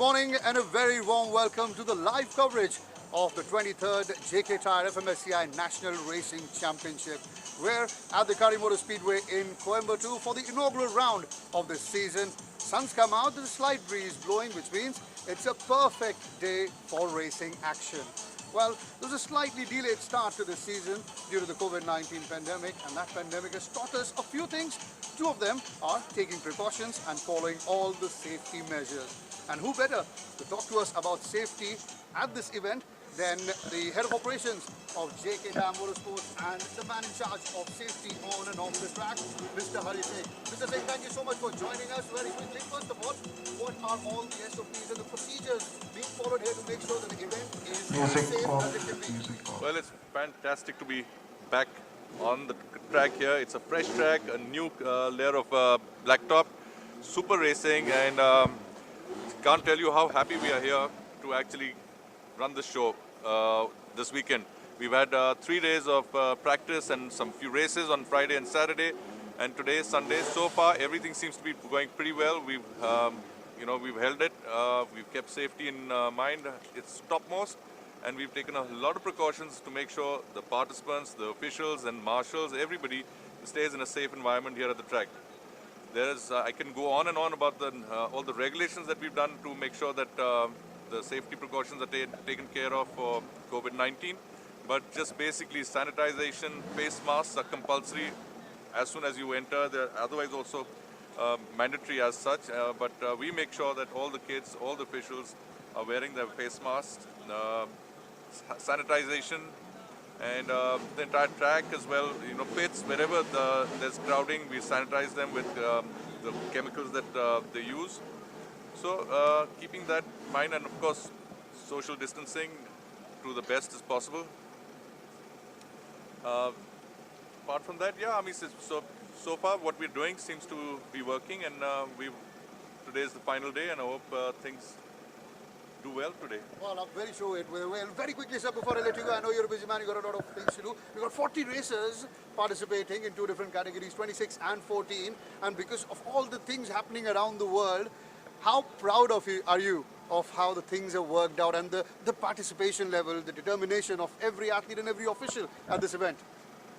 morning and a very warm welcome to the live coverage of the 23rd JK Tyre-FMSCI National Racing Championship. We're at the Kari Speedway in Coimbatore for the inaugural round of this season. Sun's come out, there's a slight breeze blowing, which means it's a perfect day for racing action. Well, there's a slightly delayed start to this season due to the COVID-19 pandemic, and that pandemic has taught us a few things. Two of them are taking precautions and following all the safety measures. And who better to talk to us about safety at this event than the head of operations of JK Tyre Motorsports and the man in charge of safety on and off the track, Mr. Kari. Mr. Singh, thank you so much for joining us. Very quickly, first of all, what are all the SOPs and the procedures being followed here to make sure that the event is safe as it can be? Well, it's fantastic to be back on the track here. It's a fresh track, a new layer of blacktop, super racing, and can't tell you how happy we are here to actually run the show this weekend. We've had 3 days of practice and some few races on Friday and Saturday, and today is Sunday. So far, everything seems to be going pretty well. We've held it. We've kept safety in mind. It's topmost, and we've taken a lot of precautions to make sure the participants, the officials, and marshals, everybody stays in a safe environment here at the track. I can go on and on about all the regulations that we've done to make sure that the safety precautions are taken care of for COVID-19. But just basically sanitization, face masks are compulsory as soon as you enter. They're otherwise also mandatory as such. But we make sure that all the kids, all the officials are wearing their face masks, sanitization, and the entire track as well. Pits, wherever there's crowding, we sanitize them with the chemicals that they use. So keeping that in mind, and of course social distancing to the best as possible. Apart from that, so far what we're doing seems to be working, and today is the final day, and I hope things do well today. Well, I'm very sure it will. Well, very quickly, sir, before I let you go, I know you're a busy man, you've got a lot of things to do. We've got 40 racers participating in 2 different categories, 26 and 14. And because of all the things happening around the world, how proud are you of how the things have worked out and the participation level, the determination of every athlete and every official at this event?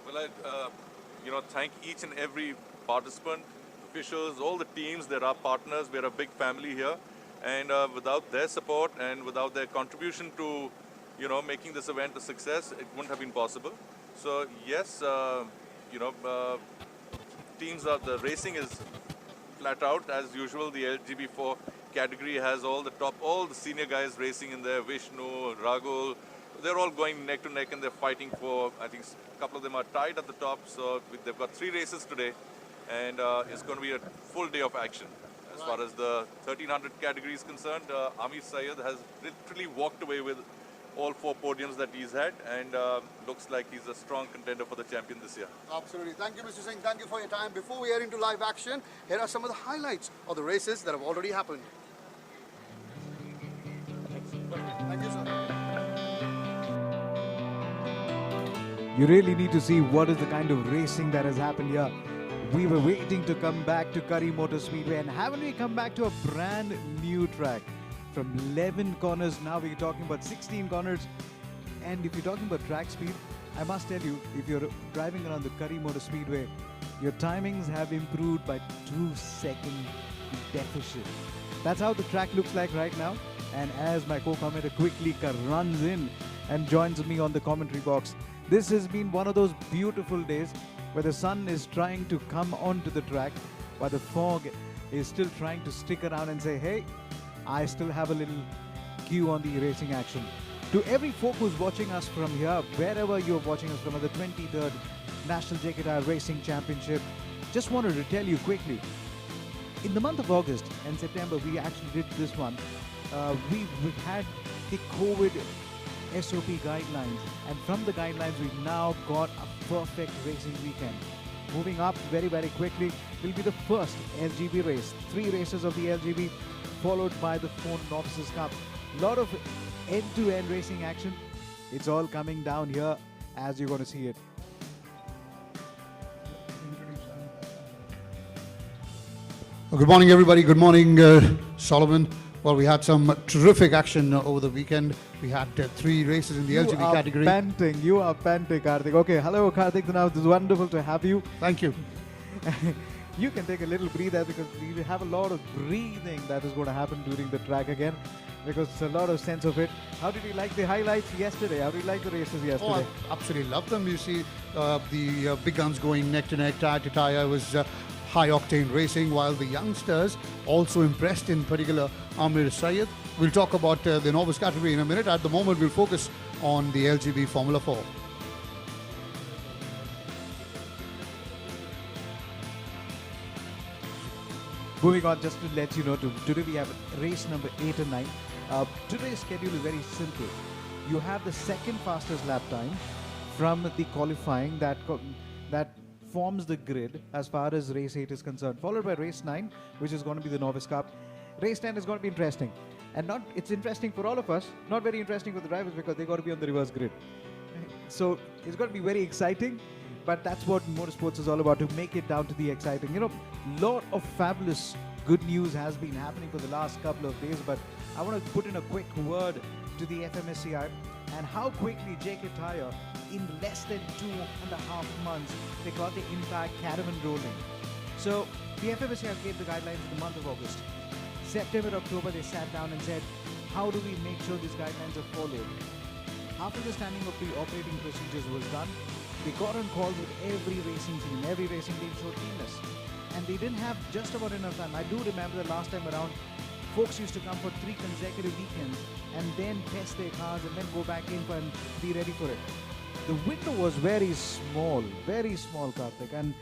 Well, I thank each and every participant, officials, all the teams. They're our partners. We're a big family here. And without their support and without their contribution to, making this event a success, it wouldn't have been possible. So yes, the racing is flat out as usual. The LGB F4 category has all the senior guys racing in there. Vishnu, Ragul, they're all going neck to neck, and they're fighting for. I think a couple of them are tied at the top. So they've got 3 races today, and it's going to be a full day of action. As far as the 1300 category is concerned, Amir Syed has literally walked away with all 4 podiums that he's had, and looks like he's a strong contender for the champion this year. Absolutely. Thank you, Mr. Singh. Thank you for your time. Before we head into live action, here are some of the highlights of the races that have already happened. Thank you, sir. You really need to see what is the kind of racing that has happened here. We were waiting to come back to Kari Motor Speedway, and haven't we come back to a brand new track? From 11 corners, now we're talking about 16 corners. And if you're talking about track speed, I must tell you, if you're driving around the Kari Motor Speedway, your timings have improved by 2-second deficit. That's how the track looks like right now. And as my co-commentator quickly runs in and joins me on the commentary box, this has been one of those beautiful days where the sun is trying to come onto the track, while the fog is still trying to stick around and say, hey, I still have a little queue on the racing action. To every folk who's watching us from here, wherever you're watching us from, at the 23rd National JK Tyre Racing Championship, just wanted to tell you quickly, in the month of August and September, we actually did this one. We had the COVID SOP guidelines, and from the guidelines we've now got a perfect racing weekend. Moving up very, very quickly will be the first LGB race. 3 races of the LGB, followed by the 4 Novice Cup. A lot of end-to-end racing action. It's all coming down here as you're going to see it. Good morning, everybody. Good morning, Solomon. Well, we had some terrific action over the weekend. We had 3 races in the LGB category. You are panting, Karthik. Okay, hello, Karthik. Now, it's wonderful to have you. Thank you. You can take a little breather because we have a lot of breathing that is going to happen during the track again, because it's a lot of sense of it. How did you like the highlights yesterday? How did you like the races yesterday? Oh, I absolutely love them. You see the big guns going neck to neck, tire to tire. Was high octane racing, while the youngsters also impressed, in particular Amir Syed. We'll talk about the novice category in a minute. At the moment, we'll focus on the LGB Formula 4. Moving on, just to let you know, today we have race number 8 and 9. Today's schedule is very simple. You have the second fastest lap time from the qualifying that forms the grid as far as race 8 is concerned, followed by race 9, which is going to be the Novice Cup. Race 10 is going to be interesting. And it's interesting for all of us, not very interesting for the drivers because they got to be on the reverse grid. So it's going to be very exciting. But that's what motorsports is all about, to make it down to the exciting. You know, lot of fabulous good news has been happening for the last couple of days, but I want to put in a quick word to the FMSCI and how quickly JK Tyre, in less than 2.5 months, they got the Impact Caravan rolling. So the FMSCI gave the guidelines in the month of August. September, October, they sat down and said, how do we make sure these guidelines are followed? After the standing of the operating procedures was done, they got on calls with every racing team. Every racing team showed keenness. And they didn't have just about enough time. I do remember the last time around, folks used to come for 3 consecutive weekends and then test their cars and then go back in and be ready for it. The window was very small, Karthik. And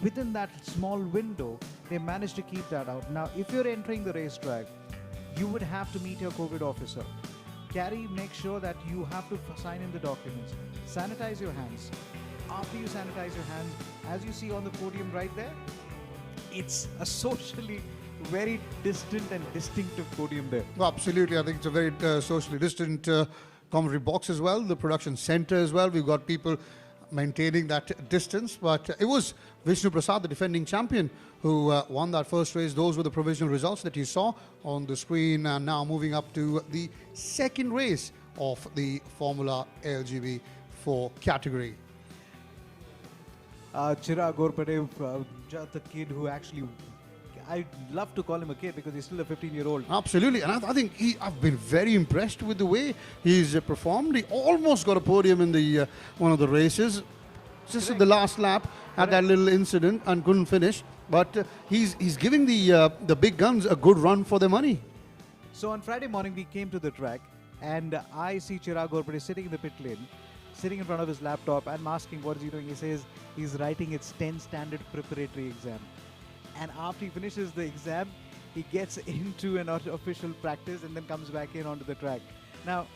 within that small window, they managed to keep that out. Now, if you're entering the racetrack, you would have to meet your COVID officer. Kari, make sure that you have to sign in the documents. Sanitize your hands. After you sanitize your hands, as you see on the podium right there, it's a socially very distant and distinctive podium there. Well, absolutely. I think it's a very socially distant commentary box as well, the production center as well. We've got people maintaining that distance, but it was Vishnu Prasad, the defending champion, who won that first race. Those were the provisional results that you saw on the screen, and now moving up to the second race of the Formula LGB 4 category. Chirag Gorpade, just a kid who actually, I love to call him a kid because he's still a 15-year-old. Absolutely, and I think I've been very impressed with the way he's performed. He almost got a podium in the one of the races. Just at the last lap, had that little incident and couldn't finish. But he's giving the big guns a good run for their money. So on Friday morning, we came to the track, and I see Chirag Gorpade sitting in the pit lane, sitting in front of his laptop. I'm asking, what is he doing? He says he's writing its 10 standard preparatory exam. And after he finishes the exam, he gets into an official practice and then comes back in onto the track. Now,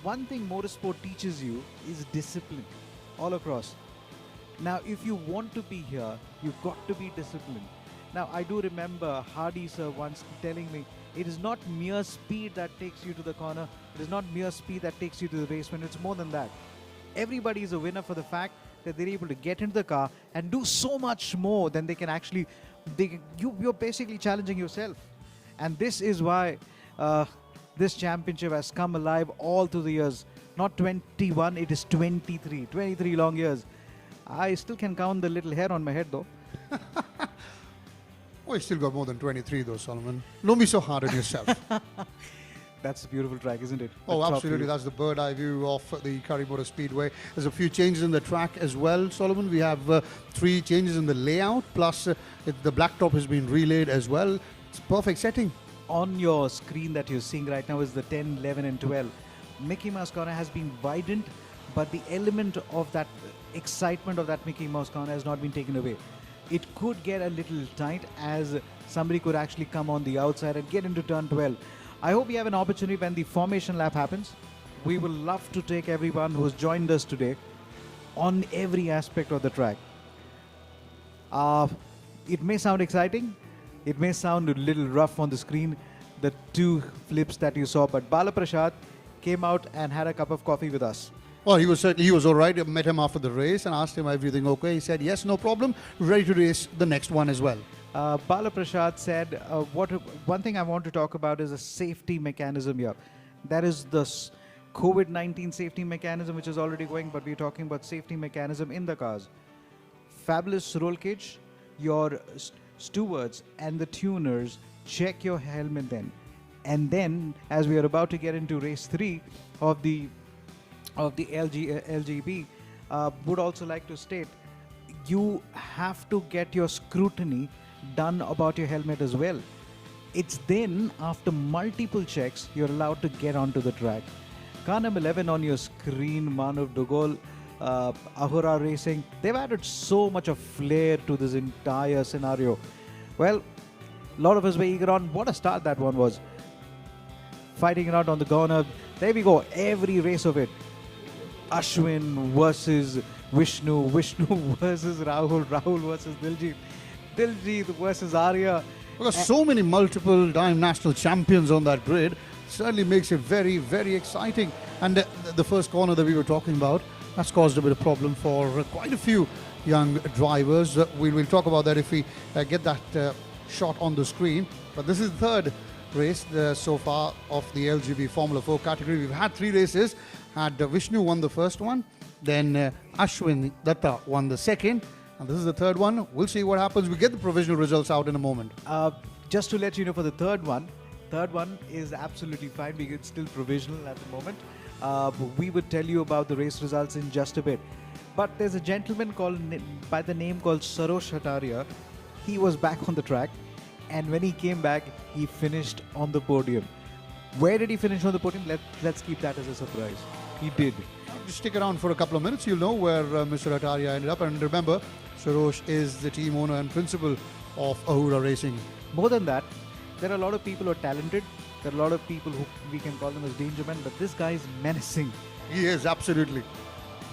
one thing motorsport teaches you is discipline all across. Now, if you want to be here, you've got to be disciplined. Now, I do remember Hardy sir once telling me, it is not mere speed that takes you to the corner. It is not mere speed that takes you to the race win. It's more than that. Everybody is a winner for the fact that they're able to get into the car and do so much more than they can actually. You're basically challenging yourself. And this is why this championship has come alive all through the years. Not 21, it is 23. 23 long years. I still can count the little hair on my head though. Oh, you still got more than 23 though, Solomon. Don't be so hard on yourself. That's a beautiful track, isn't it? Oh, absolutely. That's the bird eye view of the Coimbatore Speedway. There's a few changes in the track as well, Solomon. We have 3 changes in the layout, plus the blacktop has been relayed as well. It's a perfect setting. On your screen that you're seeing right now is the 10, 11 and 12. Mickey Mouse corner has been widened, but the element of that excitement of that Mickey Mouse corner has not been taken away. It could get a little tight as somebody could actually come on the outside and get into turn 12. I hope we have an opportunity when the formation lap happens. We will love to take everyone who has joined us today on every aspect of the track. It may sound exciting. It may sound a little rough on the screen, the 2 flips that you saw, but Bala Prasad came out and had a cup of coffee with us. Well, he was all right. I met him after the race and asked him everything okay. He said, yes, no problem. Ready to race the next one as well. Bala Prasad said, one thing I want to talk about is a safety mechanism here. That is the COVID-19 safety mechanism, which is already going, but we're talking about safety mechanism in the cars. Fabulous roll cage. Your stewards and the tuners check your helmet then. And then, as we are about to get into race 3 of the LGB, would also like to state, you have to get your scrutiny done about your helmet as well. It's then, after multiple checks, you're allowed to get onto the track. Car number 11 on your screen, Manav Dugol, Ahura Racing, they've added so much of flair to this entire scenario. Well, a lot of us were eager on. What a start that one was. Fighting it out on the corner. There we go, every race of it. Ashwin versus Vishnu, Vishnu versus Rahul, Rahul versus Diljit, Diljit versus Arya. Because so many multiple time national champions on that grid certainly makes it very, very exciting. And the first corner that we were talking about, that's caused a bit of problem for quite a few young drivers. We'll talk about that if we get that shot on the screen. But this is the third race so far of the LGB Formula 4 category. We've had 3 races. Had Vishnu won the first one, then Ashwin Datta won the second, and this is the third one. We'll see what happens. We get the provisional results out in a moment. Just to let you know, for the third one is absolutely fine. It's still provisional at the moment. We would tell you about the race results in just a bit. But there's a gentleman by the name called Sarosh Hataria. He was back on the track, and when he came back, he finished on the podium. Where did he finish on the podium? Let's keep that as a surprise. He did. Just stick around for a couple of minutes. You'll know where Mr. Hataria ended up. And remember, Sarosh is the team owner and principal of Ahura Racing. More than that, there are a lot of people who are talented. There are a lot of people who we can call them as danger men. But this guy is menacing. He is, absolutely.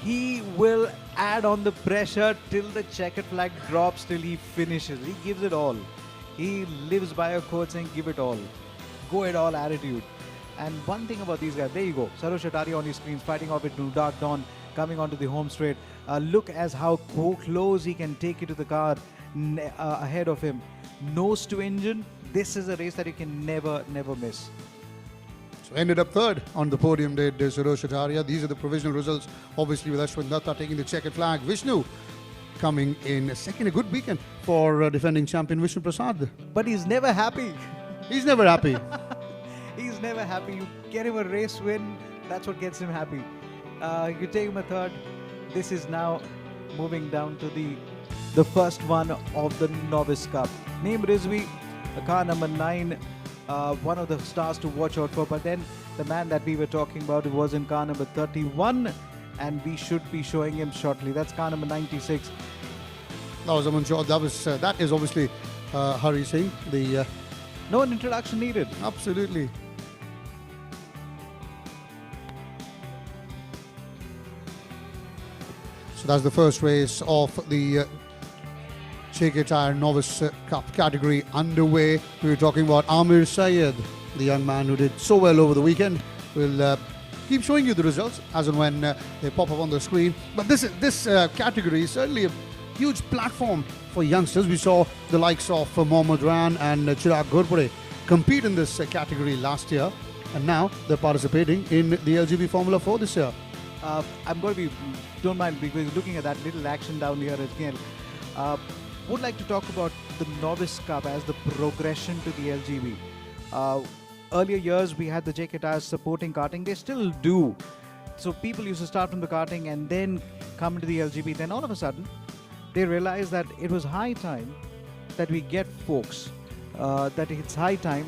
He will add on the pressure till the checkered flag drops, till he finishes. He gives it all. He lives by a quote saying, give it all. Go it all attitude. And one thing about these guys, there you go, Sarosh Hataria on your screens, fighting off with Dark Dawn, coming onto the home straight. Look as how close he can take you to the car ahead of him. Nose to engine, this is a race that you can never miss. So ended up third on the podium, did Sarosh Hataria. These are the provisional results, obviously with Ashwin Datta taking the checkered flag. Vishnu coming in second. A good weekend for defending champion Vishnu Prasad. But he's never happy. He's never happy. He's never happy. You get him a race win, that's what gets him happy. You take him a third. This is now moving down to the first one of the Novice Cup. Name Rizvi, car number 9, one of the stars to watch out for. But then the man that we were talking about was in car number 31, and we should be showing him shortly. That's car number 96. That is obviously Hari Singh, the... No introduction needed. Absolutely. So that's the first race of the JK Tyre Novice Cup category underway. We were talking about Amir Syed, the young man who did so well over the weekend. We'll keep showing you the results as and when they pop up on the screen. But this category is certainly a huge platform for youngsters. We saw the likes of Mohammad Ran and Chirag Ghorpade compete in this category last year, and now they're participating in the LGB Formula 4 this year. I'm going to be, don't mind, because looking at that little action down here again, would like to talk about the Novice Cup as the progression to the LGB. Earlier years, we had the JK Tyre supporting karting. They still do. So people used to start from the karting and then come into the LGB. Then all of a sudden, they realized that it was high time that we get folks, that it's high time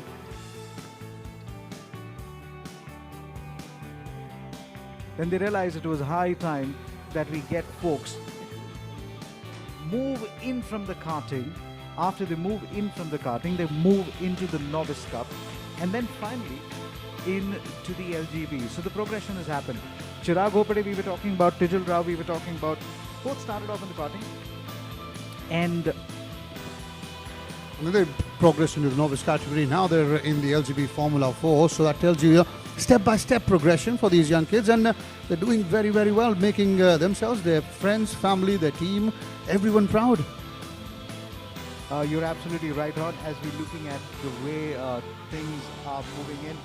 then they realized it was high time that we get folks move in from the karting. After they move in from the karting, they move into the Novice Cup, and then finally into the LGB. So the progression has happened. Chirag Ghorpade we were talking about, Tijal Rao we were talking about, both started off in the karting. And they progressed into the novice category. Now they're in the LGB Formula 4. So that tells you step-by-step progression for these young kids. And they're doing very, very well, making themselves, their friends, family, their team, everyone proud. You're absolutely right on as we're looking at the way things are moving in.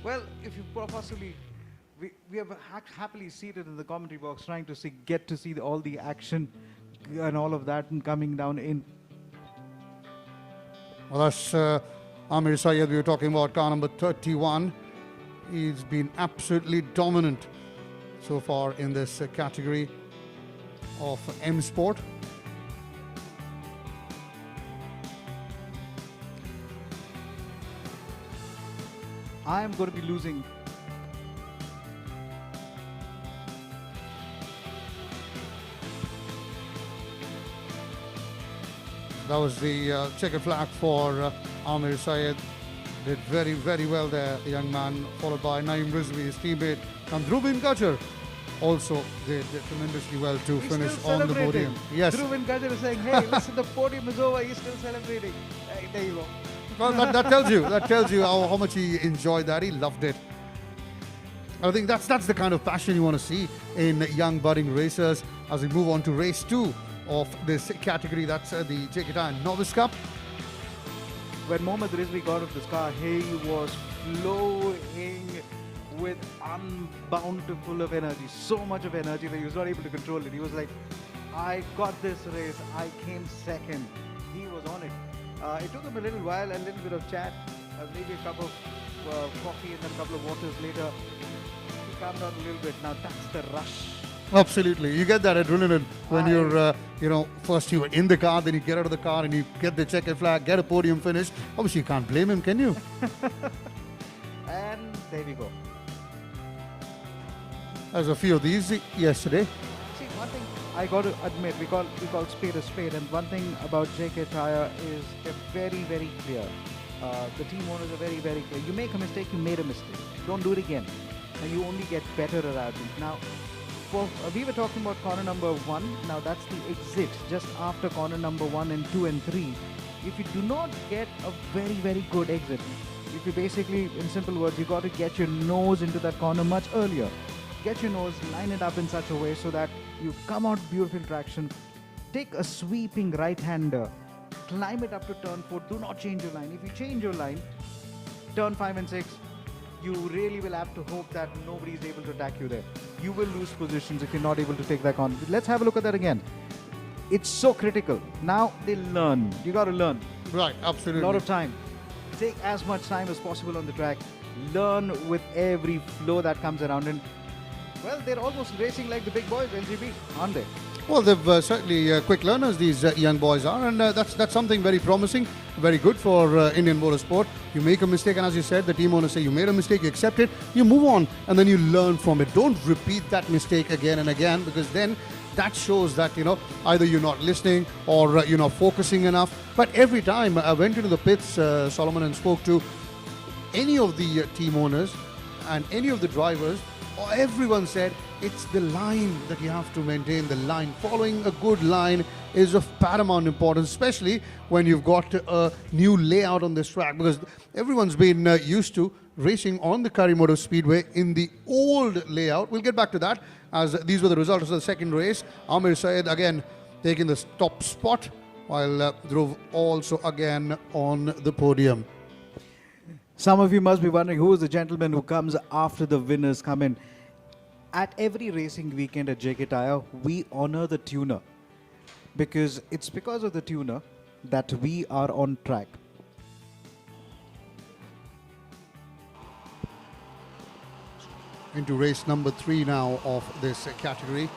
Well, if you possibly, we have happily seated in the commentary box trying to get to see all the action and all of that and coming down in. Well, that's Amir Syed. We were talking about car number 31. He's been absolutely dominant so far in this category of M Sport. I am going to be losing. That was the checkered flag for Amir Syed. Did very, very well there, the young man, followed by Naeem Rizvi, his teammate. And Dhruvin Gajjar also did tremendously well to finish on the podium. Yes. Dhruvin Gajjar is saying, hey, listen, the podium is over. He's still celebrating. Hey, there you go. Well, that tells you how much he enjoyed that. He loved it. I think that's the kind of passion you want to see in young budding racers as we move on to race 2 of this category. That's the JK Tyre Novice Cup. When Mohammad Rizvi got off this car, he was flowing with unbountiful of energy, so much of energy that he was not able to control it. He was like, I got this race, I came second. He was on it. It took him a little while, a little bit of chat, maybe a cup of coffee and then a couple of waters later. He calmed down a little bit. Now that's the rush. Absolutely. You get that adrenaline when you're, first you were in the car, then you get out of the car and you get the checkered flag, get a podium finish. Obviously, you can't blame him, can you? And there we go. There's a few of these yesterday. See, one thing I got to admit, we call spade a spade, and one thing about JK Tyre is they're very, very clear. The team owners are very, very clear. You make a mistake, you made a mistake. Don't do it again. And you only get better at it. Now, we were talking about corner number 1. Now, that's the exit just after corner number 1 and 2 and 3. If you do not get a very, very good exit, if you basically, in simple words, you got to get your nose into that corner much earlier. Get your nose, line it up in such a way so that you come out beautiful traction. Take a sweeping right-hander, climb it up to turn 4. Do not change your line. If you change your line, turn 5 and 6, you really will have to hope that nobody is able to attack you there. You will lose positions if you're not able to take that corner. Let's have a look at that again. It's so critical. Now they learn. You got to learn. Right, absolutely. A lot of time. Take as much time as possible on the track. Learn with every flow that comes around. And well, they're almost racing like the big boys, LGB, aren't they? Well, they've certainly quick learners, these young boys are, and that's something very promising, very good for Indian motorsport. You make a mistake, and as you said, the team owners say you made a mistake, you accept it, you move on, and then you learn from it. Don't repeat that mistake again and again, because then that shows that, either you're not listening or you're not focusing enough. But every time I went into the pits, Solomon, and spoke to any of the team owners and any of the drivers, everyone said it's the line that you have to maintain. The line, following a good line is of paramount importance, especially when you've got a new layout on this track, because everyone's been used to racing on the Kari Motor Speedway in the old layout. We'll get back to that, as these were the results of the second race. Amir Syed again taking the top spot, while Dhruv also again on the podium. Some of you must be wondering who is the gentleman who comes after the winners come in. At every racing weekend at JK Tyre, we honor the tuner, because it's because of the tuner that we are on track. Into race number 3 now of this category.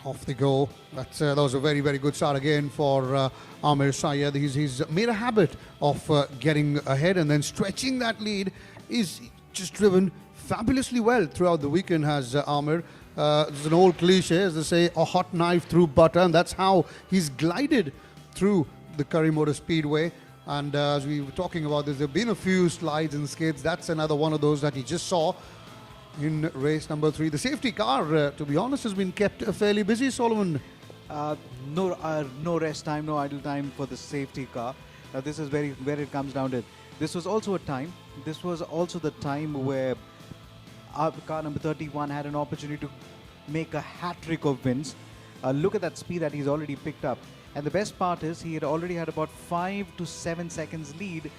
Off they go. That was a very, very good start again for Amir Syed. He's made a habit of getting ahead and then stretching that lead. He's just driven fabulously well throughout the weekend, has Amir. It's an old cliche, as they say, a hot knife through butter, and that's how he's glided through the Kari Motor Speedway. And as we were talking about this, there have been a few slides and skids. That's another one of those that he just saw in race number 3. The safety car, to be honest, has been kept fairly busy, Solomon. No rest time, no idle time for the safety car. This is where it comes down to. This was also the time where car number 31 had an opportunity to make a hat-trick of wins. Look at that speed that he's already picked up. And the best part is he had already had about 5 to 7 seconds lead,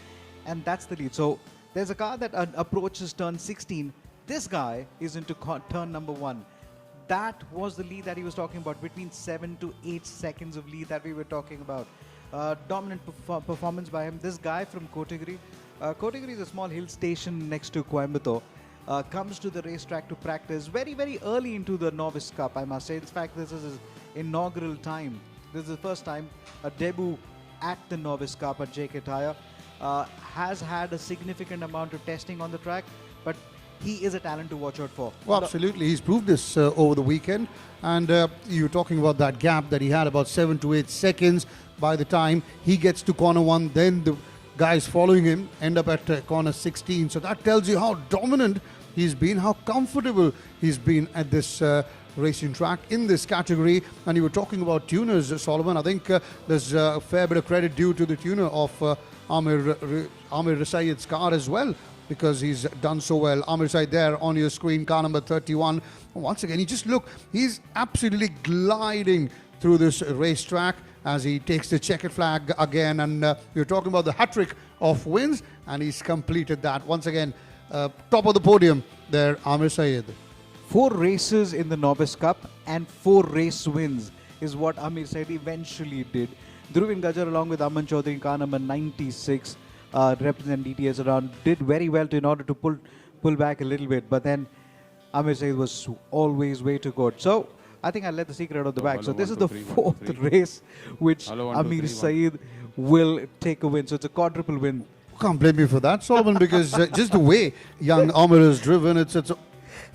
and that's the lead. So there's a car that approaches turn 16. This guy is into turn number 1. That was the lead that he was talking about, between 7 to 8 seconds of lead that we were talking about. Dominant performance by him. This guy from Kotagiri. Kotagiri is a small hill station next to Coimbatore. Comes to the racetrack to practice very, very early into the Novice Cup, I must say. In fact, this is his inaugural time. This is the first time a debut at the Novice Cup at JK Tyre. Has had a significant amount of testing on the track, but he is a talent to watch out for. Well, absolutely. He's proved this over the weekend. And you're talking about that gap that he had, about 7 to 8 seconds by the time he gets to corner 1. Then the guys following him end up at corner 16. So that tells you how dominant he's been, how comfortable he's been at this racing track in this category. And you were talking about tuners, Solomon. I think there's a fair bit of credit due to the tuner of Amir Rasaid's car as well, because he's done so well. Amir Said there on your screen, car number 31. Once again, you just look, he's absolutely gliding through this racetrack as he takes the checkered flag again. And you're talking about the hat-trick of wins, and he's completed that. Once again, top of the podium there, Amir Said. 4 races in the Novice Cup and 4 race wins is what Amir Said eventually did. Dhruvin Gajjar along with Aman Chaudhary in car number 96 represent DTS around, did very well in order to pull back a little bit, but then Amir Said was always way too good. So I think I'll let the secret out of the bag. So this is the 4th race which Amir Said will take a win. So it's a quadruple win. Can't blame you for that, Solomon, because just the way young Amir is driven, it's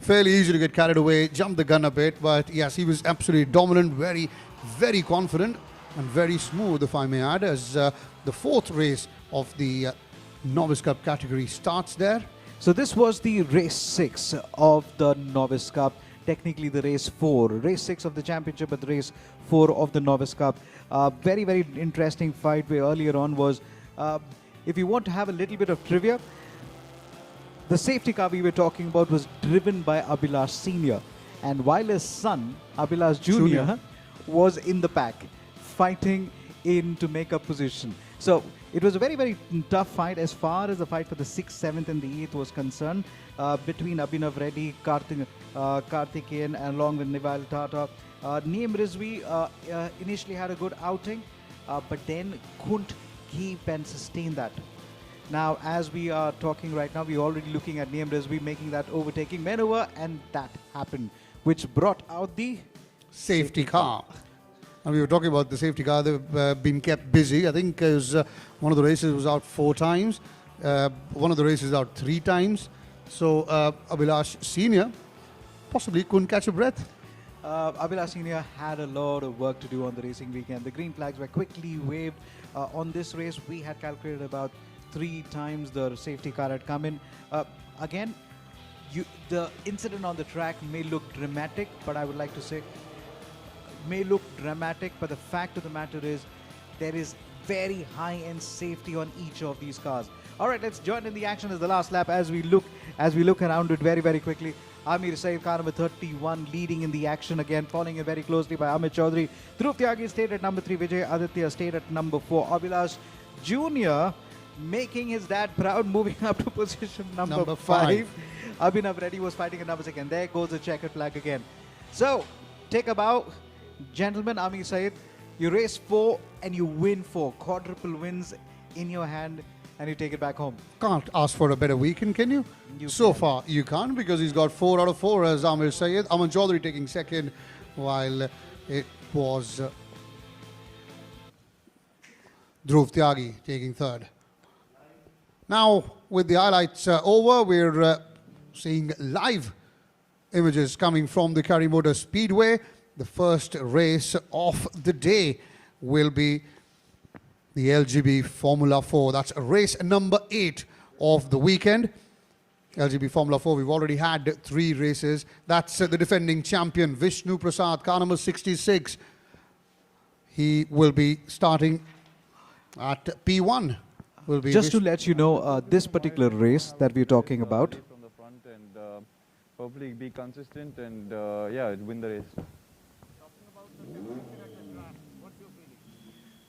fairly easy to get carried away, jump the gun a bit. But yes, he was absolutely dominant, very, very confident and very smooth, if I may add, as the 4th race of the Novice Cup category starts there. So this was the race 6 of the Novice Cup. Technically the race 4. Race 6 of the championship, but the race 4 of the Novice Cup. Very, very interesting fight where earlier on was, if you want to have a little bit of trivia, the safety car we were talking about was driven by Abhilash Senior. And while his son, Abhilash Junior, was in the pack, fighting in to make up position. So it was a very, very tough fight as far as the fight for the 6th, 7th and the 8th was concerned, between Abhinav Reddy, Karthikeyan and along with Nival Tata. Neem Rizvi initially had a good outing, but then couldn't keep and sustain that. Now, as we are talking right now, we're already looking at Neem Rizvi making that overtaking maneuver, and that happened, which brought out the safety car. And we were talking about the safety car. They've been kept busy. I think one of the races was out 4 times. One of the races out 3 times. So Abhilash Senior possibly couldn't catch a breath. Abhilash Senior had a lot of work to do on the racing weekend. The green flags were quickly waved. On this race, we had calculated about 3 times the safety car had come in. Again, the incident on the track may look dramatic, but I would like to say, may look dramatic, but the fact of the matter is there is very high-end safety on each of these cars. All right, let's join in the action as the last lap as we look around it very, very quickly. Amir Said, car number 31, leading in the action again, following it very closely by Amit Chaudhary. Dhruv Tyagi stayed at number 3, Vijay Aditya stayed at number 4. Abhilash Jr. making his dad proud, moving up to position number 5. Abhinav Reddy was fighting at number 6, and there goes the checkered flag again. So, take a bow. Gentlemen, Amir Said, you race 4 and you win 4. Quadruple wins in your hand and you take it back home. Can't ask for a better weekend, can you? So far, you can't, because he's got 4 out of 4 as Amir Said. Aman Chaudhary taking 2nd, while it was Dhruv Tyagi taking 3rd. Now, with the highlights over, we're seeing live images coming from the Kari Speedway. The first race of the day will be the LGB Formula 4. That's race number 8 of the weekend. LGB Formula 4, we've already had 3 races. That's the defending champion, Vishnu Prasad, car number 66. He will be starting at P1. Just to let you know, this particular race that we're talking about, hopefully be consistent and yeah, win the race.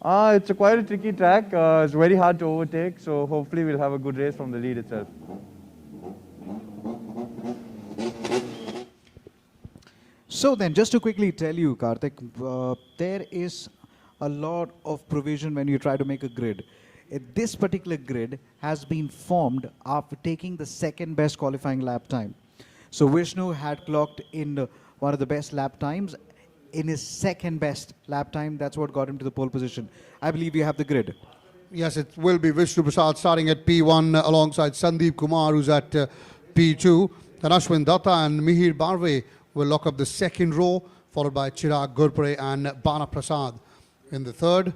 It's quite a tricky track. It's very hard to overtake, so hopefully we'll have a good race from the lead itself. So then, just to quickly tell you, Karthik, there is a lot of provision when you try to make a grid. This particular grid has been formed after taking the second best qualifying lap time. So Vishnu had clocked in one of the best lap times in his second best lap time. That's what got him to the pole position. I believe you have the grid. Yes, it will be Vishnu Prasad starting at P1 alongside Sandeep Kumar, who's at P2. Then Ashwin Datta and Mihir Barve will lock up the second row, followed by Chirag Gurpure and Bana Prasad. In the third,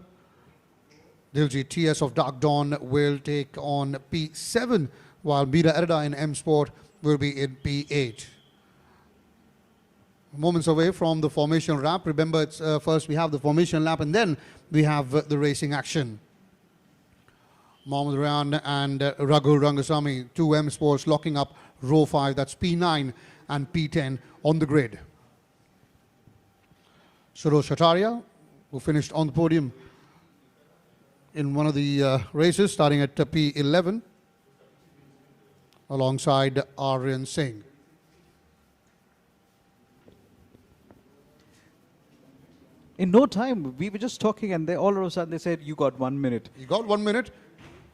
Diljit TS of Dark Dawn will take on P7, while Meera Erida in M Sport will be in P8. Moments away from the formation lap. Remember, it's first we have the formation lap and then we have the racing action. Mohammad Ryan and Raghu Rangasamy, 2M Sports, locking up row 5. That's P9 and P10 on the grid. Suresh Acharya, who finished on the podium in one of the races, starting at P11, alongside Aryan Singh. In no time, we were just talking and they all of a sudden they said, you got 1 minute. You got 1 minute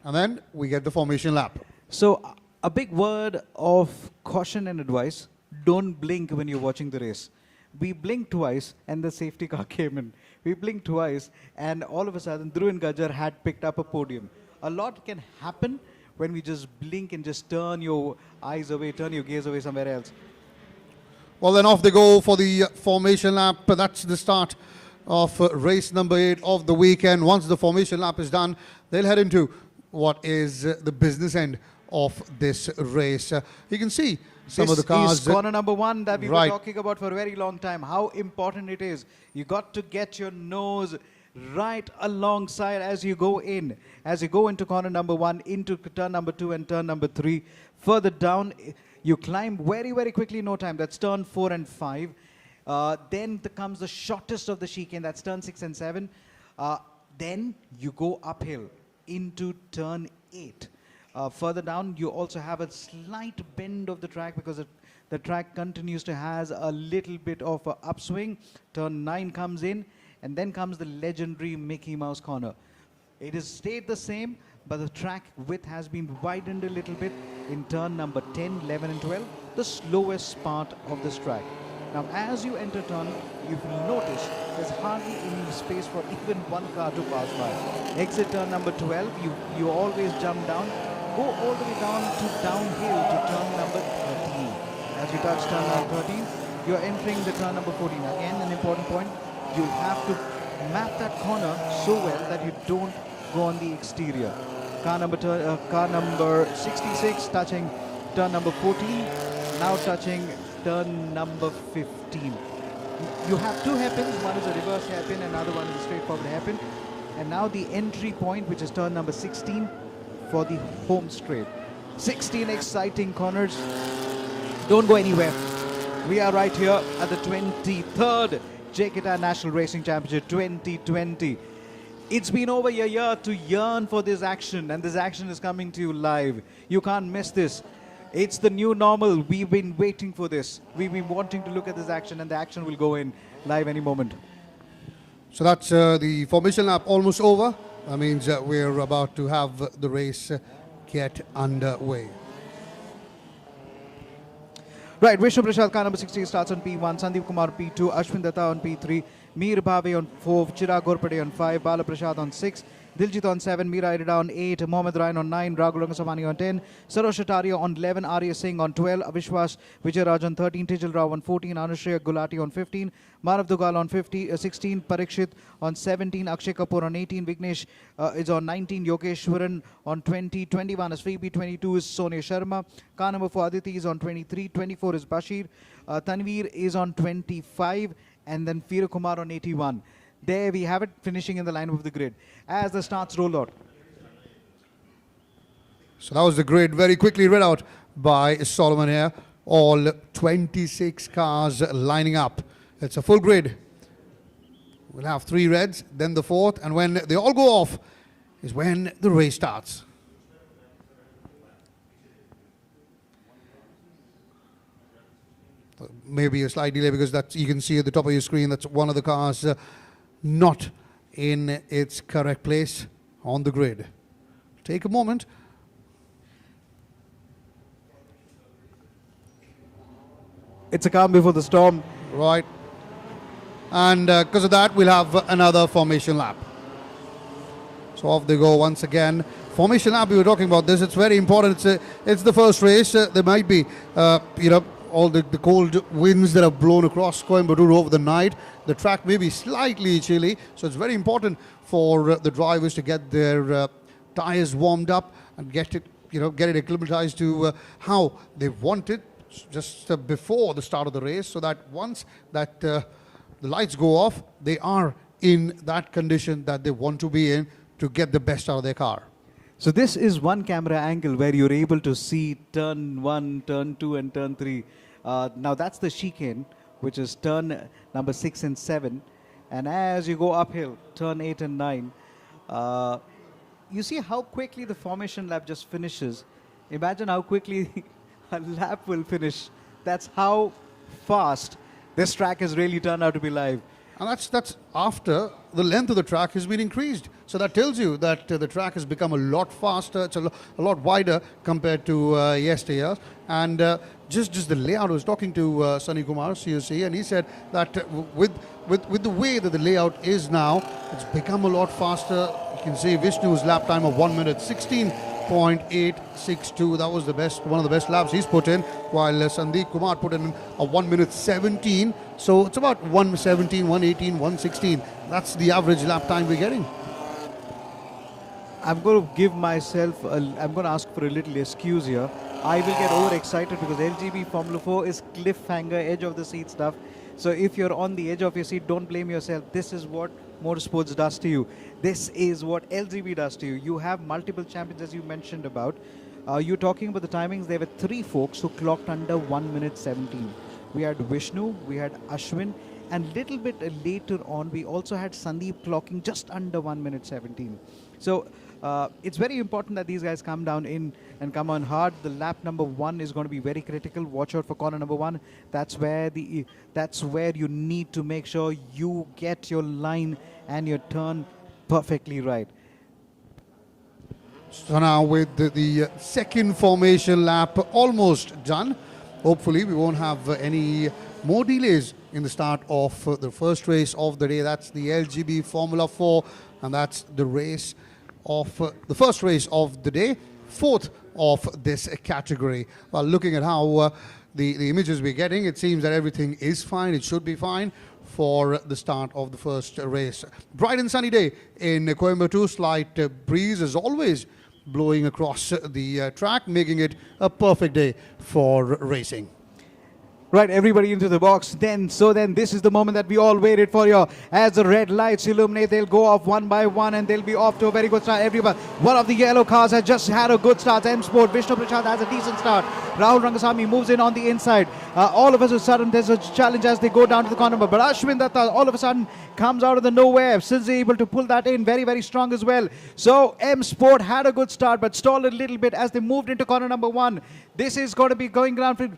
and then we get the formation lap. So a big word of caution and advice, don't blink when you're watching the race. We blinked twice and the safety car came in. We blinked twice and all of a sudden Dhruv and Gajjar had picked up a podium. A lot can happen when we just blink and just turn your eyes away, turn your gaze away somewhere else. Well, then off they go for the formation lap. That's the start of race number 8 of the weekend. Once the formation lap is done, they'll head into what is the business end of this race. You can see some of the cars. This is corner number 1 that we Right. were talking about for a very long time. How important it is. You got to get your nose right alongside as you go in. As you go into corner number 1, into turn number 2 and turn number 3. Further down, you climb very, very quickly in no time. That's turn 4 and 5. Then comes the shortest of the chicane. That's turn 6 and 7. Then you go uphill into turn 8. Further down, you also have a slight bend of the track because the track continues to has a little bit of an upswing. Turn 9 comes in, and then comes the legendary Mickey Mouse corner. It has stayed the same, but the track width has been widened a little bit in turn number 10, 11 and 12, the slowest part of this track. Now, as you enter turn, you will notice there's hardly any space for even one car to pass by. Exit turn number 12, you always jump down, go all the way down to downhill to turn number 13. As you touch turn number 13, you're entering the turn number 14. Again, an important point, you'll have to map that corner so well that you don't go on the exterior. Car number 66 touching turn number 14, now touching turn number 15. You have 2 hairpins, one is a reverse hairpin, another one is a straightforward hairpin. And now the entry point, which is turn number 16 for the home straight. 16 exciting corners. Don't go anywhere. We are right here at the 23rd JK Tyre National Racing Championship 2020. It's been over a year to yearn for this action, and this action is coming to you live. You can't miss this. It's the new normal. We've been waiting for this. We've been wanting to look at this action, and the action will go in live any moment. So that's the formation lap almost over. That means we're about to have the race get underway. Right, Vishnu Prasad, car number 60 starts on P1, Sandeep Kumar P2, Ashwin Datta on P3, Meer Bhave on 4, Chirag Gurpure on 5, Bala Prasad on 6, Diljit on 7, Meera Erida on 8, Mohammad Ryan on 9, Raghu Rangasamy on 10, Suresh Acharya on 11, Arya Singh on 12, Avishwas Vijayaraj on 13, Tijal Rao on 14, Anushriya Gulati on 15, Manav Dugal on 16, Parikshit on 17, Akshay Kapoor on 18, Vignesh is on 19, Yogeshwaran on 20, 21 is Freebie, 22 is Sanjay Sharma, car number 4 Aditi is on 23, 24 is Bashir, Tanveer is on 25, and then Veer Kumar on 81. There we have it, finishing in the line of the grid as the starts roll out. So that was the grid, very quickly read out by Solomon here. all 26 cars lining up. It's a full grid. We'll have 3 reds, then the 4th, and when they all go off is when the race starts. Maybe a slight delay because that's, you can see at the top of your screen, that's one of the cars not in its correct place on the grid. Take a moment. It's a calm before the storm. Right. And because of that, we'll have another formation lap. So off they go once again. Formation lap, we were talking about this. It's very important. It's the first race. There might be, all the cold winds that have blown across Coimbatore over the night. The track may be slightly chilly. So it's very important for the drivers to get their tires warmed up and get it acclimatized to how they want it just before the start of the race, so that once that the lights go off, they are in that condition that they want to be in to get the best out of their car. So this is one camera angle where you're able to see turn 1, turn 2 and turn 3. Now that's the chicane, which is turn number 6 and 7. And as you go uphill, turn 8 and 9, you see how quickly the formation lap just finishes. Imagine how quickly a lap will finish. That's how fast this track has really turned out to be live. And that's after the length of the track has been increased. So that tells you that the track has become a lot faster. It's a lot wider compared to yesteryear. And just the layout. I was talking to Sunny Kumar, COC, and he said that with the way that the layout is now, it's become a lot faster. You can see Vishnu's lap time of 1 minute 16.862. That was one of the best laps he's put in, while Sandeep Kumar put in a 1 minute 17. So it's about 117, 118, 116. That's the average lap time we're getting. I'm going to give myself, I'm going to ask for a little excuse here. I will get overexcited because LGB Formula 4 is cliffhanger, edge of the seat stuff. So if you're on the edge of your seat, don't blame yourself. This is what motorsports does to you. This is what LGB does to you. You have multiple champions, as you mentioned about. You're talking about the timings. There were 3 folks who clocked under 1 minute 17. We had Vishnu, we had Ashwin, and little bit later on, we also had Sandeep clocking just under 1 minute 17. So it's very important that these guys come down in and come on hard. The lap number 1 is going to be very critical. Watch out for corner number 1. That's where you need to make sure you get your line and your turn perfectly right. So now with the second formation lap almost done, hopefully we won't have any more delays in the start of the first race of the day. That's the LGB Formula 4, and that's the race of the first race of the day, 4th of this category. Well, looking at how the images we're getting, it seems that everything is fine. It should be fine for the start of the first race. Bright and sunny day in Coimbatore. Slight breeze as always blowing across the track, making it a perfect day for racing. Right, everybody into the box. Then this is the moment that we all waited for here. As the red lights illuminate, they'll go off one by one and they'll be off to a very good start. Everybody, one of the yellow cars has just had a good start. M Sport, Vishnu Prashad has a decent start. Rahul Rangasamy moves in on the inside. All of a sudden, there's a challenge as they go down to the corner. But Ashwin Datta all of a sudden comes out of the nowhere. Since able to pull that in very, very strong as well. So M Sport had a good start, but stalled a little bit as they moved into corner number 1. This is going to be going down for...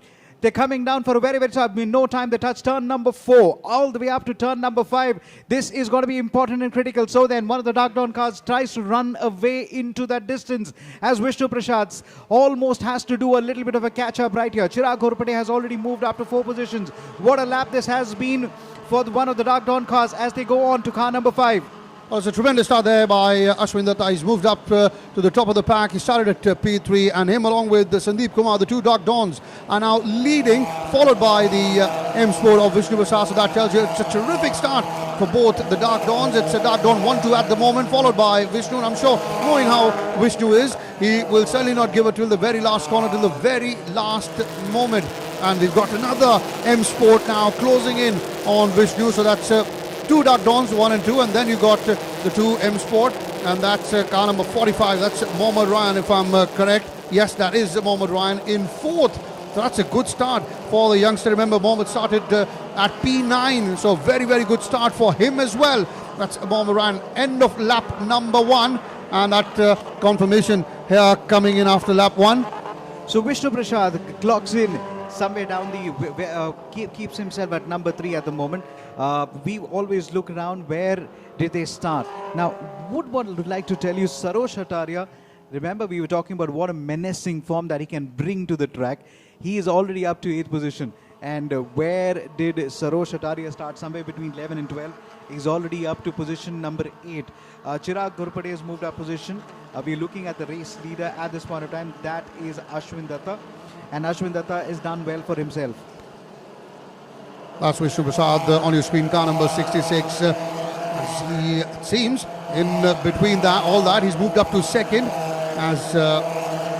They're coming down for a very, very tough. No time they touch turn number 4 all the way up to turn number 5. This is going to be important and critical. So then one of the dark dawn cars tries to run away into that distance as Vishnu Prashad almost has to do a little bit of a catch up right here. Chirag Ghorpade has already moved up to 4 positions. What a lap this has been for one of the dark dawn cars as they go on to car number 5. Well, it's a tremendous start there by Ashwin Datta. He's moved up to the top of the pack. He started at P3, and him along with Sandeep Kumar, the 2 Dark Dawns, are now leading, followed by the M Sport of Vishnu Prasad. So that tells you it's a terrific start for both the Dark Dawns. It's a Dark Dawn 1-2 at the moment, followed by Vishnu. And I'm sure, knowing how Vishnu is, he will certainly not give it till the very last corner, till the very last moment. And we've got another M Sport now closing in on Vishnu. So that's 2 Dark Dawns, 1 and 2, and then you got the 2 M Sport, and that's car number 45. That's Mohammad Ryan, if I'm correct. Yes, that is Mohammad Ryan in 4th So that's a good start for the youngster. Remember, Mohammed started at P9, so very, very good start for him as well. That's Mohammed Ryan, end of lap number 1, and that confirmation here coming in after lap 1. So Vishnu Prasad clocks in somewhere down keeps himself at number 3 at the moment. We always look around, where did they start? Now, what would like to tell you, Sarosh Hataria, remember we were talking about what a menacing form that he can bring to the track. He is already up to 8th position. And where did Sarosh Hataria start? Somewhere between 11 and 12. He's already up to position number 8. Chirag Ghurpade has moved up position. We're looking at the race leader at this point of time. That is Ashwin Datta. And Ashwin Datta has done well for himself. That's Vishnu Prasad on your screen, car number 66. As he seems in between all that, he's moved up to 2nd as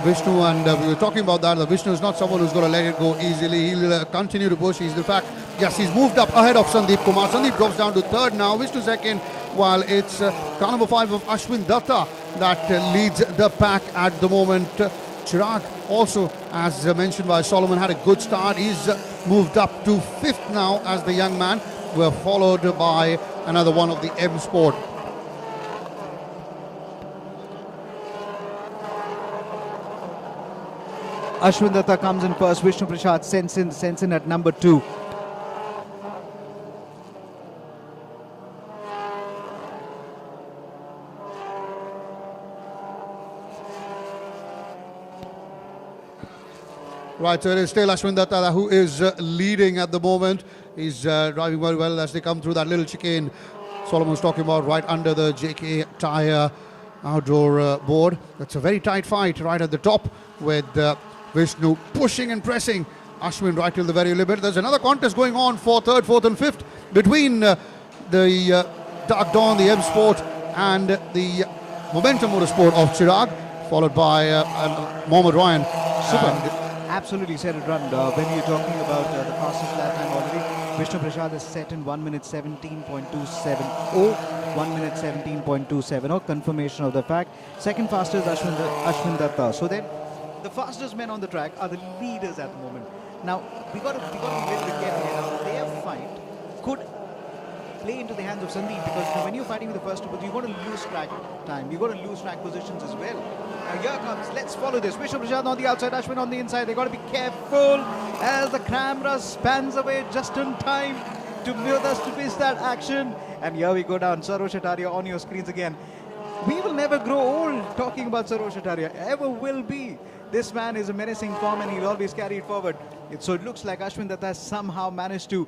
Vishnu, and we were talking about that. Vishnu is not someone who's going to let it go easily. He'll continue to push. He's, in fact, yes, he's moved up ahead of Sandeep Kumar. Sandeep drops down to 3rd now, Vishnu 2nd, while it's car number 5 of Ashwin Datta that leads the pack at the moment. Chirag also, as mentioned by Solomon, had a good start. He's moved up to 5th now as the young man. We're followed by another one of the M Sport. Ashwin Datta comes in first. Vishnu Prasad sends in at number 2. Right, so it is still Ashwin Datta who is leading at the moment. He's driving very well as they come through that little chicane Solomon's talking about, right under the JK Tyre outdoor board. That's a very tight fight right at the top with Vishnu pushing and pressing Ashwin right till the very limit. There's another contest going on for 3rd, 4th and 5th between the Dark Dawn, the M Sport, and the Momentum Motorsport of Chirag, followed by Mohammed Ryan. Super. Absolutely set it run. When you're talking about the fastest lap time already, Vishnu Prasad is set in 1 minute 17.270. 1 minute 17.270. Confirmation of the fact. Second fastest Ashwin Datta. So then, the fastest men on the track are the leaders at the moment. Now, we got to be a little bit careful here. Their fight could play into the hands of Sandeep, because when you're fighting with the first two, you're going to lose track time. You're going to lose track positions as well. Now here comes, let's follow this. Vishnu Prasad on the outside, Ashwin on the inside. They've got to be careful as the camera spans away just in time to miss that action. And here we go down. Sarosh Hataria on your screens again. We will never grow old talking about Sarosh Hataria. Ever will be. This man is a menacing form and he'll always carry it forward. So it looks like Ashwin Datta has somehow managed to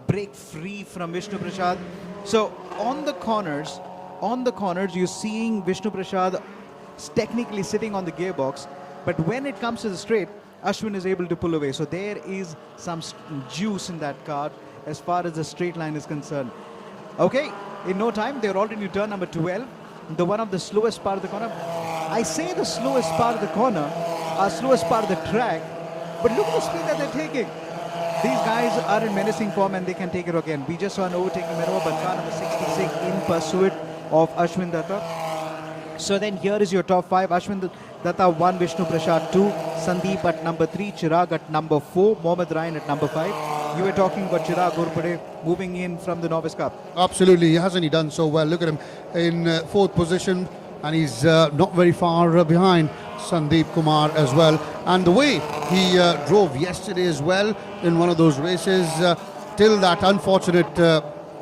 break free from Vishnu Prasad. So on the corners, you're seeing Vishnu Prasad technically sitting on the gearbox, but when it comes to the straight, Ashwin is able to pull away. So there is some juice in that card as far as the straight line is concerned. Okay, in no time, they're already turn number 12, the one of the slowest part of the corner. I say the slowest part of the corner, slowest part of the track, but look at the speed that they're taking. These guys are in menacing form and they can take it again. We just saw an overtaking maneuver, but car number 66 in pursuit of Ashwin Datta. So then here is your top 5. Ashwin Datta 1, Vishnu Prasad 2, Sandeep at number 3, Chirag at number 4, Mohammed Ryan at number 5. You were talking about Chirag Ghurpade moving in from the Novice Cup. Absolutely, hasn't he done so well? Look at him in 4th position, and he's not very far behind Sandeep Kumar as well. And the way he drove yesterday as well in one of those races, till that unfortunate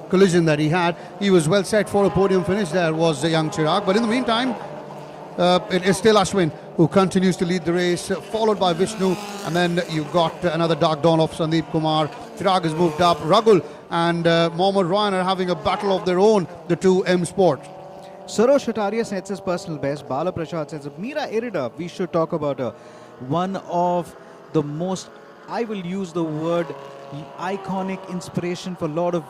collision that he had, he was well set for a podium finish. There was the young Chirag, but in the meantime, it is still Ashwin who continues to lead the race, followed by Vishnu, and then you've got another Dark Dawn of Sandeep Kumar. Chirag has moved up. Ragul and Mohammed Ryan are having a battle of their own, the two M Sport. Sarosh Hataria sets his personal best. Bala Prasad says, Mira Irida, we should talk about her. One of the most, I will use the word, iconic inspiration for a lot of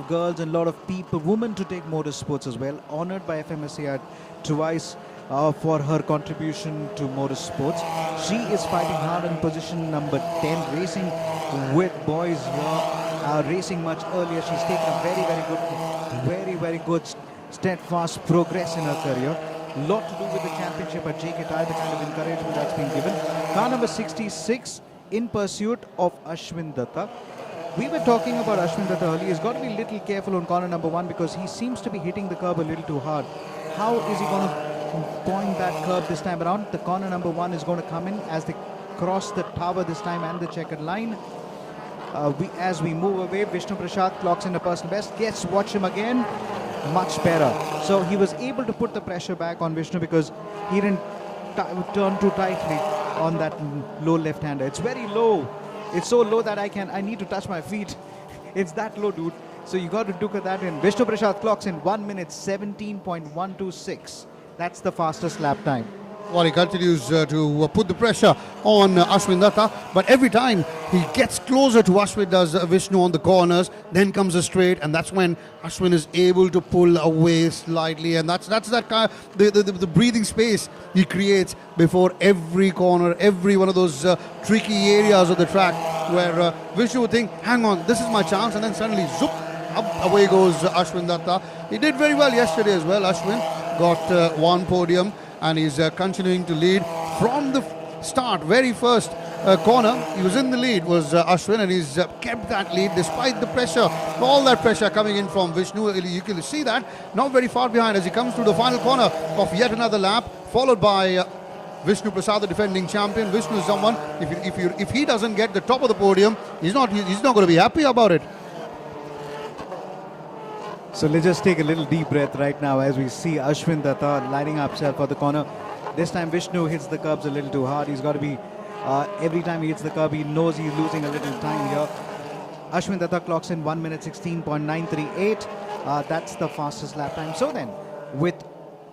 girls and a lot of people, women, to take motorsports as well. Honored by FMSCI twice for her contribution to motorsports. She is fighting hard in position number 10, racing with boys here, racing much earlier. She's taken a very good, steadfast progress in her career. A lot to do with the championship at JK Tyre, the kind of encouragement that's been given. Car number 66 in pursuit of Ashwin Datta. We were talking about Ashwin Datta earlier. He's got to be a little careful on corner number 1 because he seems to be hitting the curb a little too hard. How is he going to point that curb this time around? The corner number 1 is going to come in as they cross the tower this time and the checkered line. As we move away, Vishnu Prasad clocks in a personal best. Yes, watch him again. Much better. So he was able to put the pressure back on Vishnu because he didn't turn too tightly on that low left-hander. It's very low. It's so low that I need to touch my feet. It's that low, dude. So you got to look at that in. Vishnu Prasad clocks in 1 minute 17.126. That's the fastest lap time. Well, he continues to put the pressure on Ashwin Datta, but every time he gets closer to Ashwin, does Vishnu on the corners, then comes a straight, and that's when Ashwin is able to pull away slightly, and that's that kind of the breathing space he creates before every corner, every one of those tricky areas of the track where Vishnu would think, hang on, this is my chance, and then suddenly, zoop, up away goes Ashwin Datta. He did very well yesterday as well. Ashwin got one podium, and he's continuing to lead from the start. Very first corner, he was in the lead, was Ashwin, and he's kept that lead despite the pressure, all that pressure coming in from Vishnu. You can see that, not very far behind as he comes through the final corner of yet another lap, followed by Vishnu Prasad, the defending champion. Vishnu is someone, if he doesn't get the top of the podium, he's not going to be happy about it. So let's just take a little deep breath right now as we see Ashwin Datta lining up for the corner. This time Vishnu hits the curbs a little too hard. He's got to be, every time he hits the curb, he knows he's losing a little time here. Ashwin Datta clocks in 1 minute 16.938. That's the fastest lap time. So then, with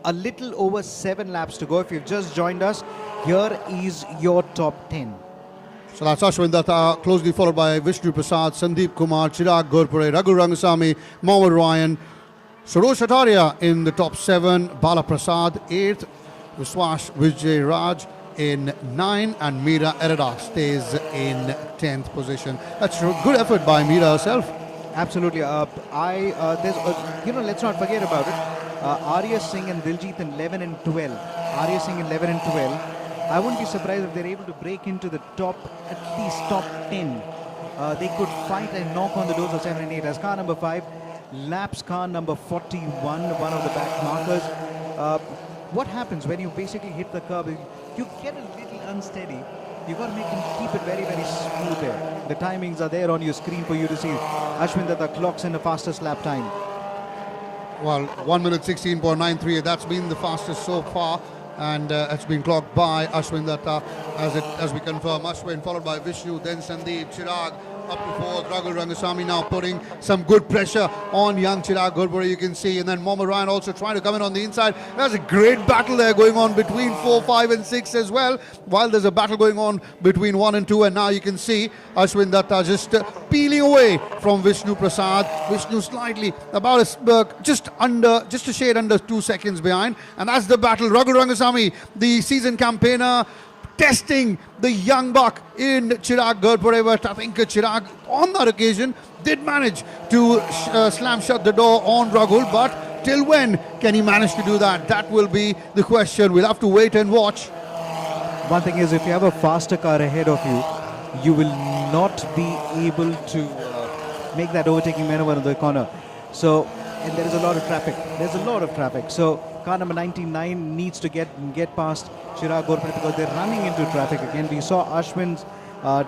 a little over 7 laps to go, if you've just joined us, here is your top 10. So that's Ashwin Datta, closely followed by Vishnu Prasad, Sandeep Kumar, Chirag Ghorpure, Raghu Rangasamy, Mohammad Ryan, Sarosh Ataria in the top 7, Bala Prasad 8th, Viswash Vijay Raj in 9, and Meera Ereda stays in 10th position. That's a good effort by Meera herself. Absolutely. Let's not forget about it. Arya Singh and Diljit in 11 and 12. Arya Singh in 11 and 12. I wouldn't be surprised if they're able to break into the top, at least top 10. They could fight and knock on the doors of 7 and 8. As car number 5 laps car number 41, one of the back markers. What happens when you basically hit the curb? You get a little unsteady. You got to keep it very, very smooth there. The timings are there on your screen for you to see. Ashwin Datta clocks in the fastest lap time. Well, 1 minute 16.93. That's been the fastest so far. And it's been clocked by Ashwin Datta as we confirm. Ashwin followed by Vishnu, then Sandeep, Chirag up to 4th. Raghu Rangasamy now putting some good pressure on young Chirag Ghorpure, you can see. And then Mohammad Ryan also trying to come in on the inside. There's a great battle there going on between 4, 5 and 6 as well. While there's a battle going on between 1 and 2. And now you can see Ashwin Datta just peeling away from Vishnu Prasad. Vishnu slightly about just a shade under 2 seconds behind. And that's the battle. Raghu Rangasamy, the season campaigner, testing the young buck in Chirag Ghorpure, but I think Chirag on that occasion did manage to slam shut the door on Raghu, but till when can he manage to do that? That will be the question. We'll have to wait and watch. One thing is, if you have a faster car ahead of you, you will not be able to make that overtaking maneuver in the corner. So, and there is a lot of traffic. There's a lot of traffic. So car number 99 needs to get past Chirag Ghorpure because they're running into traffic again. We saw Ashwin's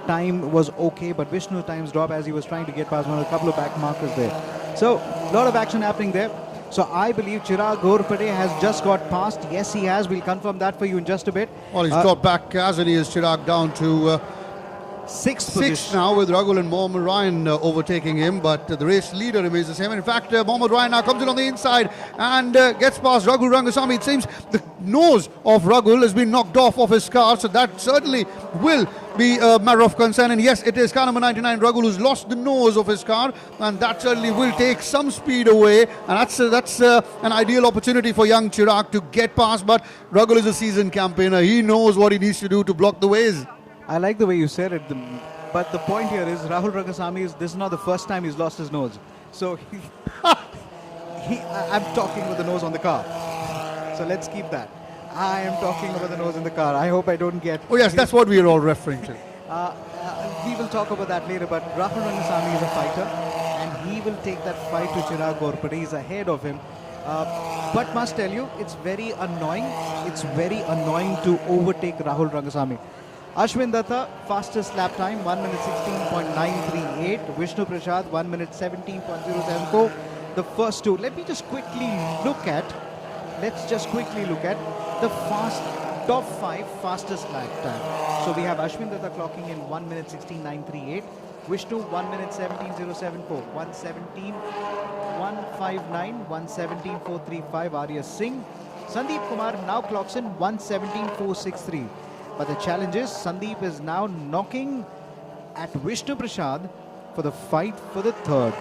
time was okay, but Vishnu's times dropped as he was trying to get past a couple of back markers there. So a lot of action happening there. So I believe Chirag Ghorpure has just got past. Yes, he has. We'll confirm that for you in just a bit. Well, he's dropped back as he is Chirag down to 6th now, with Raghu and Mohammad Ryan overtaking him, but the race leader remains the same. In fact, Mohammad Ryan now comes in on the inside and gets past Raghu Rangasamy. It seems the nose of Raghu has been knocked off his car, so that certainly will be a matter of concern. And yes, it is car number 99, Raghu, who's lost the nose of his car, and that certainly will take some speed away. And that's an ideal opportunity for young Chirag to get past. But Raghu is a seasoned campaigner. He knows what he needs to do to block the ways. I like the way you said it, but the point here is Rahul Rangasamy this is not the first time he's lost his nose. So I'm talking with the nose on the car. So let's keep that. I am talking about the nose in the car. I hope I don't get... Oh yes, that's what we are all referring to. we will talk about that later, but Rahul Rangasamy is a fighter and he will take that fight to Chirag Ghorpade. He's ahead of him. But must tell you, it's very annoying. It's very annoying to overtake Rahul Rangasamy. Ashwin Datta, fastest lap time, 1 minute 16.938. Vishnu Prasad, 1 minute 17.074. The first two. Let's just quickly look at the top 5 fastest lap time. So we have Ashwin Datta clocking in 1 minute 16.938. Vishnu 1 minute 17.074. 117, 159, 117.435. Arya Singh. Sandeep Kumar now clocks in 117.463. But the challenge is Sandeep is now knocking at Vishnu Prasad for the fight for the third.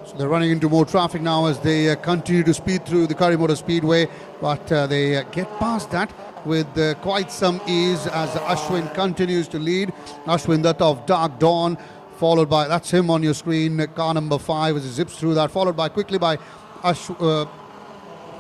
So they're running into more traffic now as they continue to speed through the Coimbatore Speedway, but they get past that with quite some ease as Ashwin continues to lead. Ashwin Datta of Dark Dawn, followed by, that's him on your screen, car number 5 as he zips through that, followed by quickly by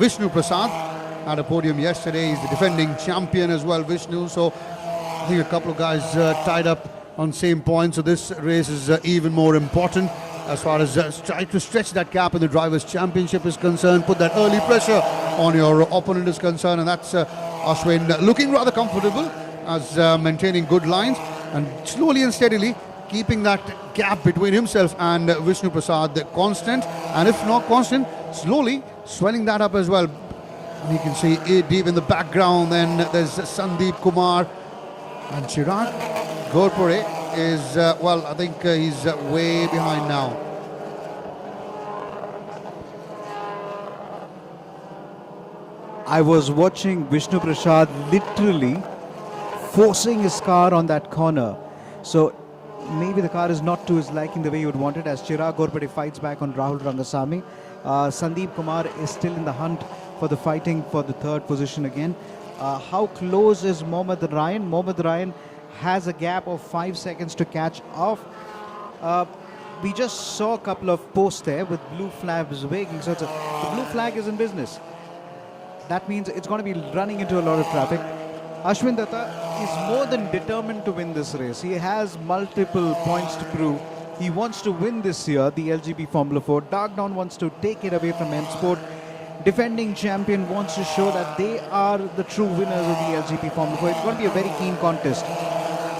Vishnu Prasad. Had a podium yesterday. He's the defending champion as well, Vishnu. So I think a couple of guys tied up on same point. So this race is even more important as far as trying to stretch that gap in the Drivers' Championship is concerned. Put that early pressure on your opponent is concerned. And that's Ashwin looking rather comfortable as maintaining good lines and slowly and steadily keeping that gap between himself and Vishnu Prasad constant. And if not constant, slowly swelling that up as well. You can see deep in the background, then there's Sandeep Kumar and Chirag Ghorpade is, well, I think he's way behind now. I was watching Vishnu Prasad literally forcing his car on that corner. So maybe the car is not to his liking the way you would want it as Chirag Ghorpade fights back on Rahul Rangasamy. Sandeep Kumar is still in the hunt for the fighting for the third position again. How close is Mohammad Ryan? Mohammad Ryan has a gap of 5 seconds to catch off. We just saw a couple of posts there with blue flags waving. So the blue flag is in business. That means it's going to be running into a lot of traffic. Ashwin Datta is more than determined to win this race. He has multiple points to prove. He wants to win this year, the LGB Formula 4. Dark Dawn wants to take it away from M Sport. Defending champion wants to show that they are the true winners of the LGB Formula 4. It's going to be a very keen contest.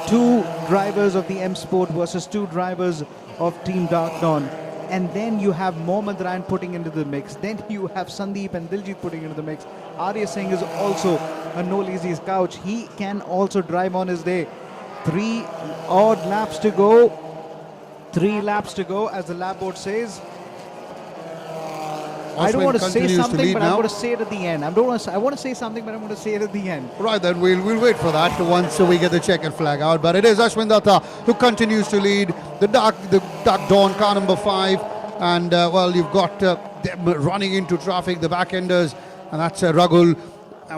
2 drivers of the M Sport versus 2 drivers of Team Dark Dawn. And then you have Mohammad Ryan putting into the mix. Then you have Sandeep and Diljit putting into the mix. Arya Singh is also a no lazy's couch. He can also drive on his day. 3 odd laps to go. 3 laps to go, as the lap board says. I don't want to say something, but I'm going to say it at the end. I want to say something, but I'm going to say it at the end. Right, then we'll wait for that once we get the checkered flag out. But it is Ashwin Datta who continues to lead the Dark Dawn car number 5. And, well, you've got them running into traffic, the back-enders. And that's Ragul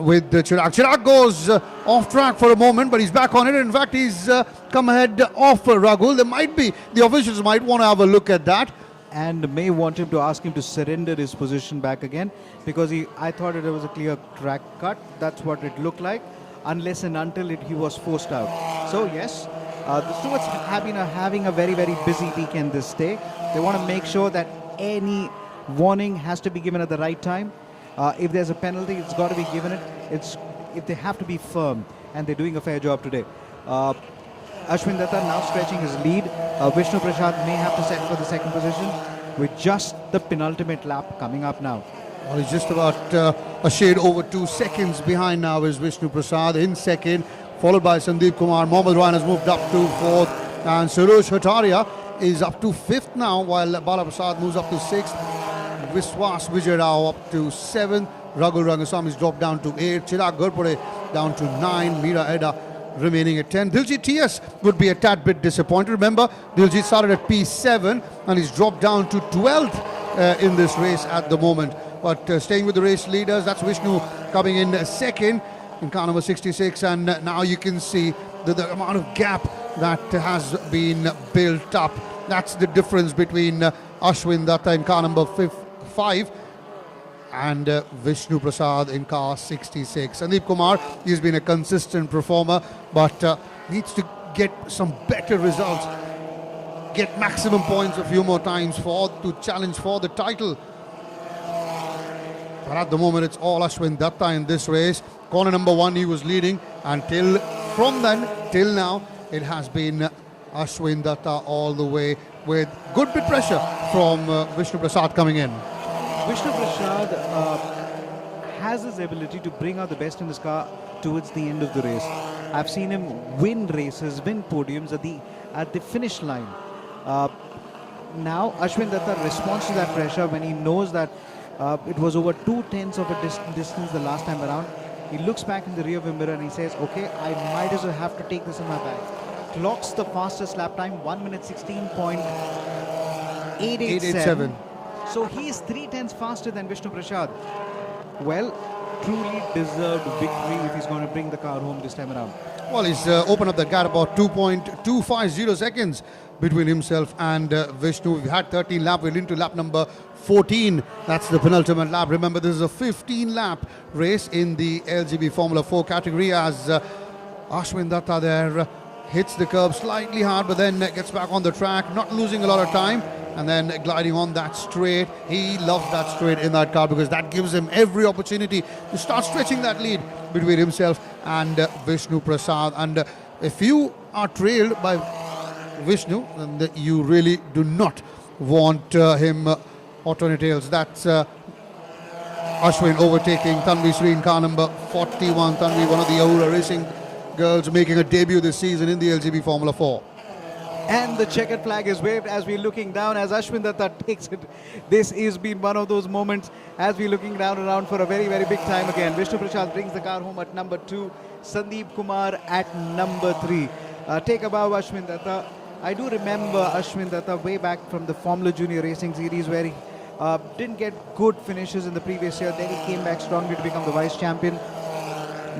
with Chirag. Chirag goes off track for a moment, but he's back on it. In fact, he's come ahead off Ragul. The officials might want to have a look at that. And may want him to ask him to surrender his position back again, because I thought it was a clear track cut. That's what it looked like, unless and until he was forced out. So yes, the stewards have been having a very, very busy weekend this day. They want to make sure that any warning has to be given at the right time. If there's a penalty, it's got to be given if they have to be firm, and they're doing a fair job today. Ashwin Datta now stretching his lead. Vishnu Prasad may have to set for the second position with just the penultimate lap coming up now. Well, he's just about a shade over 2 seconds behind now is Vishnu Prasad in second, followed by Sandeep Kumar. Mohammad Ryan has moved up to 4th, and Suresh Hataria is up to 5th now, while Bala Prasad moves up to 6th. Viswas Vijay Rao up to 7th. Ragul Rangasamy is dropped down to 8th. Chirag Ghorpade down to 9. Meera Edda remaining at 10. Diljit TS would be a tad bit disappointed. Remember, Diljit started at P7 and he's dropped down to 12th in this race at the moment. But staying with the race leaders, that's Vishnu coming in second in car number 66. And now you can see the amount of gap that has been built up. That's the difference between Ashwin Datta in car number 5 and Vishnu Prasad in car 66. Sandeep Kumar, he's been a consistent performer, but needs to get some better results, get maximum points a few more times to challenge for the title. But at the moment, it's all Ashwin Datta in this race. Corner number 1, he was leading, and from then till now, it has been Ashwin Datta all the way, with good bit pressure from Vishnu Prasad coming in. Vishnu Prasad has his ability to bring out the best in his car towards the end of the race. I've seen him win races, win podiums at the finish line. Now Ashwin Datta responds to that pressure when he knows that it was over 2/10 of a distance the last time around. He looks back in the rear view mirror and he says, okay, I might as well have to take this in my bag. Clocks the fastest lap time, 1 minute 16.887. So he is 3/10 faster than Vishnu Prasad. Well, truly deserved victory if he's going to bring the car home this time around. Well, he's opened up the gap about 2.250 seconds between himself and Vishnu. We've had 13 laps. We're into lap number 14. That's the penultimate lap. Remember, this is a 15-lap race in the LGB Formula 4 category, as Ashwin Datta there hits the curb slightly hard, but then gets back on the track, not losing a lot of time, and then gliding on that straight. He loves that straight in that car because that gives him every opportunity to start stretching that lead between himself and Vishnu Prasad. And if you are trailed by Vishnu, then you really do not want him hot on your tails. That's Ashwin overtaking Tanvi Sri in car number 41. Tanvi, one of the Ahura Racing girls, making a debut this season in the LGB Formula 4. And the checkered flag is waved as we're looking down as Ashwin Datta takes it. This has been one of those moments as we're looking down around for a very, very big time again. Vishnu Prasad brings the car home at number 2. Sandeep Kumar at number 3. Take a bow, Ashwin Datta. I do remember Ashwin Datta way back from the Formula Junior Racing Series, where he didn't get good finishes in the previous year. Then he came back strongly to become the vice champion.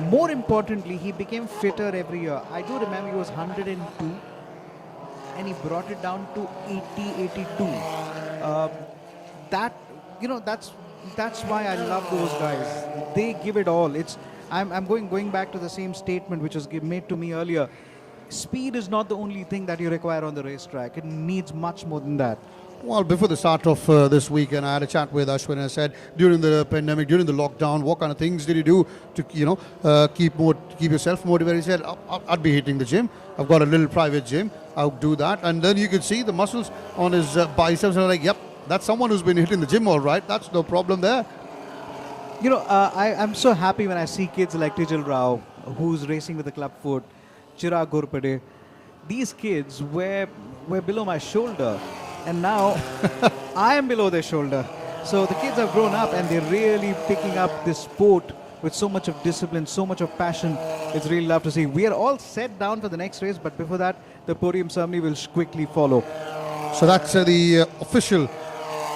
More importantly, he became fitter every year. I do remember he was 102 and he brought it down to 82. That's why I love those guys. They give it all. I'm going back to the same statement which was made to me earlier. Speed is not the only thing that you require on the racetrack. It needs much more than that. Well, before the start of this weekend, I had a chat with Ashwin and I said, during the pandemic, during the lockdown, what kind of things did you do to, keep yourself motivated? He said, I'd be hitting the gym. I've got a little private gym. I'll do that. And then you could see the muscles on his biceps. And I'm like, yep, that's someone who's been hitting the gym all right. That's no problem there. I'm so happy when I see kids like Tijal Rao, who's racing with the club foot, Chirag Ghorpade. These kids were below my shoulder. And now I am below their shoulder. So the kids have grown up and they're really picking up this sport with so much of discipline, so much of passion. It's really love to see. We are all set down for the next race, but before that, the podium ceremony will quickly follow. So that's the official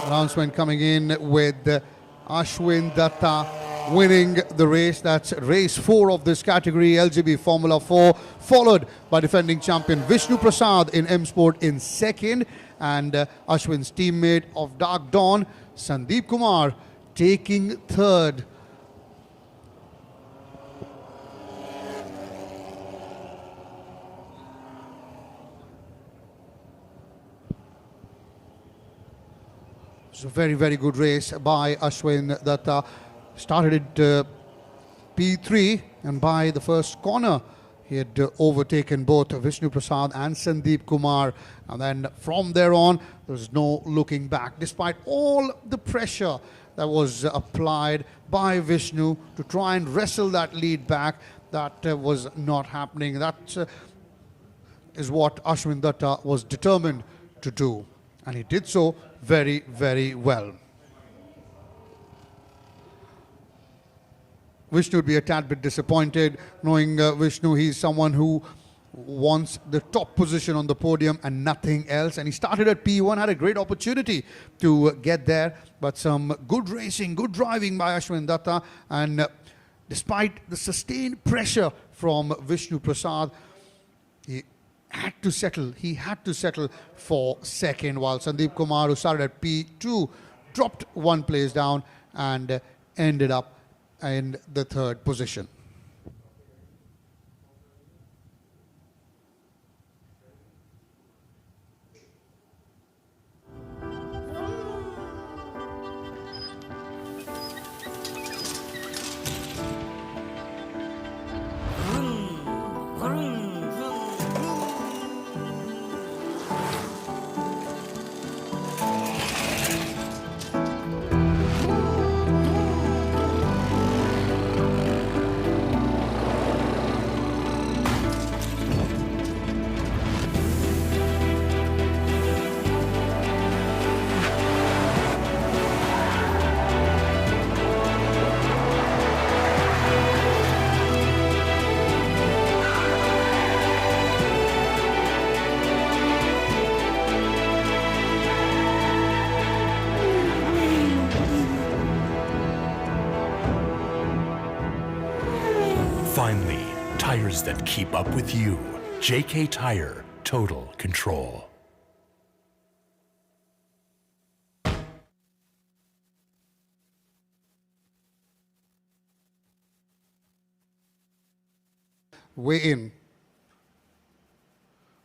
announcement coming in with Ashwin Datta winning the race. That's race 4 of this category, LGB Formula 4, followed by defending champion Vishnu Prasad in M Sport in second, and Ashwin's teammate of Dark Dawn, Sandeep Kumar, taking third. It's a very, very good race by Ashwin Datta. Started at P3, and by the first corner, he had overtaken both Vishnu Prasad and Sandeep Kumar. And then from there on, there was no looking back. Despite all the pressure that was applied by Vishnu to try and wrestle that lead back, that was not happening. That is what Ashwin Datta was determined to do. And he did so very, very well. Vishnu would be a tad bit disappointed, knowing Vishnu, he's someone who wants the top position on the podium and nothing else. And he started at P1, had a great opportunity to get there, but some good racing, good driving by Ashwin Datta. And despite the sustained pressure from Vishnu Prasad, he had to settle for second, while Sandeep Kumar, who started at P2, dropped one place down and ended up in the third position. Finally, tires that keep up with you. JK Tyre, total control. Weigh-in.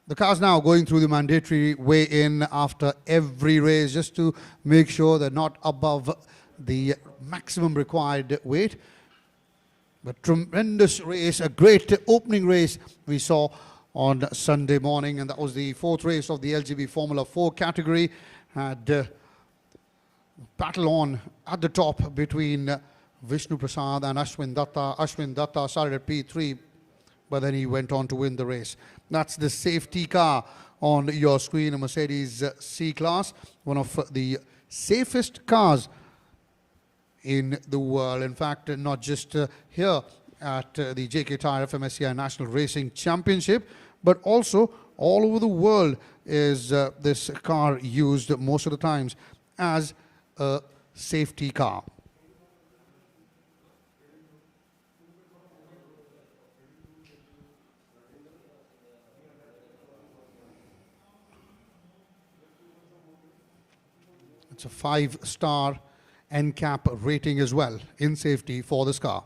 The car's now going through the mandatory weigh-in after every race just to make sure they're not above the maximum required weight. But tremendous race, a great opening race we saw on Sunday morning, and that was the fourth race of the LGB Formula 4 category. Had battle on at the top between Vishnu Prasad and Ashwin Datta. Ashwin Datta started at P3, but then he went on to win the race. That's the safety car on your screen, a Mercedes C-Class, one of the safest cars in the world. In fact, not just here at the JK Tyre-FMSCI National Racing Championship, but also all over the world is this car used most of the times as a safety car. It's a 5-star NCAP rating as well in safety for this car.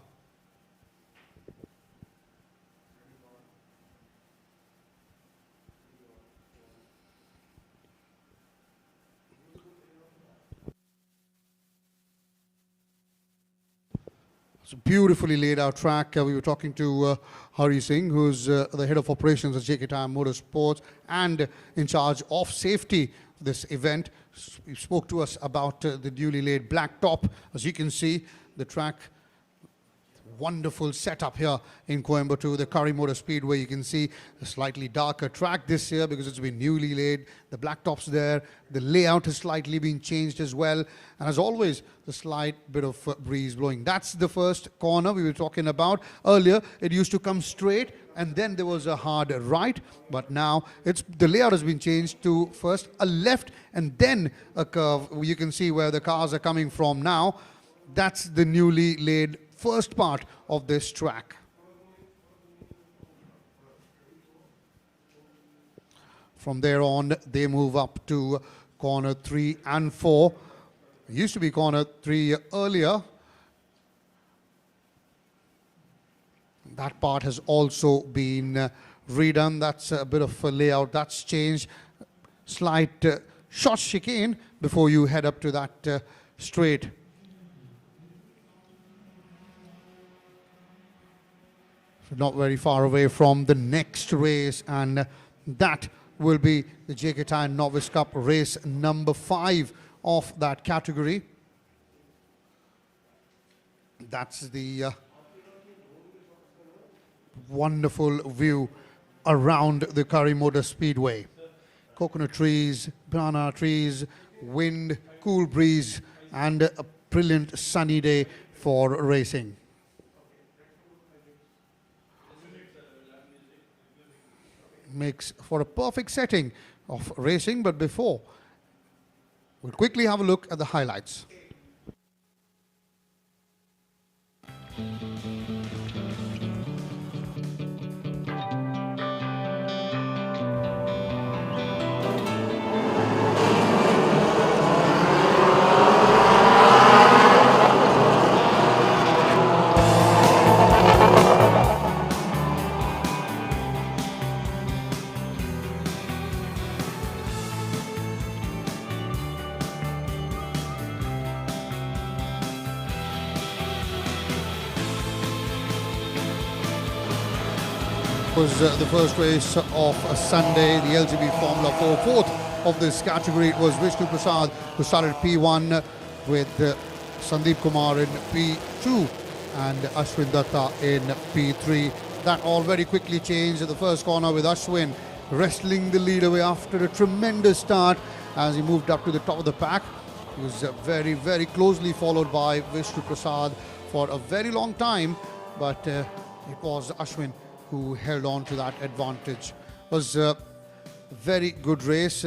It's a beautifully laid out track. We were talking to Hari Singh, who's the head of operations at JK Tyre Motorsports and in charge of safety for this event. He spoke to us about the newly laid black top. As you can see, the track, wonderful setup here in Coimbatore, the Kari Motor Speedway. You can see a slightly darker track this year because it's been newly laid. The black top's there. The layout has slightly been changed as well. And as always, the slight bit of breeze blowing. That's the first corner we were talking about earlier. It used to come straight and then there was a hard right, but now the layout has been changed to first a left and then a curve. You can see where the cars are coming from now. That's the newly laid first part of this track. From there on, they move up to corner 3 and 4. It used to be corner 3 earlier. That part has also been redone. That's a bit of a layout that's changed. Slight short chicane before you head up to that straight. Not very far away from the next race, and that will be the JK Tyre Novice Cup race number 5 of that category. That's the wonderful view around the Kari Motor Speedway. Coconut trees, banana trees, wind, cool breeze, and a brilliant sunny day for racing. Makes for a perfect setting of racing, but before, we'll quickly have a look at the highlights. Was the first race of Sunday, the LGB Formula 4 fourth of this category. It was Vishnu Prasad who started P1 with Sandeep Kumar in P2 and Ashwin Datta in P3. That all very quickly changed at the first corner with Ashwin wrestling the lead away after a tremendous start as he moved up to the top of the pack. He was very, very closely followed by Vishnu Prasad for a very long time, but it was Ashwin who held on to that advantage. It was a very good race.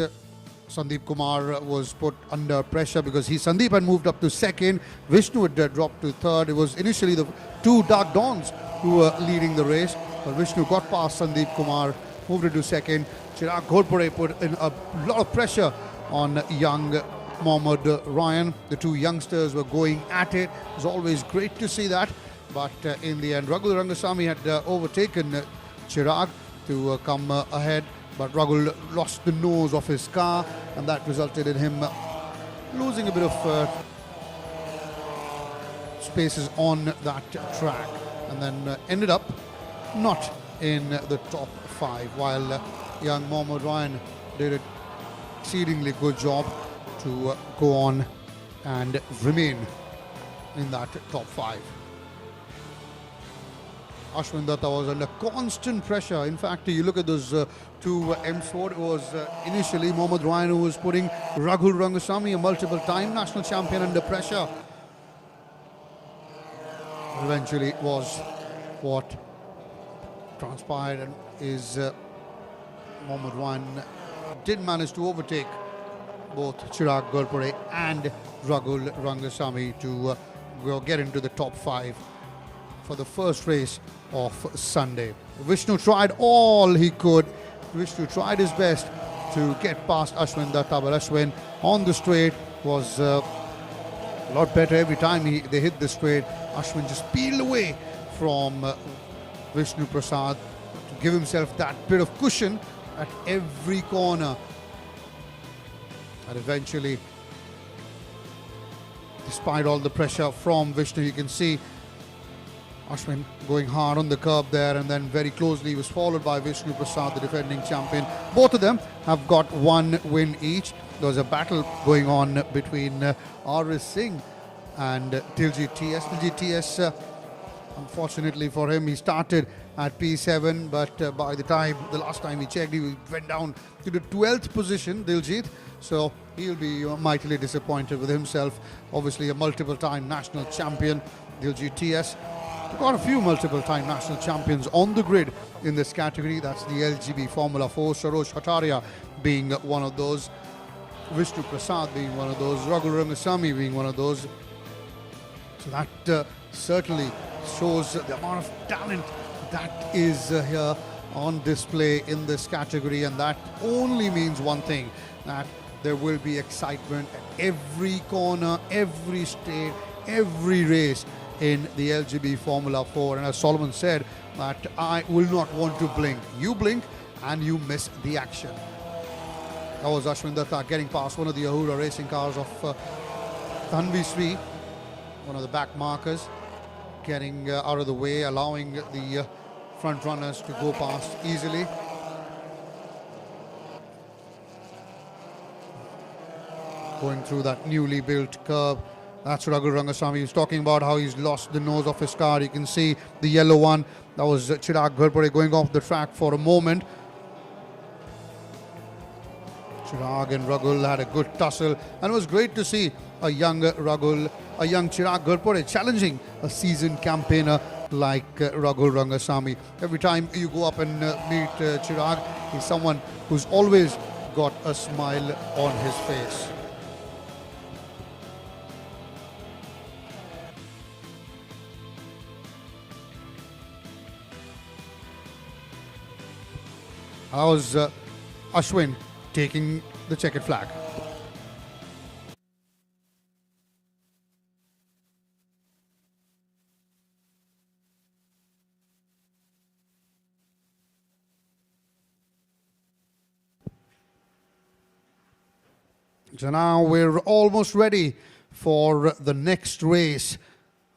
Sandeep Kumar was put under pressure because Sandeep had moved up to second. Vishnu had dropped to third. It was initially the two Dark Dawns who were leading the race, but Vishnu got past Sandeep Kumar, moved into second. Chirag Ghorpade put in a lot of pressure on young Mohammad Ryan. The two youngsters were going at it. It was always great to see that. But in the end, Ragul Rangasamy had overtaken Chirag to come ahead. But Ragul lost the nose of his car, and that resulted in him losing a bit of spaces on that track, and then ended up not in the top 5, while young Mohammad Ryan did an exceedingly good job to go on and remain in that top 5. Ashwin Datta was under constant pressure. In fact, you look at those two M4, it was initially Mohammad Ryan who was putting Ragul Rangasamy, a multiple-time national champion, under pressure. Eventually, it was what transpired, and is Mohammad Ryan did manage to overtake both Chirag Ghorpade and Ragul Rangasamy to get into the top 5 for the first race of Sunday. Vishnu tried all he could. Vishnu tried his best to get past Ashwin Datta, but Ashwin on the straight was a lot better every time they hit the straight. Ashwin just peeled away from Vishnu Prasad to give himself that bit of cushion at every corner. And eventually, despite all the pressure from Vishnu, you can see Ashwin going hard on the curb there, and then very closely he was followed by Vishnu Prasad, the defending champion. Both of them have got 1 win each. There was a battle going on between R.S. Singh and Diljit TS. Diljit TS, unfortunately for him, he started at P7, but by the last time he checked, he went down to the 12th position, Diljit. So he'll be mightily disappointed with himself. Obviously a multiple-time national champion, Diljit TS. We've got a few multiple-time national champions on the grid in this category. That's the LGB Formula 4, Sarosh Kataria being one of those, Vishnu Prasad being one of those, Ragul Rangasamy being one of those. So that certainly shows the amount of talent that is here on display in this category, and that only means one thing, that there will be excitement at every corner, every stage, every race in the LGB Formula 4. And as Solomon said, that I will not want to blink. You blink and you miss the action. That was Ashwin Datta getting past one of the Ahura racing cars of Tanvi Sri, one of the back markers, getting out of the way, allowing the front runners to go past easily. Going through that newly built curb. That's Ragul Rangasamy. He's talking about how he's lost the nose of his car. You can see the yellow one. That was Chirag Ghorpade going off the track for a moment. Chirag and Ragul had a good tussle, and it was great to see a young Chirag Ghorpade challenging a seasoned campaigner like Ragul Rangasamy. Every time you go up and meet Chirag, he's someone who's always got a smile on his face. That was Ashwin taking the checkered flag. So now we're almost ready for the next race.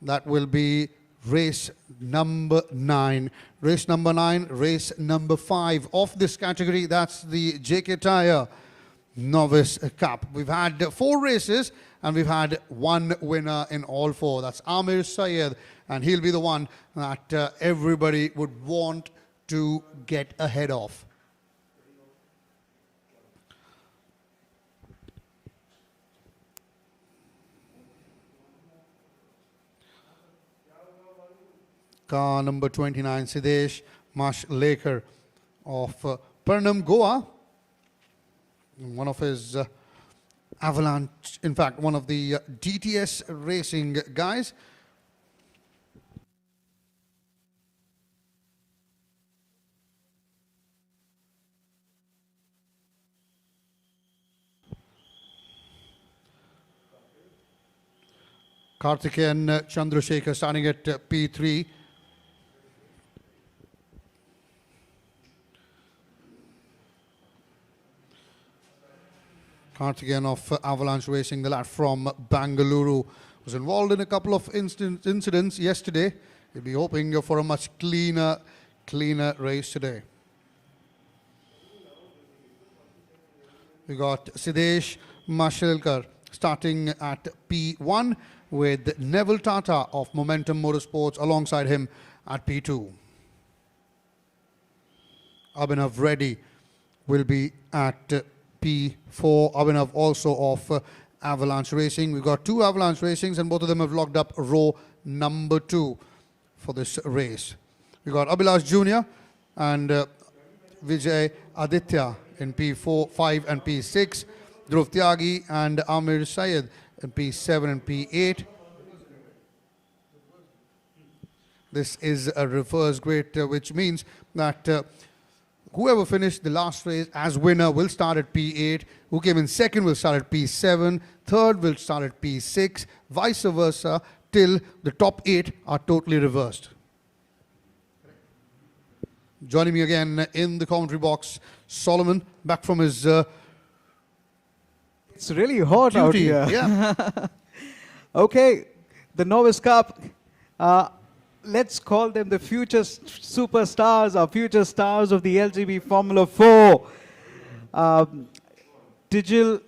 That will be race number 9. Race number 9, race number 5 of this category. That's the JK Tyre Novice Cup. We've had 4 races and we've had 1 winner in all 4. That's Amir Syed, and he'll be the one that everybody would want to get ahead of. Car number 29, Sidesh Mashlekar of Purnam, Goa. one of his Avalanche, in fact, one of the DTS racing guys. Karthikeyan Chandrasekhar starting at P3. Karthikeyan of Avalanche Racing, the lad from Bangalore, was involved in a couple of incidents yesterday. He'll be hoping for a much cleaner race today. We got Siddesh Mashelkar starting at P1 with Neville Tata of Momentum Motorsports alongside him at P2. Abhinav Reddy will be at P4. Abhinav also of Avalanche Racing. We've got two Avalanche Racings and both of them have locked up row number 2 for this race. We've got Abhilash Jr. and Vijay Aditya in P4, 5 and P6. Dhruv Tyagi and Amir Syed in P7 and P8. This is a reverse grid, which means that whoever finished the last race as winner will start at P8. Who came in second will start at P7. Third will start at P6. Vice versa till the top 8 are totally reversed. Joining me again in the commentary box, Solomon, back from his It's really hot out duty. here. Yeah. Okay, the Novice Cup. Let's call them the future superstars or future stars of the LGB Formula 4. Tijil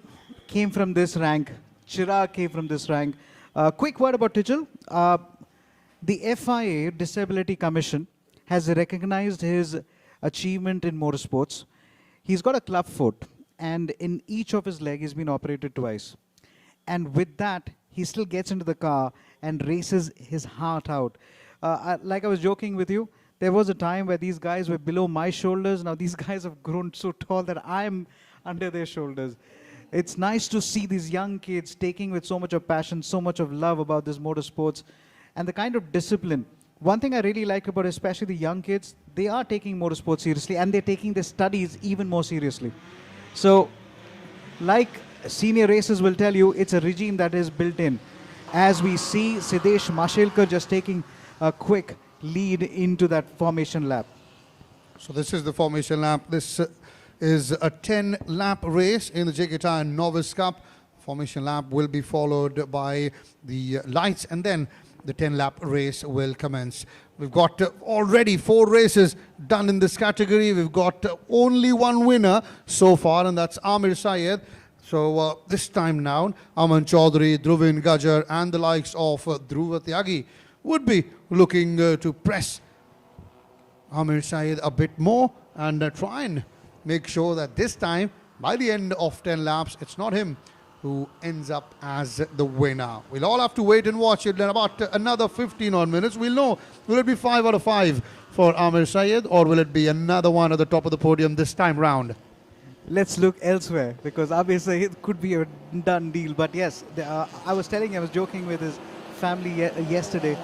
came from this rank. Chirag came from this rank. Quick word about Tijil. The FIA Disability Commission has recognized his achievement in motorsports. He's got a club foot, and in each of his legs he's been operated twice. And with that, he still gets into the car and races his heart out. Like I was joking with you, there was a time where these guys were below my shoulders. Now these guys have grown so tall that I'm under their shoulders. It's nice to see these young kids taking with so much of passion, so much of love about this motorsports, and the kind of discipline. One thing I really like about especially the young kids, they are taking motorsports seriously and they're taking their studies even more seriously. So, like senior racers will tell you, it's a regime that is built in. As we see Siddesh Mashelkar just taking a quick lead into that formation lap. So this is the formation lap. This is a 10-lap race in the JK Tyre Novice Cup. Formation lap will be followed by the lights and then the 10-lap race will commence. We've got already 4 races done in this category. We've got only one winner so far, and that's Amir Syed. So this time now, Aman Chaudhary, Dhruvin Gajar, and the likes of Dhruv Tyagi would be looking to press Amir Syed a bit more and try and make sure that this time, by the end of 10 laps, it's not him who ends up as the winner. We'll all have to wait and watch it. In about another 15 odd minutes, we'll know, will it be 5 out of 5 for Amir Syed, or will it be another one at the top of the podium this time round? Let's look elsewhere, because obviously it could be a done deal. But yes, I was joking with his family yesterday.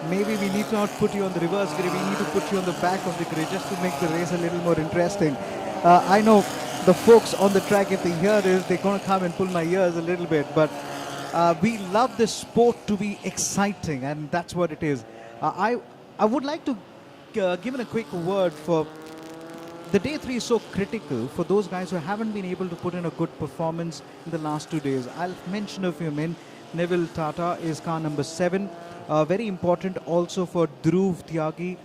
Maybe we need to not put you on the reverse grid, we need to put you on the back of the grid just to make the race a little more interesting. I know the folks on the track, if they hear this, they're going to come and pull my ears a little bit. But we love this sport to be exciting, and that's what it is. I would like to give in a quick word for the day 3 is so critical for those guys who haven't been able to put in a good performance in the last 2 days. I'll mention a few men. Neville Tata is car number 7. Very important also for Dhruv Tyagi.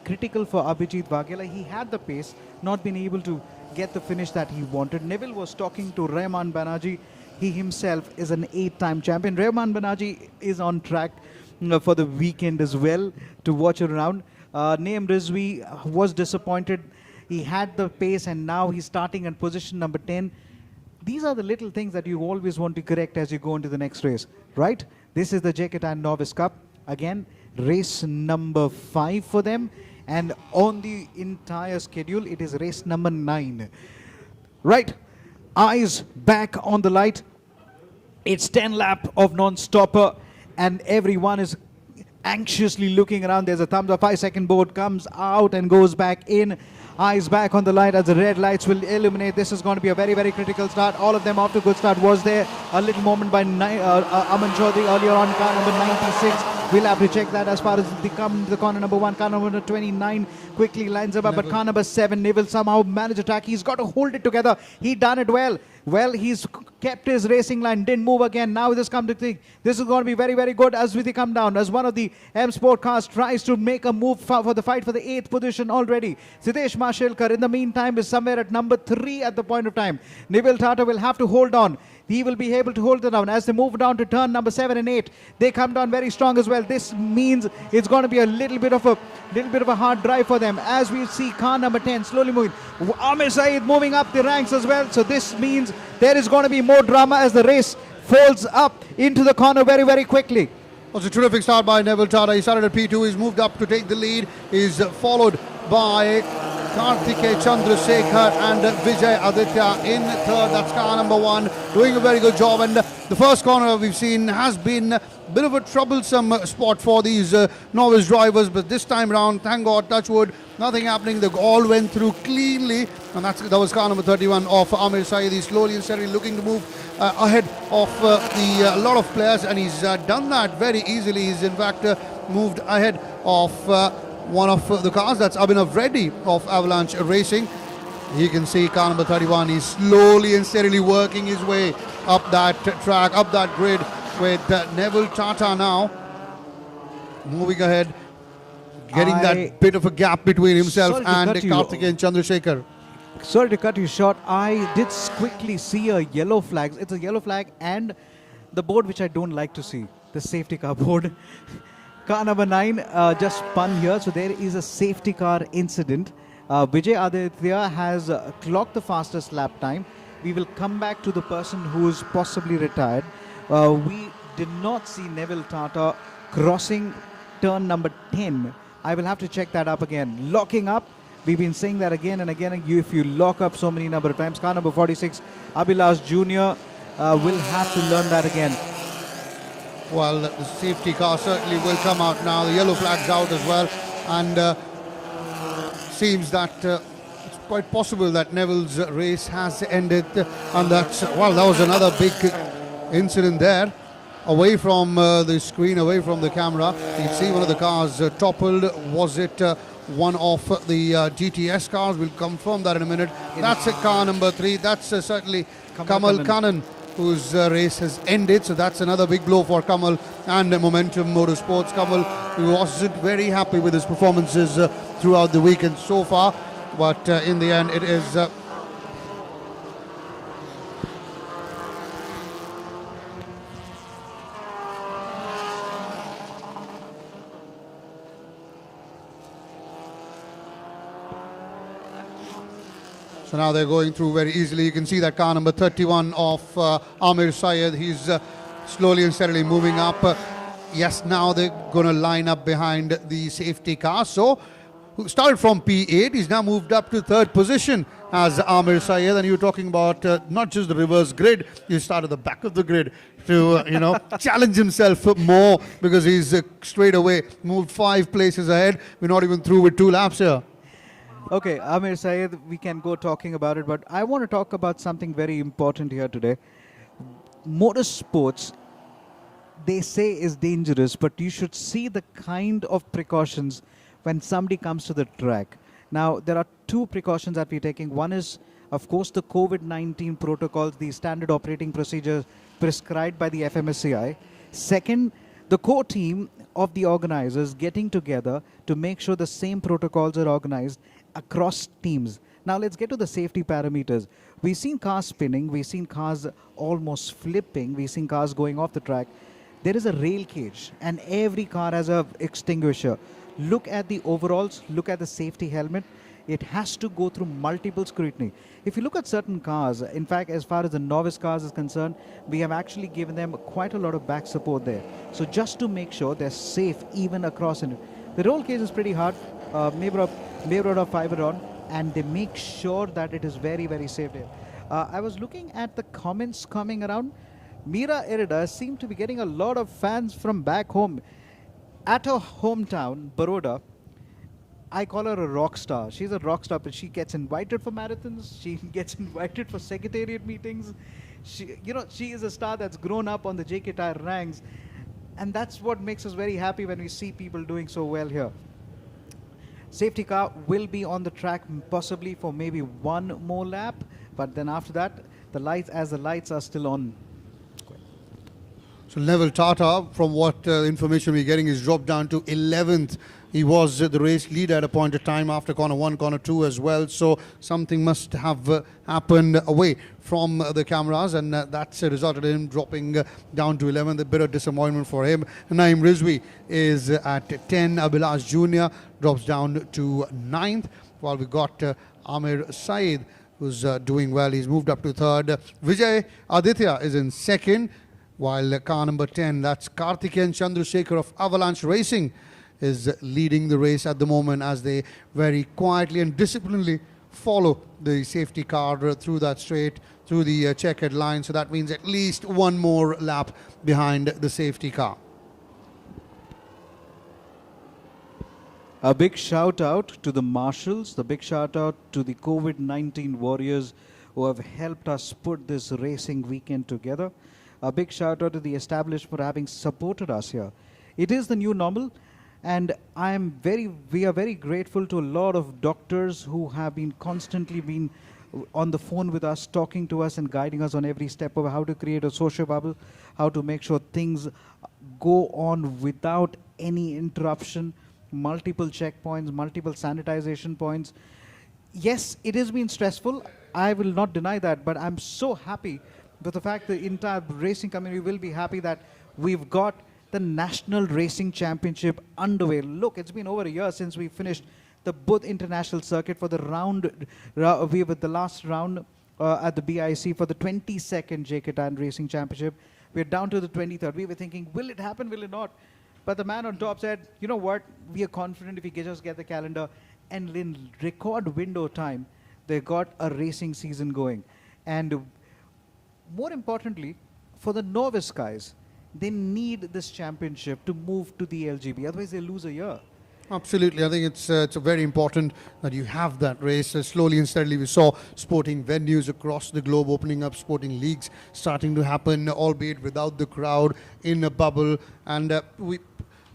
Critical for Abhijit Vaghela. He had the pace, not been able to get the finish that he wanted. Neville was talking to Rahman Banerjee. He himself is an 8-time champion. Rahman Banerjee is on track for the weekend as well to watch around. Naeem Rizvi was disappointed. He had the pace and now he's starting in position number 10. These are the little things that you always want to correct as you go into the next race, right? This is the JK Tyre Novice Cup. Again, race number 5 for them. And on the entire schedule, it is race number 9. Right. Eyes back on the light. It's 10 lap of non-stopper, and everyone is anxiously looking around. There's a thumbs up. 5-second board comes out and goes back in. Eyes back on the light as the red lights will illuminate. This is going to be a very, very critical start. All of them off to a good start. Was there a little moment by Aman Chaudhary earlier on, car number 96? We'll have to check that as far as the corner number 1. Car number 29 quickly lines up, but car number 7, Neville somehow managed to track. He's got to hold it together. He done it well. Well, he's kept his racing line, didn't move again. Now this come to think, this is going to be very, very good as we come down. As one of the M Sport cars tries to make a move for the fight for the 8th position already. Siddesh Mashelkar, in the meantime, is somewhere at number 3 at the point of time. Neville Tata will have to hold on. He will be able to hold it down. As they move down to turn number 7 and 8, they come down very strong as well. This means it's going to be a little bit of a hard drive for them. As we see car number 10 slowly moving. Amir Saeed moving up the ranks as well. So this means there is going to be more drama as the race folds up into the corner very, very quickly. It was a terrific start by Neville Tata. He started at P2. He's moved up to take the lead. He's followed by Karthike Chandrasekhar and Vijay Aditya in third. That's car number 1, doing a very good job. And the first corner we've seen has been a bit of a troublesome spot for these novice drivers, but this time around, thank God, touch wood, nothing happening. They all went through cleanly, and that was car number 31 of Amir Saeed. He's slowly and steadily looking to move ahead of a lot of players, and he's done that very easily. He's in fact moved ahead of one of the cars. That's Abhinav Reddy of Avalanche Racing. You can see car number 31. He's slowly and steadily working his way up that track, up that grid, with Neville Tata now moving ahead, getting that bit of a gap between himself and Karthikeyan Chandrasekhar. Sorry to cut you short. I did quickly see a yellow flag. It's a yellow flag and the board which I don't like to see, the safety car board. Car number 9 just spun here, so there is a safety car incident. Vijay Aditya has clocked the fastest lap time. We will come back to the person who is possibly retired. We did not see Neville Tata crossing turn number 10. I will have to check that up again. Locking up, we've been saying that again and again. If you lock up so many number of times, car number 46, Abhilash Jr. Will have to learn that again. Well, the safety car certainly will come out now. The yellow flag's out as well, and seems that it's quite possible that Neville's race has ended, and that's, well, that was another big incident there. Away from the screen, away from the camera, you can see one of the cars toppled. Was it one of the GTS cars? We'll confirm that in a minute. That's car number 3. That's certainly Kamal Kannan, whose race has ended. So that's another big blow for Kamal and Momentum Motorsports. Kamal, who wasn't very happy with his performances throughout the weekend so far, but in the end it is so now they're going through very easily. You can see that car number 31 of Amir Saeed, he's slowly and steadily moving up. Yes, now they're going to line up behind the safety car. So, who started from P8, he's now moved up to 3rd position as Amir Saeed. And you're talking about not just the reverse grid, he started the back of the grid to, challenge himself more, because he's straight away moved 5 places ahead. We're not even through with 2 laps here. Okay, Amir Saeed, we can go talking about it, but I want to talk about something very important here today. Motorsports, they say, is dangerous, but you should see the kind of precautions when somebody comes to the track. Now, there are 2 precautions that we're taking. One is, of course, the COVID-19 protocols, the standard operating procedures prescribed by the FMSCI. Second, the core team of the organizers getting together to make sure the same protocols are organized across teams. Now let's get to the safety parameters. We've seen cars spinning, we've seen cars almost flipping, we've seen cars going off the track. There is a rail cage and every car has an extinguisher. Look at the overalls, look at the safety helmet. It has to go through multiple scrutiny. If you look at certain cars, in fact, as far as the novice cars is concerned, we have actually given them quite a lot of back support there. So just to make sure they're safe even across it. The roll cage is pretty hard, made out of fiber on, and they make sure that it is very, very safe there. I was looking at the comments coming around. Mira Erida seemed to be getting a lot of fans from back home. At her hometown, Baroda, I call her a rock star. She's a rock star, but she gets invited for marathons. She gets invited for secretariat meetings. She is a star that's grown up on the JK Tyre ranks. And that's what makes us very happy when we see people doing so well here. Safety car will be on the track possibly for maybe one more lap. But then after that, the lights are still on. So Neville Tata, from what information we're getting, is dropped down to 11th. He was the race leader at a point of time after corner 1, corner 2 as well. So something must have happened away from the cameras, and that's resulted in him dropping down to 11th. A bit of disappointment for him. Naeem Rizvi is at 10. Abhilash Jr. drops down to 9th, while we got Amir Saeed, who's doing well. He's moved up to 3rd. Vijay Aditya is in 2nd, while car number 10, that's Karthikeyan Chandrasekhar of Avalanche Racing, is leading the race at the moment as they very quietly and disciplinedly follow the safety car through that straight, through the checkered line. So that means at least one more lap behind the safety car. A big shout out to the marshals, the big shout out to the COVID-19 warriors who have helped us put this racing weekend together. A big shout out to the establishment for having supported us here. It is the new normal, and we are very grateful to a lot of doctors who have been constantly on the phone with us, talking to us and guiding us on every step of how to create a social bubble, how to make sure things go on without any interruption, multiple checkpoints, multiple sanitization points. Yes, it has been stressful. I will not deny that, but I'm so happy with the fact the entire racing community will be happy that we've got the National Racing Championship underway. Look, it's been over a year since we finished the Budh International Circuit for the we were the last round at the BIC for the 22nd JK Tyre Racing Championship. We're down to the 23rd. We were thinking, will it happen, will it not? But the man on top said, you know what, we are confident if we just get the calendar. And in record window time, they got a racing season going. And more importantly, for the novice guys, they need this championship to move to the LGB. Otherwise, they lose a year. Absolutely. I think it's very important that you have that race. Slowly and steadily, we saw sporting venues across the globe opening up, sporting leagues starting to happen, albeit without the crowd, in a bubble. And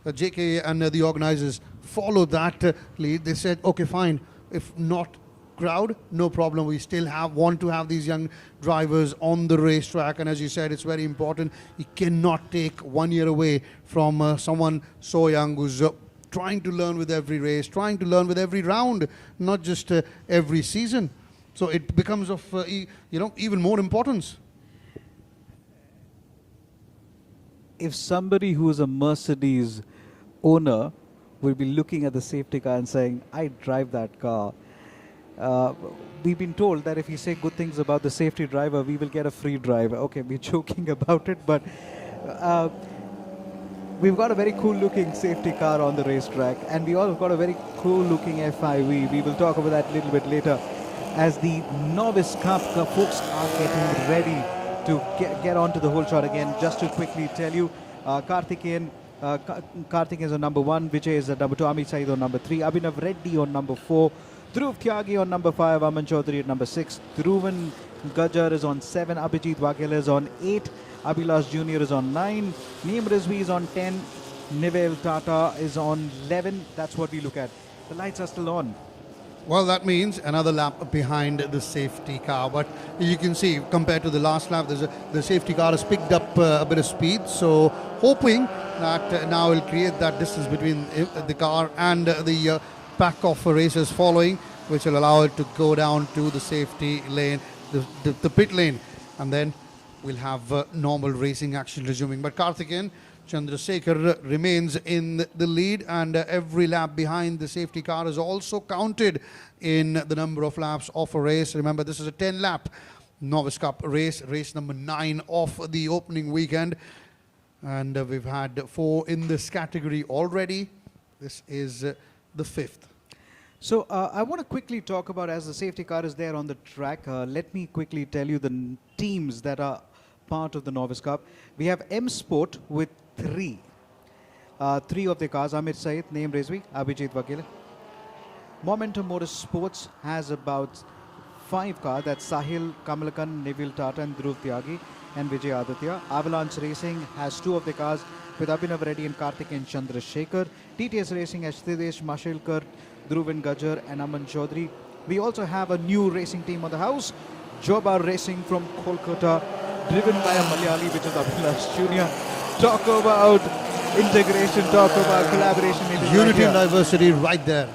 JK and the organizers followed that lead. They said, okay, fine. If not crowd, no problem. We still want to have these young drivers on the racetrack, and as you said, it's very important. You cannot take 1 year away from someone so young who's trying to learn with every race, trying to learn with every round, not just every season. So it becomes of even more importance. If somebody who is a Mercedes owner will be looking at the safety car and saying, I drive that car, we've been told that if we say good things about the safety driver, we will get a free drive. Okay, we're joking about it, but we've got a very cool looking safety car on the racetrack, and we all got a very cool looking FIV. We will talk about that a little bit later as the Novice Cup folks are getting ready to get onto the whole shot again. Just to quickly tell you, Karthikeyan is on number 1, Vijay is at number 2, Amit Saeed on number 3, Abhinav Reddy on number 4, Dhruv Tyagi on number 5, Aman Chaudhary at number 6, Dhruvan Gajjar is on 7, Abhijit Waghela is on 8, Abhilash Jr. is on 9, Naeem Rizvi is on 10, Neville Tata is on 11. That's what we look at. The lights are still on. Well, that means another lap behind the safety car. But you can see, compared to the last lap, the safety car has picked up a bit of speed. So hoping that now will create that distance between the car and the pack of racers following, which will allow it to go down to the safety lane, the pit lane, and then we'll have normal racing action resuming. But Karthikeyan Chandrasekhar remains in the lead, and every lap behind the safety car is also counted in the number of laps of a race. Remember, this is a 10-lap Novice Cup race number 9 of the opening weekend, and we've had 4 in this category already. This is the 5th. So I want to quickly talk about, as the safety car is there on the track, let me quickly tell you the teams that are part of the Novice Cup. We have M Sport with three of the cars: Amir Saeed, Naeem Rizvi, Abhijit Vakil. Momentum Motorsports has about 5 cars. That's Sahil, Kamalakan, Neville Tata, and Dhruv Tyagi, and Vijay Aditya. Avalanche Racing has 2 of the cars with Abhinav Reddy and Karthikeyan Chandrasekhar. TTS Racing has Siddhesh Mashilkar, Dhruvin Gajjar, and Aman Chaudhary. We also have a new racing team on the house, Jobar Racing from Kolkata, driven by a Malayali, which is Abhilash Jr. Talk about integration, talk about collaboration. Unity and diversity right there.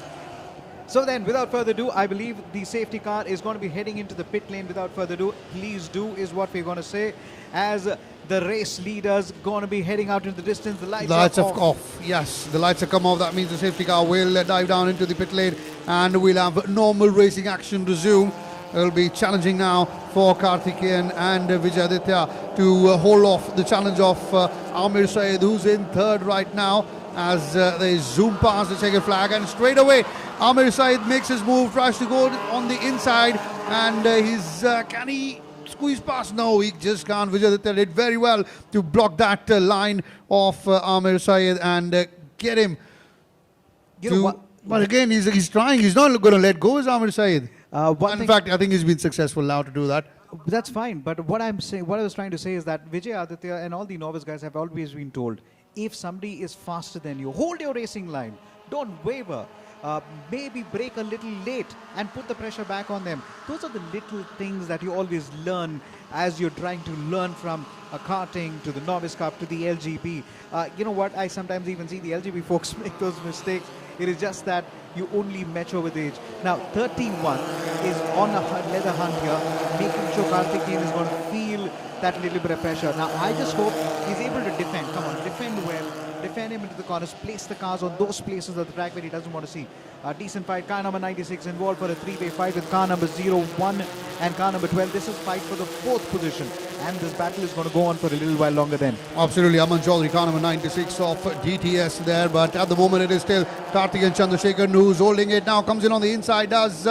So then, without further ado, I believe the safety car is going to be heading into the pit lane. Without further ado, please do is what we're going to say, as the race leaders going to be heading out into the distance. The lights are off. Yes, the lights have come off. That means the safety car will dive down into the pit lane and we'll have normal racing action resume. It will be challenging now for Karthikeyan and Vijay Aditya to hold off the challenge of Amir Saeed, who's in third right now, as they zoom past the checkered flag, and straight away Amir Saeed makes his move, tries to go on the inside, and can he squeeze past? No, he just can't. Vijay Aditya did very well to block that line of Amir Saeed and get him. But again, he's trying. He's not going to let go, is Amir Saeed. In fact, I think he's been successful now to do that. That's fine, but what I was trying to say is that Vijay Aditya and all the novice guys have always been told, if somebody is faster than you, hold your racing line. Don't waver. Maybe break a little late and put the pressure back on them. Those are the little things that you always learn as you're trying to learn from karting to the Novice Cup to the LGB. You know what? I sometimes even see the LGB folks make those mistakes. It is just that you only mature with age. Now, 13-1 is on a leather hunt here, making sure Karthikeyan is going to feel that little bit of pressure. Now, I just hope he's able to defend. Come on, defend well. Defend him into the corners. Place the cars on those places of the track where he doesn't want to see. A decent fight. Car number 96 involved for a 3-way fight with car number 01 and car number 12. This is fight for the 4th position. And this battle is going to go on for a little while longer then. Absolutely. Aman Chaudhary, car number 96 of DTS there. But at the moment it is still Karthikeyan Chandrasekhar who's holding it. Now comes in on the inside. Does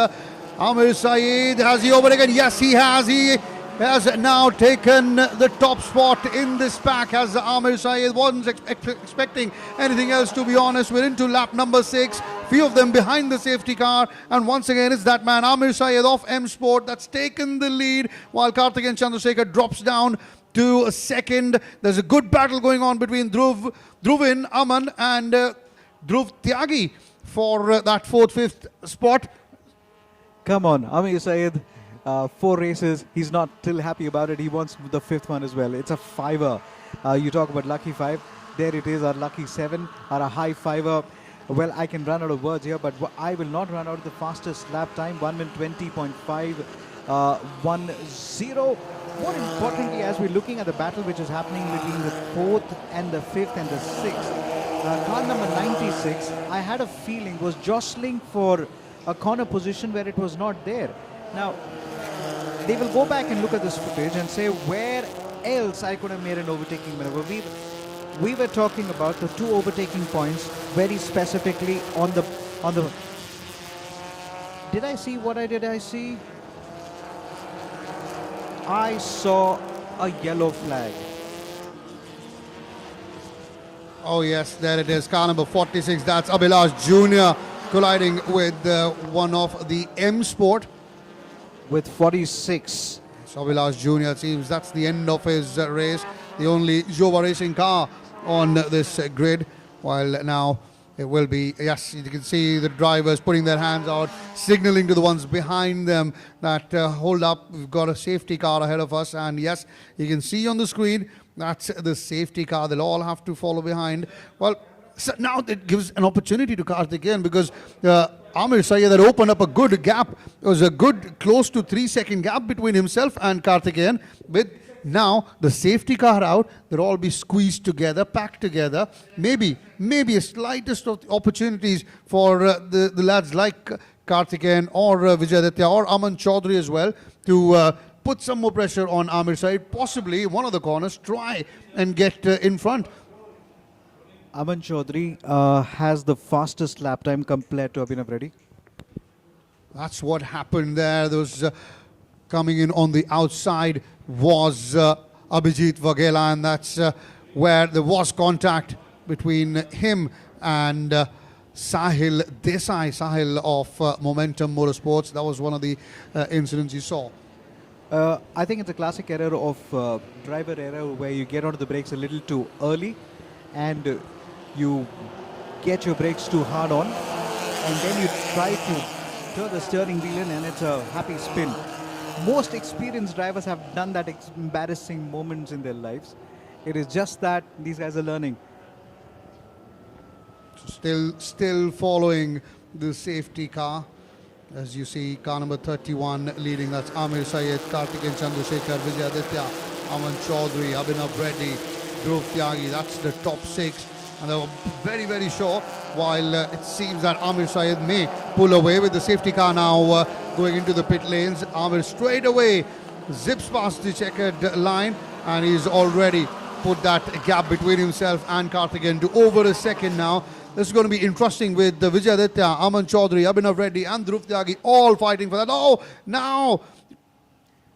Amir Saeed, has he overtaken? Yes, he has. He has now taken the top spot in this pack, as Amir Saeed wasn't expecting anything else, to be honest. We're into lap number 6, few of them behind the safety car, and once again it's that man Amir Saeed of M Sport that's taken the lead, while Karthikeyan Chandrasekhar drops down to a second. There's a good battle going on between Dhruvin, Aman and Dhruv Tyagi for that 4th, 5th spot. Come on, Amir Saeed. 4 races, he's not still happy about it. He wants the 5th one as well. It's a 5er. You talk about lucky 5. There it is, our lucky 7, or a high 5er. Well, I can run out of words here, but I will not run out of the fastest lap time. 1:20.510. More importantly, as we're looking at the battle which is happening between the 4th and the 5th and the 6th, car number 96, I had a feeling, was jostling for a corner position where it was not there. Now, they will go back and look at this footage and say, where else I could have made an overtaking maneuver. We were talking about the 2 overtaking points very specifically on the. Did I see what did I see? I saw a yellow flag. Oh yes, there it is. Car number 46. That's Abhilash Jr. colliding with one of the M Sport. With 46. So Abhilash Jr. seems that's the end of his race. The only Joba racing car on this grid. While now it will be, yes, you can see the drivers putting their hands out, signaling to the ones behind them that hold up, we've got a safety car ahead of us. And yes, you can see on the screen, that's the safety car. They'll all have to follow behind. Well, so now it gives an opportunity to Karthikeyan, because Amir Saeed had opened up a good gap. It was a good close to 3-second gap between himself and Karthikeyan. With now the safety car out, they'll all be squeezed together, packed together. Maybe a slightest of opportunities for the lads like Karthikeyan or Vijay Aditya or Aman Chaudhary as well to put some more pressure on Amir Saeed. Possibly one of the corners, try and get in front. Aman Chaudhary has the fastest lap time compared to Abhinav Reddy. That's what happened there. Those coming in on the outside was Abhijit Vaghela, and that's where there was contact between him and Sahil Desai, Sahil of Momentum Motorsports. That was one of the incidents you saw. I think it's a classic error of driver error where you get onto the brakes a little too early and you get your brakes too hard on, and then you try to turn the steering wheel in and it's a happy spin. Most experienced drivers have done that embarrassing moments in their lives. It is just that these guys are learning. Still following the safety car. As you see, car number 31 leading. That's Amir Syed, Karthikeyan Chandrasekhar, Vijay Aditya, Aman Chaudhary, Abhinav Reddy, Dhruv Tyagi. That's the top 6. And they were very, very sure, while it seems that Amir Syed may pull away with the safety car now going into the pit lanes. Amir straight away zips past the checkered line, and he's already put that gap between himself and Karthikeyan to over a second now. This is going to be interesting with Vijay Aditya, Aman Chaudhary, Abhinav Reddy and Dhruv Tyagi all fighting for that. Oh, now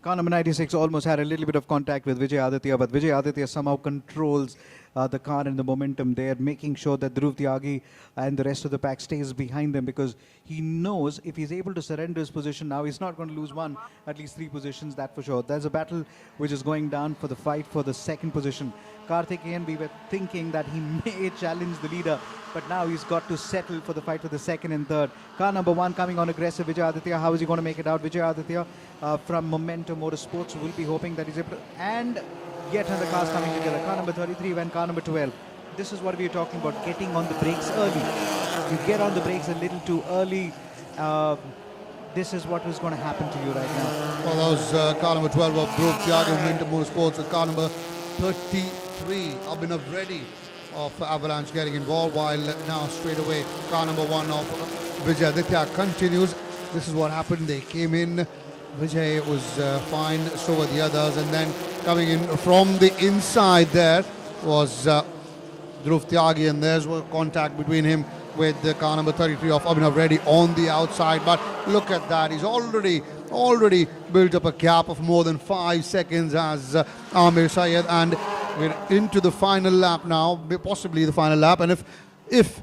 Car number 96 almost had a little bit of contact with Vijay Aditya, but Vijay Aditya somehow controls the car and the momentum there, making sure that Dhruv Tyagi and the rest of the pack stays behind them, because he knows if he's able to surrender his position now, he's not going to lose one, at least 3 positions, that for sure. There's a battle which is going down for the fight for the second position. Karthikeyan, we were thinking that he may challenge the leader, but now he's got to settle for the fight for the second and third. Car number 1 coming on aggressive, Vijay Aditya. How is he going to make it out? Vijay Aditya from Momentum Motorsports will be hoping that he's able to, and yet another cars coming together. Car number 33 and car number 12. This is what we are talking about, getting on the brakes early. You get on the brakes a little too early. This is what is going to happen to you right now. Well, that was car number 12 of Dhruv Tyagi, Momentum Motorsports, with car number 33, Abhinav Reddy of Avalanche getting involved, while now straight away car number 1 of Vijay Aditya continues. This is what happened. They came in, Vijay was fine, so were the others, and then coming in from the inside there was Dhruv Tyagi, and there's contact between him with the car number 33 of Abhinav Reddy on the outside. But look at that, he's already built up a gap of more than 5 seconds as Amir Syed, and we're into the final lap now, possibly the final lap, and if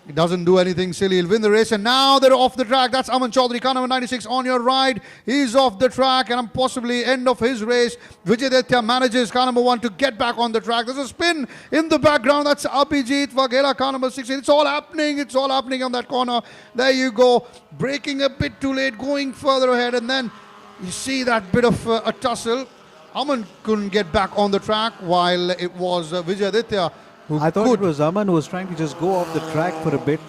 he doesn't do anything silly, he'll win the race. And now they're off the track. That's Aman Chaudhary, car number 96 on your right. He's off the track, and possibly end of his race. Vijay Aditya manages car number 1 to get back on the track. There's a spin in the background. That's Abhijit Vaghela, car number 16. It's all happening. It's all happening on that corner. There you go. Braking a bit too late, going further ahead, and then you see that bit of a tussle. Aman couldn't get back on the track, while it was Vijay Aditya who I thought could. it was Aman who was trying to just go off the track for a bit.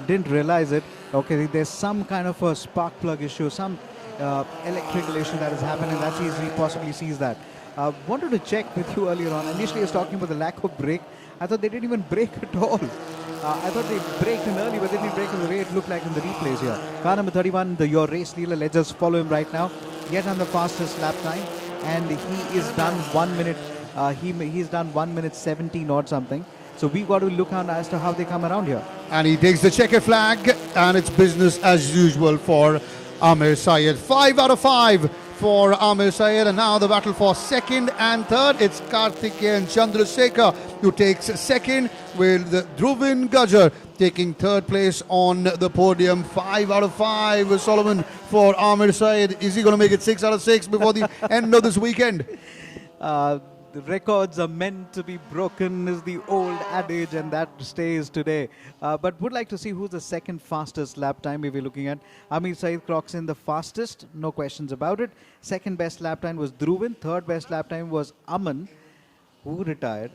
Didn't realize it. Okay, there's some kind of a spark plug issue, some electrical issue that has happened, and that's easy. Possibly sees that. Wanted to check with you earlier on. Initially, I was talking about the lack of brake. I thought they didn't even brake at all. I thought they braked in early, but they didn't brake in the way it looked like in the replays here. Car number 31, your race leader. Let's just follow him right now. Yet on the fastest lap time, and he is done 1 minute. He's done 1 minute 17 or something. So we've got to look on as to how they come around here. And he takes the checkered flag, and it's business as usual for Amir Syed. 5 out of 5 for Amir Syed, and now the battle for second and third. It's Karthikeyan Chandrasekhar who takes second, with Dhruvin Gujjar taking third place on the podium. 5 out of 5, Solomon, for Amir Syed. Is he going to make it 6 out of 6 before the end of this weekend? The records are meant to be broken is the old adage, and that stays today. But would like to see who's the second fastest lap time we were looking at. Amir Syed clocks in the fastest, no questions about it. Second best lap time was Dhruvin. Third best lap time was Aman, who retired.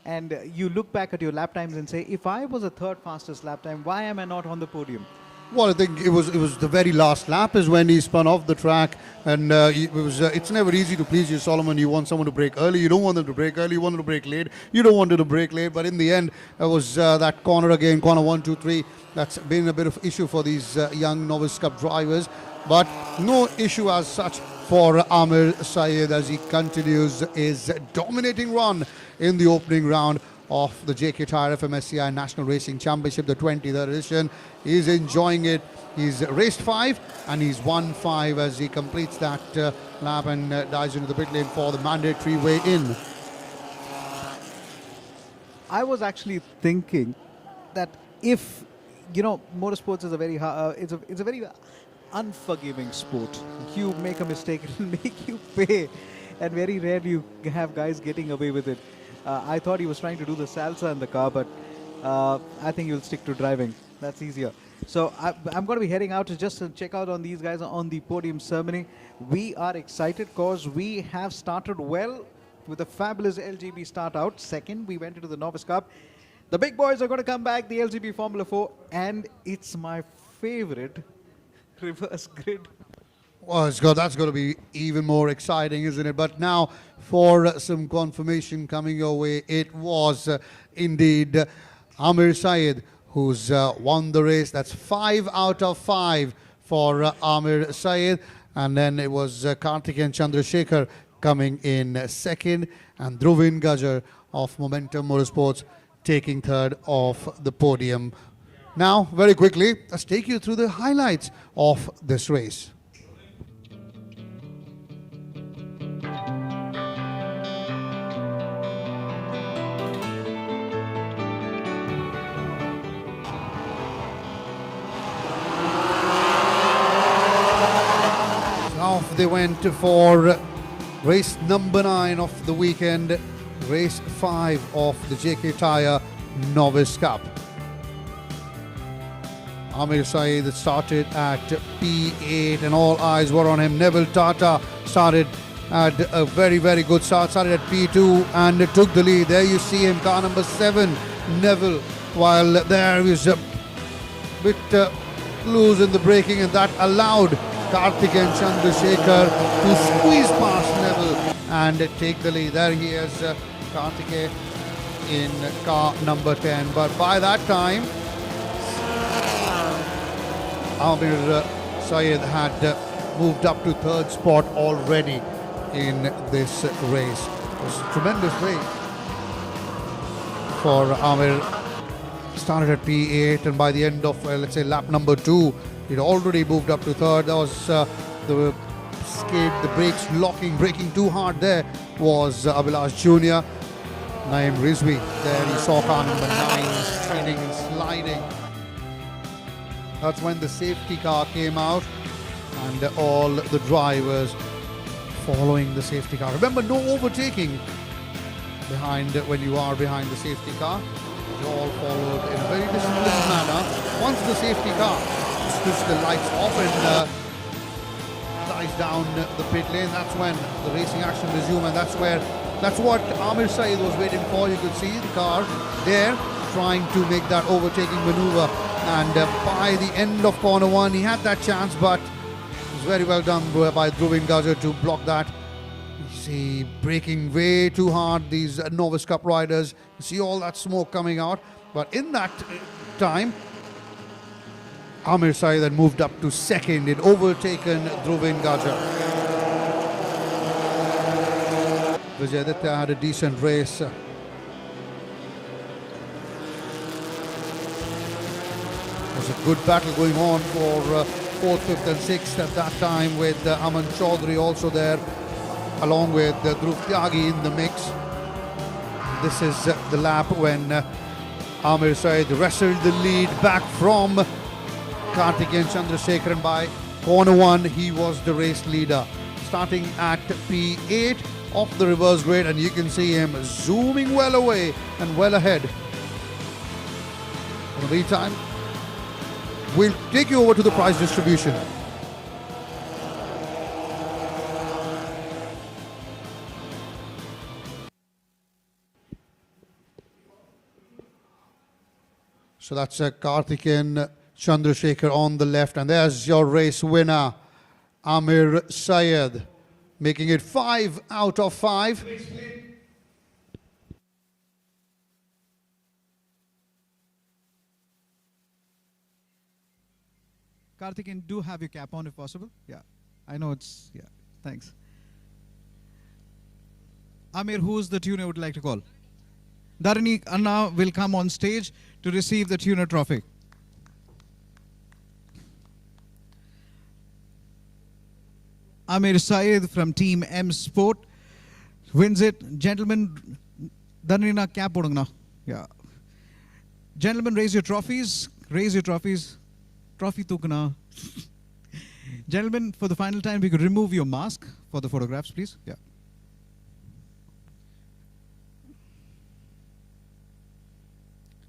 And you look back at your lap times and say, if I was a third fastest lap time, why am I not on the podium? Well, I think it was the very last lap is when he spun off the track, and it's never easy to please you, Solomon. You want someone to brake early, you don't want them to brake early, you want them to brake late, you don't want them to brake late, but in the end, it was that corner again, corner 1, 2, 3, that's been a bit of issue for these young Novice Cup drivers, but no issue as such for Amir Syed as he continues his dominating run in the opening round of the JK Tyre-FMSCI National Racing Championship, the 23rd edition. He's enjoying it. He's raced 5 and he's won 5 as he completes that lap and dives into the pit lane for the mandatory weigh-in. I was actually thinking that if, you know, motorsports is a very it's a very unforgiving sport. You make a mistake, it'll make you pay, and very rarely you have guys getting away with it. I thought he was trying to do the salsa in the car, but I think you'll stick to driving. That's easier. So I'm going to be heading out to just check out on these guys on the podium ceremony. We are excited because we have started well with a fabulous LGB start out. Second, we went into the Novice Cup. The big boys are going to come back, the LGB Formula 4, and it's my favorite reverse grid. Well, that's going to be even more exciting, isn't it? But now, for some confirmation coming your way, it was indeed Amir Syed who's won the race. That's 5 out of 5 for Amir Syed. And then it was Kartik and Chandrasekhar coming in second, and Dhruvin Gajar of Momentum Motorsports taking third off the podium. Now, very quickly, let's take you through the highlights of this race. Off they went for race number 9 of the weekend, race 5 of the JK Tyre Novice Cup. Amir Syed started at P8 and all eyes were on him. Neville Tata started at a very, very good start, started at P2 and took the lead. There you see him, car number 7, Neville, while there he was a bit loose in the braking, and that allowed Kartik and Chandrasekhar to squeeze past Neville and take the lead. There he is, Kartik in car number 10. But by that time, Amir Syed had moved up to 3rd spot already in this race. It was a tremendous race for Amir. Started at P8 and by the end of, let's say, lap number 2, it already moved up to 3rd. That was the skid, the brakes locking, braking too hard there was Abhilash Jr. Naeem Rizvi. There he saw car number 9 spinning and sliding. That's when the safety car came out and all the drivers following the safety car. Remember, no overtaking behind when you are behind the safety car. You all followed in a very disciplined manner. Once the safety car switched the lights off and dies down the pit lane, that's when the racing action resumed, and that's what Amir Syed was waiting for. You could see the car there trying to make that overtaking maneuver, and by the end of corner 1 he had that chance, but it was very well done by Dhruvin Gajar to block that. You see braking way too hard, these Novice Cup riders. You see all that smoke coming out, but in that time Amir Syed then moved up to 2nd. It overtaken Dhruvin Gajar. Vijay Aditya had a decent race. There was a good battle going on for 4th, 5th and 6th at that time, with Aman Chaudhary also there, along with Dhruv Tyagi in the mix. This is the lap when Amir Syed wrestled the lead back from Kartik and Chandrasekhar, and by corner 1 he was the race leader, starting at P8 of the reverse grid, and you can see him zooming well away and well ahead. In the meantime, we'll take you over to the prize distribution. So that's Kartik and Chandrasekhar on the left, and there's your race winner, Amir Syed, making it 5 out of 5. Kartik, do have your cap on if possible. Yeah, I know it's, yeah, thanks. Amir, who's the tune I would like to call? Dharani Anna will come on stage to receive the tuner trophy. Amir Syed from Team M Sport wins it. Gentlemen, Dharani cap podunga. Yeah. Gentlemen, raise your trophies. Raise your trophies. Trophy tukna. Gentlemen, for the final time, we could remove your mask for the photographs, please. Yeah.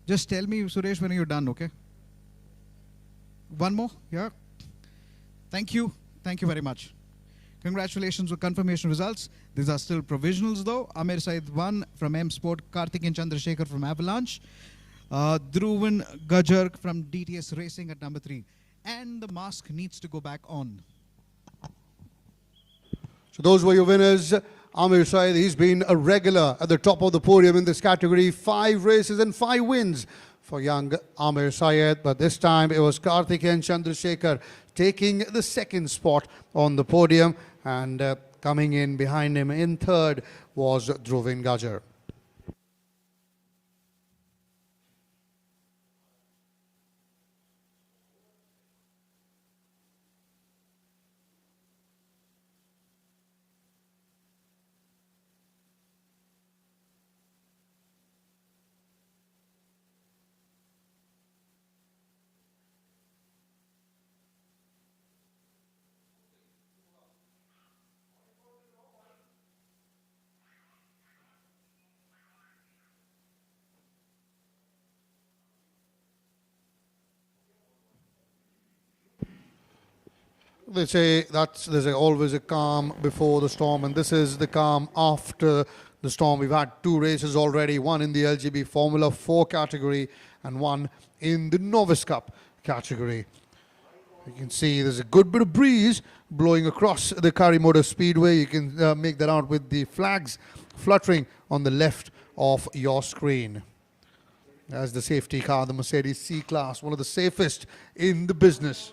Just tell me, Suresh, when you're done, okay? One more? Yeah. Thank you. Thank you very much. Congratulations with confirmation results. These are still provisionals, though. Amir Said won from M Sport. Karthik and Chandrasekhar from Avalanche. Dhruvan Gajar from DTS Racing at number 3. And the mask needs to go back on. So those were your winners. Amir Syed, he's been a regular at the top of the podium in this category. 5 races and 5 wins for young Amir Syed. But this time it was Karthik and Chandrasekhar taking the 2nd spot on the podium. And coming in behind him in 3rd was Dhruvan Gajar. They say there's always a calm before the storm, and this is the calm after the storm. We've had 2 races already, one in the LGB Formula 4 category and one in the Novice Cup category. You can see there's a good bit of breeze blowing across the Kari Speedway. You can make that out with the flags fluttering on the left of your screen. As the safety car, the Mercedes C-Class, one of the safest in the business.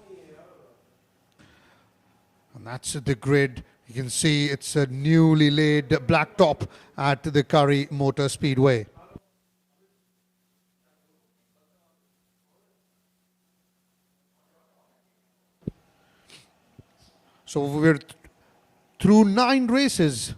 And that's the grid. You can see it's a newly laid blacktop at the Kari Motor Speedway. So we're through 9 races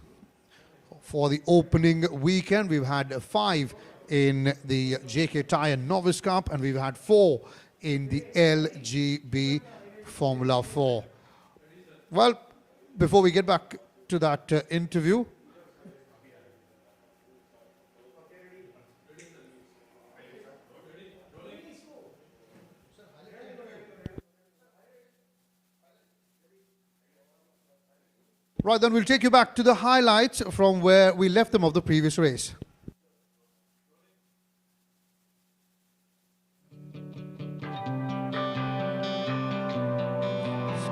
for the opening weekend. We've had 5 in the JK Tyre Novice Cup, and we've had 4 in the LGB Formula 4. Well, before we get back to that interview, right, then we'll take you back to the highlights from where we left them of the previous race.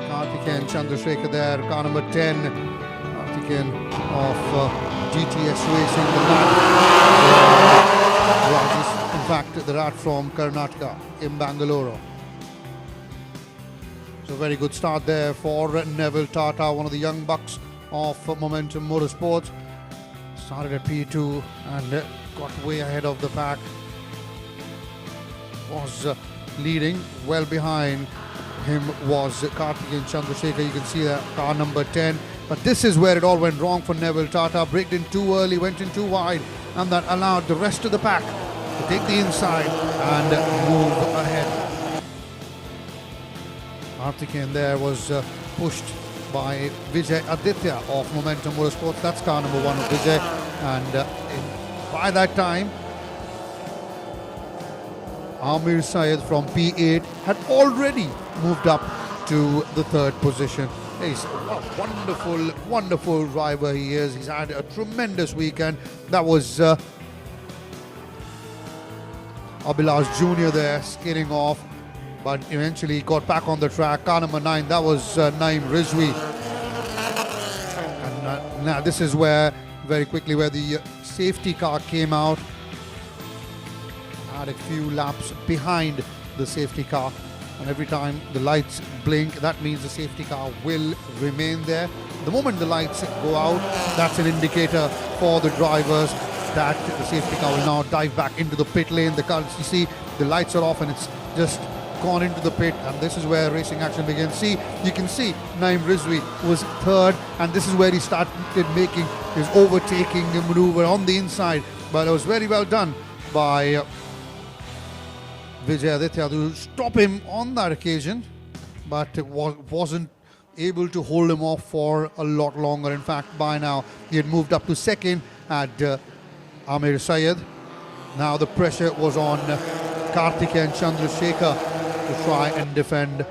Karthik Chandrasekhar there, car number 10, Karthik of GTS Racing, the lad, in fact the lad from Karnataka in Bangalore. So very good start there for Neville Tata, one of the young bucks of Momentum Motorsports. Started at P2 and got way ahead of the pack. Was leading. Well behind him was Karthik and Chandrasekhar. You can see that car number 10. But this is where it all went wrong for Neville Tata. Braked in too early, went in too wide, and that allowed the rest of the pack to take the inside and move ahead. Karthik there was pushed by Vijay Aditya of Momentum Motorsports. That's car number 1 of Vijay. And by that time, Amir Syed from P8 had already moved up to the 3rd position. He's a wonderful, wonderful driver he is. He's had a tremendous weekend. That was Abhilash Jr. there skating off, but eventually got back on the track. Car number 9, that was Naeem Rizvi. And now this is where, very quickly, where the safety car came out. Had a few laps behind the safety car, and every time the lights blink, that means the safety car will remain there. The moment the lights go out, that's an indicator for the drivers that, the safety car will now dive back into the pit lane. The car, you see, the lights are off and it's just gone into the pit, and this is where racing action begins. See, you can see Naeem Rizvi was third, and this is where he started making his overtaking maneuver on the inside, but it was very well done by Vijay Aditya to stop him on that occasion, but it wasn't able to hold him off for a lot longer. In fact, by now he had moved up to second at Amir Syed. Now the pressure was on Karthikeyan Chandrasekhar to try and defend.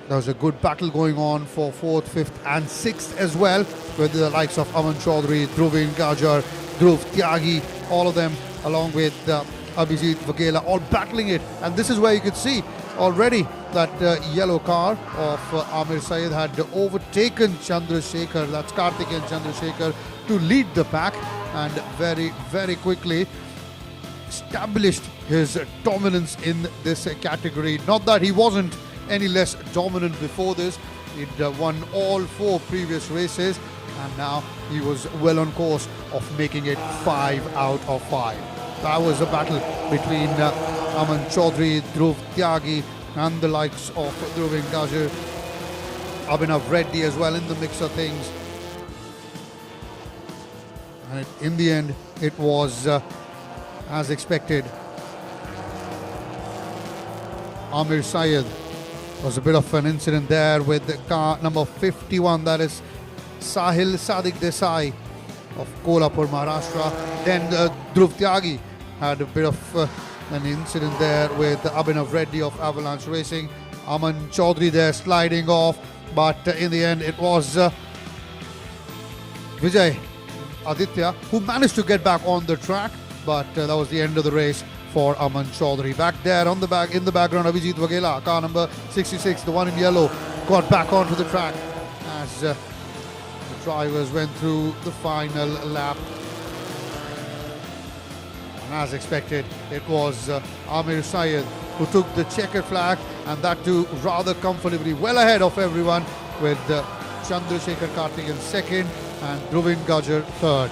There was a good battle going on for 4th, 5th and 6th as well, with the likes of Aman Chaudhary, Dhruvin Gajar, Dhruv Tyagi, all of them along with Abhijit Vaghela all battling it. And this is where you could see already that yellow car of Amir Syed had overtaken Chandrasekhar, that's Karthikeyan Chandrasekhar, to lead the pack, and very, very quickly established his dominance in this category. Not that he wasn't any less dominant before this. He'd won all 4 previous races, and now he was well on course of making it 5 out of 5. That was a battle between Aman Chaudhary, Dhruv Tyagi and the likes of Dhruvin Gajar, Abhinav Reddy as well in the mix of things. And in the end, it was as expected. Amir Syed, was a bit of an incident there with the car number 51, that is Sahil Sadiq Desai of Kolhapur, Maharashtra. Then Dhruv Tyagi had a bit of an incident there with Abhinav Reddy of Avalanche Racing. Aman Chaudhary there sliding off, but in the end it was Vijay Aditya who managed to get back on the track, but that was the end of the race for Aman Chaudhary. Back there on the back, in the background, Abhijit Vaghela, car number 66, the one in yellow, got back onto the track as the drivers went through the final lap. And as expected, it was Amir Syed who took the checkered flag, and that too rather comfortably, well ahead of everyone, with Chandrasekhar Karthikeyan second and Dhruvin Gajar third.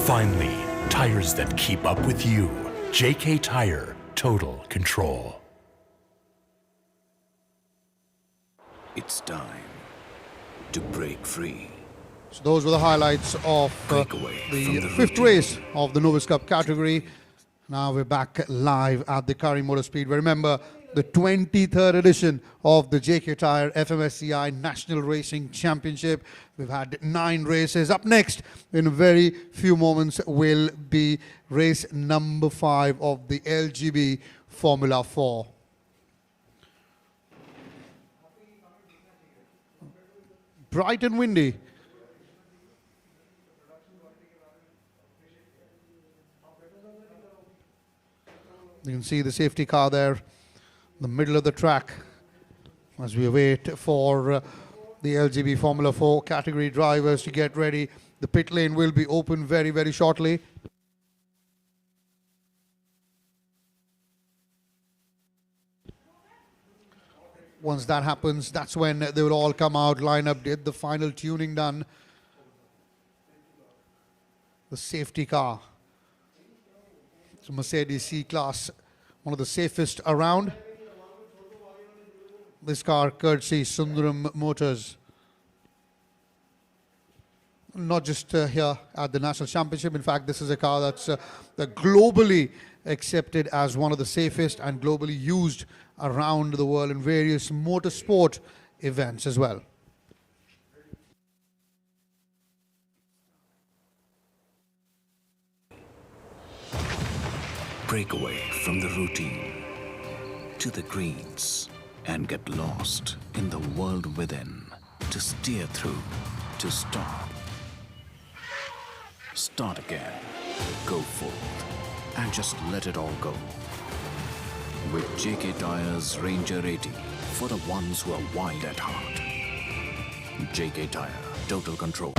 Finally, tires that keep up with you. JK Tyre, total control. It's time to break free. So those were the highlights of the 5th race of the Novice Cup category. Now we're back live at the Kari Motor Speedway. Remember, the 23rd edition of the JK Tyre-FMSCI National Racing Championship. We've had 9 races. Up next, in a very few moments, will be race number 5 of the LGB Formula 4. Bright and windy. You can see the safety car there in the middle of the track as we wait for the LGB Formula 4 category drivers to get ready. The pit lane will be open very, very shortly. Once that happens, that's when they will all come out, line up, get the final tuning done. The safety car. It's a Mercedes C-Class, one of the safest around. This car courtesy Sundaram Motors. Not just here at the National Championship. In fact, this is a car that's globally accepted as one of the safest and globally used around the world in various motorsport events as well. Break away from the routine to the greens and get lost in the world within. To steer through, to stop, start again, go forth, and just let it all go. With JK Tyre's Ranger 80 for the ones who are wild at heart. JK Tyre, total control.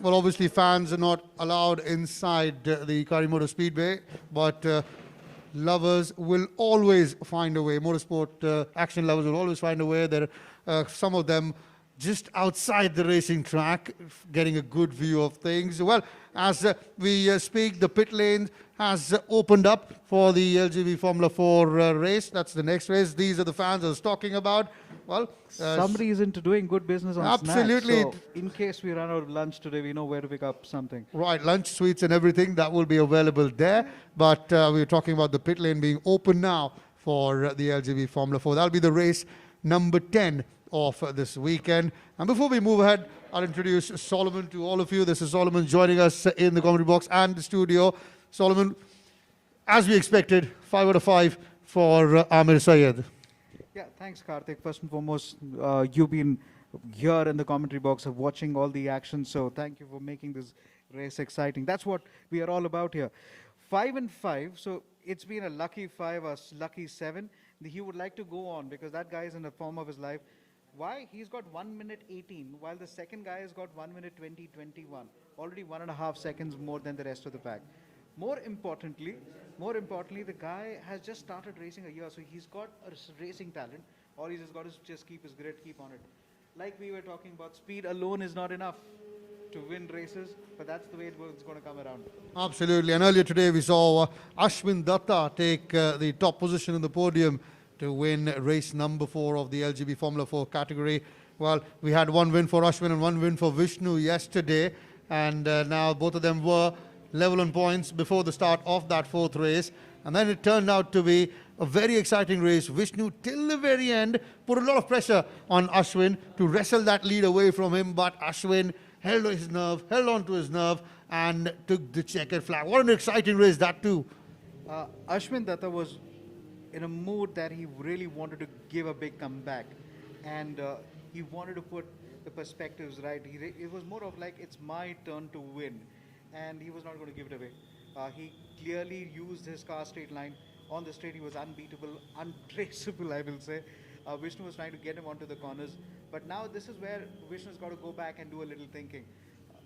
Well, obviously fans are not allowed inside the Coimbatore Speedway, but lovers will always find a way. Motorsport action lovers will always find a way. There are some of them just outside the racing track, getting a good view of things. Well, as we speak, the pit lane has opened up for the LGB Formula 4 race. That's the next race. These are the fans I was talking about. Well, somebody is into doing good business on absolutely. snacks. So in case we run out of lunch today, we know where to pick up something. Right, lunch, sweets and everything, that will be available there. But we're talking about the pit lane being open now for the LGB Formula 4. That'll be the race number 10 of this weekend. And before we move ahead, I'll introduce Solomon to all of you. This is Solomon joining us in the commentary box and the studio. Solomon, as we expected, 5 out of 5 for Amir Syed. Yeah, thanks, Karthik. First and foremost, you've been here in the commentary box of watching all the action, so thank you for making this race exciting. That's what we are all about here. 5 and 5, so it's been a lucky 5 or lucky 7. He would like to go on because that guy is in the form of his life. Why? He's got 1 minute 18, while the second guy has got 1 minute 20, 21. Already 1.5 seconds more than the rest of the pack. More importantly, the guy has just started racing a year, so he's got a racing talent. All he's just got to just keep his grit, keep on it. Like we were talking about, speed alone is not enough to win races, but that's the way it's going to come around. Absolutely. And earlier today we saw Ashwin Datta take the top position in the podium to win race number 4 of the LGB Formula 4 category. Well, we had one win for Ashwin and one win for Vishnu yesterday, and now both of them were level on points before the start of that 4th race. And then it turned out to be a very exciting race. Vishnu, till the very end, put a lot of pressure on Ashwin to wrestle that lead away from him, but Ashwin held on to his nerve, and took the checkered flag. What an exciting race that too. Ashwin Datta was in a mood that he really wanted to give a big comeback, and he wanted to put the perspectives right. It was more of like, it's my turn to win, and he was not going to give it away. He clearly used his car straight line. On the straight, he was unbeatable, untraceable, I will say. Vishnu was trying to get him onto the corners, but now this is where Vishnu's got to go back and do a little thinking.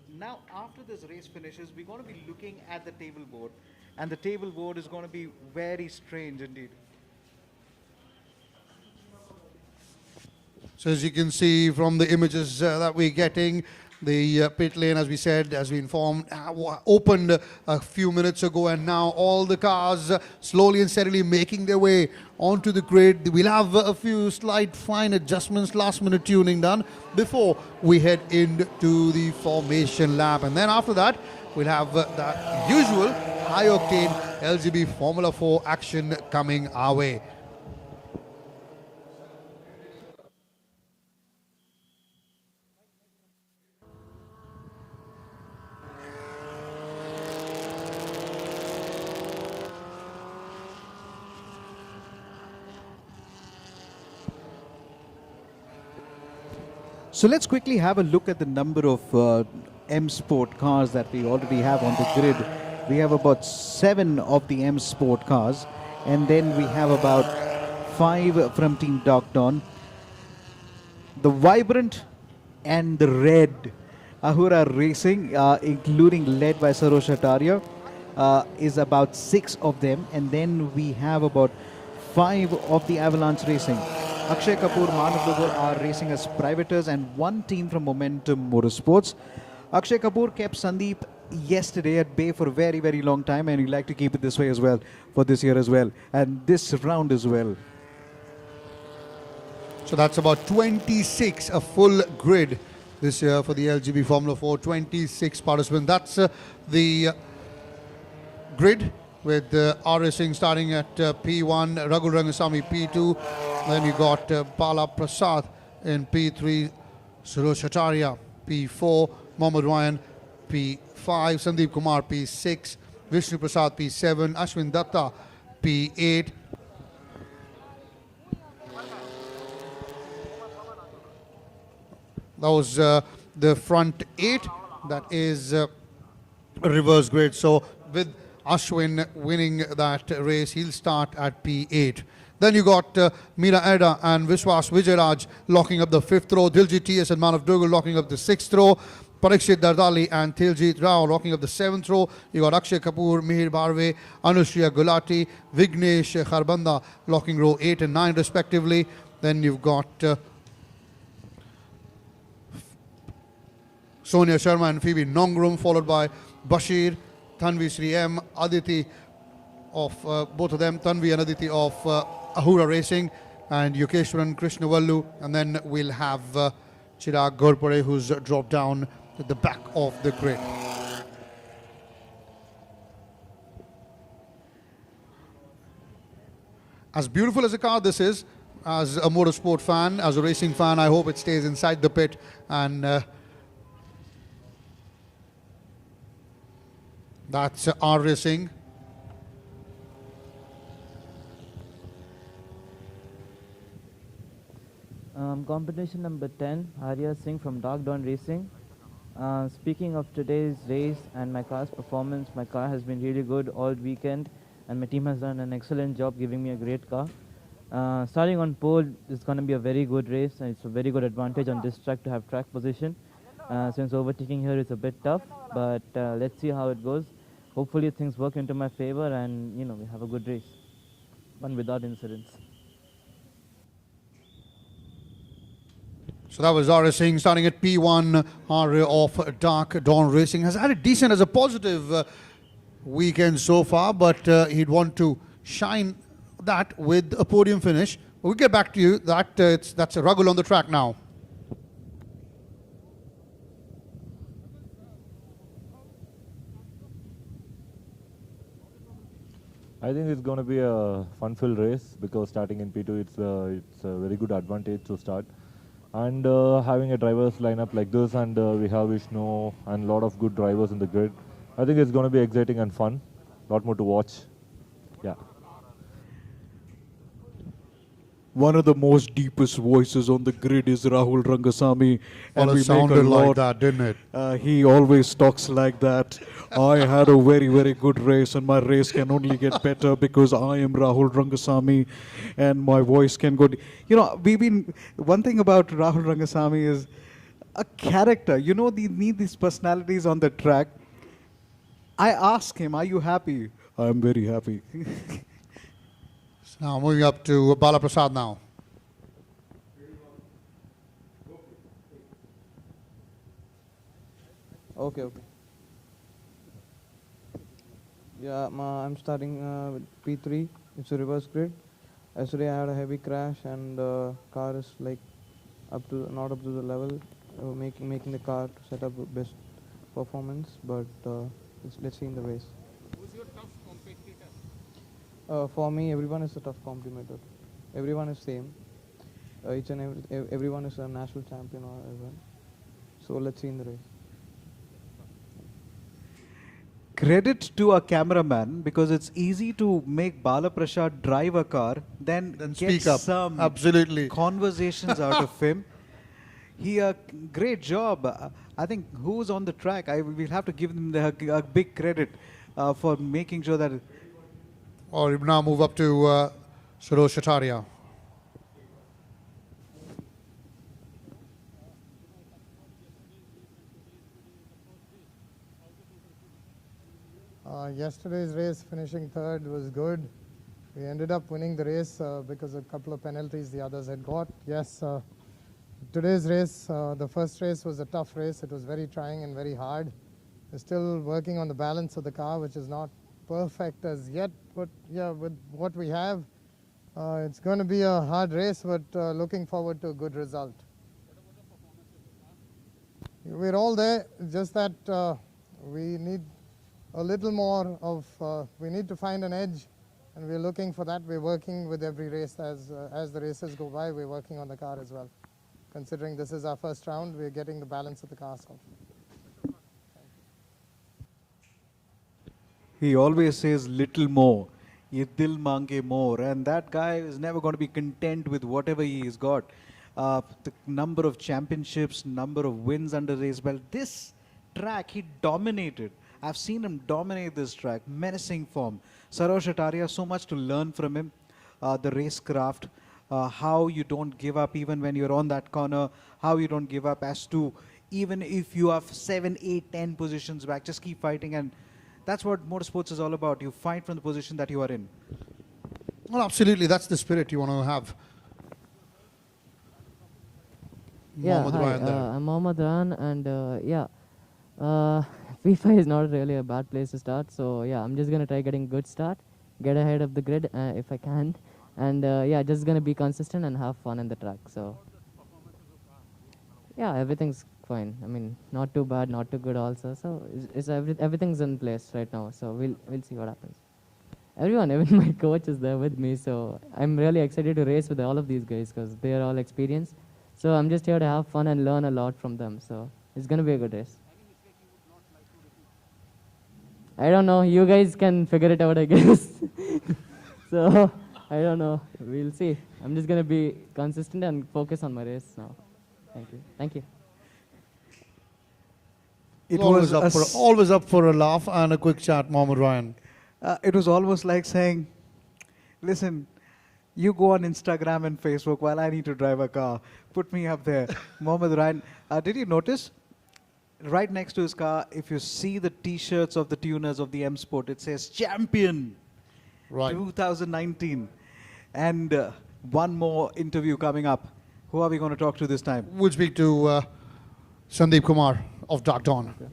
Now, after this race finishes, we're going to be looking at the table board, and the table board is going to be very strange indeed. So as you can see from the images that we're getting, the pit lane, as we said, as we informed, opened a few minutes ago, and now all the cars slowly and steadily making their way onto the grid. We'll have a few slight fine adjustments, last minute tuning done before we head into the formation lap. And then after that, we'll have that usual high octane LGB Formula 4 action coming our way. So let's quickly have a look at the number of M Sport cars that we already have on the grid. We have about 7 of the M Sport cars, and then we have about 5 from Team Dogton. The vibrant and the red Ahura Racing, including led by Sarosh Ataria, is about 6 of them, and then we have about 5 of the Avalanche Racing. Akshay Kapoor, Manav Duggal are racing as privaters, and 1 team from Momentum Motorsports. Akshay Kapoor kept Sandeep yesterday at bay for a very, very long time, and he'd like to keep it this way as well for this year as well, and this round as well. So that's about 26, a full grid this year for the LGB Formula 4, 26 participants. That's the grid with R Racing starting at P1, Raghu Rangasamy P2, then you got Bala Prasad in P3, Suresh Acharya P4, Mohammad Ryan P5, Sandeep Kumar P6, Vishnu Prasad P7, Ashwin Datta P8. That was the front 8. That is a reverse grid. So with Ashwin winning that race, he'll start at P8. Then you got Meera Eda and Vishwas Vijayaraj locking up the 5th row. Diljit TS and Manav Duggal locking up the 6th row. Parikshit Dardali and Thiljit Rao locking up the 7th row. You got Akshay Kapoor, Mihir Barve, Anushriya Gulati, Vignesh Kharbanda locking row 8 and 9 respectively. Then you've got Sonia Sharma and Phoebe Nongrum, followed by Bashir, Tanvi Sri M, Aditi of both of them, Tanvi and Aditi of Ahura Racing, and Yukeshwaran Krishnavallu. And then we'll have Chirag Ghorpare, who's dropped down at the back of the grid. As beautiful as a car this is, as a motorsport fan, as a racing fan, I hope it stays inside the pit and that's R Racing. Competition number 10, Arya Singh from Dark Dawn Racing. Speaking of today's race and my car's performance, my car has been really good all weekend and my team has done an excellent job giving me a great car. Starting on pole is going to be a very good race, and it's a very good advantage on this track to have track position. Since overtaking here is a bit tough, but let's see how it goes. Hopefully things work into my favor and we have a good race, one without incidents. So that was R Racing starting at P1. R of Dark Dawn Racing has had a decent, as a positive weekend so far, but he'd want to shine that with a podium finish. We'll get back to you. That's a Ragul on the track now. I think it's going to be a fun-filled race because starting in P2, it's a very good advantage to start. And having a drivers lineup like this, and we have Vishnu and a lot of good drivers in the grid, I think it's going to be exciting and fun. A lot more to watch. Yeah. One of the most deepest voices on the grid is Rahul Rangasamy. Well, it sounded like that, didn't it? He always talks like that. I had a very, very good race, and my race can only get better because I am Rahul Rangasamy and my voice can go... One thing about Rahul Rangasamy is a character. They need these personalities on the track. I ask him, are you happy? I'm very happy. Now moving up to Bala Prasad now. Okay. Yeah, I'm starting with P3. It's a reverse grid. Yesterday I had a heavy crash and the car is like not up to the level, making the car to set up the best performance. But let's see in the race. Who's your tough competitor? For me, everyone is a tough competitor. Everyone is same. Everyone is a national champion or everyone. So let's see in the race. Credit to a cameraman, because it's easy to make Bala Prasad drive a car, then get speak up. some Absolutely conversations out of him. Great job. I think who's on the track, we'll have to give them a big credit for making sure that. Or we now move up to Suresh Shataria. Yesterday's race, finishing third, was good. We ended up winning the race because of a couple of penalties the others had got. Yes, today's race, the first race was a tough race. It was very trying and very hard. We're still working on the balance of the car, which is not perfect as yet. But yeah, with what we have, it's going to be a hard race, but looking forward to a good result. We're all there, just that we need a little more of, we need to find an edge, and we're looking for that. We're working with every race as the races go by. We're working on the car as well. Considering this is our first round, we're getting the balance of the car solved. He always says little more. Ye dil mange more. And that guy is never going to be content with whatever he's got. The number of championships, number of wins under his belt. This track, he dominated. I've seen him dominate this track. Menacing form. Sarosh Ataria, so much to learn from him. The racecraft. How you don't give up even when you're on that corner. How you don't give up as to even if you have 7, 8, 10 positions back. Just keep fighting, and that's what motorsports is all about. You fight from the position that you are in. Well, absolutely. That's the spirit you want to have. Yeah, Mohammad hi, Ryan there. I'm Mohammad Ryan, and FIFA is not really a bad place to start. So yeah, I'm just gonna try getting a good start, get ahead of the grid if I can, and yeah, just gonna be consistent and have fun in the track. So yeah, everything's fine. I mean, not too bad, not too good also. So everything's in place right now. So we'll see what happens. Everyone, even my coach is there with me. So I'm really excited to race with all of these guys because they are all experienced. So I'm just here to have fun and learn a lot from them. So it's gonna be a good race. I don't know. You guys can figure it out, I guess. So I don't know. We'll see. I'm just gonna be consistent and focus on my race now. Thank you. Thank you. It was always up for a laugh and a quick chat, Mohammad Ryan. It was almost like saying, listen, you go on Instagram and Facebook while I need to drive a car. Put me up there. Mohammad Ryan, did you notice? Right next to his car, if you see the T-shirts of the tuners of the M Sport, it says Champion 2019. And one more interview coming up. Who are we going to talk to this time? We'll speak to Sandeep Kumar of Dark Dawn. Okay.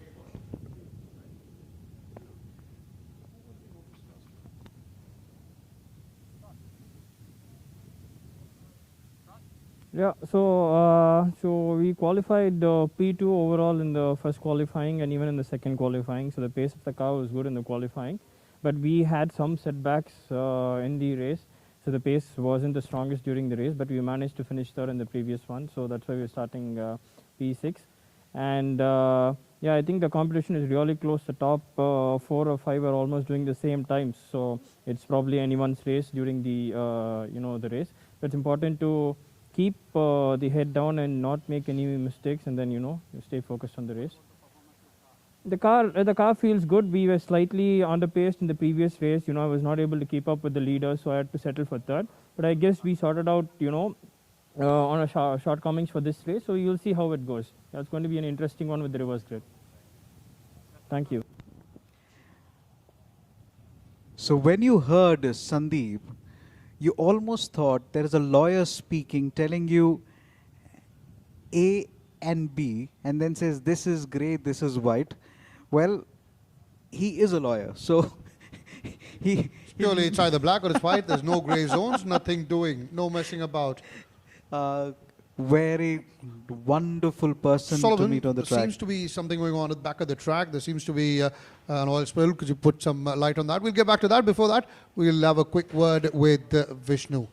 Yeah, so we qualified P2 overall in the first qualifying and even in the second qualifying. So the pace of the car was good in the qualifying, but we had some setbacks in the race. So the pace wasn't the strongest during the race, but we managed to finish third in the previous one. So that's why we're starting P6. And yeah, I think the competition is really close. The top 4 or 5 are almost doing the same times. So it's probably anyone's race during the the race. But it's important to keep the head down and not make any mistakes, and then you stay focused on the race. The car feels good. We were slightly underpaced in the previous race. I was not able to keep up with the leaders, so I had to settle for third. But I guess we sorted out on a shortcomings for this race. So you'll see how it goes. It's going to be an interesting one with the reverse grid. Thank you. So when you heard Sandeep, you almost thought there is a lawyer speaking, telling you A and B, and then says this is grey, this is white. Well, he is a lawyer, so Purely it's either black or it's white. There's no grey zones, nothing doing, no messing about. Very wonderful person to meet on the track. There seems to be something going on at the back of the track. There seems to be an oil spill. Could you put some light on that? We'll get back to that. Before that, we'll have a quick word with Vishnu.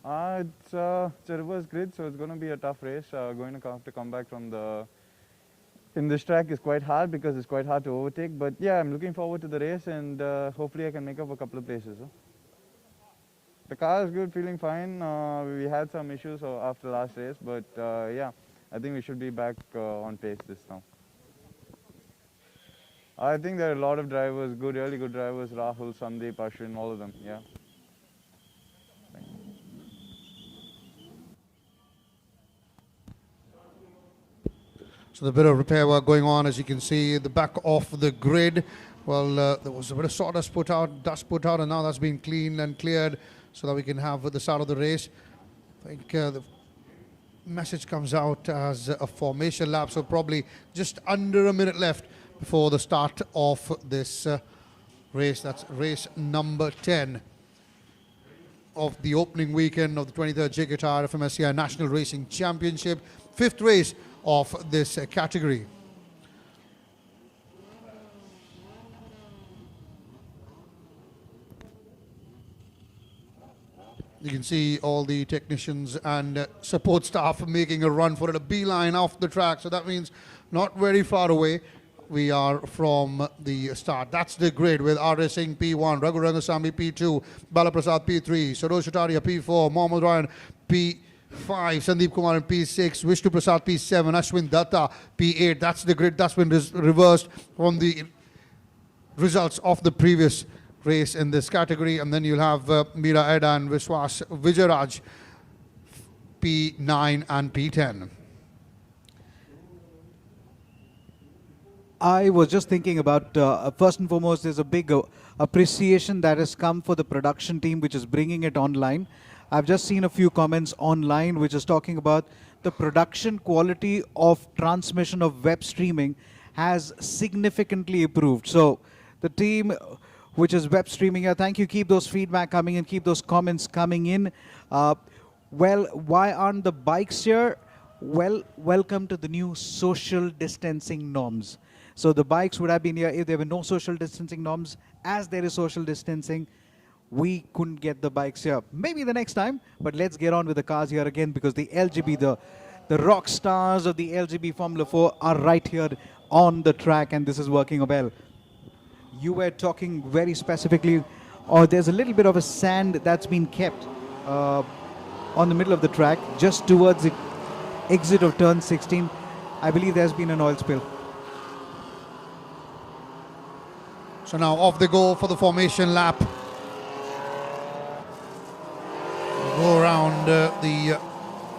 It's a reverse grid, so it's going to be a tough race. Going to have to come back from in this track is quite hard because it's quite hard to overtake. But yeah, I'm looking forward to the race, and hopefully I can make up a couple of places. The car is good, feeling fine. We had some issues after last race, but yeah, I think we should be back on pace this now. I think there are a lot of drivers, really good drivers, Rahul, Sandeep, Ashwin, all of them, yeah. So the bit of repair work going on, as you can see, at the back of the grid. Well, there was a bit of sawdust put out, dust put out, and now that's been cleaned and cleared so that we can have the start of the race. I think the message comes out as a formation lap, so probably just under a minute left before the start of this race. That's race number 10 of the opening weekend of the 23rd JK Tyre-FMSCI National Racing Championship. 5th race of this category. You can see all the technicians and support staff making a run for it, a beeline off the track. So that means not very far away we are from the start. That's the grid with R.S. Singh P1, Raghu Rangasamy P2, Balaprasad P3, Sarosh Ataria P4, Mohammad Ryan P5, Sandeep Kumar in P6, Vishnu Prasad P7, Ashwin Datta P8. That's the grid. That's been reversed from the results of the previous race in this category. And then you'll have Meera Eda and Vishwas Vijayaraj P9 and P10. I was just thinking about, first and foremost, there's a big appreciation that has come for the production team, which is bringing it online. I've just seen a few comments online, which is talking about the production quality of transmission of web streaming has significantly improved. So the team which is web streaming here, thank you. Keep those feedback coming in, keep those comments coming in. Well, why aren't the bikes here? Well, welcome to the new social distancing norms. So the bikes would have been here if there were no social distancing norms. As there is social distancing, we couldn't get the bikes here. Maybe the next time, but let's get on with the cars here again, because the LGB, the rock stars of the LGB Formula 4 are right here on the track, and this is working well. You were talking very specifically, there's a little bit of a sand that's been kept on the middle of the track, just towards the exit of turn 16. I believe there's been an oil spill. So now off they go for the formation lap. Go around the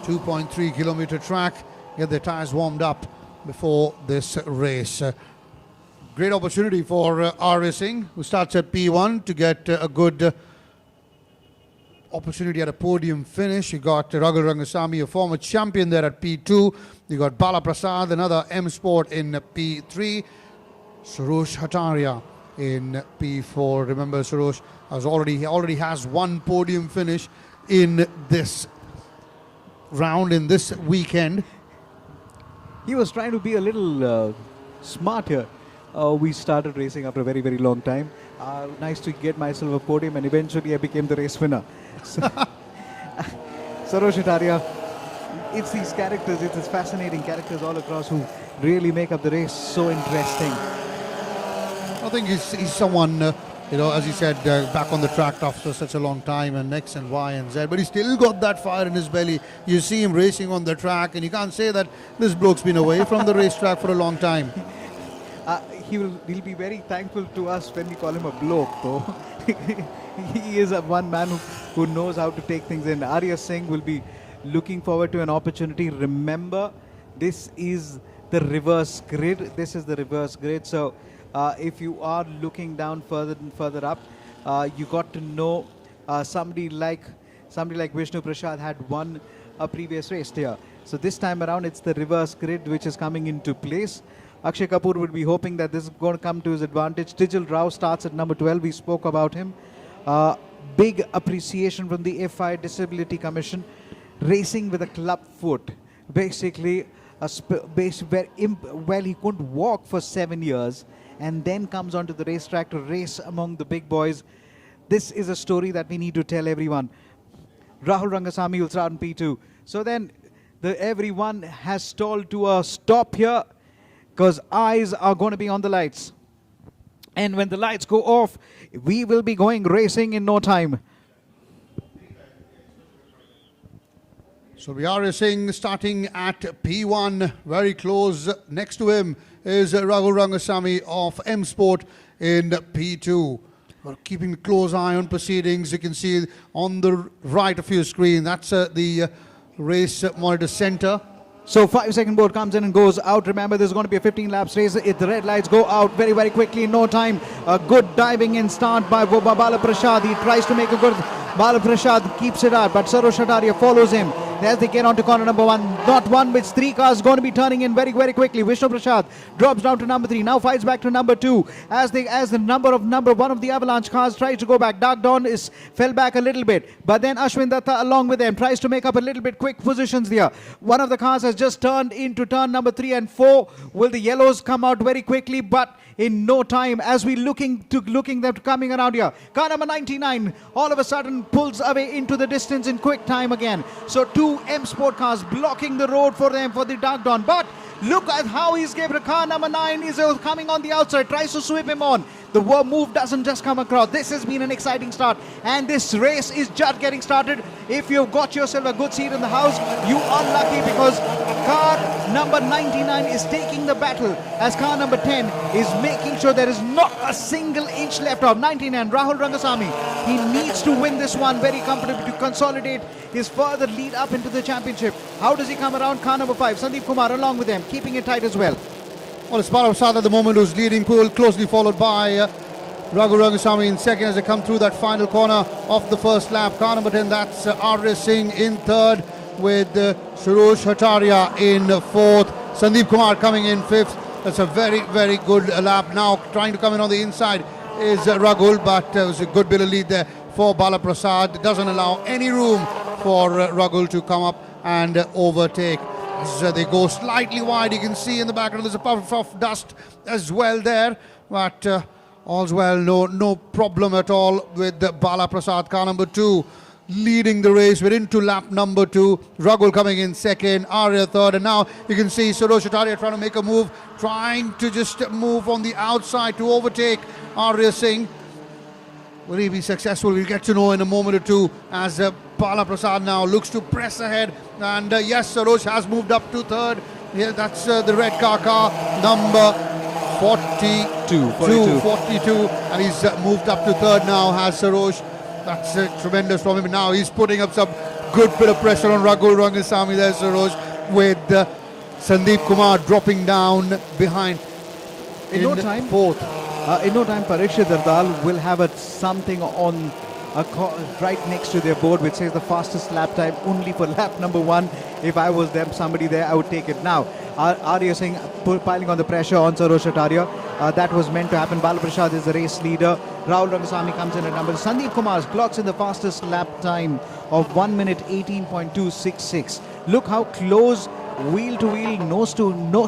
2.3 kilometer track, get their tires warmed up before this race. Great opportunity for R.S. Singh, who starts at P1, to get a good opportunity at a podium finish. You got Raghu Rangasamy, a former champion, there at P2. You got Bala Prasad, another M Sport, in P3. Sarosh Hataria in P4. Remember, Sarosh already has one podium finish in this round, in this weekend. He was trying to be a little smart here. We started racing after a very, very long time. Nice to get myself a podium, and eventually I became the race winner. So Sarosh Hataria, it's these characters, it's these fascinating characters all across who really make up the race so interesting. I think he's someone, as he said, back on the track after such a long time, and X and Y and Z, but he's still got that fire in his belly. You see him racing on the track, and you can't say that this bloke's been away from the racetrack for a long time. He'll be very thankful to us when we call him a bloke, though. He is one man who knows how to take things in. R.S. Singh will be looking forward to an opportunity. Remember, this is the reverse grid. This is the reverse grid. So if you are looking down further and further up, you got to know somebody like Vishnu Prasad had won a previous race here. So this time around, it's the reverse grid which is coming into place. Akshay Kapoor would be hoping that this is going to come to his advantage. Tijal Rao starts at number 12. We spoke about him. Big appreciation from the FI Disability Commission. Racing with a club foot. Basically, where he couldn't walk for 7 years and then comes onto the racetrack to race among the big boys. This is a story that we need to tell everyone. Rahul Rangasamy will start in P2. So then everyone has stalled to a stop here, because eyes are going to be on the lights. And when the lights go off, we will be going racing in no time. So we are racing starting at P1, very close. Next to him is Raghu Rangasamy of M Sport in P2. We're keeping a close eye on proceedings. You can see on the right of your screen, that's the race monitor center. So 5-second board comes in and goes out. Remember, there's going to be a 15 laps race. If the red lights go out very, very quickly in no time. A good diving in start by Bala Prasad. He tries to make a good... Bala Prasad keeps it out, but Sarosh Kataria follows him. As they get onto corner number 1, not one, but 3 cars going to be turning in very, very quickly. Vishnu Prasad drops down to number 3, now fights back to number 2. As the number 1 of the Avalanche cars tries to go back. Dark Dawn fell back a little bit, but then Ashwin Datta along with them tries to make up a little bit quick positions there. One of the cars has just turned into turn number 3 and 4. Will the yellows come out very quickly? But in no time, as we looking them coming around here. Car number 99 all of a sudden pulls away into the distance in quick time again. So 2 M Sport cars blocking the road for them for the Dark Dawn. But look at how he's given. Car number 9 is coming on the outside, tries to sweep him on. The move doesn't just come across. This has been an exciting start, and this race is just getting started. If you've got yourself a good seat in the house, you are lucky, because car number 99 is taking the battle, as car number 10 is making sure there is not a single inch left of 99. Rahul Rangasamy, he needs to win this one very comfortably to consolidate his further lead up into the championship. How does he come around? Car number 5, Sandeep Kumar along with them, keeping it tight as well. Well, it's Bala Prasad at the moment who's leading, closely followed by Raghu Rangasamy in second as they come through that final corner of the first lap. Car number 10, that's R.S. Singh in third, with Suresh Hataria in fourth. Sandeep Kumar coming in fifth. That's a very, very good lap. Now trying to come in on the inside is Raghu, but it was a good bit of lead there for Bala Prasad. It doesn't allow any room for Raghu to come up and overtake. As they go slightly wide, you can see in the background there's a puff of dust as well there, but all's well, no problem at all with Bala Prasad. Car number 2 leading the race. We're into lap number 2. Raghu coming in second, Arya third, and now you can see Suresh Hataria trying to make a move, trying to just move on the outside to overtake Arya Singh. Will he be successful? We'll get to know in a moment or two, as Bala Prasad now looks to press ahead. And yes, Sarosh has moved up to third. Yeah, that's the red car number 42. 42. And he's moved up to third now, has Sarosh. That's tremendous from him. Now he's putting up some good bit of pressure on Raghu Rangasamy there, Sarosh, with Sandeep Kumar dropping down behind in no time. Fourth. In no time, Parikshit Dardal will have something on right next to their board which says the fastest lap time only for lap number 1. If I was them, somebody there, I would take it. Now, Arya Singh piling on the pressure on Sarosh Hataria. That was meant to happen. Bala Prasad is the race leader. Rahul Rangasamy comes in at number. Sandeep Kumar clocks in the fastest lap time of 1 minute 18.266. Look how close, wheel to wheel, nose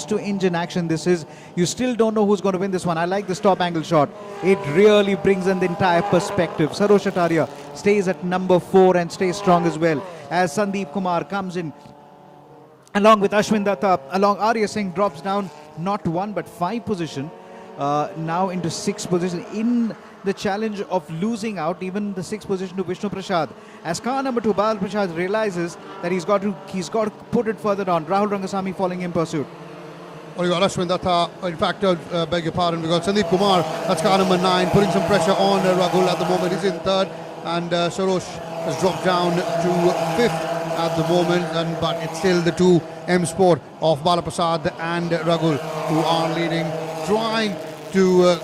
to engine action this is. You still don't know who's going to win this one. I like the stop angle shot. It really brings in the entire perspective. Sarosh Hataria stays at number 4 and stays strong as well, as Sandeep Kumar comes in along with Ashwin Datta. Along, Arya Singh drops down not 1 but 5 position, now into 6th position in the challenge of losing out even the 6th position to Vishnu Prasad, as car number 2 Bala Prasad realizes that he's got to put it further down. Rahul Rangasamy following in pursuit. Well, you got Ashwin Datta, in fact, beg your pardon, we got Sandeep Kumar, that's car number 9, putting some pressure on Raghu at the moment. He's in third, and Sarosh has dropped down to 5th at the moment, but it's still the 2 M Sport of Bala Prasad and Raghu who are leading, trying to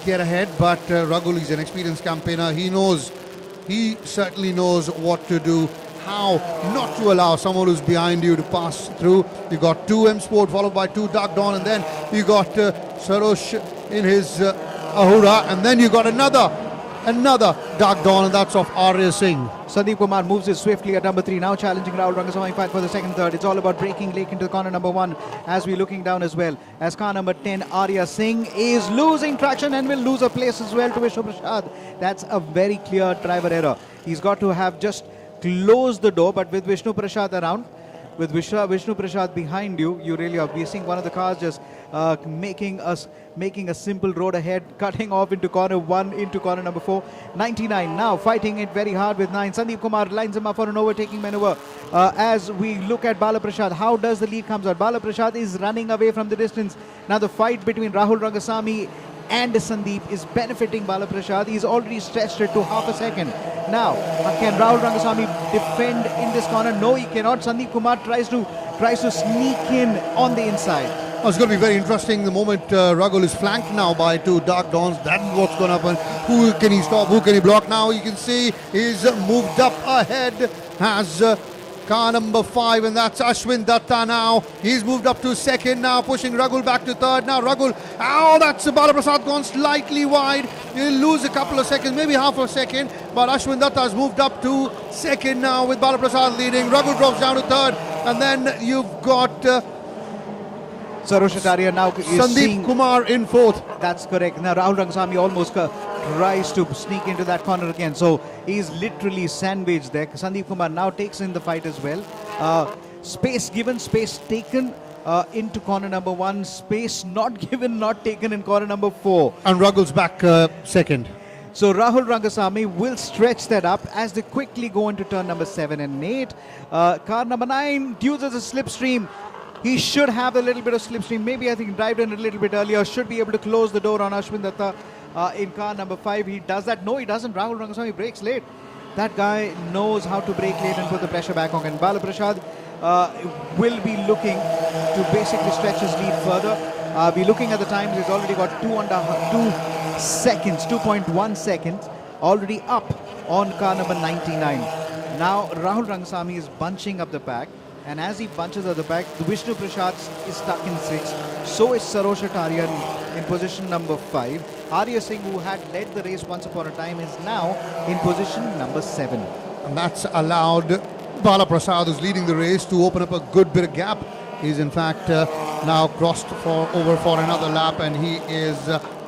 get ahead, but Raghu is an experienced campaigner. He certainly knows what to do, how not to allow someone who's behind you to pass through. You got 2 M Sport followed by 2 Dark Dawn, and then you got Sarosh in his Ahura, and then you got another Dark Dawn, and that's of Arya Singh. Sandeep Kumar moves it swiftly at number 3, now challenging Rahul Rangasamy fight for the second, third. It's all about breaking lake into the corner number 1 as we're looking down as well, as car number 10 Arya Singh is losing traction and will lose a place as well to Vishnu Prasad. That's a very clear driver error. He's got to have just closed the door, but with Vishnu Prasad around, with Vishnu Prasad behind you, you really are. We're seeing one of the cars just making a simple road ahead, cutting off into corner 1, into corner number 4. 99 now fighting it very hard with 9. Sandeep Kumar lines him up for an overtaking maneuver. As we look at Bala Prasad, how does the lead comes out? Bala Prasad is running away from the distance. Now the fight between Rahul Rangasamy and Sandeep is benefiting Bala Prasad. He's already stretched it to half a second. Now, can Rahul Rangasamy defend in this corner? No, he cannot. Sandeep Kumar tries to sneak in on the inside. Oh, it's going to be very interesting the moment Rahul is flanked now by 2 Dark Dawns. That's what's going to happen. Who can he stop? Who can he block? Now you can see he's moved up ahead. Has car number 5, and that's Ashwin Datta now. He's moved up to second now, pushing Rahul back to third. Now Rahul, that's Bala Prasad gone slightly wide. He'll lose a couple of seconds, maybe half a second, but Ashwin Datta has moved up to second now with Bala Prasad leading. Rahul drops down to third, and then you've got Sarosh Ataria now is Sandeep Kumar in fourth. That's correct. Now Rahul Rangasamy almost tries to sneak into that corner again. So he's literally sandwiched there. Sandeep Kumar now takes in the fight as well. Space given, space taken into corner number 1. Space not given, not taken in corner number 4. And Rahul's back second. So Rahul Rangasamy will stretch that up as they quickly go into turn number 7 and 8. Car number 9 uses a slipstream. He should have a little bit of slipstream. Maybe I think dived in a little bit earlier. Should be able to close the door on Ashwin Datta in car number 5. He does that. No, he doesn't. Rahul Rangasamy brakes late. That guy knows how to brake late and put the pressure back on. And Bala Prasad will be looking to basically stretch his lead further. Be looking at the times. He's already got 2 seconds, 2.1 seconds already up on car number 99. Now Rahul Rangasamy is bunching up the pack. And as he bunches at the back, Vishnu Prasad is stuck in 6. So is Sarosh Ataria in position number 5. Arya Singh, who had led the race once upon a time, is now in position number 7. And that's allowed Bala Prasad, who's leading the race, to open up a good bit of gap. He's in fact now crossed over for another lap, and he is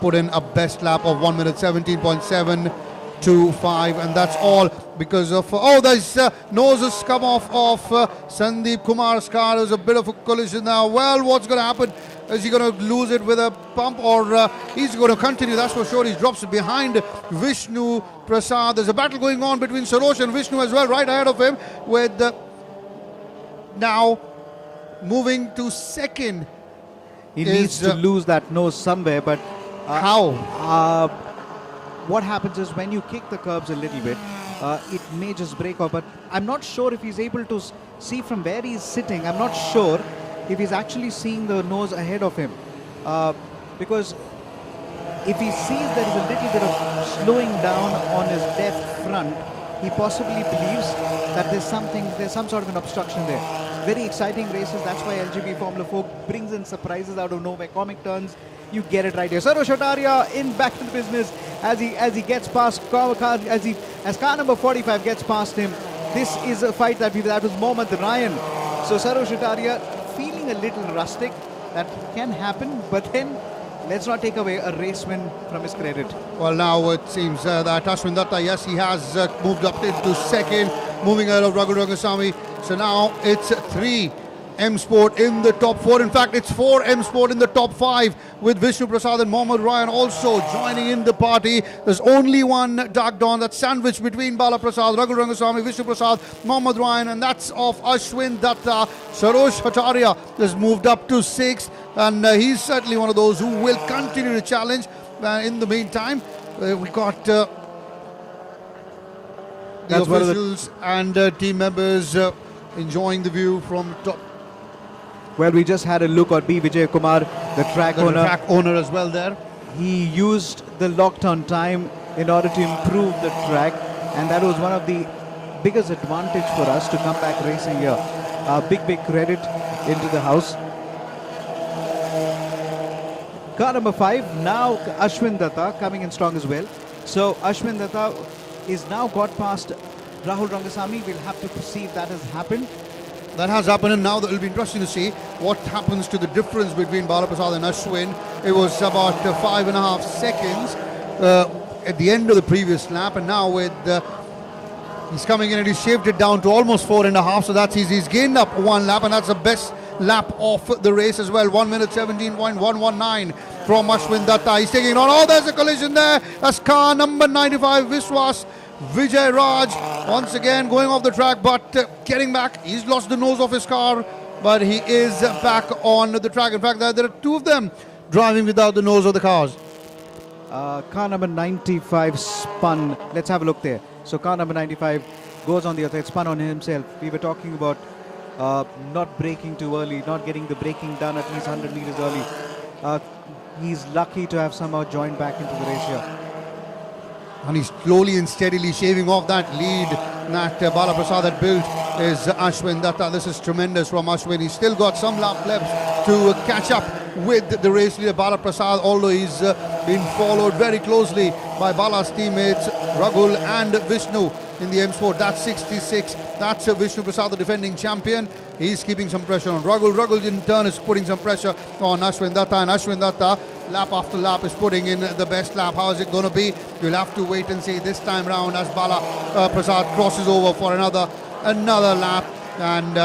put in a best lap of 1 minute 17.725, and that's all because of there's noses come off of Sandeep Kumar's car. There's a bit of a collision now. Well, what's going to happen? Is he going to lose it with a pump, or he's going to continue? That's for sure. He drops it behind Vishnu Prasad. There's a battle going on between Sarosh and Vishnu as well, right ahead of him, with now moving to second. He needs to lose that nose somewhere, but how? What happens is when you kick the curbs a little bit, it may just break off, but I'm not sure if he's able to see from where he's sitting. I'm not sure if he's actually seeing the nose ahead of him, because if he sees there is a little bit of slowing down on his left front, he possibly believes that there's some sort of an obstruction there. Very exciting races. That's why LGB Formula 4 brings in surprises out of nowhere. Comic turns, you get it right here. Sarosh Ataria in back to the business as he gets past as car number 45 gets past him. This is a fight that was Mohammad Ryan. So Sarosh Ataria feeling a little rustic. That can happen, but then let's not take away a race win from his credit. Well, now it seems that Ashwin Datta, yes, he has moved up into second, moving ahead of Rahul Rangasamy. So now it's 3 M Sport in the top 4. In fact, it's 4 M Sport in the top 5, with Vishnu Prasad and Mohammad Ryan also joining in the party. There's only one Dark Dawn that's sandwiched between Bala Prasad, Rahul Rangasamy, Vishnu Prasad, Mohammad Ryan, and that's of Ashwin Datta. Sarosh Ataria has moved up to 6th, and he's certainly one of those who will continue to challenge. In the meantime, we got the officials and team members enjoying the view from top. Well, we just had a look at B. Vijay Kumar, the track owner. The track owner as well there. He used the locked-on time in order to improve the track, and that was one of the biggest advantage for us to come back racing here. Big credit into the house. Car number 5, now Ashwin Datta coming in strong as well. So Ashwin Datta is now got past Rahul Rangasamy. We'll have to see if that has happened. That has happened, and now it will be interesting to see what happens to the difference between Bala Prasad and Ashwin. It was about 5.5 seconds at the end of the previous lap, and now with He's coming in and he's shaved it down to almost 4.5, so that's easy. He's gained up 1 lap, and that's the best lap of the race as well. 1 minute 17.119 from Ashwin Datta. He's taking it on. Oh, there's a collision there. That's car number 95, Vishwas Vijay Raj. Once again going off the track, but getting back. He's lost the nose of his car, but he is back on the track. In fact, there are 2 of them driving without the nose of the cars. Car number 95 spun. Let's have a look there. So car number 95 goes on the other side, spun on himself. We were talking about not braking too early, not getting the braking done at least 100 meters early. He's lucky to have somehow joined back into the race here. And he's slowly and steadily shaving off that lead that Bala Prasad had built is Ashwin Datta. This is tremendous from Ashwin. He's still got some lap left to catch up with the race leader Bala Prasad, although he's been followed very closely by Bala's teammates Ragul and Vishnu in the M Sport. That's 66. That's Vishnu Prasad, the defending champion. He's keeping some pressure on Ragul. Ragul in turn is putting some pressure on Ashwin Datta, and Ashwin Datta lap after lap is putting in the best lap. How is it going to be? You'll have to wait and see this time round as Bala Prasad crosses over for another lap, and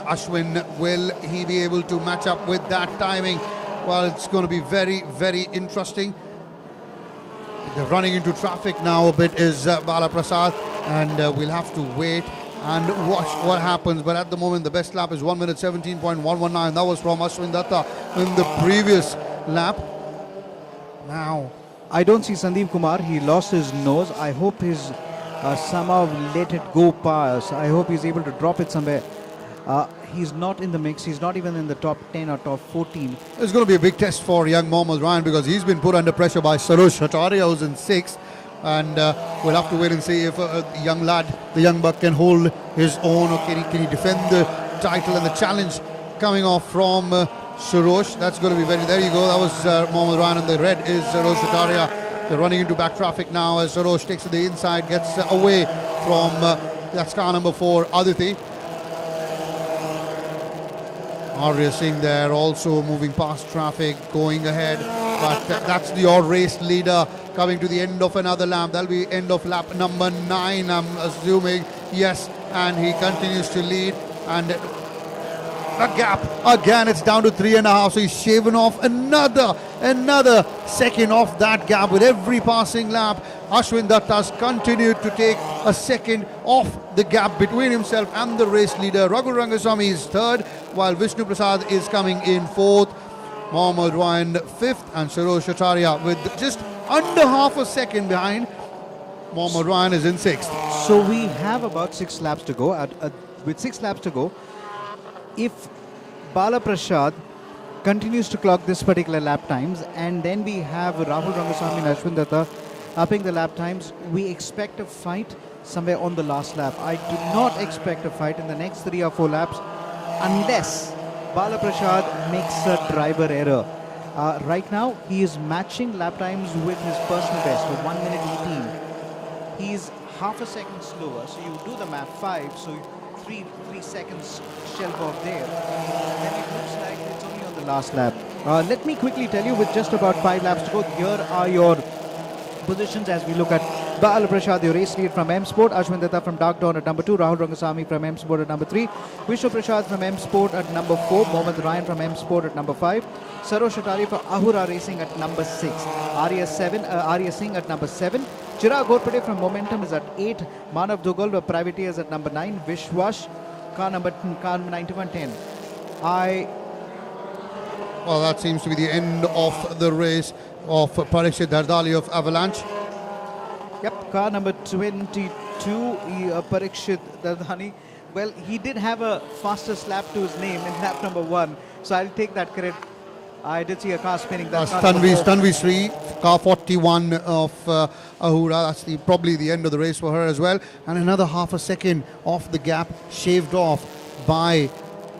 Ashwin, will he be able to match up with that timing? Well, it's going to be very, very interesting. They're running into traffic now a bit is Bala Prasad, and we'll have to wait and watch what happens. But at the moment, the best lap is 1 minute 17.119. That was from Ashwin Datta in the previous lap. Now, I don't see Sandeep Kumar. He lost his nose. I hope his somehow let it go past. I hope he's able to drop it somewhere. He's not in the mix. He's not even in the top 10 or top 14. It's going to be a big test for young Mohammad Ryan, because he's been put under pressure by Sarosh Hataria, who's in 6th. And we'll have to wait and see if the young lad, the young buck, can hold his own, or can he defend the title and the challenge coming off from Sarosh. That's going to be very... There you go. That was Mohammad Ryan, and the red is Sarosh Hataria. They're running into back traffic now as Sarosh takes to the inside, gets away from that's car number 4, Aditi. Arya Singh there also moving past traffic, going ahead, but that's your race leader coming to the end of another lap. That'll be end of lap number 9, I'm assuming. Yes, and he continues to lead, and a gap again. It's down to 3.5, so he's shaven off another second off that gap with every passing lap. Ashwin Datta's continued to take a second off the gap between himself and the race leader. Raghu Rangaswamy is 3rd, while Vishnu Prasad is coming in 4th. Mohammad Ryan 5th, and Sarosh Hataria with just under half a second behind. Mohammad Ryan is in 6th. So we have about 6 laps to go. With 6 laps to go, if Bala Prasad continues to clock this particular lap times, and then we have Rahul Rangaswamy and Ashwin Datta upping the lap times, we expect a fight somewhere on the last lap. I do not expect a fight in the next 3 or 4 laps unless Bala Prasad makes a driver error. Right now, he is matching lap times with his personal best, so 1 minute 18. He's half a second slower, so you do the math, 5, so 3 seconds shelf off there. Then it looks like it's only on the last lap. Let me quickly tell you, with just about 5 laps to go, here are your positions as we look at Bala Prasad, the race lead from M Sport, Ashwin Datta from Dark Dawn at number 2, Rahul Rangaswamy from M Sport at number 3, Vishnu Prasad from M Sport at number 4, Mohammad Ryan from M Sport at number 5, Sarosh Hataria for Ahura Racing at number 6, Arya Singh at number 7, Chirag Ghorpade from Momentum is at 8, Manav Dugal of Privateer is at number 9, Vishwash, car number 9110. Well, that seems to be the end of the race of Parikshit Dardali of Avalanche. Yep, car number 22, Parikshit Dardani. Well, he did have a fastest lap to his name in lap number 1, so I'll take that credit. I did see a car spinning. That's Tanvi Sri, car 41 of Ahura. That's probably the end of the race for her as well. And another half a second off the gap, shaved off by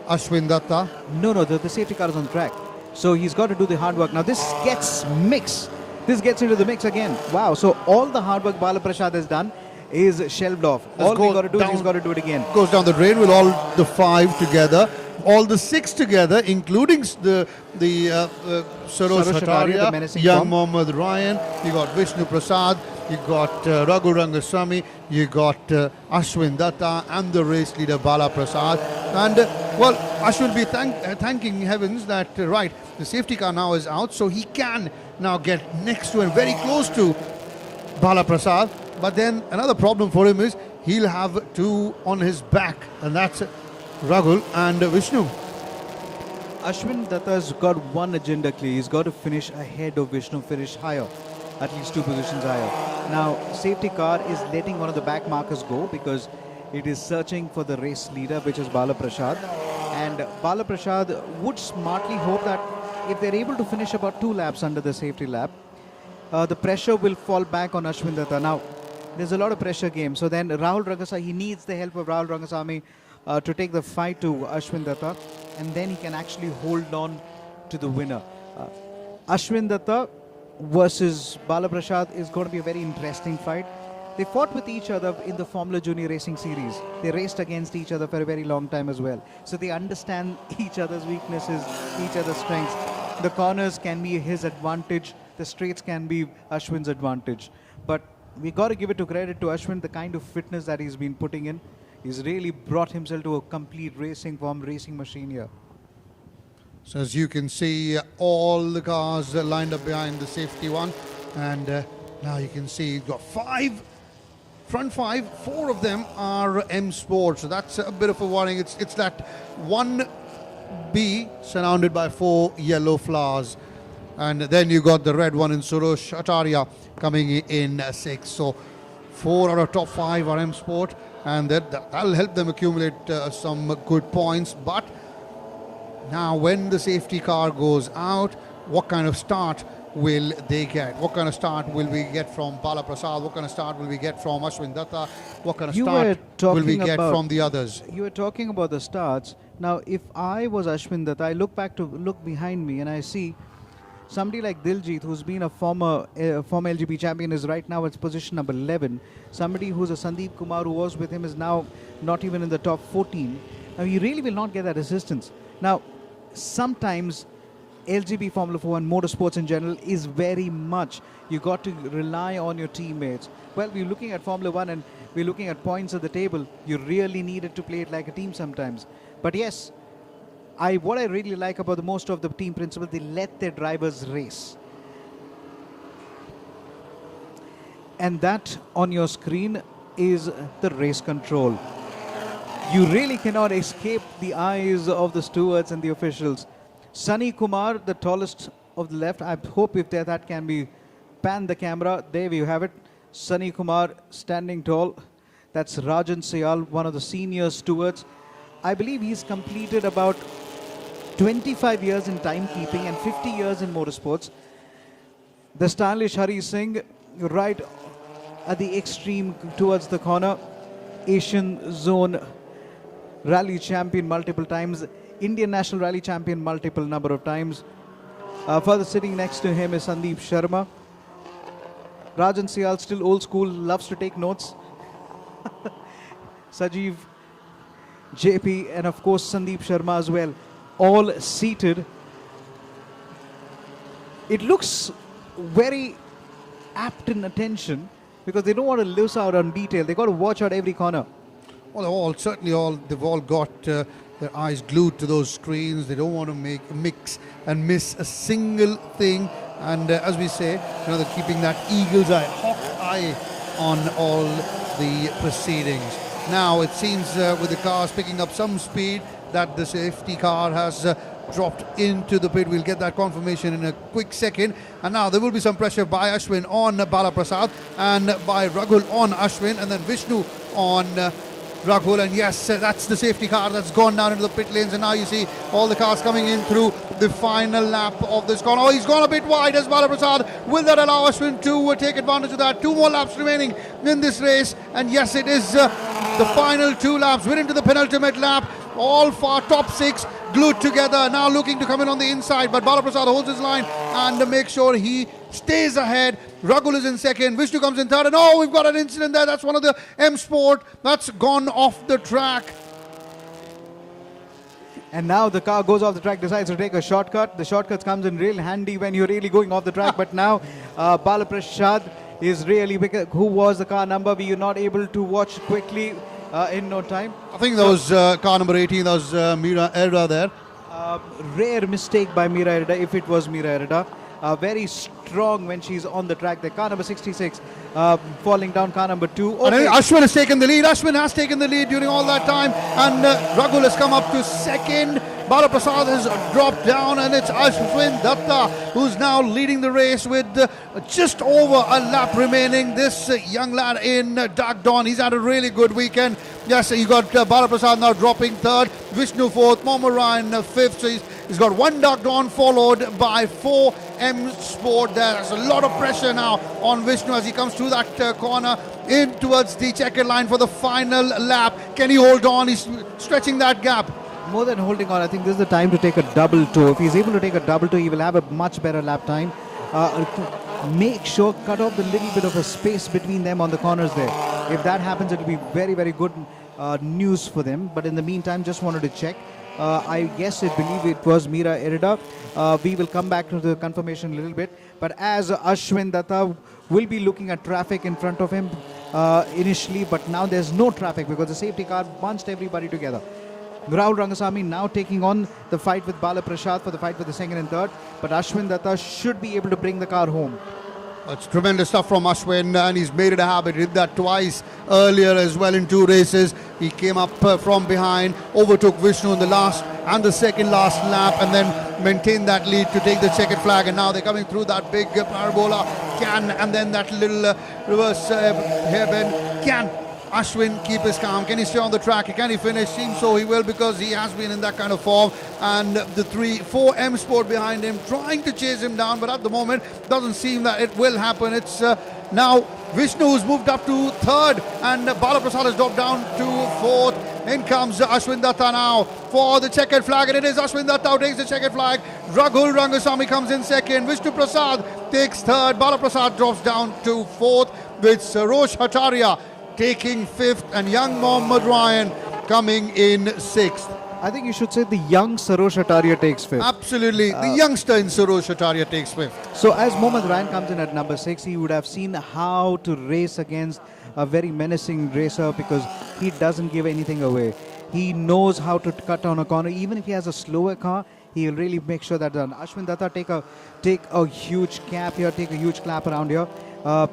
Ashwin Datta. No, the safety car is on track. So he's got to do the hard work. Now this gets mixed. This gets into the mix again. Wow, so all the hard work Bala Prasad has done is shelved off. All we got to do is he's got to do it again. Goes down the drain with all the 5 together. all the 6 together, including the Sarosh Sarosh Hataria, the Hataria, menacing young form. Mohammad Ryan, you got Vishnu Prasad, you got Raghu Rangaswamy, you got Ashwin Datta, and the race leader Bala Prasad. And well, Ashwin will be thanking heavens that right, the safety car now is out, so he can now get next to and very close to Bala Prasad. But then another problem for him is he'll have 2 on his back, and that's Raghu and Vishnu. Ashwin Datta's got one agenda clear. He's got to finish ahead of Vishnu, finish higher, at least 2 positions higher. Now, safety car is letting one of the back markers go because it is searching for the race leader, which is Bala Prasad. And Bala Prasad would smartly hope that if they're able to finish about 2 laps under the safety lap, the pressure will fall back on Ashwin Datta. Now, there's a lot of pressure game. So then Rahul Rangaswamy, he needs the help of Rahul Rangaswamy to take the fight to Ashwin Datta, and then he can actually hold on to the winner. Ashwin Datta versus Bala Prasad is going to be a very interesting fight. They fought with each other in the Formula Junior Racing Series. They raced against each other for a very long time as well. So they understand each other's weaknesses, each other's strengths. The corners can be his advantage. The straights can be Ashwin's advantage. But we got to give it to credit to Ashwin, the kind of fitness that he's been putting in. He's really brought himself to a complete racing form, racing machine here. So as you can see, all the cars lined up behind the safety one, and now you can see you've got 5 front 5, 4 of them are M Sport, so that's a bit of a warning. It's that 1B surrounded by 4 yellow flowers, and then you got the red one in Sarosh Hataria coming in 6. So 4 out of top 5 are M Sport, and that'll help them accumulate some good points. But now when the safety car goes out, what kind of start will they get? What kind of start will we get from Bala Prasad? What kind of start will we get from Ashwin Datta? What kind of start will we get from the others? You were talking about the starts. Now, if I was Ashwin Datta, I look behind me and I see somebody like Diljit, who's been a former LGB champion, is right now at position number 11. Somebody who's a Sandeep Kumar who was with him is now not even in the top 14. Now, you really will not get that assistance. Now, sometimes LGB Formula 4 and motorsports in general is very much, you got to rely on your teammates. Well, we're looking at Formula 1 and we're looking at points at the table. You really needed to play it like a team sometimes. But yes, what I really like about the most of the team principles, they let their drivers race. And that on your screen is the race control. You really cannot escape the eyes of the stewards and the officials. Sunny Kumar, the tallest of the left. I hope if that can be pan the camera. There you have it. Sunny Kumar standing tall. That's Rajan Sayal, one of the senior stewards. I believe he's completed about 25 years in timekeeping and 50 years in motorsports. The stylish Hari Singh, right at the extreme towards the corner. Asian Zone Rally champion multiple times. Indian National Rally champion multiple number of times. Further sitting next to him is Sandeep Sharma. Rajan Sayal, still old school, loves to take notes. Sajeev, JP, and of course Sandeep Sharma as well, all seated. It looks very apt in attention because they don't want to lose out on detail. They got to watch out every corner. Well, they've all got their eyes glued to those screens. They don't want to mix and miss a single thing. And as we say, they're keeping that eagle's eye, hawk eye on all the proceedings. Now it seems with the cars picking up some speed that the safety car has dropped into the pit. We'll get that confirmation in a quick second. And now there will be some pressure by Ashwin on Bala Prasad and by Raghu on Ashwin, and then Vishnu on Raghu. And yes, that's the safety car that's gone down into the pit lanes, and now you see all the cars coming in through the final lap of this corner. Oh, he's gone a bit wide as Bala Prasad. Will that allow Ashwin to take advantage of that? 2 more laps remaining in this race, and yes, it is the final 2 laps. We're into the penultimate lap. All top 6 glued together, now looking to come in on the inside, but Bala Prasad holds his line and make sure he stays ahead. Raghu is in second, Vishnu comes in third, and oh, we've got an incident there. That's one of the M Sport that's gone off the track. And now the car goes off the track, decides to take a shortcut. The shortcut comes in real handy when you're really going off the track. But now Bala Prasad is really, who was the car number? We are not able to watch quickly in no time. I think that was car number 18, that was Mira Erda there. Rare mistake by Mira Erda, if it was Mira Erda. Very strong when she's on the track. The car number 66 falling down, car number 2. Okay. And then Ashwin has taken the lead. Ashwin has taken the lead during all that time. And Raghul has come up to second. Bala Prasad has dropped down, and it's Ashwin Datta who's now leading the race with just over a lap remaining. This young lad in dark dawn, he's had a really good weekend. Yes, you got Bala Prasad now dropping third, Vishnu fourth, Mohammed Ryan fifth. So he's got one dark dawn followed by 4 M Sport. There's a lot of pressure now on Vishnu as he comes through that corner in towards the checkered line for the final lap. Can he hold on? He's stretching that gap. More than holding on, I think this is the time to take a double toe. If he's able to take a double toe, he will have a much better lap time. Make sure, cut off the little bit of a space between them on the corners there. If that happens, it will be very, very good news for them. But in the meantime, just wanted to check. I believe it was Mira Erda. We will come back to the confirmation a little bit. But as Ashwin Datta will be looking at traffic in front of him initially, but now there's no traffic because the safety car bunched everybody together. Rahul Rangasamy now taking on the fight with Bala Prasad for the fight for the second and third. But Ashwin Datta should be able to bring the car home. That's tremendous stuff from Ashwin, and he's made it a habit. He did that twice earlier as well in 2 races. He came up from behind, overtook Vishnu in the last and the second last lap, and then maintained that lead to take the checkered flag. And now they're coming through that big parabola. And then that little reverse hairbend. Can Ashwin keep his calm? Can he stay on the track? Can he finish? Seems so he will, because he has been in that kind of form. And the 4 M Sport behind him trying to chase him down, but at the moment doesn't seem that it will happen. It's now Vishnu who's moved up to third, and Bala Prasad has dropped down to fourth. In comes Ashwin Datta now for the checkered flag, and it is Ashwin Datta who takes the checkered flag. Raghul Rangasamy comes in second. Vishnu Prasad takes third. Bala Prasad drops down to fourth, with Sarosh Hataria taking fifth, and young Mohammed Ryan coming in sixth. I think you should say the young Sarosh Hataria takes fifth. Absolutely. The youngster in Sarosh Hataria takes fifth. So as Mohammed Ryan comes in at number 6, he would have seen how to race against a very menacing racer, because he doesn't give anything away. He knows how to cut on a corner. Even if he has a slower car, he will really make sure that done. Ashwin Datta take a huge cap here, take a huge clap around here. Wow,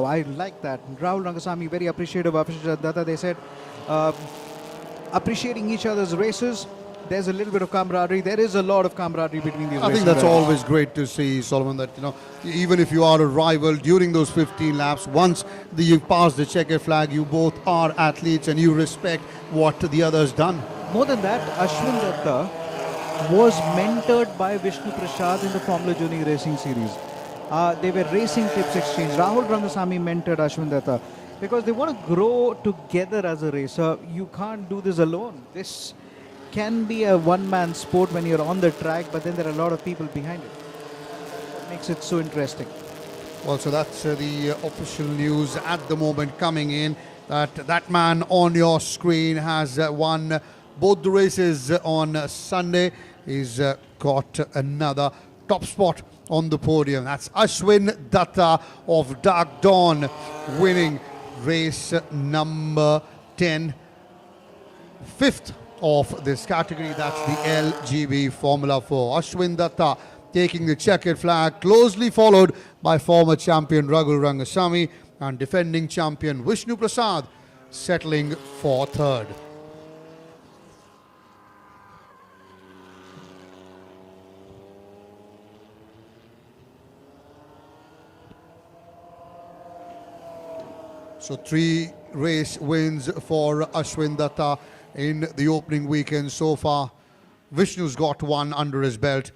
I like that. Rahul Rangasamy, very appreciative of Ashwin Datta. They said, appreciating each other's races. There's a little bit of camaraderie. There is a lot of camaraderie between these I think that's always great to see, Solomon, that, even if you are a rival during those 15 laps, once you've passed the checkered flag, you both are athletes and you respect what the other's done. More than that, Ashwin Datta was mentored by Vishnu Prasad in the Formula Junior Racing Series. They were racing tips exchange. Rahul Rangasamy mentored Ashwin Datta because they want to grow together as a racer. You can't do this alone. This can be a one-man sport when you're on the track, but then there are a lot of people behind it. What makes it so interesting? Well, so that's the official news at the moment coming in, that man on your screen has won both the races on Sunday. He's got another top spot on the podium. That's Ashwin Datta of Dark Dawn, winning race number 10, fifth of this category. That's the LGB Formula 4. Ashwin Datta taking the checkered flag, closely followed by former champion Raghul Rangasamy and defending champion Vishnu Prasad settling for third. So 3 race wins for Ashwin Datta in the opening weekend so far. Vishnu's got 1 under his belt.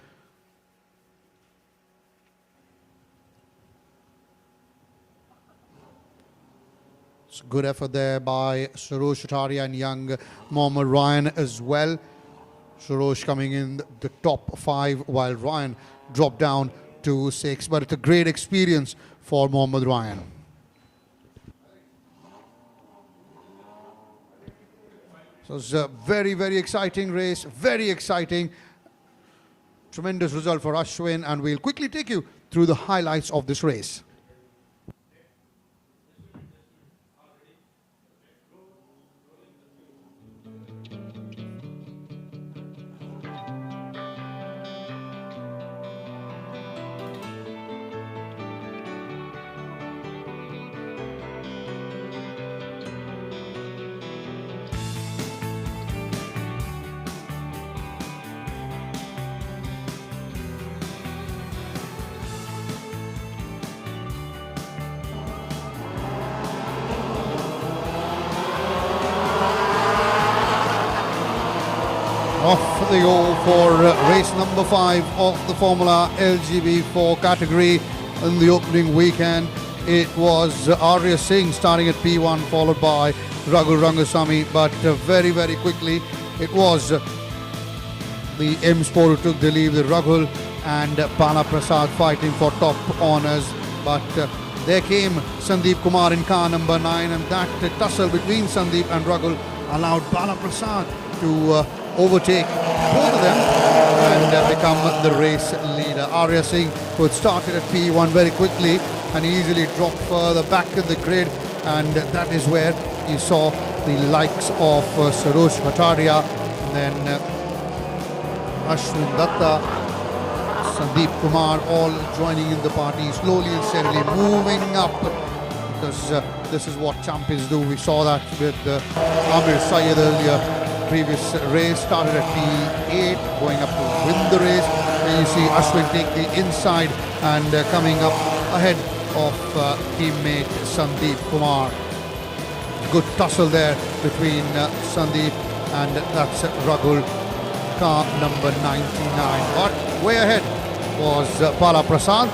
It's a good effort there by Sarosh Hataria and young Mohammed Ryan as well. Sarosh coming in the top 5 while Ryan dropped down to 6. But it's a great experience for Mohammed Ryan. So it's a very, very exciting race, very exciting. Tremendous result for Ashwin, and we'll quickly take you through the highlights of this race. Off they go for race number 5 of the Formula LGB F4 category in the opening weekend. It was Arya Singh starting at P1, followed by Raghu Rangasamy, but very, very quickly it was the M Sport who took the lead with Raghu and Bala Prasad fighting for top honours. But there came Sandeep Kumar in car number 9, and that tussle between Sandeep and Raghu allowed Bala Prasad to overtake both of them and become the race leader. Arya Singh, who had started at P1 very quickly and easily dropped further back in the grid, and that is where you saw the likes of Sarosh Bhattaria, and then Ashwin Datta, Sandeep Kumar all joining in the party, slowly and steadily moving up, because this is what champions do. We saw that with Amir Syed earlier. Previous race started at P8, going up to win the race. And you see Ashwin take the inside and coming up ahead of teammate Sandeep Kumar. Good tussle there between Sandeep and that's Raghu, car number 99. But way ahead was Bala Prasad,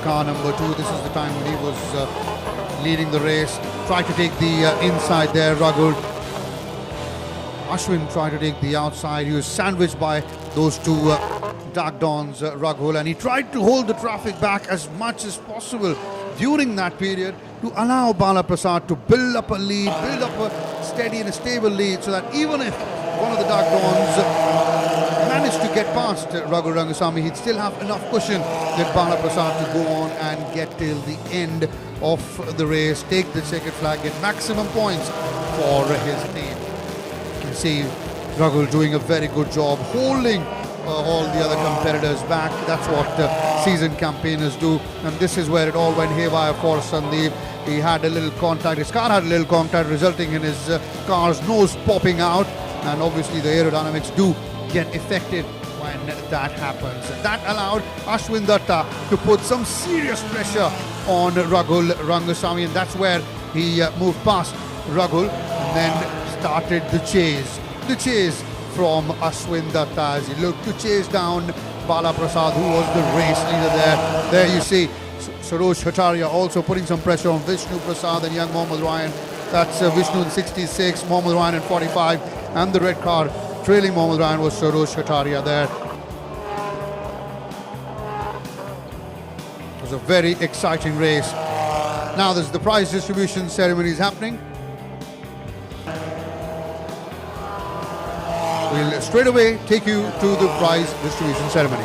car number 2. This is the time when he was leading the race. Tried to take the inside there, Raghu. Ashwin tried to take the outside. He was sandwiched by those two dark dons, Raghu, and he tried to hold the traffic back as much as possible during that period to allow Bala Prasad to build up a lead, build up a steady and a stable lead, so that even if one of the dark dons managed to get past Raghu Rangasamy, he'd still have enough cushion with Bala Prasad to go on and get till the end of the race, take the checkered flag, get maximum points for his team. You can see Raghu doing a very good job holding all the other competitors back. That's what seasoned campaigners do, and this is where it all went haywire for Sandeep. He had a little contact, his car had a little contact, resulting in his car's nose popping out, and obviously the aerodynamics do get affected when that happens. That allowed Ashwin Datta to put some serious pressure on Raghu Rangasamy, and that's where he moved past Raghu and then started the chase. The chase from Ashwin Datta as he looked to chase down Bala Prasad, who was the race leader there. There you see Sarosh Bhattaria also putting some pressure on Vishnu Prasad and young Mohammad Ryan. That's Vishnu in 66, Mohammad Ryan in 45, and the red car trailing Mohammad Ryan was Sarosh Bhattaria there. It was a very exciting race. Now there's the prize distribution ceremony is happening. We'll straight away take you to the prize distribution ceremony.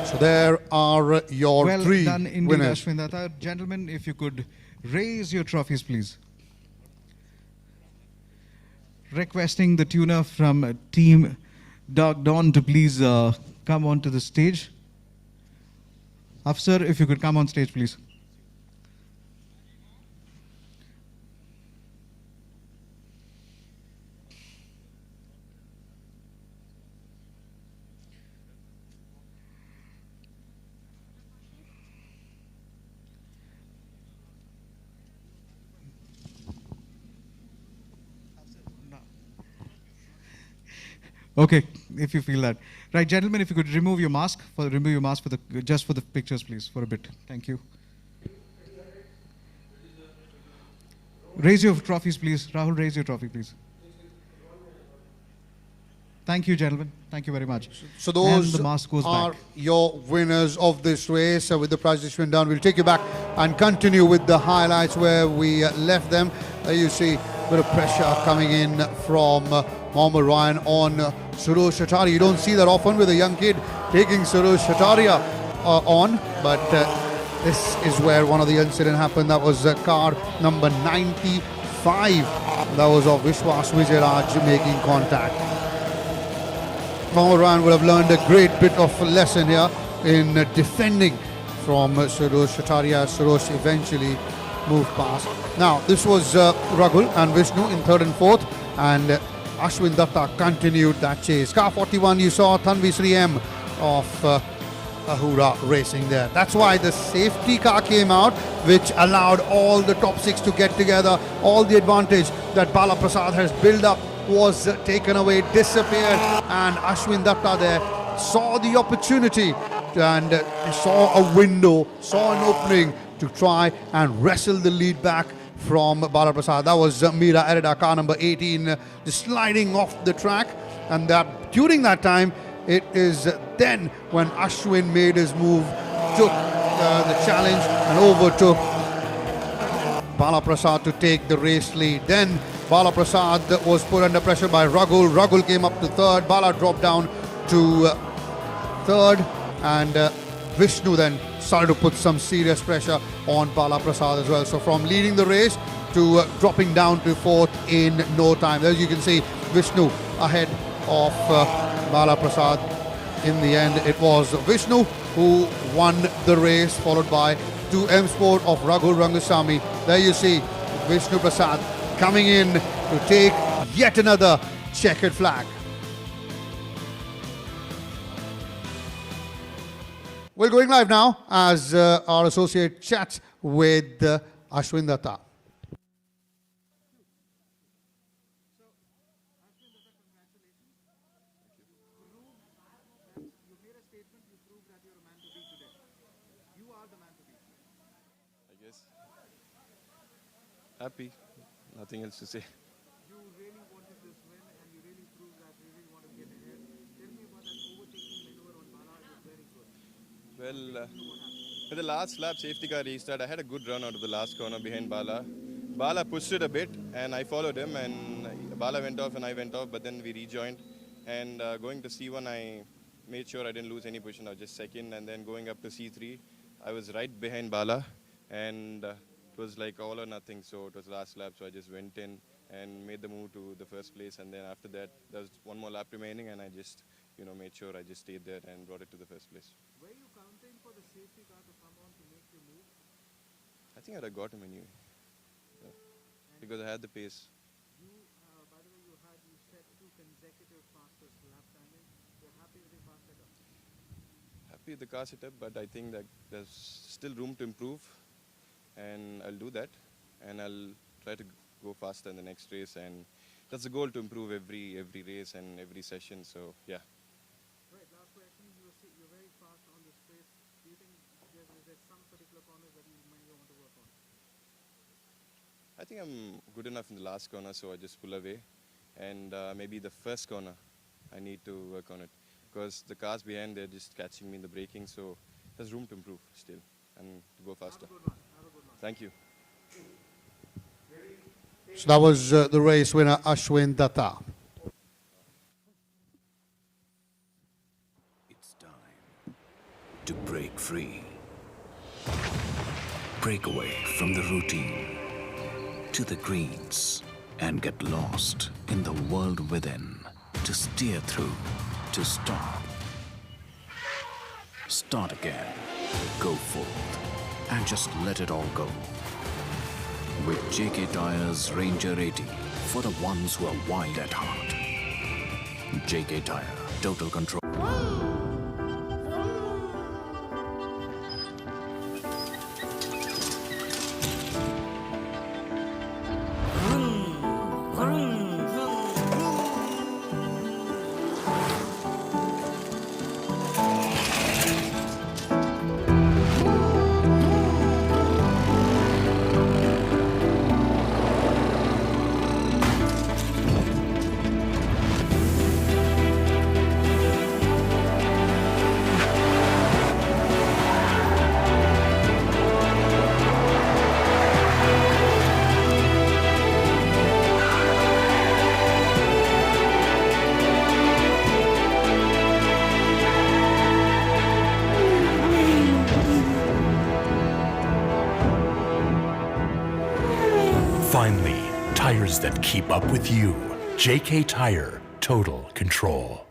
So there are your well three done indeed, winners. Ashwin Datta. Gentlemen, if you could raise your trophies, please. Requesting the tuner from Team Dog Dawn to please come onto the stage. Afsar, if you could come on stage, please. Okay, if you feel that. Right, gentlemen, if you could remove your mask for the just for the pictures, please, for a bit. Thank you. Raise your trophies, please. Rahul, raise your trophy, please. Thank you, gentlemen. Thank you very much. So those and the mask goes are back. your winners of this race. With the prize distribution done, we'll take you back and continue with the highlights where we left them. You see a bit of pressure coming in from Mohammed Ryan on Suresh Shataria. You don't see that often with a young kid taking Suresh Shataria on, but this is where one of the incidents happened. That was car number 95. That was of Vishwas Vijayaraj making contact. Mohammed Ryan would have learned a great bit of a lesson here in defending from Suresh Shataria. Suresh eventually moved past. Now, this was Ragul and Vishnu in third and fourth, and Ashwin Datta continued that chase. Car 41, you saw Tanvi Sri M of Ahura racing there. That's why the safety car came out, which allowed all the top six to get together. All the advantage that Bala Prasad has built up was taken away, disappeared, and Ashwin Datta there saw the opportunity and saw a window, saw an opening to try and wrestle the lead back from Bala Prasad. That was Meera Erida, car number 18, just sliding off the track, and that during that time, it is then when Ashwin made his move, took the challenge and overtook Bala Prasad to take the race lead. Then Bala Prasad was put under pressure by Ragul. Ragul came up to third. Bala dropped down to third, and Vishnu then started to put some serious pressure on Bala Prasad as well. So from leading the race to dropping down to fourth in no time. As you can see, Vishnu ahead of Bala Prasad. In the end, it was Vishnu who won the race, followed by 2M Sport of Ragul Rangasamy. There you see Vishnu Prasad coming in to take yet another checkered flag. We're going live now as our associate chats with Ashwin Datta. I guess. Happy. Nothing else to say. You really wanted this win and you really proved that you really want to get ahead. Tell me about that overtaking maneuver on Bala. It was very good. Well, with the last lap safety car restart, I had a good run out of the last corner behind Bala. Bala pushed it a bit and I followed him, and Bala went off and I went off, but then we rejoined. And going to C1, I made sure I didn't lose any position. I was just second, and then going up to C3, I was right behind Bala, and it was like all or nothing. So it was last lap, so I just went in and made the move to the first place. And then after that, there was one more lap remaining, and I just, made sure I just stayed there and brought it to the first place. Were you counting for the safety car to come on to make you move? I think I'd have got him anyway, because I had the pace. By the way, you set 2 consecutive fastest lap timing. You're happy with your fast setup? Happy with the car setup, but I think that there's still room to improve, and I'll do that, and I'll try to go faster in the next race, and that's the goal, to improve every race and every session. So yeah. Right, last question. You're very fast on this race. Do you think there's some particular corners that you might want to work on? I think I'm good enough in the last corner, so I just pull away, and maybe the first corner I need to work on it, because the cars behind, they're just catching me in the braking, so there's room to improve still and to go faster. Have a good one. Have a good one. Thank you. So that was the race winner, Ashwin Datta. It's time to break free. Break away from the routine to the greens and get lost in the world within. To steer through, to stop. Start again. Go forward and just let it all go. With JK Tyre's Ranger 80 for the ones who are wild at heart. JK Tyre, total control. Finally, tires that keep up with you. JK Tyre, total control.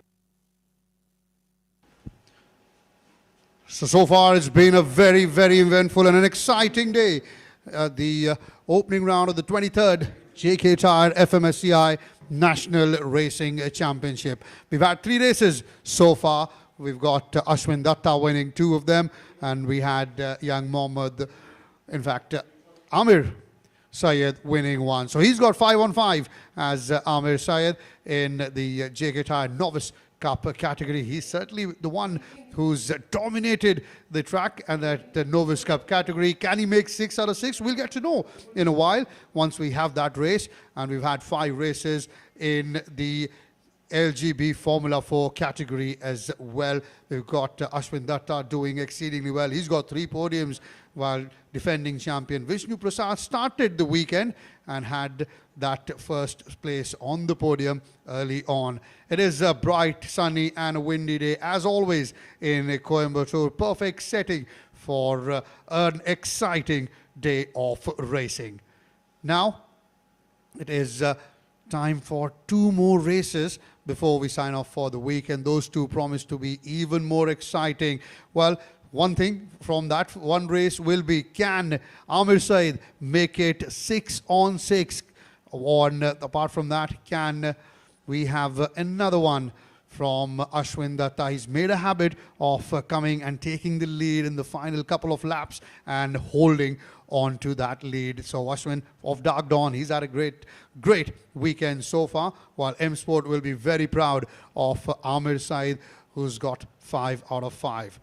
So far it's been a very, very eventful and an exciting day. The opening round of the 23rd JK Tyre-FMSCI National Racing Championship. We've had 3 races so far. We've got Ashwin Datta winning 2 of them, and we had young Mohammed, in fact, Amir Syed winning 1. So he's got 5 on 5 as Amir Syed in the JK Tyre Novice Cup category. He's certainly the one who's dominated the track and that the Novice Cup category. Can he make 6 out of 6? We'll get to know in a while once we have that race. And we've had 5 races in the LGB Formula 4 category as well. We've got Ashwin Datta doing exceedingly well. He's got 3 podiums, while defending champion Vishnu Prasad started the weekend and had that first place on the podium early on. It is a bright, sunny and a windy day as always in Coimbatore. Perfect setting for an exciting day of racing. Now it is time for 2 more races before we sign off for the week, and those 2 promise to be even more exciting. Well, one thing from that one race will be, can Amir Syed make it 6 on 6? Apart from that, can we have another one from Ashwin Datta? He's made a habit of coming and taking the lead in the final couple of laps and holding on to that lead. So Ashwin of Dark Dawn, he's had a great weekend so far, while M Sport will be very proud of Amir Syed, who's got 5 out of 5.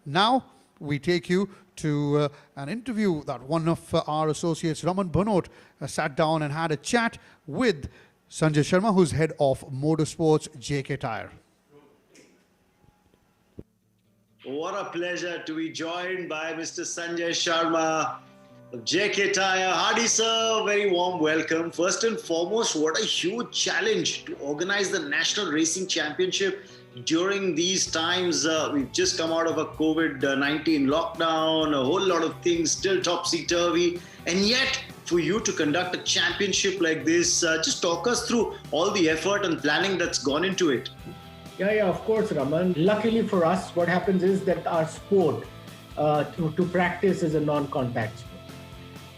Now we take you to an interview that one of our associates, Raman Bhanot, sat down and had a chat with Sanjay Sharma, who's head of motorsports JK Tyre. What a pleasure to be joined by Mr. Sanjay Sharma of JK Tyre. Hardy sir, very warm welcome. First and foremost, what a huge challenge to organize the National Racing Championship during these times. We've just come out of a COVID-19 lockdown, a whole lot of things still topsy-turvy, and yet for you to conduct a championship like this, just talk us through all the effort and planning that's gone into it. Yeah, of course, Raman. Luckily for us, what happens is that our sport to practice is a non-contact sport.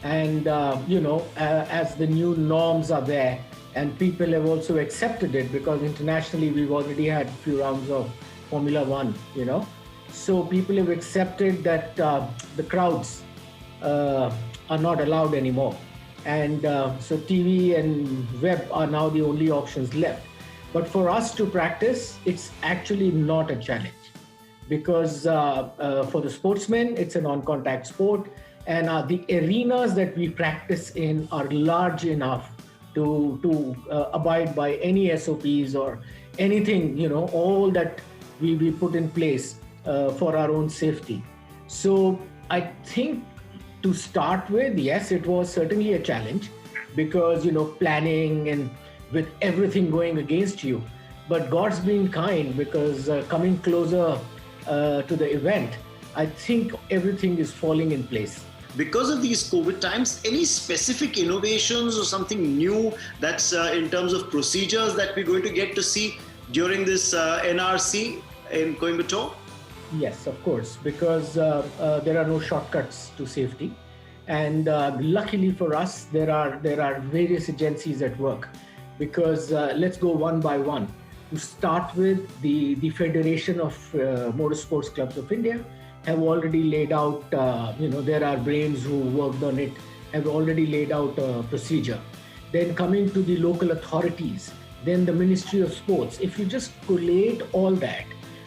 And, as the new norms are there, and people have also accepted it, because internationally we've already had a few rounds of Formula 1, So people have accepted that the crowds are not allowed anymore. And so TV and web are now the only options left. But for us to practice, it's actually not a challenge, because for the sportsmen, it's a non-contact sport, and the arenas that we practice in are large enough to abide by any SOPs or anything, all that we put in place for our own safety. So I think to start with, yes, it was certainly a challenge, because, planning and with everything going against you. But God's been kind, because coming closer to the event, I think everything is falling in place. Because of these COVID times, any specific innovations or something new that's in terms of procedures that we're going to get to see during this NRC in Coimbatore? Yes, of course, because there are no shortcuts to safety. And luckily for us, there are various agencies at work. Because let's go one by one. To start with, the Federation of Motorsports Clubs of India have already laid out, there are brains who worked on it, have already laid out a procedure. Then coming to the local authorities, then the Ministry of Sports. If you just collate all that,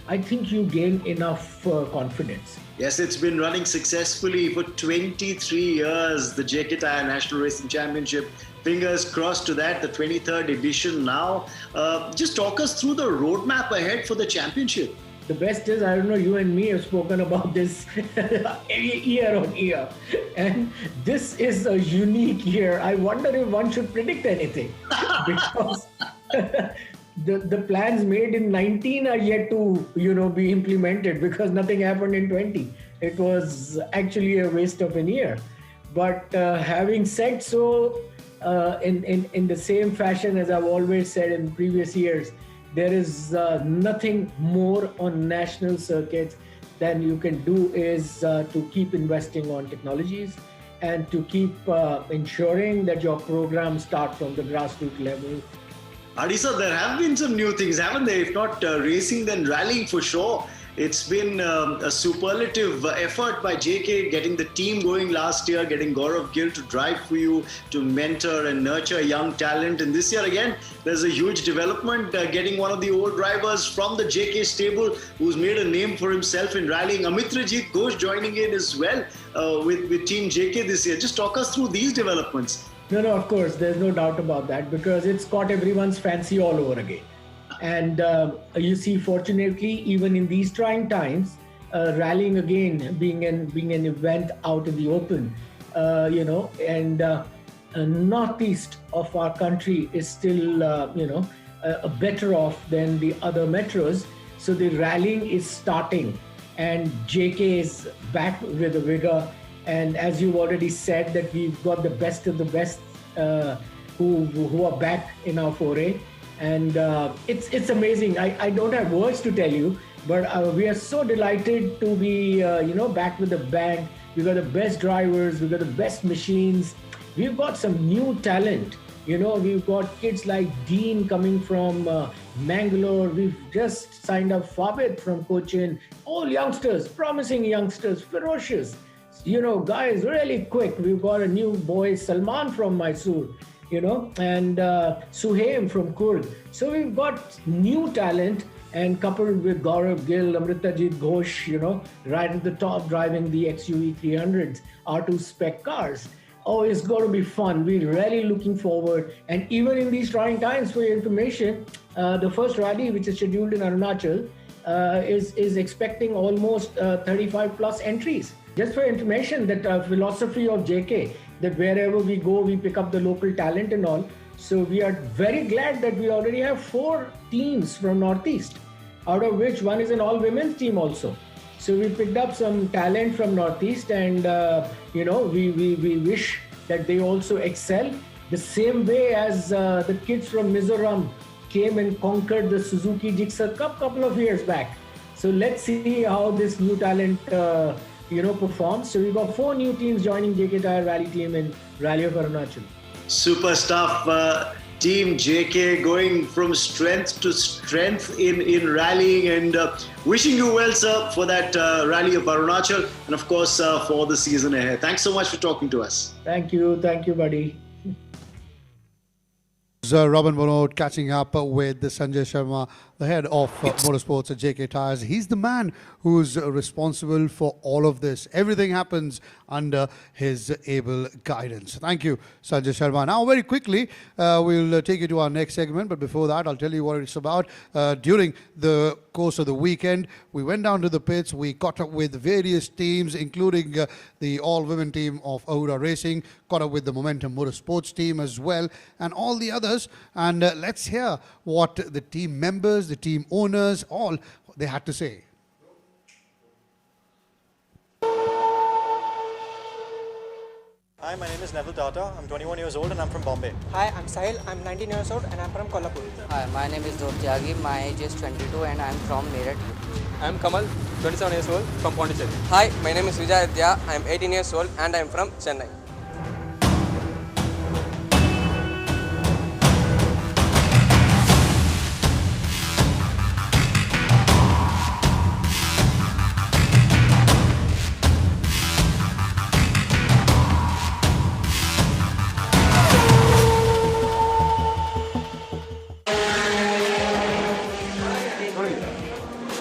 I think you gain enough confidence. Yes, it's been running successfully for 23 years, the JK Tyre National Racing Championship. Fingers crossed to that, the 23rd edition now. Just talk us through the roadmap ahead for the championship. The best is, I don't know, you and me have spoken about this year on year. And this is a unique year. I wonder if one should predict anything. Because the plans made in 19 are yet to, be implemented, because nothing happened in 20. It was actually a waste of a year. But having said so, in the same fashion as I've always said in previous years, there is nothing more on national circuits than you can do is to keep investing on technologies and to keep ensuring that your programs start from the grassroots level. Adisa, there have been some new things, haven't there? If not racing, then rallying for sure. It's been a superlative effort by JK getting the team going last year, getting Gaurav Gill to drive for you, to mentor and nurture young talent. And this year again, there's a huge development, getting one of the old drivers from the JK stable who's made a name for himself in rallying. Amitrajit Ghosh joining in as well with Team JK this year. Just talk us through these developments. No, of course, there's no doubt about that because it's caught everyone's fancy all over again. And you see, fortunately, even in these trying times, rallying again being an event out in the open, northeast of our country is still, better off than the other metros. So the rallying is starting, and JK is back with a vigor. And as you've already said, that we've got the best of the best who are back in our foray. And it's amazing. I don't have words to tell you, but we are so delighted to be, back with the band. We've got the best drivers. We've got the best machines. We've got some new talent. We've got kids like Dean coming from Mangalore. We've just signed up Fabit from Cochin. All youngsters, promising youngsters, ferocious. Guys, really quick. We've got a new boy, Salman from Mysore. And Suhaim from Kurd. So we've got new talent, and coupled with Gaurav Gill, Amritajit Ghosh, right at the top, driving the XUV 300s, R2 spec cars. Oh, it's going to be fun. We're really looking forward. And even in these trying times, for your information, the first rally, which is scheduled in Arunachal, is expecting almost 35 plus entries. Just for information, that philosophy of JK, that wherever we go, we pick up the local talent and all. So we are very glad that we already have 4 teams from Northeast, out of which one is an all-women's team also. So we picked up some talent from Northeast, and we wish that they also excel the same way as the kids from Mizoram came and conquered the Suzuki Gixxer Cup couple of years back. So let's see how this new talent performs. So we've got 4 new teams joining JK Tyre Rally team in Rally of Arunachal. Super stuff. Team JK going from strength to strength in rallying, and wishing you well, sir, for that Rally of Arunachal, and of course for the season ahead. Thanks so much for talking to us. Thank you, buddy. Robin Bonod catching up with Sanjay Sharma, the head of motorsports at JK Tyres. He's the man who's responsible for all of this. Everything happens under his able guidance. Thank you, Sanjay Sharma. Now, very quickly, we'll take you to our next segment. But before that, I'll tell you what it's about. During the course of the weekend, we went down to the pits. We caught up with various teams, including the all-women team of Ahuda Racing, caught up with the Momentum Motorsports team as well, and all the others. And let's hear what the team members, the team owners, all they had to say. Hi, my name is Neville Tata. I'm 21 years old and I'm from Bombay. Hi, I'm Sahil. I'm 19 years old and I'm from Kolhapur. Hi, my name is Dhruv Tyagi. My age is 22 and I'm from Meerut. I'm Kamal, 27 years old, from Pondicherry. Hi, my name is Vijay Adya. I'm 18 years old and I'm from Chennai.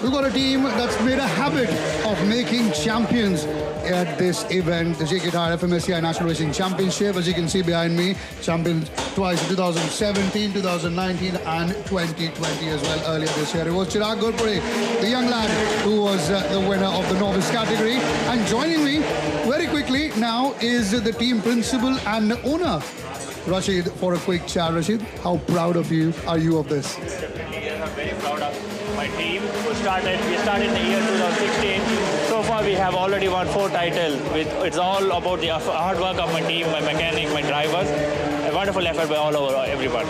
We've got a team that's made a habit of making champions at this event, the JK Tyre-FMSCI National Racing Championship. As you can see behind me, champion twice in 2017, 2019 and 2020 as well earlier this year. It was Chirag Gurpuri, the young lad who was the winner of the novice category. And joining me very quickly now is the team principal and owner, Rashid, for a quick chat. Rashid, how proud of you are you of this? Definitely, I'm very proud of my team. We started in the year 2016. So so far we have already won 4 titles. It's all about the hard work of my team, my mechanic, my drivers. A wonderful effort by all over everyone.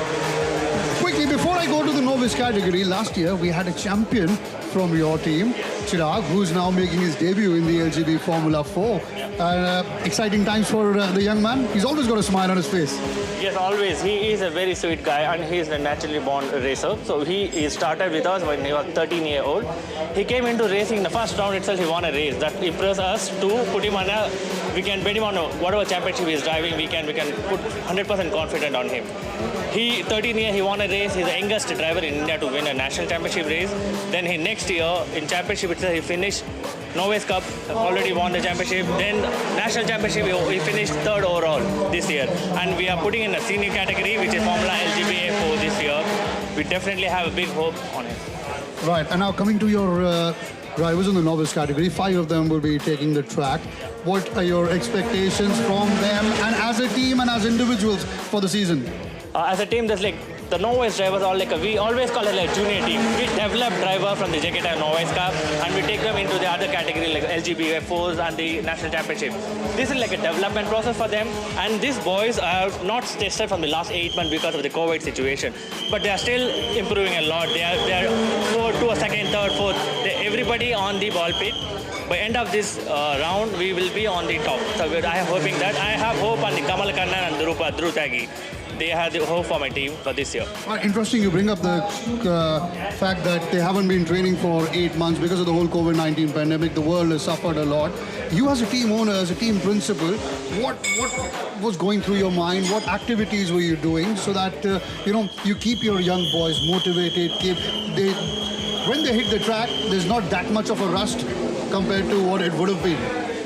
Quickly, before I go to the novice category, last year we had a champion from your team, Chirag, who's now making his debut in the LGB Formula 4. Exciting times for the young man. He's always got a smile on his face. Yes, always. He is a very sweet guy and he is a naturally born racer. So he started with us when he was 13 years old. He came into racing in the first round itself. He won a race. That impressed us to put him on a. We can bet him on whatever championship he is driving. We can put 100% confident on him. He 13 years he won a race. He's the youngest driver in India to win a national championship race. Then next year in championship itself he finished Novice Cup, already won the championship. Then national championship he finished 3rd overall this year. And we are putting in a senior category which is Formula LGB F4 this year. We definitely have a big hope on it. Right, and now coming to your drivers in the novice category, 5 of them will be taking the track. What are your expectations from them and as a team and as individuals for the season? As a team, there's the novice drivers are we always call it like junior team. We develop driver from the JK Tyre Novice Cup and we take them into the other category like LGB F4s and the national championship. This is like a development process for them, and these boys are not tested from the last 8 months because of the COVID situation, but they are still improving a lot. They are to a second, third, fourth. Everybody on the ball pit. By end of this round, we will be on the top. So I am hoping that. I have hope on the Kamal Kannan and Dhruv Tyagi. They have the hope for my team for this year. Interesting you bring up the fact that they haven't been training for 8 months because of the whole COVID-19 pandemic. The world has suffered a lot. You as a team owner, as a team principal, what was going through your mind? What activities were you doing so that you keep your young boys motivated? When they hit the track, there's not that much of a rust compared to what it would have been.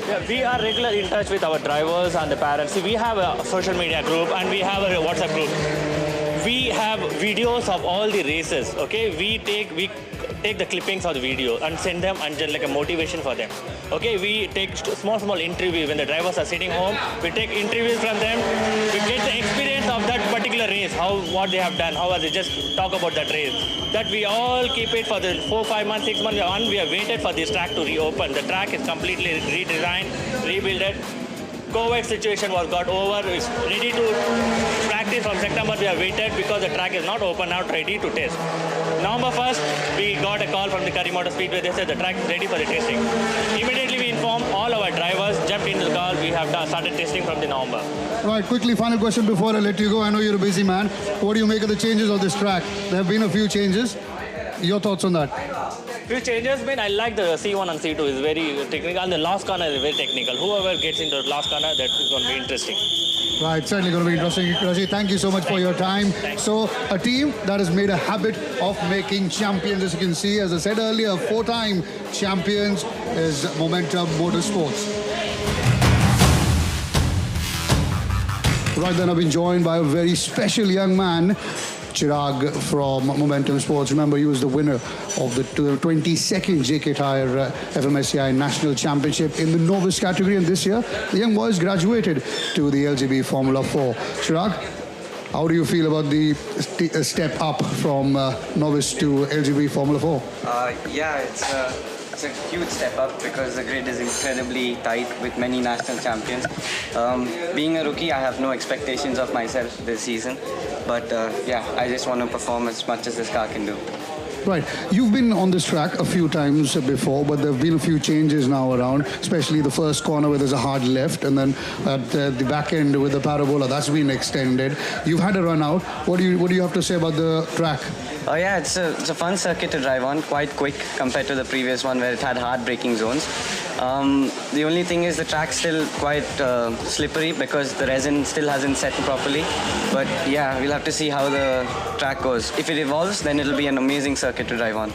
Yeah, we are regularly in touch with our drivers and the parents. See, we have a social media group and we have a WhatsApp group. We have videos of all the races. Okay, we take the clippings of the video and send them and just like a motivation for them. Okay, we take small interview when the drivers are sitting home. We take interviews from them. We get the experience of that particular race, what they have done, how they just talk about that race. That we all keep it for the 4, 5 months, 6 months. We have waited for this track to reopen. The track is completely redesigned, rebuilt. COVID situation got over. It's ready to practice from September. We have waited because the track is not open out, ready to test. November 1st, we got a call from the Coimbatore Speedway. They said the track is ready for the testing. Immediately we informed all our drivers, jumped into the car. We have started testing from the November. Right, quickly, final question before I let you go. I know you're a busy man. What do you make of the changes of this track? There have been a few changes. Your thoughts on that? Few changes, I like the C1 and C2 is very technical, and the last corner is very technical. Whoever gets into the last corner, that is going to be interesting. Right, certainly going to be interesting. Raji, thank you so much for your time. So, a team that has made a habit of making champions, as you can see, as I said earlier, 4-time champions is Momentum Motorsports. Right then, I've been joined by a very special young man, Chirag from Momentum Sports. Remember, he was the winner of the 22nd JK Tyre-FMSCI National Championship in the novice category. And this year, the young boys graduated to the LGB Formula 4. Chirag, how do you feel about the step up from novice to LGB Formula 4? Yeah, it's a huge step up because the grid is incredibly tight with many national champions. Being a rookie, I have no expectations of myself this season. But yeah, I just want to perform as much as this car can do. Right. You've been on this track a few times before, but there have been a few changes now around, especially the first corner where there's a hard left, and then at the back end with the parabola, that's been extended. You've had a run out. What do you have to say about the track? Oh yeah, it's a fun circuit to drive on, quite quick compared to the previous one where it had hard braking zones. The only thing is the track's still quite slippery because the resin still hasn't set properly. But yeah, we'll have to see how the track goes. If it evolves, then it'll be an amazing circuit to drive on.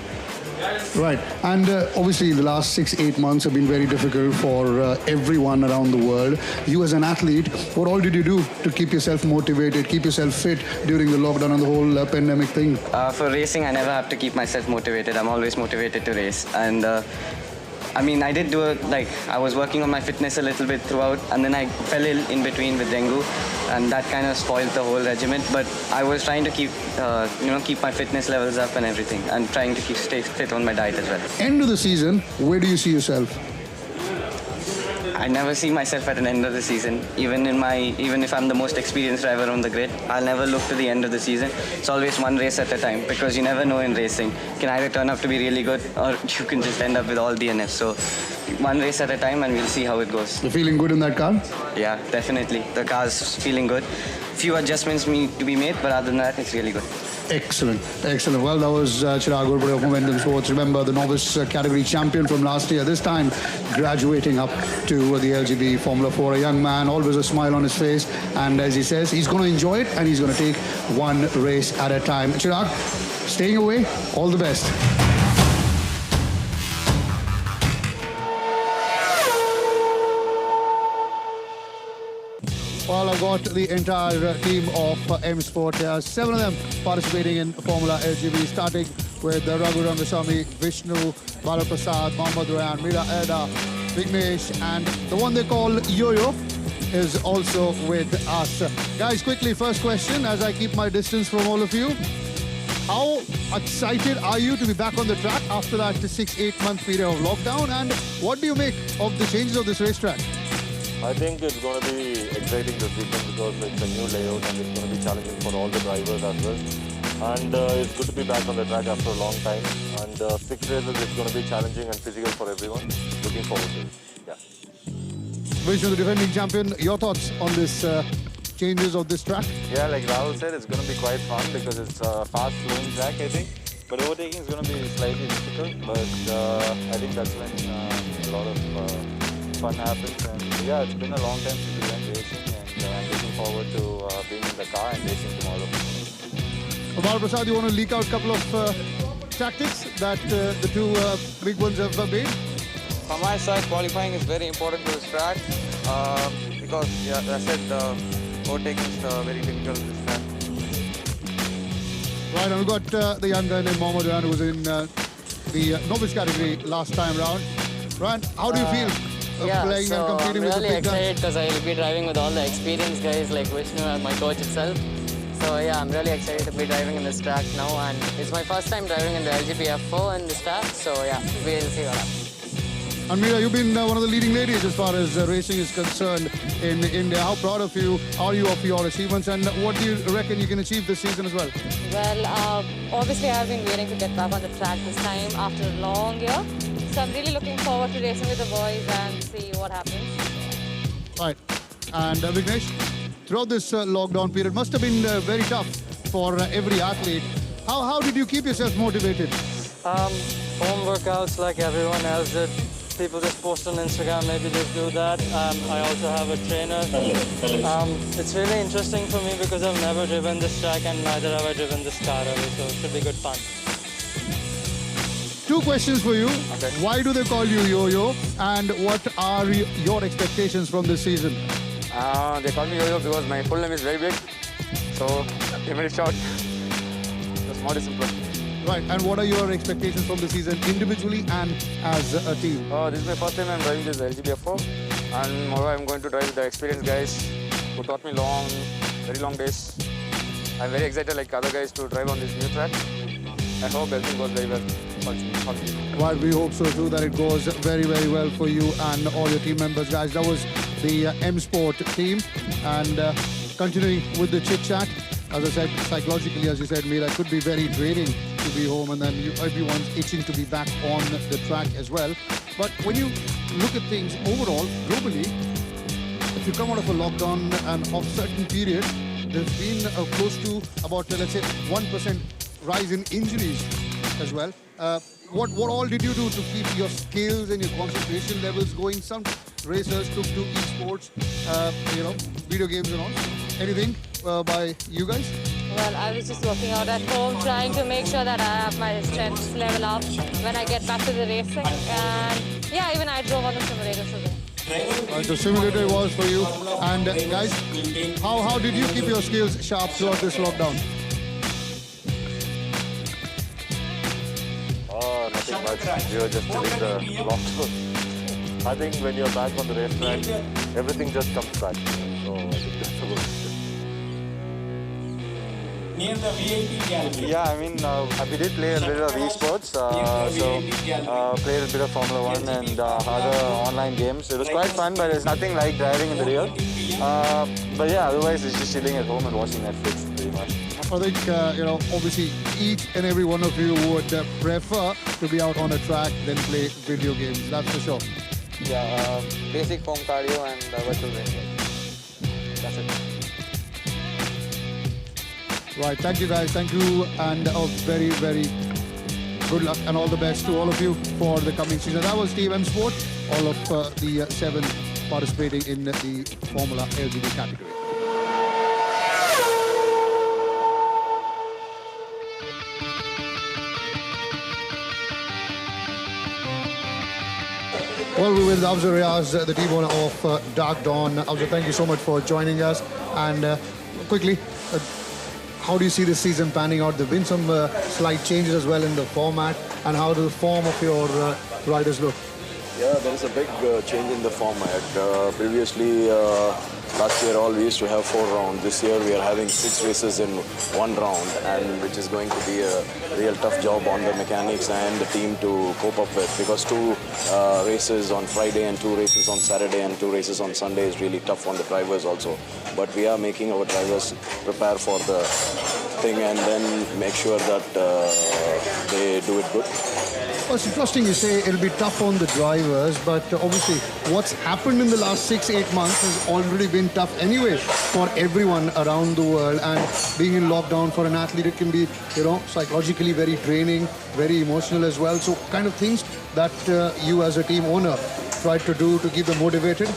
Right, and obviously the last 6-8 months have been very difficult for everyone around the world. You as an athlete, what all did you do to keep yourself motivated, keep yourself fit during the lockdown and the whole pandemic thing? For racing, I never have to keep myself motivated. I'm always motivated to race. And I mean, I did do it, I was working on my fitness a little bit throughout, and then I fell ill in between with dengue, and that kind of spoiled the whole regiment. But I was trying to keep, keep my fitness levels up and everything, and trying to stay fit on my diet as well. End of the season, where do you see yourself? I never see myself at an end of the season. Even if I'm the most experienced driver on the grid, I'll never look to the end of the season. It's always one race at a time, because you never know in racing. You can either turn out to be really good, or you can just end up with all DNFs. So one race at a time, and we'll see how it goes. You're feeling good in that car? Yeah, definitely. The car's feeling good. Few adjustments need to be made, but other than that, it's really good. Excellent, excellent. Well, that was Chirag Urbade of Momentum Sports. Remember, the novice category champion from last year, this time graduating up to the LGB Formula 4. A young man, always a smile on his face. And as he says, he's going to enjoy it and he's going to take one race at a time. Chirag, staying away, all the best. Well, I've got the entire team of M Sport here. 7 of them participating in Formula LGB, starting with Raghu Rangasamy, Vishnu, Balaprasad, Mohammad Rayan, Mira Eda, Vignesh, and the one they call Yo-Yo is also with us. Guys, quickly, first question, as I keep my distance from all of you. How excited are you to be back on the track after that 6-8 month period of lockdown? And what do you make of the changes of this racetrack? I think it's going to be exciting this weekend because it's a new layout and it's going to be challenging for all the drivers as well. And it's good to be back on the track after a long time. And 6 races, it's going to be challenging and physical for everyone. Looking forward to it. Yeah. Vishnu, the defending champion, your thoughts on this changes of this track? Yeah, like Rahul said, it's going to be quite fun because it's a fast-flowing track, I think. But overtaking is going to be slightly difficult. But I think that's when a lot of fun happens. And yeah, it's been a long time since we went racing, and I'm looking forward to being in the car and racing tomorrow. Balaprasad, you want to leak out a couple of tactics that the two big ones have made? From my side, qualifying is very important to this track because, yeah, as I said, overtaking is very difficult to this track. Right, and we've got the young guy named Mohammad Rayan who was in the novice category last time round. Ryan, how do you feel? Playing and competing with the big guns? I'm really excited because I will be driving with all the experienced guys like Vishnu and my coach itself. So yeah, I'm really excited to be driving in this track now, and it's my first time driving in the LGB F4 in this track. So yeah, we'll see what happens. And Meera, you've been one of the leading ladies as far as racing is concerned in India. How proud of you are you of your achievements, and what do you reckon you can achieve this season as well? Well, obviously I've been waiting to get back on the track this time after a long year. So I'm really looking forward to racing with the boys and see what happens. Right. And Vignesh, throughout this lockdown period, must have been very tough for every athlete. How did you keep yourself motivated? Home workouts like everyone else did. People just post on Instagram, maybe just do that. I also have a trainer. It's really interesting for me because I've never driven this track and neither have I driven this car ever, so it should be good fun. 2 questions for you. Okay. Why do they call you Yo-Yo, and what are your expectations from this season? They call me Yo-Yo because my full name is very big, so they made it short. Just more simple. Right, and what are your expectations from the season individually and as a team? This is my first time I'm driving this LGB F4, and moreover I'm going to drive with the experienced guys who taught me very long days. I'm very excited like other guys to drive on this new track. I hope everything goes very well. Well, we hope so too, that it goes very, very well for you and all your team members, guys. That was the M Sport team, and continuing with the chit chat. As I said, psychologically, as you said, Meera, it could be very draining to be home, and then everyone's itching to be back on the track as well. But when you look at things overall, globally, if you come out of a lockdown and of certain period, there's been close to about, let's say, 1% rise in injuries as well. What all did you do to keep your skills and your concentration levels going? Some racers took to esports, video games and all. Anything by you guys? Well, I was just working out at home, trying to make sure that I have my strength level up when I get back to the racing. And yeah, even I drove on the simulator today. The simulator was for you. And guys, how did you keep your skills sharp throughout this lockdown? Nothing much. We were just doing the lockdown. I think when you're back on the racetrack, everything just comes back. So I think that's a good thing. near the VIP gallery. Yeah, I mean, we did play a bit of esports, played a bit of Formula 1 and other online games. It was quite fun, but it's nothing like driving in the real. But yeah, otherwise it's just chilling at home and watching Netflix pretty much. I think, obviously each and every one of you would prefer to be out on a track than play video games, that's for sure. Yeah, basic foam cardio and virtual racing. That's it. Right, thank you guys, thank you, and a very, very good luck and all the best to all of you for the coming season. That was Team M Sport, all of the 7 participating in the Formula LGB category. Well, we're with Afzal Riaz, the team owner of Dark Dawn. Afzal, thank you so much for joining us. And quickly, how do you see this season panning out? There have been some slight changes as well in the format. And how does the form of your riders look? Yeah, there is a big change in the format. Previously, last year we used to have 4 rounds. This year we are having 6 races in 1 round, and which is going to be a real tough job on the mechanics and the team to cope up with, because 2 races on Friday and 2 races on Saturday and 2 races on Sunday is really tough on the drivers also. But we are making our drivers prepare for the thing and then make sure that they do it good. Well, it's interesting you say it'll be tough on the drivers, but obviously what's happened in the last 6-8 months has already been tough anyway for everyone around the world. And being in lockdown for an athlete, it can be, psychologically very draining, very emotional as well. So kind of things that you as a team owner tried to do to keep them motivated?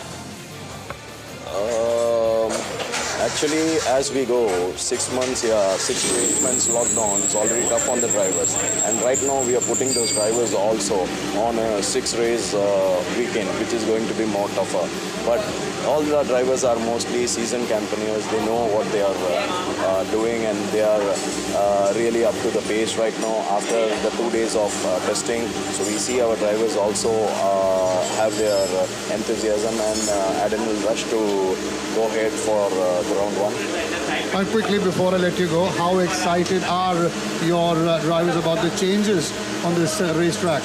Actually, as we go, 6 months, 6 to 8 months lockdown is already tough on the drivers. And right now we are putting those drivers also on a 6-race weekend, which is going to be more tougher. But all the drivers are mostly seasoned campaigners. They know what they are doing, and they are really up to the pace right now after the 2 days of testing. So we see our drivers also have their enthusiasm and adrenaline rush to go ahead for the round 1. And quickly, before I let you go, how excited are your drivers about the changes on this racetrack?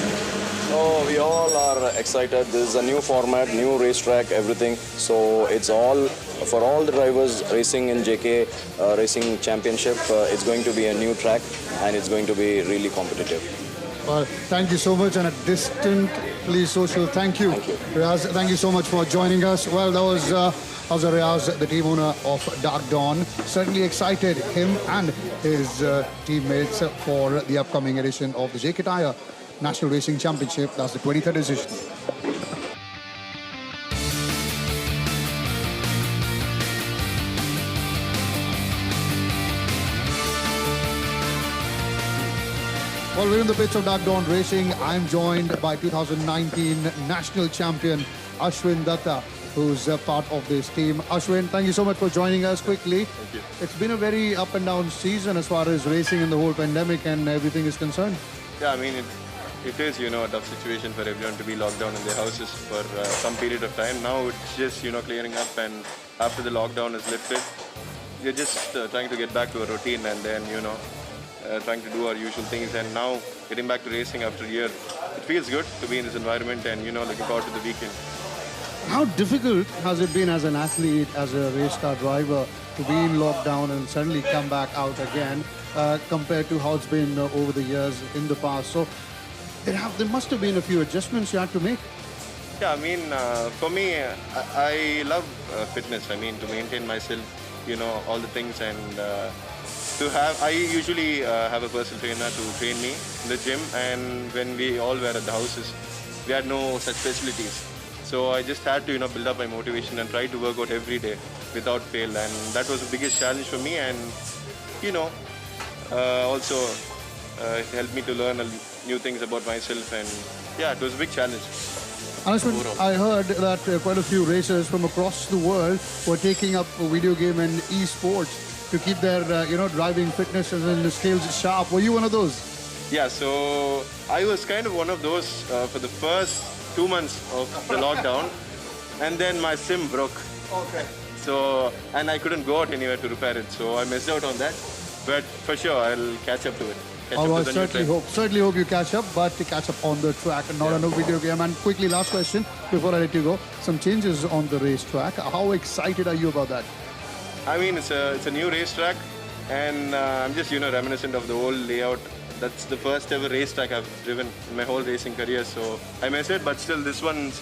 Oh, we all are excited. This is a new format, new racetrack, everything. So it's all, for all the drivers racing in JK Racing Championship, it's going to be a new track and it's going to be really competitive. Well, thank you so much, and a distantly social thank you. Riaz, thank you so much for joining us. Well, that was Afzal Riaz, the team owner of Dark Dawn. Certainly excited, him and his teammates, for the upcoming edition of the JK Tyre National Racing Championship. That's the 23rd edition. Well, we're in the pits of Dark Dawn Racing. I'm joined by 2019 national champion Ashwin Datta, who's a part of this team. Ashwin, thank you so much for joining us quickly. Thank you. It's been a very up and down season as far as racing and the whole pandemic and everything is concerned. Yeah, I mean, it is, a tough situation for everyone to be locked down in their houses for some period of time. Now it's just, clearing up, and after the lockdown is lifted, we're just trying to get back to a routine, and then, trying to do our usual things. And now getting back to racing after a year, it feels good to be in this environment and, looking forward to the weekend. How difficult has it been as an athlete, as a race car driver, to be in lockdown and suddenly come back out again compared to how it's been over the years in the past? So there must have been a few adjustments you had to make. Yeah, I mean, for me, I love fitness. I mean, to maintain myself, all the things, and I usually have a personal trainer to train me in the gym, and when we all were at the houses, we had no such facilities. So I just had to, build up my motivation and try to work out every day without fail, and that was the biggest challenge for me. And also it helped me to learn new things about myself, and yeah, it was a big challenge. Ashwin, I heard that quite a few racers from across the world were taking up video game and esports to keep their driving fitness and the skills sharp. Were you one of those? Yeah, so I was kind of one of those for the first 2 months of the lockdown, and then my sim broke. Okay. So, and I couldn't go out anywhere to repair it, so I missed out on that. but for sure I'll catch up to it. Catch Oh, up I to the new certainly hope you catch up, but to catch up on the track and not on a video game. And quickly, last question before I let you go. Some changes on the racetrack. How excited are you about that? I mean, it's a new racetrack, and I'm just reminiscent of the old layout. That's the first ever racetrack I've driven in my whole racing career, so I miss it. But still, this one's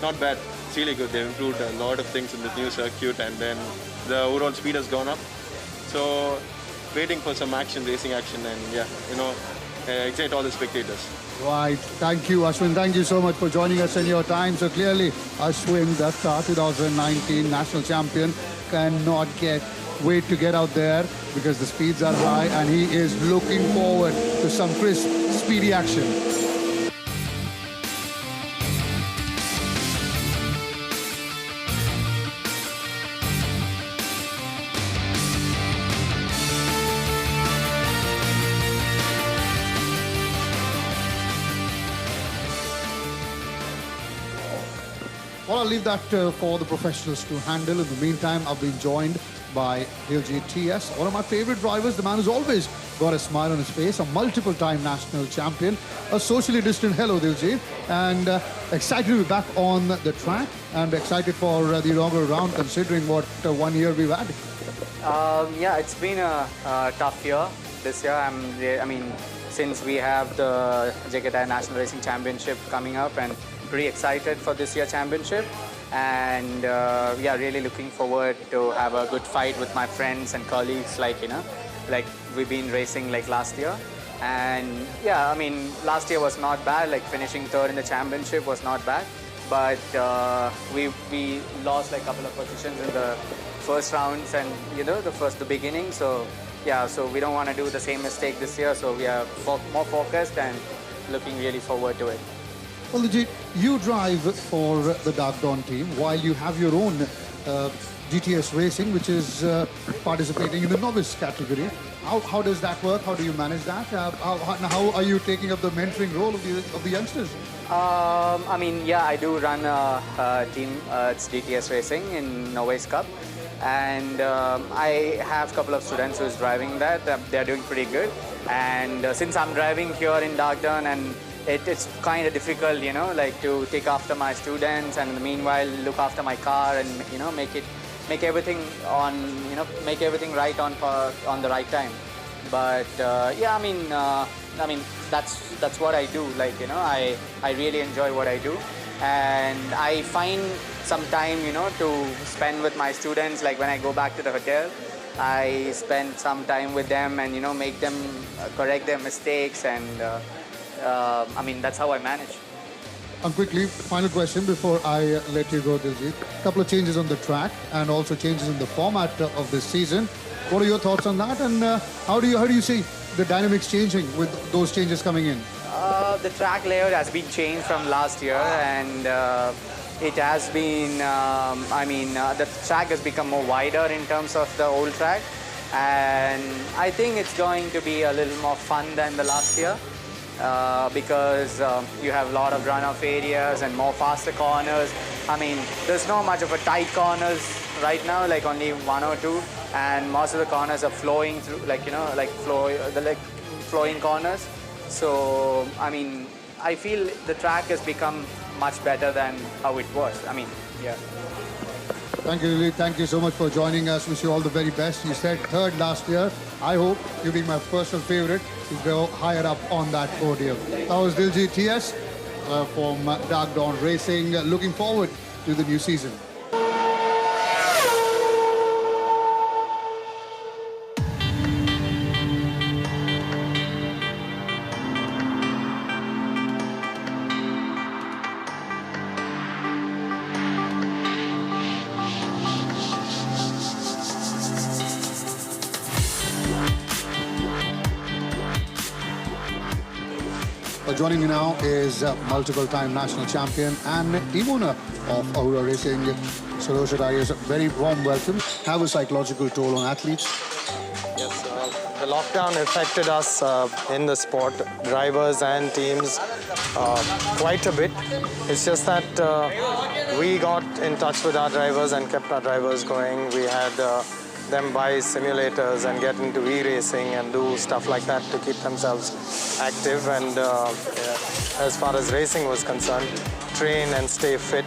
not bad. It's really good. They've improved a lot of things in this new circuit, and then the overall speed has gone up. So waiting for some racing action, and excite all the spectators. Right. Thank you, Ashwin. Thank you so much for joining us in your time. So clearly, Ashwin Datta, 2019 national champion, cannot wait to get out there because the speeds are high and he is looking forward to some crisp, speedy action. Well, I'll leave that for the professionals to handle. In the meantime, I've been joined by LGB TS, one of my favorite drivers, the man who's always got a smile on his face, a multiple-time national champion, a socially distant hello, Diljeet, and excited to be back on the track and excited for the inaugural round, considering what 1 year we've had. Yeah, it's been a tough year this year. Since we have the JK Tyre National Racing Championship coming up, and pretty excited for this year's championship, and really looking forward to have a good fight with my friends and colleagues, like we've been racing like last year. And last year was not bad, like finishing third in the championship was not bad, but we lost like a couple of positions in the first rounds and the beginning. So we don't want to do the same mistake this year, so we are more focused and looking really forward to it. Well, Diljeet, you drive for the Dark Dawn team while you have your own GTS Racing, which is participating in the novice category. How does that work? How do you manage that? How are you taking up the mentoring role of the youngsters? I do run a team, it's GTS Racing in Novice Cup. And I have a couple of students who's driving that. They're doing pretty good. And since I'm driving here in Dark Dawn, and it's kind of difficult, to take after my students and in the meanwhile look after my car and make everything right on the right time. But that's what I do. I really enjoy what I do, and I find some time to spend with my students. Like when I go back to the hotel, I spend some time with them and make them correct their mistakes, and that's how I manage. And quickly, final question before I let you go, Diljeet. A couple of changes on the track and also changes in the format of this season. What are your thoughts on that, and how do you see the dynamics changing with those changes coming in? The track layout has been changed from last year, and it has been, the track has become more wider in terms of the old track, and I think it's going to be a little more fun than the last year. Because you have a lot of runoff areas and more faster corners. There's not much of a tight corners right now, like only one or two, and most of the corners are flowing through, flowing corners. So, I feel the track has become much better than how it was. Thank you, Diljeet. Thank you so much for joining us. Wish you all the very best. You said third last year. I hope you being my personal favorite to go higher up on that podium. That was Diljeet TS from Dark Dawn Racing. Looking forward to the new season. Joining me now is multiple-time national champion and team owner of Ahura Racing, Suresh Darius. Very warm welcome. Have a psychological toll on athletes? Yes, the lockdown affected us in the sport, drivers and teams, quite a bit. It's just that we got in touch with our drivers and kept our drivers going. We had them buy simulators and get into e-racing and do stuff like that to keep themselves active. And as far as racing was concerned, train and stay fit.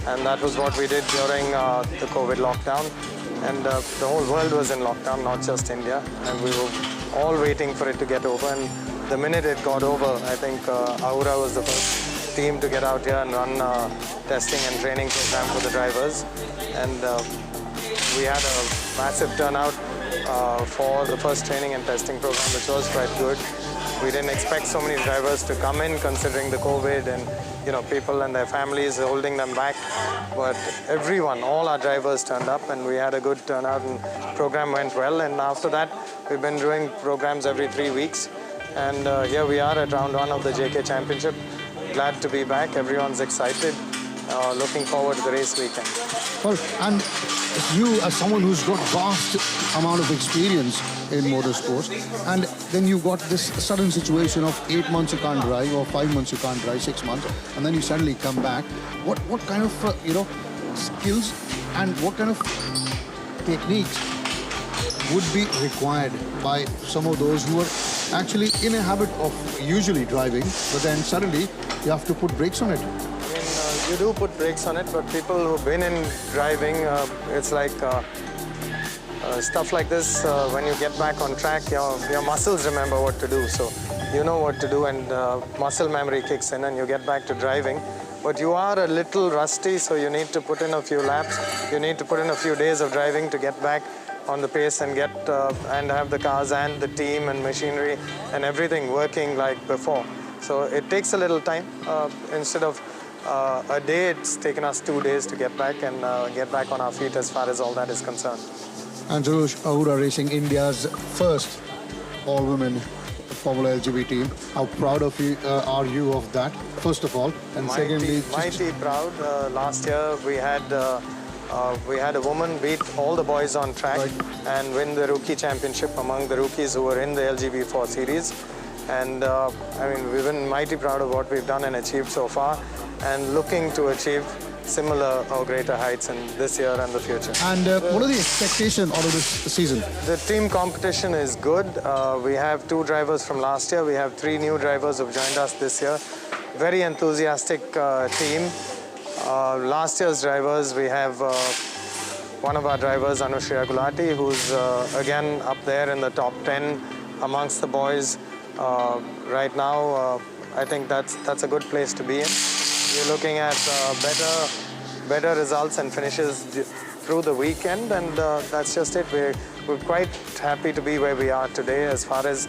And that was what we did during the COVID lockdown. And the whole world was in lockdown, not just India. And we were all waiting for it to get over. And the minute it got over, I think Ahura was the first team to get out here and run testing and training program for the drivers. And we had a massive turnout for the first training and testing program, which was quite good. We didn't expect so many drivers to come in, considering the COVID and people and their families holding them back. But everyone, all our drivers turned up, and we had a good turnout, and program went well. And after that, we've been doing programs every 3 weeks. And here we are at round 1 of the JK Championship. Glad to be back. Everyone's excited. Looking forward to the race weekend. Well, and you, as someone who's got vast amount of experience in motorsports, and then you've got this sudden situation of 8 months you can't drive, or 5 months you can't drive, 6 months, and then you suddenly come back. What kind of skills and what kind of techniques would be required by some of those who are actually in a habit of usually driving, but then suddenly you have to put brakes on it? You do put brakes on it, but people who've been in driving, it's like stuff like this, when you get back on track, your muscles remember what to do. So you know what to do, and muscle memory kicks in and you get back to driving. But you are a little rusty, so you need to put in a few laps. You need to put in a few days of driving to get back on the pace and get and have the cars and the team and machinery and everything working like before. So it takes a little time. Instead of a day, it's taken us 2 days to get back and get back on our feet as far as all that is concerned. And Sarosh, Ahura Racing, India's first all-women Formula LGB team. How proud of you are you of that, first of all? And secondly, mighty proud. Last year we had a woman beat all the boys on track and win the rookie championship among the rookies who were in the LGB F4 series. And we've been mighty proud of what we've done and achieved so far, and looking to achieve similar or greater heights in this year and the future. And what are the expectations out of this season? The team competition is good. We have 2 drivers from last year. We have 3 new drivers who've joined us this year. Very enthusiastic team. Last year's drivers, we have one of our drivers, Anushriya Gulati, who's again up there in the top 10 amongst the boys. Right now, I think that's a good place to be in. We're looking at better results and finishes through the weekend, and that's just it. We're quite happy to be where we are today as far as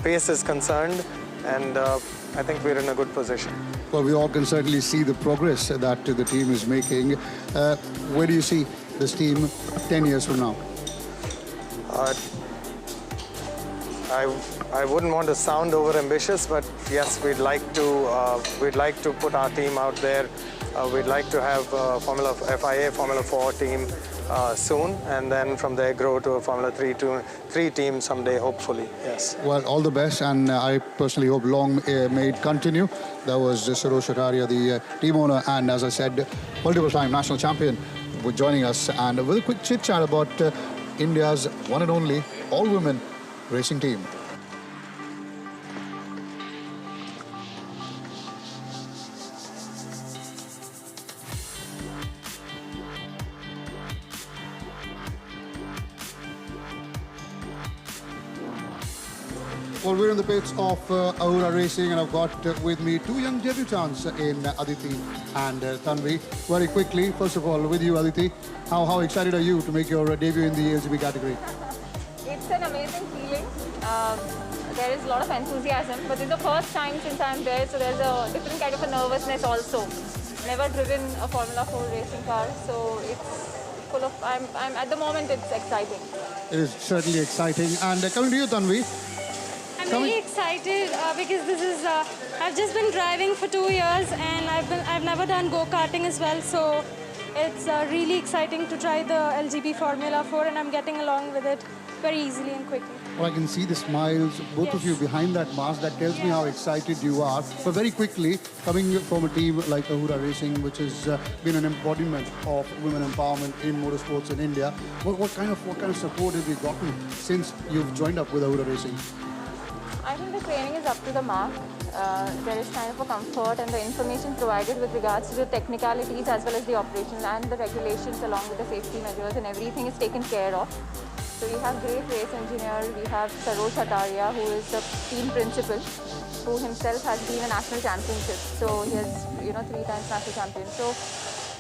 pace is concerned, and I think we're in a good position. Well, we all can certainly see the progress that the team is making. Where do you see this team 10 years from now? I wouldn't want to sound over-ambitious, but yes, we'd like to put our team out there. We'd like to have FIA Formula 4 team soon, and then from there grow to a Formula 3 team someday, hopefully. Yes. Well, all the best, and I personally hope long may it continue. That was Sarosh Acharya, the team owner, and as I said, multiple-time national champion, for joining us, and with a quick chit-chat about India's one and only all-women racing team. Well, we're in the pits of Ahura Racing, and I've got with me 2 young debutants in Aditi and Tanvi. Very quickly, first of all, with you, Aditi, how excited are you to make your debut in the LGB category? It's an amazing feeling. There is a lot of enthusiasm, but it's the first time since I'm there, so there's a different kind of a nervousness also. Never driven a Formula 4 racing car, so it's full of, I'm at the moment it's exciting. It is certainly exciting. And coming to you, Tanvi. I'm really excited because this is, I've just been driving for 2 years, and I've never done go-karting as well, so It's really exciting to try the LGB Formula 4 and I'm getting along with it very easily and quickly. Well, I can see the smiles, both of you behind that mask. That tells me how excited you are. But very quickly, coming from a team like Ahura Racing, which has been an embodiment of women empowerment in motorsports in India, what kind of support have you gotten since you've joined up with Ahura Racing? I think the training is up to the mark. There is kind of a comfort and the information provided with regards to the technicalities as well as the operations and the regulations along with the safety measures and everything is taken care of. So we have great race engineer, we have Saroj Hataria who is the team principal, who himself has been a national championship. So he has, 3 times national champion. So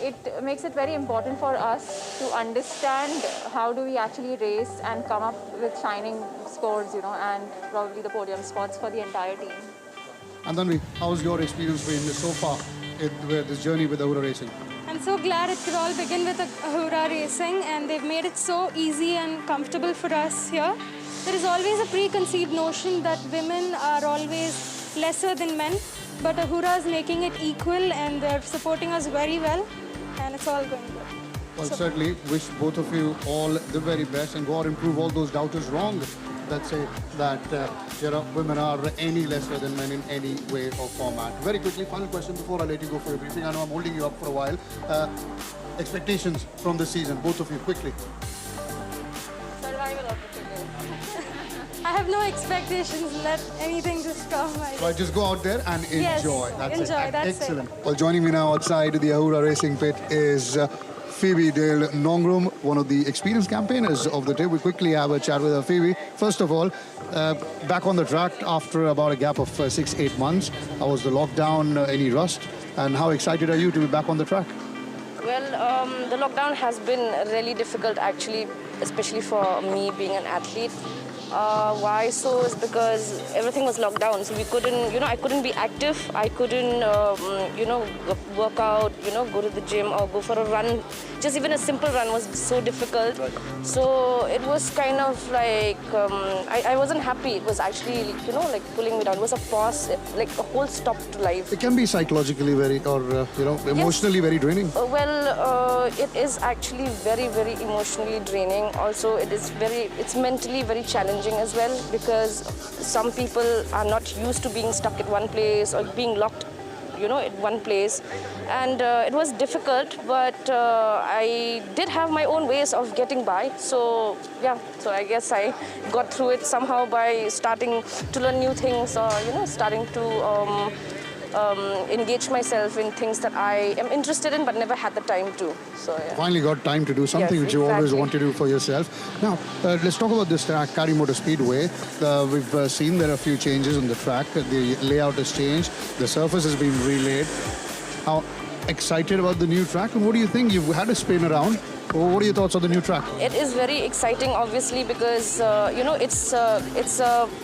it makes it very important for us to understand how do we actually race and come up with shining scores, and probably the podium spots for the entire team. And then, how's your experience been so far with this journey with Ahura Racing? I'm so glad it could all begin with Ahura Racing and they've made it so easy and comfortable for us here. There is always a preconceived notion that women are always lesser than men, but Ahura is making it equal and they're supporting us very well and it's all going good. Well, certainly wish both of you all the very best and go out and prove all those doubters wrong that say that women are any lesser than men in any way or format. Very quickly, final question before I let you go for your briefing. I know I'm holding you up for a while. Expectations from the season, both of you, quickly. Survival of the fittest. I have no expectations. Let anything just come. Right, just go out there and enjoy. Yes, That's enjoy. it. That's Excellent. it. Well, joining me now outside the Ahura Racing pit is Phoebe Dale Nongrum, one of the experienced campaigners of the day. We quickly have a chat with her. Phoebe, first of all, back on the track after about a gap of 6-8 months. How was the lockdown? Any rust? And how excited are you to be back on the track? Well, the lockdown has been really difficult actually, especially for me being an athlete. Why so is because everything was locked down, so we couldn't, I couldn't be active, I couldn't, work out, go to the gym or go for a run. Just even a simple run was so difficult. So it was kind of like, I wasn't happy. It was actually, like pulling me down. It was a pause, like a whole stop to life. It can be psychologically very, or, emotionally very draining. It is actually very, very emotionally draining. Also, it's mentally very challenging as well because some people are not used to being stuck at one place or being locked, at one place. And it was difficult, but I did have my own ways of getting by. So, so I guess I got through it somehow by starting to learn new things or, starting to engage myself in things that I am interested in but never had the time to. So, Finally got time to do something which you always want to do for yourself. Now, let's talk about this track, Kari Motor Speedway. We've seen there are a few changes on the track. The layout has changed. The surface has been relaid. How excited about the new track? And what do you think? You've had a spin around. What are your thoughts on the new track? It is very exciting, obviously, because it's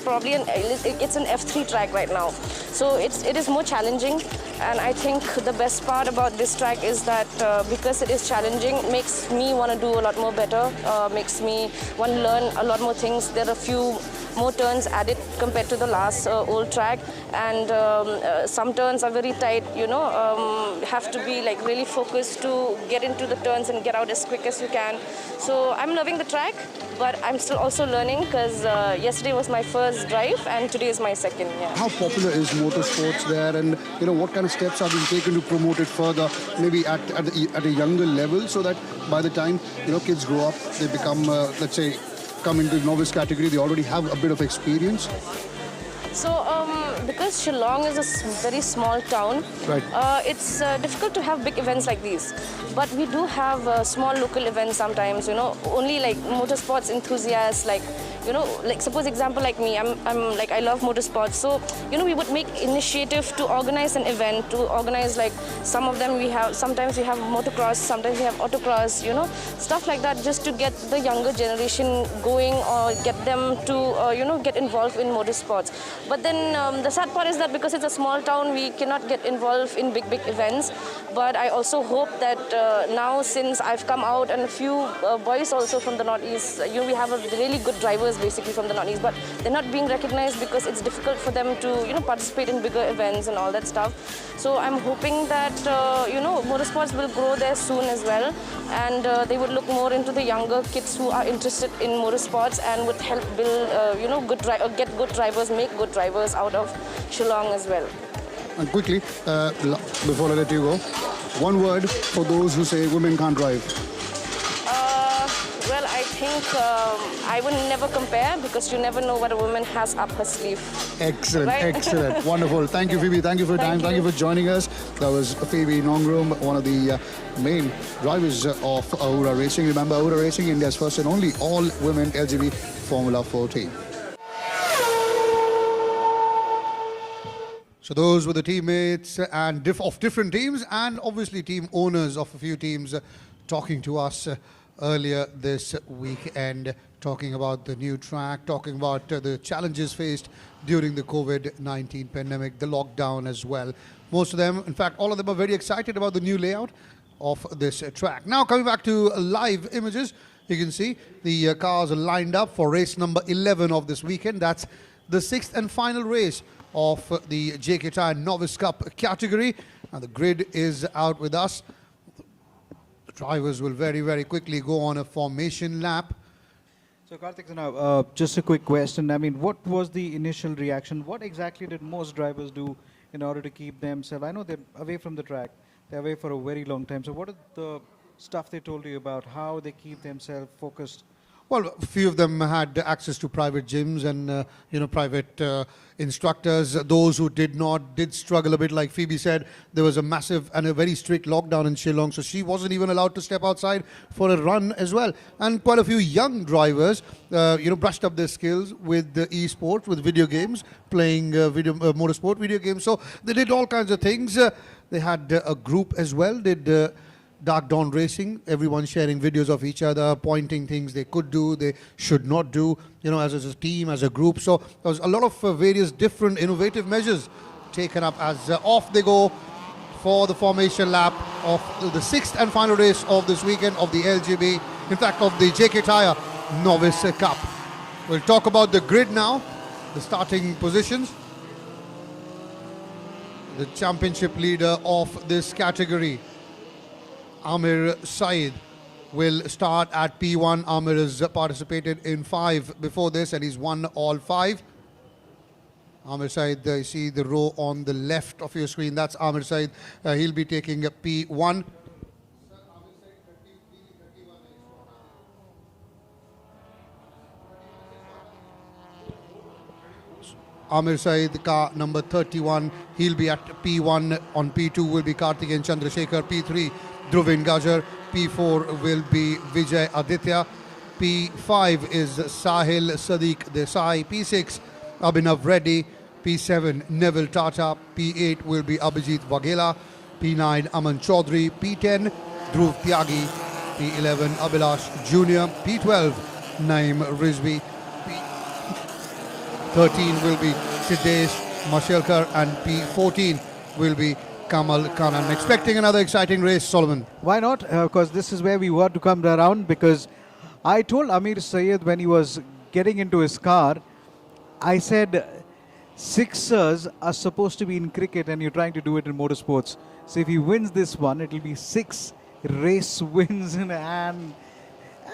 probably it's an F3 track right now, so it is more challenging. And I think the best part about this track is that because it is challenging, it makes me want to do a lot more better. Makes me want to learn a lot more things. There are a few more turns added compared to the last old track, and some turns are very tight. Have to be like really focused to get into the turns and get out as quick as you can. So I'm loving the track, but I'm still also learning because yesterday was my first drive and today is my second. Yeah. How popular is motorsports there, and what kind of steps are being taken to promote it further, maybe at a younger level, so that by the time kids grow up, they become let's say come into the novice category, they already have a bit of experience? So because Shillong is a very small town, right. It's difficult to have big events like these. But we do have small local events sometimes, only like motorsports enthusiasts, like suppose example like me, I'm like I love motorsports, so we would make initiative to organize an event, to organize like some of them sometimes we have motocross, sometimes we have autocross, stuff like that, just to get the younger generation going or get them to get involved in motorsports. But then the sad part is that because it's a small town, we cannot get involved in big events. But I also hope that now, since I've come out and a few boys also from the Northeast, we have a really good drivers basically from the Northeast, but they're not being recognized because it's difficult for them to participate in bigger events and all that stuff. So I'm hoping that motorsports will grow there soon as well, and they would look more into the younger kids who are interested in motorsports and would help build get good drivers, make good drivers out of Shillong as well. And quickly, before I let you go, one word for those who say women can't drive. Well, I think I would never compare because you never know what a woman has up her sleeve. Excellent, right? excellent, wonderful. Thank you, Phoebe. Thank you for your time. Thank you for joining us. That was Phoebe Nongrum, one of the main drivers of Ahura Racing. Remember, Ahura Racing, India's first and only all-women LGB Formula 4 team. So those were the teammates and of different teams, and obviously team owners of a few teams talking to us earlier this weekend, talking about the new track, talking about the challenges faced during the COVID-19 pandemic, the lockdown as well. Most of them, in fact, all of them are very excited about the new layout of this track. Now, coming back to live images, you can see the cars are lined up for race number 11 of this weekend. That's the 6th and final race of the JK Tyre Novice Cup category. And the grid is out with us. The drivers will very, very quickly go on a formation lap. So Karthik, now just a quick question. I mean, what was the initial reaction? What exactly did most drivers do in order to keep themselves? I know they're away from the track. They're away for a very long time. So what are the stuff they told you about how they keep themselves focused? Well, a few of them had access to private gyms and, private instructors. Those who did not did struggle a bit. Like Phoebe said, there was a massive and a very strict lockdown in Shillong, so she wasn't even allowed to step outside for a run as well. And quite a few young drivers, brushed up their skills with the e-sports, with video games, playing motorsport video games. So they did all kinds of things. They had a group as well, did Dark Dawn Racing, everyone sharing videos of each other, pointing things they could do, they should not do, as a team, as a group. So there was a lot of various different innovative measures taken up as off they go for the formation lap of the 6th and final race of this weekend of the LGB, in fact of the JK Tyre Novice Cup. We'll talk about the grid now, the starting positions. The championship leader of this category, Amir Saeed, will start at P1. Amir has participated in 5 before this and he's won all 5. Amir Saeed, you see the row on the left of your screen, that's Amir Saeed. He'll be taking P1. Amir Saeed, car number 31, he'll be at P1. On P2 will be Karthikeyan Chandrasekhar. P3, Dhruvin Gajar. P4 will be Vijay Aditya. P5 is Sahil Sadiq Desai. P6, Abhinav Reddy. P7, Neville Tata. P8 will be Abhijit Waghela. P9, Aman Chaudhary. P10, Dhruv Tyagi. P11, Abhilash Jr. P12, Naeem Rizvi. P13 will be Siddesh Mashelkar, and P14 will be Kamal Khan. I'm expecting another exciting race, Solomon. Why not? Because this is where we were to come around, because I told Amir Saeed when he was getting into his car, I said, sixers are supposed to be in cricket and you're trying to do it in motorsports. So if he wins this one, it'll be 6 race wins in hand.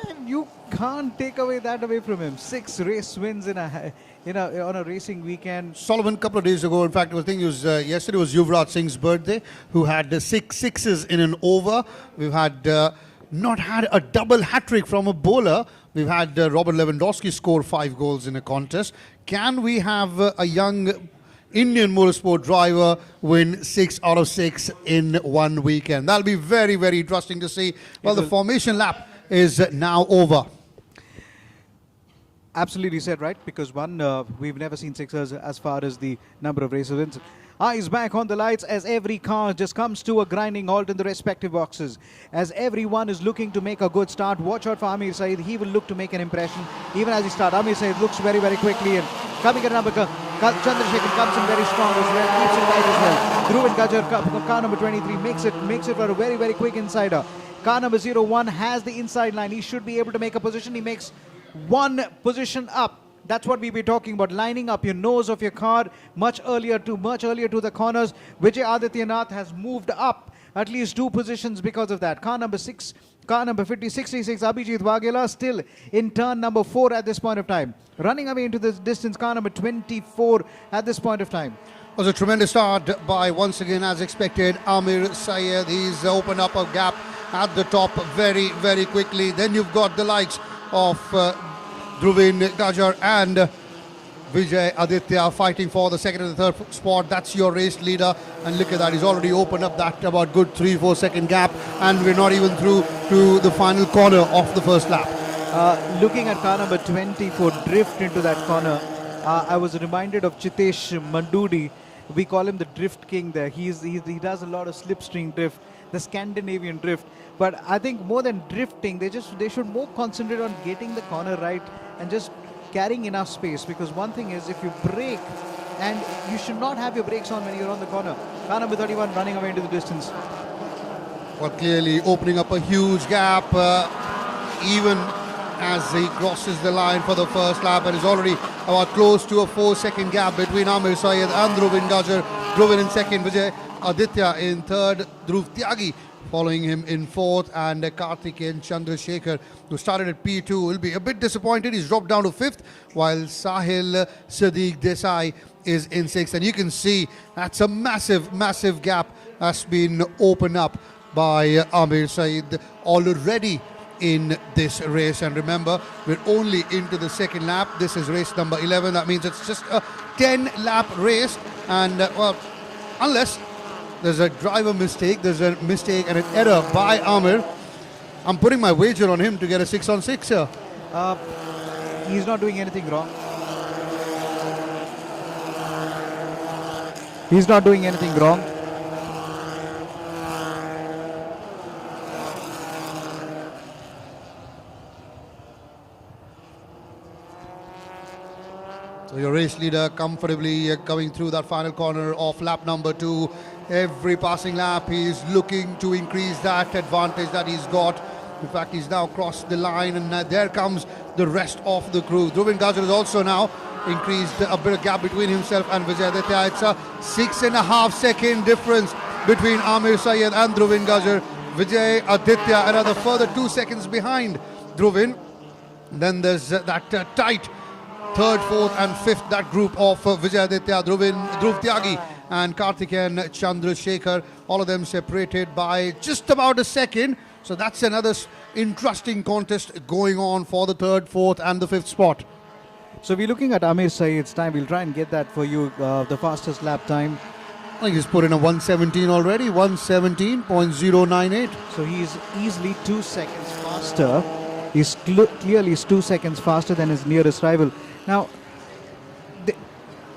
And you can't take that away from him. 6 race wins on a racing weekend. Solomon, a couple of days ago, in fact, I think it was yesterday was Yuvraj Singh's birthday, who had 6 sixes in an over. We've had not had a double hat-trick from a bowler. We've had Robert Lewandowski score 5 goals in a contest. Can we have a young Indian motorsport driver win 6 out of 6 in one weekend? That'll be very, very interesting to see. Well, the formation lap is now over. Absolutely said right, because we've never seen sixers as far as the number of races wins. Eyes back on the lights as every car just comes to a grinding halt in the respective boxes. As everyone is looking to make a good start, watch out for Amir Saeed. He will look to make an impression even as he starts. Amir Saeed looks very, very quickly and coming at number Chandrasekhar comes in very strong as well, keeps it tight as well. Dhruvin Gajar, car number 23, makes it for a very, very quick insider. Car number 01 has the inside line. He should be able to make a position. He makes one position up. That's what we'll be talking about, lining up your nose of your car much earlier to the corners. Vijay Adityanath has moved up at least 2 positions because of that. Car number 6, car number 66, Abhijit Waghela, still in turn number 4 at this point of time. Running away into the distance, car number 24 at this point of time. It was a tremendous start by, once again, as expected, Amir Syed. He's opened up a gap at the top very, very quickly. Then you've got the likes of Dhruvin Gajar and Vijay Aditya fighting for the second and the third spot. That's your race leader, and look at that, he's already opened up that about good 3-4 second gap, and we're not even through to the final corner of the first lap. Looking at car number 24 drift into that corner, I was reminded of Chitesh Mandudi. We call him the drift king there. He does a lot of slipstream drift, the Scandinavian drift. But I think more than drifting, they should more concentrate on getting the corner right and just carrying enough space. Because one thing is, if you brake, and you should not have your brakes on when you're on the corner. Car number 31 running away into the distance. Well, clearly opening up a huge gap, even as he crosses the line for the first lap, and is already about close to a 4-second gap between Amir Syed and Dhruvin Gajar. Dhruvin in second, Vijay Aditya in third, Dhruv Tyagi following him in fourth, and Karthikeyan Chandrasekhar, who started at P2, will be a bit disappointed. He's dropped down to fifth, while Sahil Sadiq Desai is in sixth. And you can see that's a massive, massive gap that's been opened up by Amir Syed already in this race. And remember, we're only into the second lap. This is race number 11. That means it's just a 10-lap race. And well, unless there's a driver mistake, there's a mistake and an error by Amir, I'm putting my wager on him to get a 6-on-6 here. He's not doing anything wrong. He's not doing anything wrong. So your race leader comfortably coming through that final corner of lap number 2. Every passing lap he's looking to increase that advantage that he's got. In fact, he's now crossed the line, and there comes the rest of the crew. Dhruvin Gajar has also now increased a bit of gap between himself and Vijay Aditya. It's a 6.5 second difference between Amir Syed and Dhruvin Gajar. Vijay Aditya another further 2 seconds behind Dhruvin. Then there's that tight third, fourth and fifth, that group of Vijay Aditya, Dhruv Tyagi and Karthikeyan Chandrasekhar, all of them separated by just about a second. So that's another interesting contest going on for the third, fourth and the fifth spot. So we're looking at Amir Syed's time. We'll try and get that for you, the fastest lap time. I think he's put in a 117 already, 117.098. So he's easily 2 seconds faster. He's clearly 2 seconds faster than his nearest rival. Now,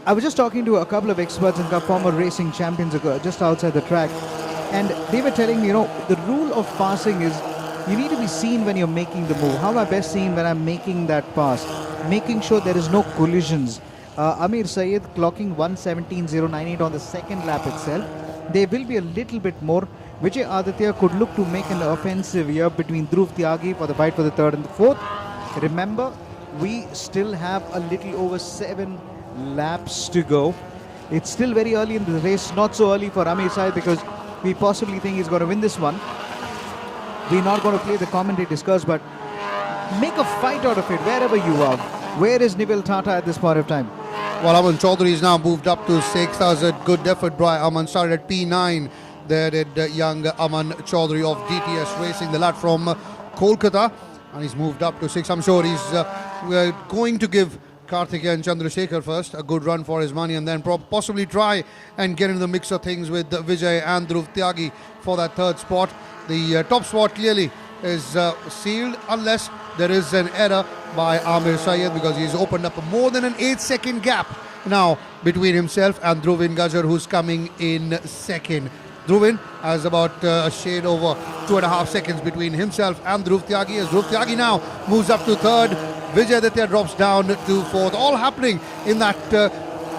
I was just talking to a couple of experts and former racing champions just outside the track, and they were telling me, the rule of passing is you need to be seen when you're making the move. How am I best seen when I'm making that pass? Making sure there is no collisions. Amir Syed clocking 117.098 on the second lap itself. There will be a little bit more. Vijay Aditya could look to make an offensive here between Dhruv Tyagi for the fight for the third and the fourth. Remember, we still have a little over 7 laps to go. It's still very early in the race, not so early for Amir Syed because we possibly think he's going to win this one. We're not going to play the commentator's curse, but make a fight out of it wherever you are. Where is Nivel Tata at this point of time? Well, Aman Chaudhary is now moved up to 6th. That was a good effort by Aman. Started at P9. There did young Aman Chaudhary of DTS Racing, the lad from Kolkata. And he's moved up to 6th. I'm sure he's going to give Karthikeyan Chandrasekhar first a good run for his money, and then possibly try and get into the mix of things with Vijay and Dhruv Tyagi for that third spot. The top spot clearly is sealed unless there is an error by Amir Syed, because he's opened up more than an 8-second gap now between himself and Dhruvin Gajar, who's coming in second. Dhruvin has about a shade over 2.5 seconds between himself and Dhruv Tyagi, as Dhruv Tyagi now moves up to third. Vijay Aditya drops down to fourth. All happening in that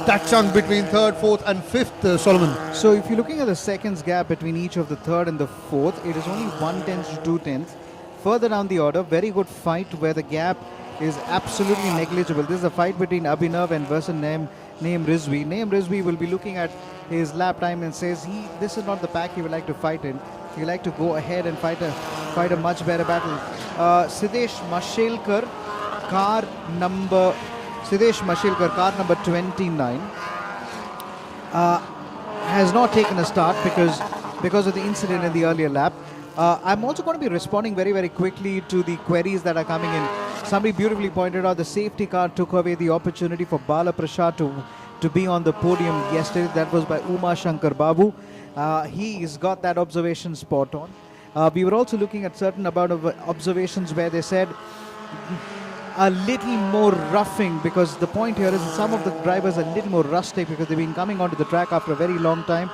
that chunk between third, fourth and fifth, Solomon. So if you're looking at the seconds gap between each of the third and the fourth, it is only 1/10 to 2/10. Further down the order, very good fight where the gap is absolutely negligible. This is a fight between Abhinav and versus Naeem Rizvi. Naeem Rizvi will be looking at his lap time and says this is not the pack he would like to fight in. He would like to go ahead and fight a much better battle. Sidesh Mashelkar, car number 29, has not taken a start because of the incident in the earlier lap. I'm also going to be responding very, very quickly to the queries that are coming in. Somebody beautifully pointed out the safety car took away the opportunity for Bala Prasad to be on the podium yesterday. That was by Uma Shankar Babu. He's got that observation spot on. We were also looking at certain amount of observations where they said a little more roughing, because the point here is some of the drivers are a little more rustic because they've been coming onto the track after a very long time.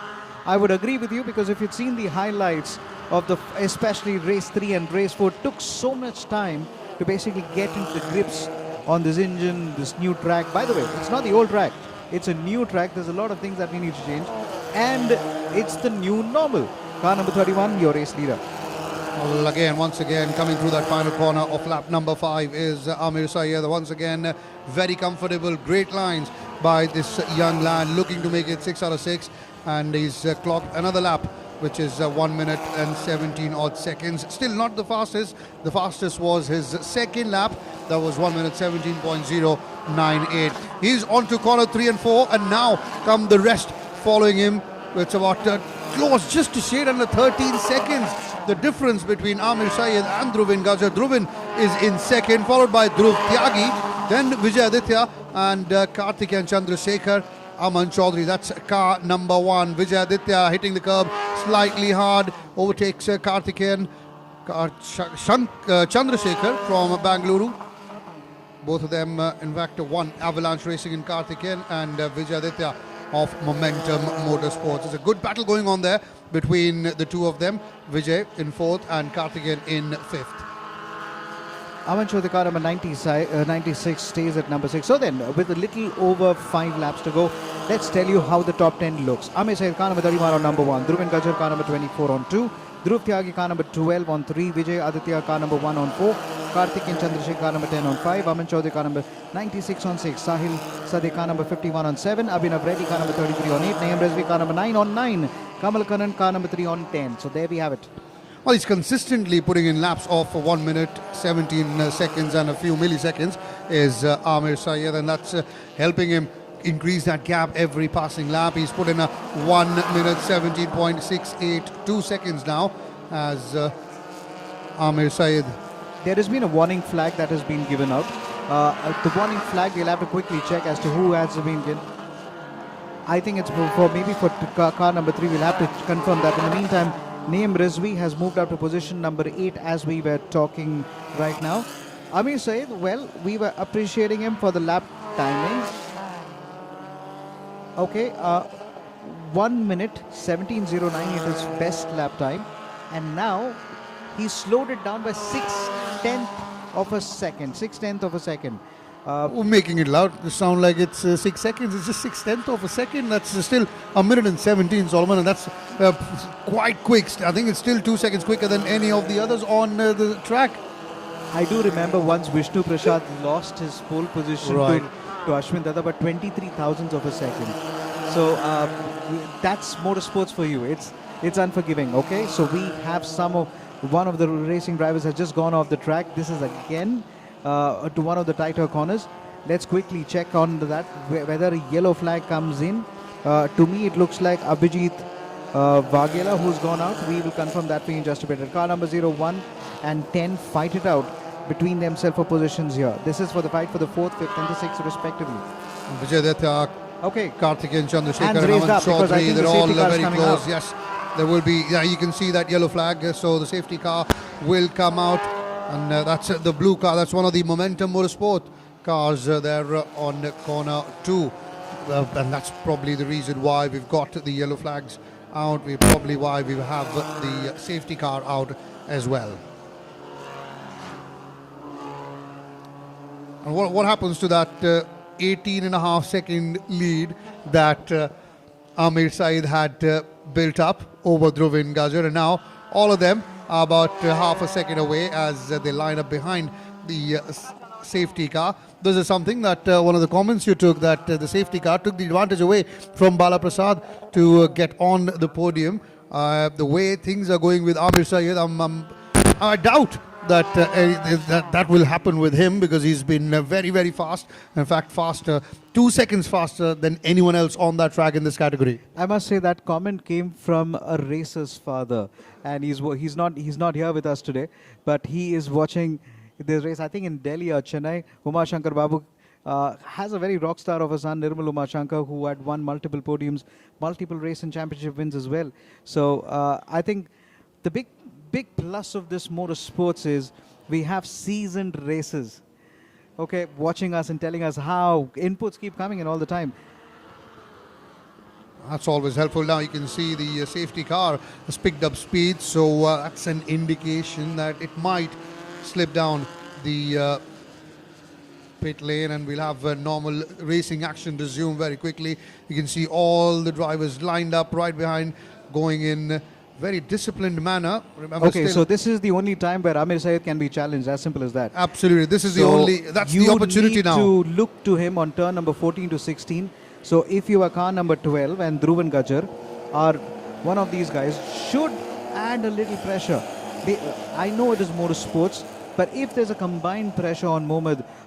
I would agree with you, because if you'd seen the highlights of especially race 3 and race 4, took so much time to basically get into the grips on this engine, this new track. By the way, it's not the old track, it's a new track. There's a lot of things that we need to change, and it's the new normal. Car number 31, your race leader. Well, once again, coming through that final corner of lap number 5 is Amir Syed. Once again, very comfortable, great lines by this young lad, looking to make it 6 out of 6, and he's clocked another lap, which is 1 minute and 17 odd seconds. Still not the fastest. The fastest was his second lap. That was 1 minute 17.098. He's on to corner 3 and 4, and now come the rest following him. It's about close, just a shade under 13 seconds. The difference between Amir Syed and Dhruvin Gajar. Dhruvin is in second, followed by Dhruv Tyagi, then Vijay Aditya and Karthik and Chandrasekhar. Aman Chaudhary, that's car number 1. Vijay Aditya hitting the curb slightly hard, overtakes Karthikeyan. Chandrasekhar from Bangalore. Both of them, in fact, one Avalanche Racing in Karthikeyan and Vijay Aditya of Momentum Motorsports. There's a good battle going on there between the two of them. Vijay in 4th and Karthikeyan in 5th. Aman Chaudhary, car number 96, stays at number 6. So then, with a little over 5 laps to go, let's tell you how the top 10 looks. Amir Syed, car number 31 on number 1. Dhruvin Gajar, car number 24 on 2. Dhruv Tyagi, car number 12 on 3. Vijay Aditya, car number 1 on 4. Karthik and Chandrasekhar, car number 10 on 5. Aman Chaudhary, car number 96 on 6. Sahil Sadeh, car number 51 on 7. Abhinav Reddy, car number 33 on 8. Naeem Rizvi, car number 9 on 9. Kamal Kannan, car number 3 on 10. So there we have it. Well, he's consistently putting in laps of 1 minute 17 seconds and a few milliseconds is Amir Syed, and that's helping him increase that gap every passing lap. He's put in a 1 minute 17.682 seconds now as Amir Syed. There has been a warning flag that has been given out. The warning flag, we'll have to quickly check as to who has been given. I think it's for car number 3. We'll have to confirm that. In the meantime, Naeem Rizvi has moved up to position number 8 as we were talking right now. Amir Syed, well, we were appreciating him for the lap timing. Okay, 1 minute 17.09 is his best lap time, and now he slowed it down by 6/10 of a second. 6/10 of a second. Making it loud, it sound like it's 6 seconds. It's just 6/10 of a second. That's still 1 minute and 17, Solomon, and that's quite quick. I think it's still 2 seconds quicker than any of the others on the track. I do remember once Vishnu Prasad lost his pole position to Ashwin Dada by 23 thousandths of a second. So that's motorsports for you. It's unforgiving. Okay, so we have one of the racing drivers has just gone off the track. This is again to one of the tighter corners. Let's quickly check on that whether a yellow flag comes in. To me, it looks like Abhijit Vaghela who's gone out. We will confirm that for you in just a bit. Car number 0, 1 and 10 fight it out between themselves for positions here. This is for the fight for the 4th, 5th and the 6th respectively. Vijay Datta, okay, Karthik and Chandrasekhar and Aman Chaudhary, they're all very close. Yes, there will be, you can see that yellow flag, so the safety car will come out, and that's the blue car. That's one of the Momentum Motorsport cars there on corner 2, and that's probably the reason why we've got the yellow flags out. Probably why we have the safety car out as well. And what happens to that 18.5-second lead that Amir Saeed had built up over Dhruvin Gajar, and now all of them are about half a second away as they line up behind the safety car. This is something that one of the comments you took, that the safety car took the advantage away from Bala Prasad to get on the podium. The way things are going with Amir Saeed, I doubt that that will happen with him, because he's been very, very fast. In fact, faster, 2 seconds faster than anyone else on that track in this category. I must say that comment came from a racer's father, and he's not here with us today, but he is watching this race, I think in Delhi or Chennai. Umar Shankar Babu has a very rock star of a son, Nirmal Umar Shankar, who had won multiple podiums, multiple race and championship wins as well. So I think the big plus of this motorsports is we have seasoned racers, okay, watching us and telling us how inputs keep coming in all the time. That's always helpful. Now you can see the safety car has picked up speed, so that's an indication that it might slip down the pit lane, and we'll have normal racing action resume very quickly. You can see all the drivers lined up right behind, going in very disciplined manner. Remember, okay, so this is the only time where Amir Saeed can be challenged, as simple as that. Absolutely, this is the only, that's the opportunity now. You need to look to him on turn number 14 to 16. So if you are car number 12 and Dhruvin Gajar are one of these guys, should add a little pressure. I know it is motorsports, but if there's a combined pressure on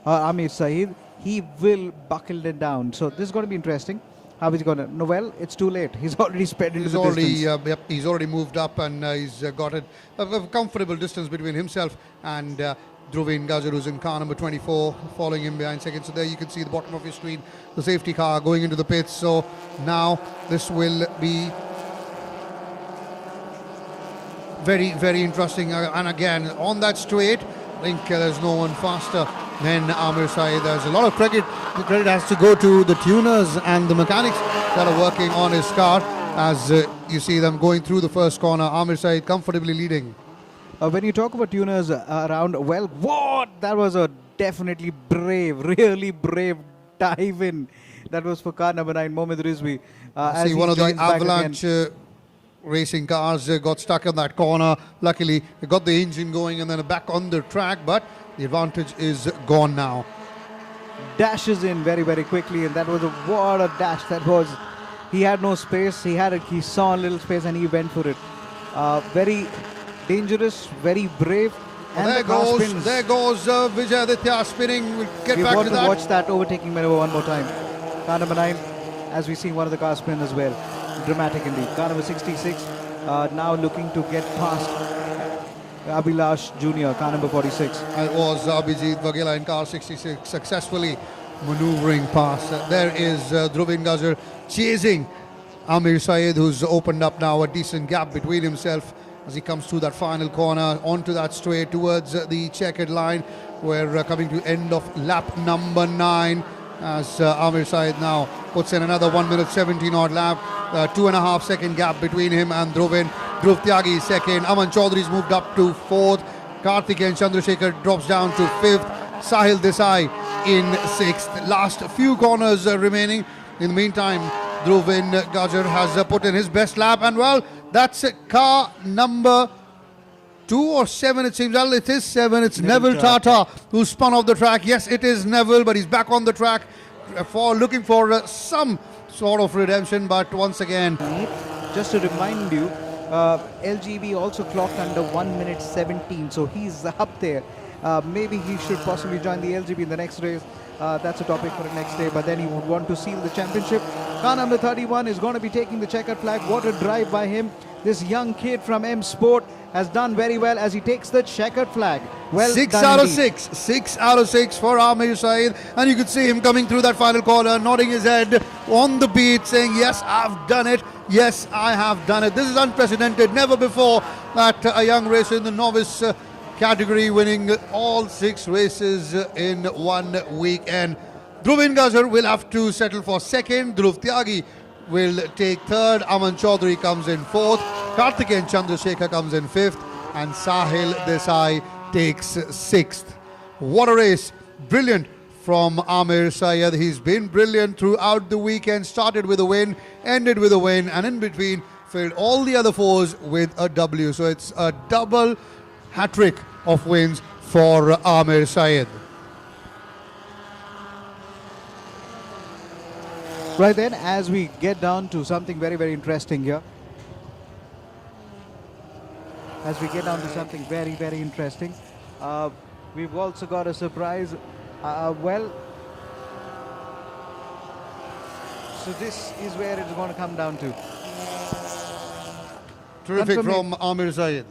Amir Saeed, he will buckle it down. So this is going to be interesting. How is he going to? No, well, it's too late. He's already sped into the distance. He's already moved up, and he's got a comfortable distance between himself and Dhruvin Gajar, who's in car number 24, following him behind second. So there you can see the bottom of your screen, the safety car going into the pits. So now this will be very, very interesting. And again, on that straight, I think there's no one faster than Amir Saeed. There's a lot of credit. The credit has to go to the tuners and the mechanics that are working on his car. As you see them going through the first corner, Amir Saeed comfortably leading. When you talk about tuners around, well, what? That was a definitely brave, really brave dive in. That was for car number 9, Mohamed Rizvi. See, one of the Avalanche racing cars got stuck in that corner. Luckily, they got the engine going and then back on the track, but the advantage is gone now. Dashes in very, very quickly, and that was what a dash that was. He had no space. He saw a little space and he went for it. Very dangerous, very brave. And there goes Vijay Aditya spinning. We'll get We've back got to to that. watch that overtaking maneuver one more time. Car number 9, as we see one of the cars spin as well. Dramatic indeed. Car number 66, now looking to get past Abhilash Jr., car number 46. It was Abhijit Vaghela in car 66 successfully maneuvering past. There is Dhruvin Gajar chasing Amir Saeed, who's opened up now a decent gap between himself as he comes through that final corner onto that straight towards the checkered line. We're coming to end of lap number 9 as Amir Saeed now puts in another 1 minute 17 odd lap. 2.5 second gap between him and Dhruvin. Dhruv Tyagi second. Aman Chaudhary's moved up to 4th. Karthikeyan Chandrasekhar drops down to 5th. Sahil Desai in 6th. Last few corners remaining. In the meantime, Dhruvin Gajar has put in his best lap, and well, that's car number 2 or 7, it seems. Well, it is 7. It's Neville Tata who spun off the track. Yes, it is Neville, but he's back on the track for looking for some sort of redemption. But once again, just to remind you, LGB also clocked under 1 minute 17, so he's up there. Maybe he should possibly join the LGB in the next race. That's a topic for the next day, but then he would want to seal the championship. Car number 31 is going to be taking the checkered flag. What a drive by him. This young kid from M Sport has done very well as he takes the checkered flag. Well, 6 out of 6. 6 out of 6 for Amir Saeed. And you could see him coming through that final corner, nodding his head on the beat, saying, yes, I've done it. Yes, I have done it. This is unprecedented. Never before that a young racer in the novice category winning all 6 races in 1 weekend. Dhruvin Gajar will have to settle for 2nd. Dhruv Tyagi will take 3rd. Aman Chaudhary comes in 4th. Karthikeyan Chandrasekhar comes in 5th. And Sahil Desai takes 6th. What a race. Brilliant. from Amir Syed. He's been brilliant throughout the weekend, started with a win, ended with a win, and in between filled all the other fours with a W. So it's a double hat-trick of wins for Amir Syed. Right then, as we get down to something very, very interesting here. We've also got a surprise. So this is where it's going to come down to. Terrific from Amir Syed.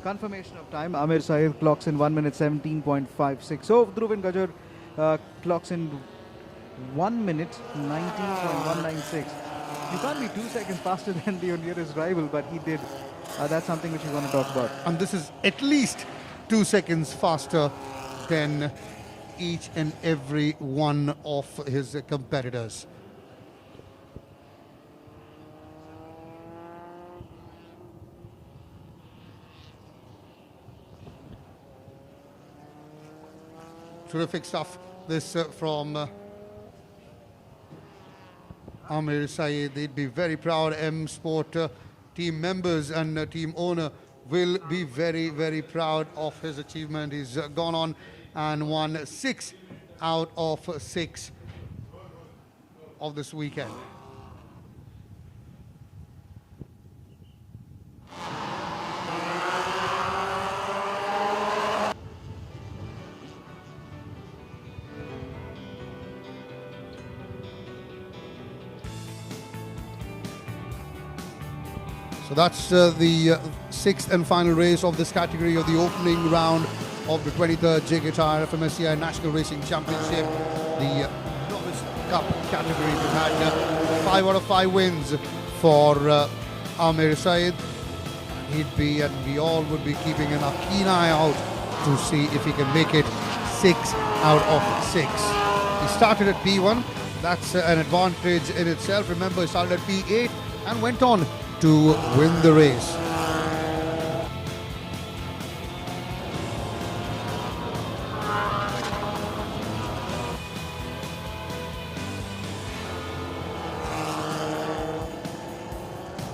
Confirmation of time. Amir Syed clocks in 1 minute 17.56. So Dhruvin Gajar clocks in 1 minute 19.196. You can't be 2 seconds faster than your nearest rival, but he did. That's something which we want to talk about. And this is at least 2 seconds faster than each and every one of his competitors. Terrific stuff. This from Amir Syed. They'd be very proud. M Sport team members and team owner will be very, very proud of his achievement. He's gone on and won 6 out of 6 of this weekend. So that's the 6th and final race of this category of the opening round of the 23rd JK Tyre-FMSCI National Racing Championship, the Novice Cup category. We've had 5 out of 5 wins for Amir Syed. He'd be, and we all would be keeping a keen eye out to see if he can make it 6 out of 6. He started at P1. That's an advantage in itself. Remember, he started at P8 and went on to win the race.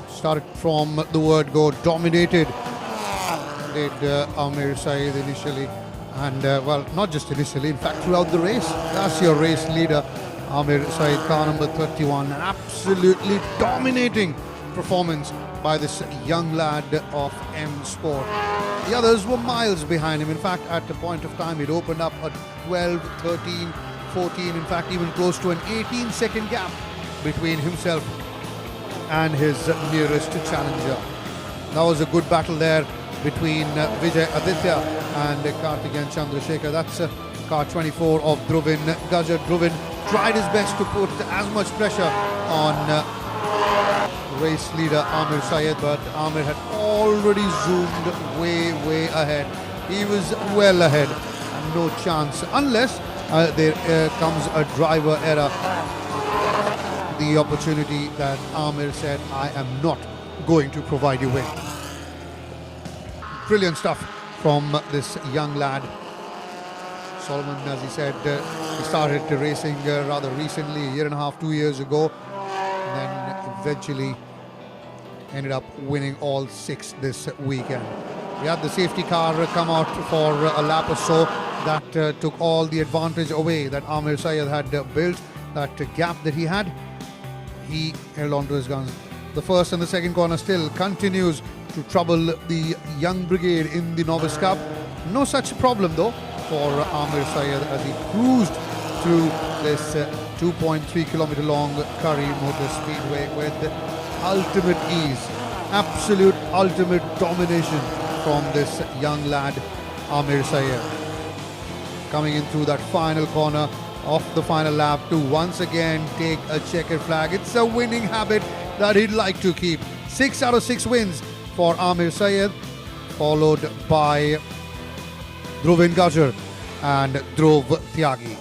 Started from the word go, dominated did Amir Syed initially, and well, not just initially, in fact throughout the race. That's your race leader, Amir Syed, car number 31. An absolutely dominating performance by this young lad of M Sport. The others were miles behind him. In fact, at the point of time, it opened up a 12, 13, 14, in fact even close to an 18-second gap between himself and his nearest challenger. That was a good battle there between Vijay Aditya and Karthikeyan Chandrasekhar. That's car 24 of Dhruvin Gajar. Dhruvin tried his best to put as much pressure on race leader Amir Syed, but Amir had already zoomed way ahead. He was well ahead, no chance, unless there comes a driver error. The opportunity that Amir said, I am not going to provide you with. Brilliant stuff from this young lad. Solomon, as he said, he started racing rather recently, 1.5 years, 2 years ago, and then eventually ended up winning all 6 this weekend. We had the safety car come out for a lap or so. That took all the advantage away that Amir Syed had built, that gap that he had. He held on to his guns. The first and the second corner still continues to trouble the young brigade in the Novice Cup. No such problem though for Amir Syed as he cruised through this 2.3 kilometer long Kari Motor Speedway with ultimate ease, absolute ultimate domination from this young lad Amir Syed. Coming in through that final corner of the final lap to once again take a checkered flag. It's a winning habit that he'd like to keep. 6 out of 6 wins for Amir Syed, followed by Dhruvin Gajar and Dhruv Tyagi.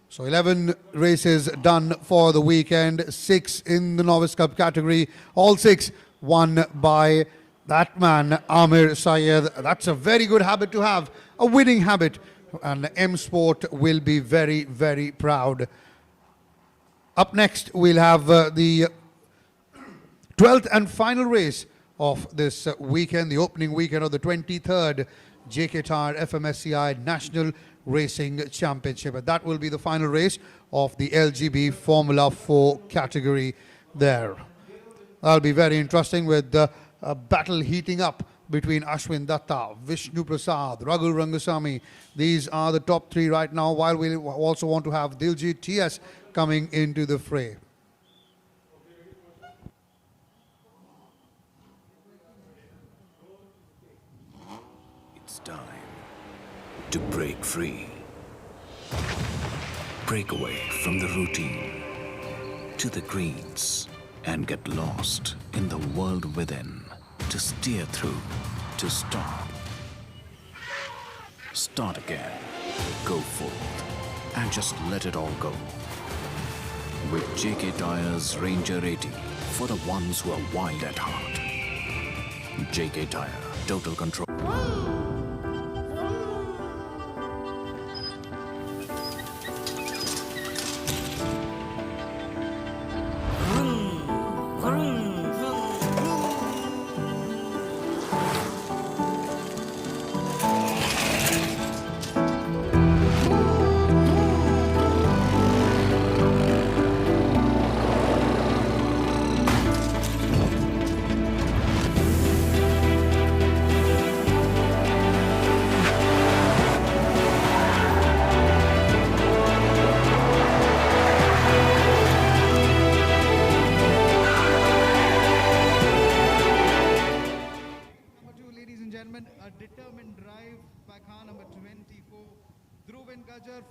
So 11 races done for the weekend, 6 in the Novice Cup category, all 6 won by That man, Amir Syed, that's a very good habit to have, a winning habit. And M Sport will be very, very proud. Up next, we'll have the 12th and final race of this weekend, the opening weekend of the 23rd JK Tyre-FMSCI National Racing Championship. And that will be the final race of the LGB Formula 4 category there. That'll be very interesting with a battle heating up between Ashwin Datta, Vishnu Prasad, Raghu Rangasamy. These are the top three right now, while we also want to have Diljit TS coming into the fray. It's time to break free. Break away from the routine to the greens and get lost in the world within. To steer through, to stop. Start again. Go forth and just let it all go. With JK Tyre's Ranger 80 for the ones who are wild at heart. JK Tyre, total control.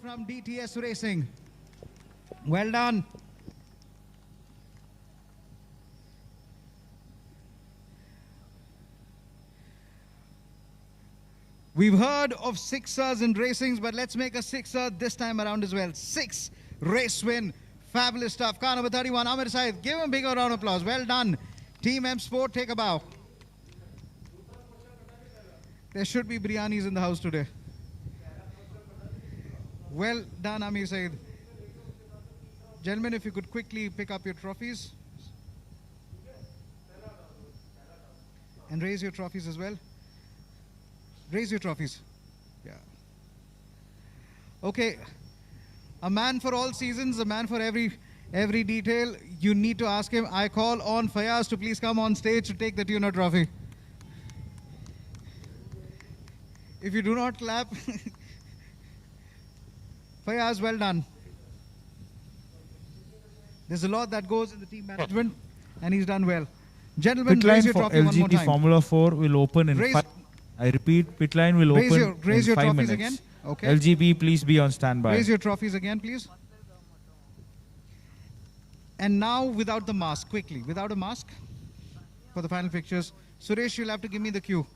From DTS Racing. Well done. We've heard of sixers in racings, but let's make a sixer this time around as well. 6 race win. Fabulous stuff. Car number 31, Amir Syed. Give him a bigger round of applause. Well done. Team M Sport, take a bow. There should be biryanis in the house today. Well done, Amir Syed. Gentlemen, if you could quickly pick up your trophies. And raise your trophies as well. Raise your trophies. Yeah. Okay. A man for all seasons, a man for every detail. You need to ask him. I call on Fayaz to please come on stage to take the tuner trophy. If you do not clap... Fayaz, well done. There's a lot that goes in the team management, and he's done well. Gentlemen, raise your trophy one more LGB time. Formula 4 will open in 5. I repeat, pit line will open in 5 minutes. Raise your trophies again. Okay. LGB, please be on standby. Raise your trophies again, please. And now, without the mask, quickly, without a mask, for the final pictures. Suresh, you'll have to give me the cue.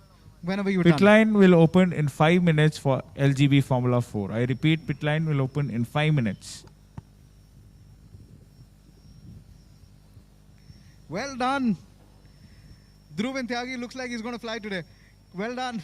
Whenever you're done. Pit line will open in 5 minutes for LGB Formula 4. I repeat, pit line will open in 5 minutes. Well done. Dhruv and Tyagi looks like he's going to fly today. Well done.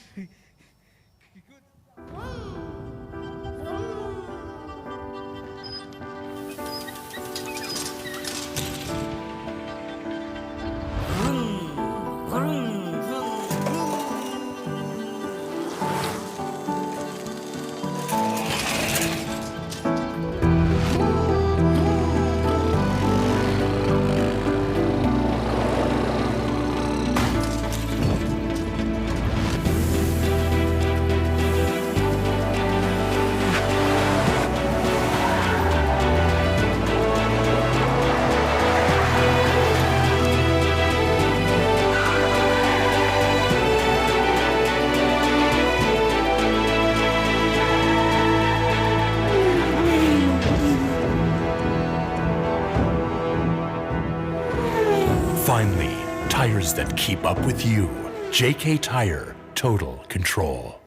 Finally, tires that keep up with you. JK Tyre, total control.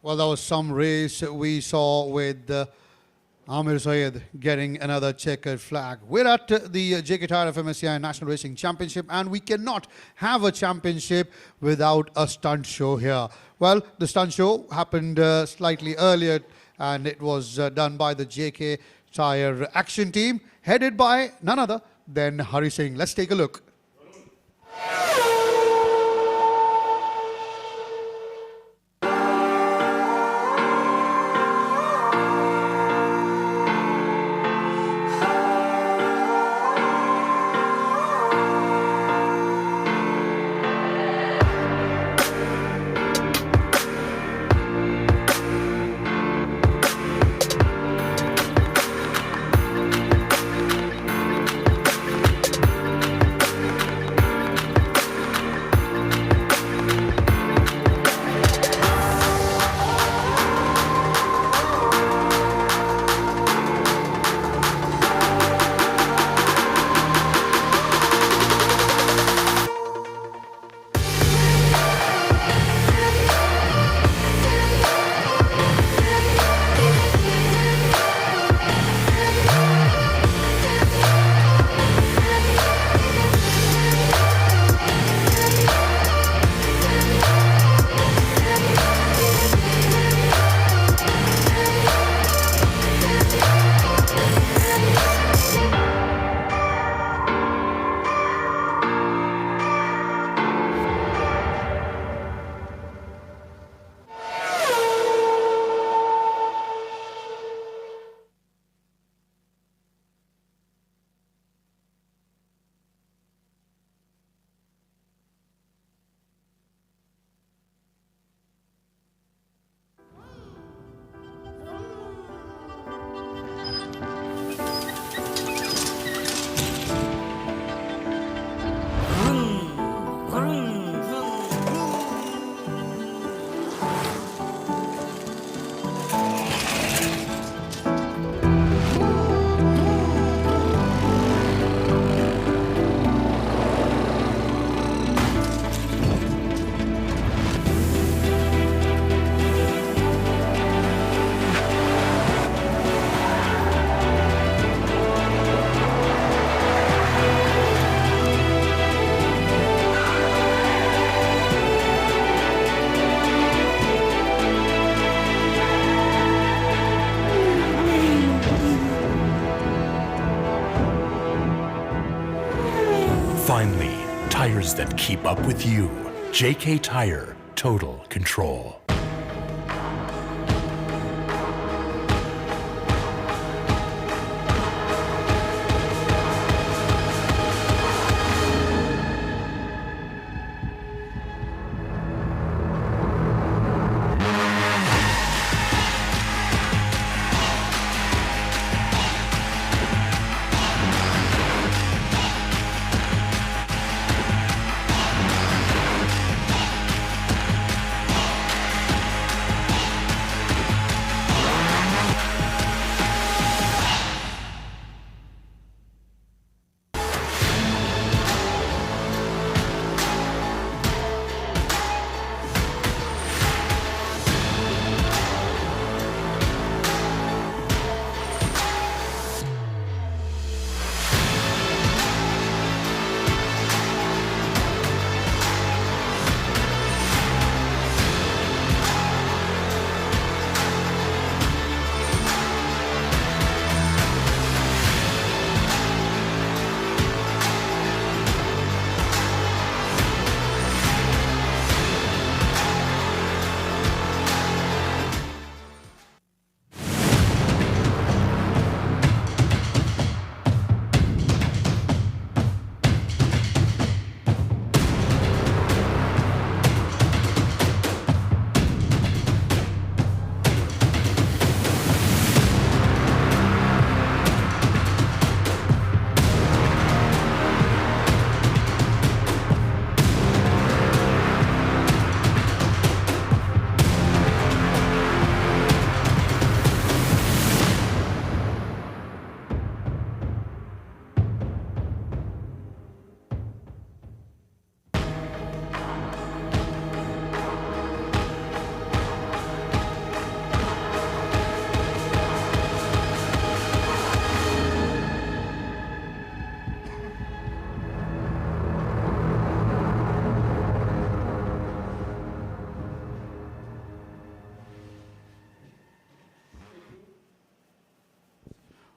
Well, that was some race we saw with Amir Sayed getting another checkered flag. We're at the JK Tyre-FMSCI National Racing Championship, and we cannot have a championship without a stunt show here. Well, the stunt show happened slightly earlier, and it was done by the JK Tyre Action Team, headed by none other than Hari Singh. Let's take a look. Finally, tires that keep up with you. JK Tyre, total control.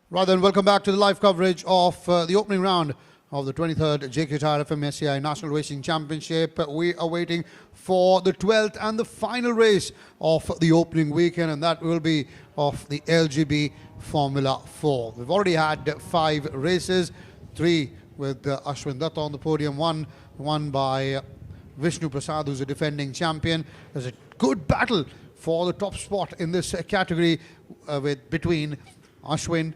Right then, welcome back to the live coverage of the opening round of the 23rd JK Tyre-FMSCI National Racing Championship. We are waiting for the 12th and the final race of the opening weekend, and that will be of the LGB Formula 4. We've already had 5 races, 3 with Ashwin Datta on the podium, one won by Vishnu Prasad, who's a defending champion. There's a good battle for the top spot in this category between Ashwin,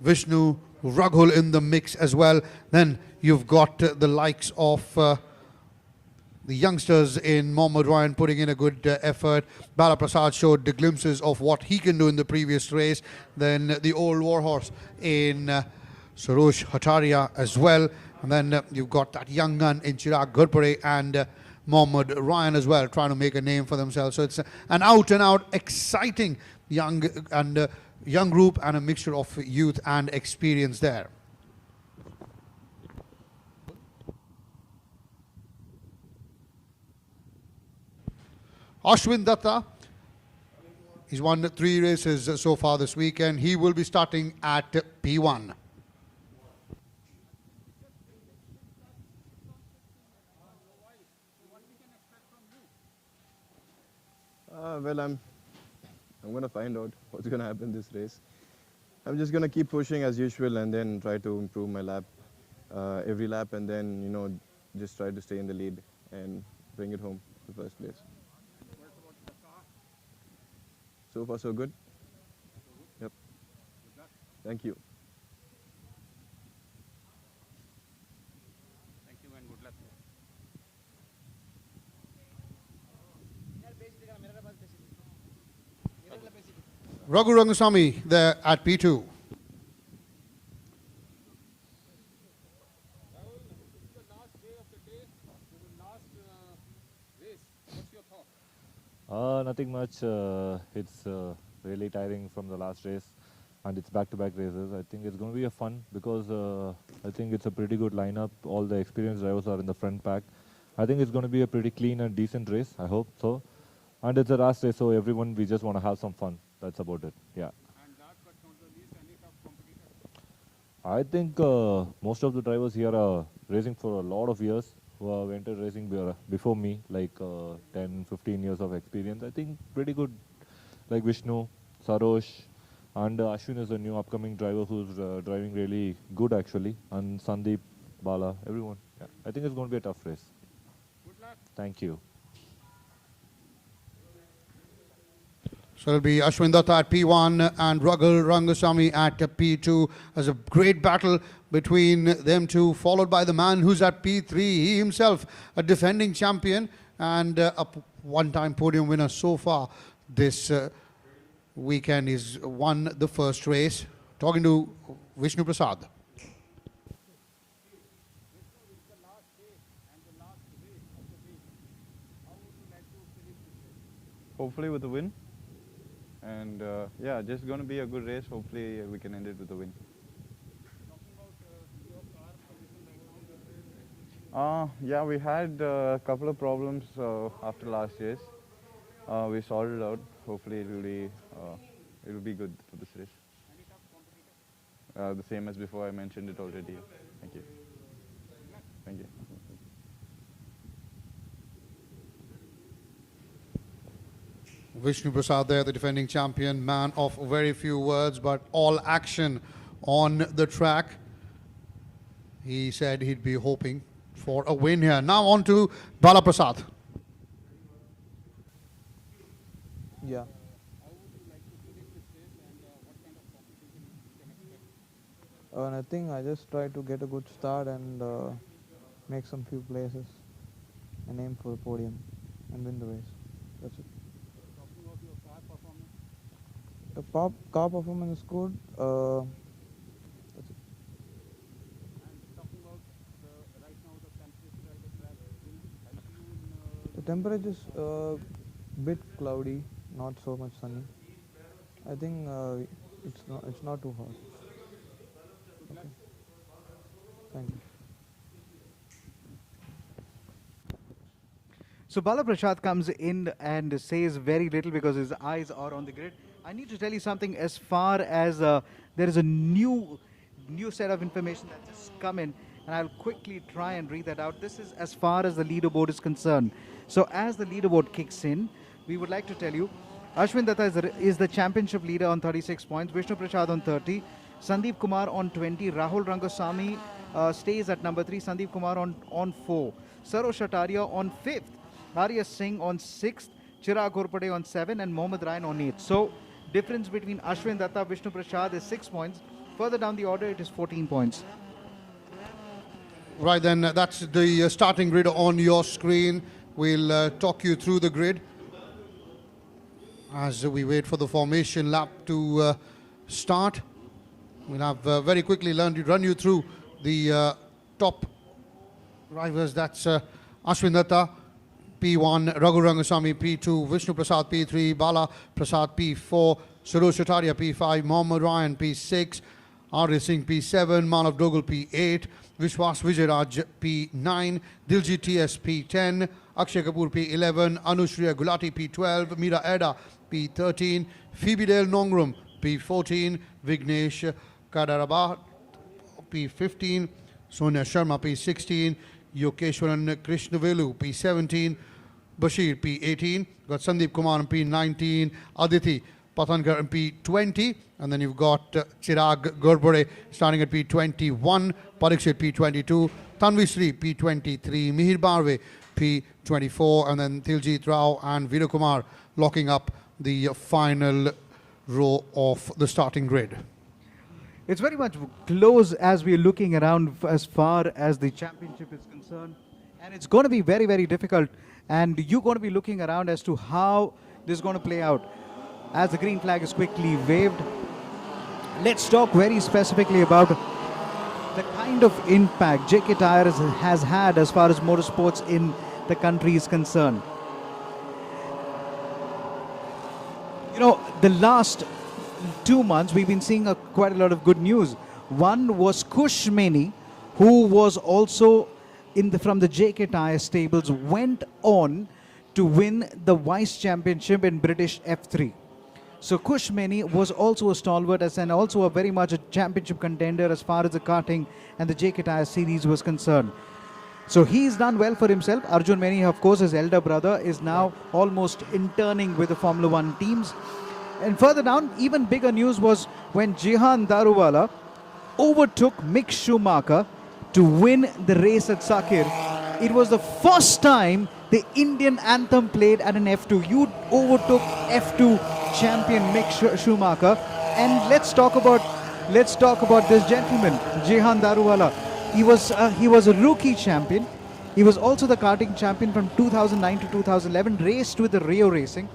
Vishnu, Raghul in the mix as well. Then you've got the likes of the youngsters in Mohammad Ryan putting in a good effort. Bala Prasad showed the glimpses of what he can do in the previous race. Then the old warhorse in Sarosh Hataria as well. And then you've got that young gun in Chirag Gurpure and Mohammad Ryan as well, trying to make a name for themselves. So it's an out-and-out exciting young group and a mixture of youth and experience there. Ashwin Datta, he's won 3 races so far this weekend. He will be starting at P1. Well, I'm going to find out what's going to happen this race. I'm just going to keep pushing as usual and then try to improve my lap every lap, and then, you know, just try to stay in the lead and bring it home to first place. So far, so good. Yep. Thank you. Thank you and good luck. Raghu Rangasamy there at P2. Nothing much. It's really tiring from the last race, and it's back-to-back races. I think it's going to be a fun because I think it's a pretty good lineup. All the experienced drivers are in the front pack. I think it's going to be a pretty clean and decent race. I hope so. And it's a last race, so everyone, we just want to have some fun. That's about it. Yeah. And last but not the least, any tough competitors? I think most of the drivers here are racing for a lot of years, who have entered racing before me, like 10, 15 years of experience. I think pretty good, like Vishnu, Sarosh, and Ashwin is a new upcoming driver who's driving really good actually, and Sandeep, Bala, everyone. Yeah. I think it's going to be a tough race. Good luck. Thank you. So it'll be Ashwin Datta at P1 and Raghu Rangasamy at P2. There's a great battle between them two, followed by the man who's at P3. He himself a defending champion and a one-time podium winner so far this weekend. He's won the first race. Talking to Vishnu Prasad. Hopefully with a win. And yeah, just going to be a good race. Hopefully we can end it with a win. Yeah, we had a couple of problems after last race. We sorted it out. Hopefully it will be good for this race. The same as before, I mentioned it already. Thank you. Thank you. Vishnu Prasad there, the defending champion, man of very few words, but all action on the track. He said he'd be hoping for a win here. Now on to Bala Prasad. Yeah. I think I just try to get a good start and make some few places and aim for the podium and win the race. That's it. The car performance is good. That's it. The temperature is a bit cloudy, not so much sunny. I think it's not too hot. Okay. Thank you. So Bala Prasad comes in and says very little because his eyes are on the grid. I need to tell you something as far as there is a new set of information that's just come in, and I'll quickly try and read that out. This is as far as the leaderboard is concerned. So as the leaderboard kicks in, we would like to tell you Ashwin Datta is the championship leader on 36 points, Vishnu Prasad on 30, Sandeep Kumar on 20, Rahul Rangasamy stays at number 3, Sandeep Kumar on 4, Sarosh Ataria on 5th, Arya Singh on 6th, Chirag Ghorpade on 7, and Mohammad Ryan on 8. So difference between Ashwin Datta, Vishnu Prasad is 6 points. Further down the order, it is 14 points. Right then, that's the starting grid on your screen. We'll talk you through the grid as we wait for the formation lap to start. We'll have very quickly run you through the top drivers. That's Ashwin Datta, P1, Raghu Rangasamy, P2, Vishnu Prasad, P3, Bala Prasad, P4, Suresh Ataria, P5, Mohammad Ryan, P6, Arya Singh, P7, Manav Dogal, P8, Vishwas Vijayaraj, P9, Diljit TS, P10, Akshay Kapoor, P11, Anushriya Gulati, P12, Meera Eda, P13, Phoebe Dale Nongrum, P14, Vignesh Kadarabha, P15, Sonia Sharma, P16, Yokeshwaran Krishnavelu, P17, Bashir, P18, got Sandeep Kumar on P19, Aditi Patankar on P20, and then you've got Chirag Ghorpade starting at P21, Parikshit P22, Tanvi Sri P23, Mihir Barve P24, and then Tiljit Rao and Veenu Kumar locking up the final row of the starting grid. It's very much close as we're looking around as far as the championship is concerned. And it's going to be very, very difficult. And you're going to be looking around as to how this is going to play out. As the green flag is quickly waved, let's talk very specifically about the kind of impact JK Tyre has had as far as motorsports in the country is concerned. You know, the last 2 months we've been seeing quite a lot of good news. One was Kush Meni, who was also from the JK Tyre stables, went on to win the Vice Championship in British F3. So Kush Meni was also a stalwart and also very much a championship contender as far as the karting and the JK Tyre series was concerned. So he's done well for himself. Arjun Meni, of course, his elder brother, is now almost interning with the Formula One teams. And further down, even bigger news was when Jehan Daruwala overtook Mick Schumacher to win the race at Sakir. It was the first time the Indian anthem played at an F2. You overtook F2 champion Mick Schumacher. And let's talk about this gentleman, Jehan Daruwala. He was a rookie champion. He was also the karting champion from 2009 to 2011, raced with the Rio Racing.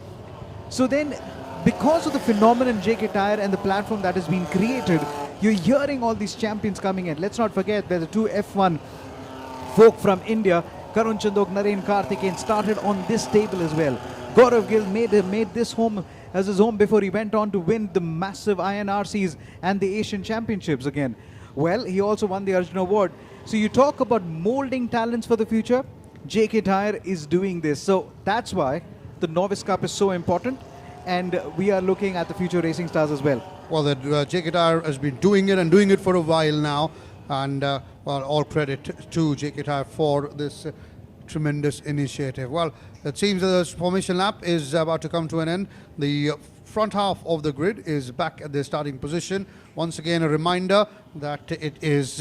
So then, because of the phenomenon JK Tyre and the platform that has been created, you're hearing all these champions coming in. Let's not forget there's the two F1 folk from India, Karun Chandok, Naren Karthikeyan, started on this table as well. Gaurav Gill made this home as his home before he went on to win the massive INRCs and the Asian Championships again. Well, he also won the Arjuna Award. So you talk about molding talents for the future, JK Tyre is doing this. So that's why the Novice Cup is so important, and we are looking at the future racing stars as well. Well, the JK Tyre has been doing it for a while now, and well, all credit to JK Tyre for this tremendous initiative. Well, it seems that the formation lap is about to come to an end. The front half of the grid is back at their starting position. Once again, a reminder that it is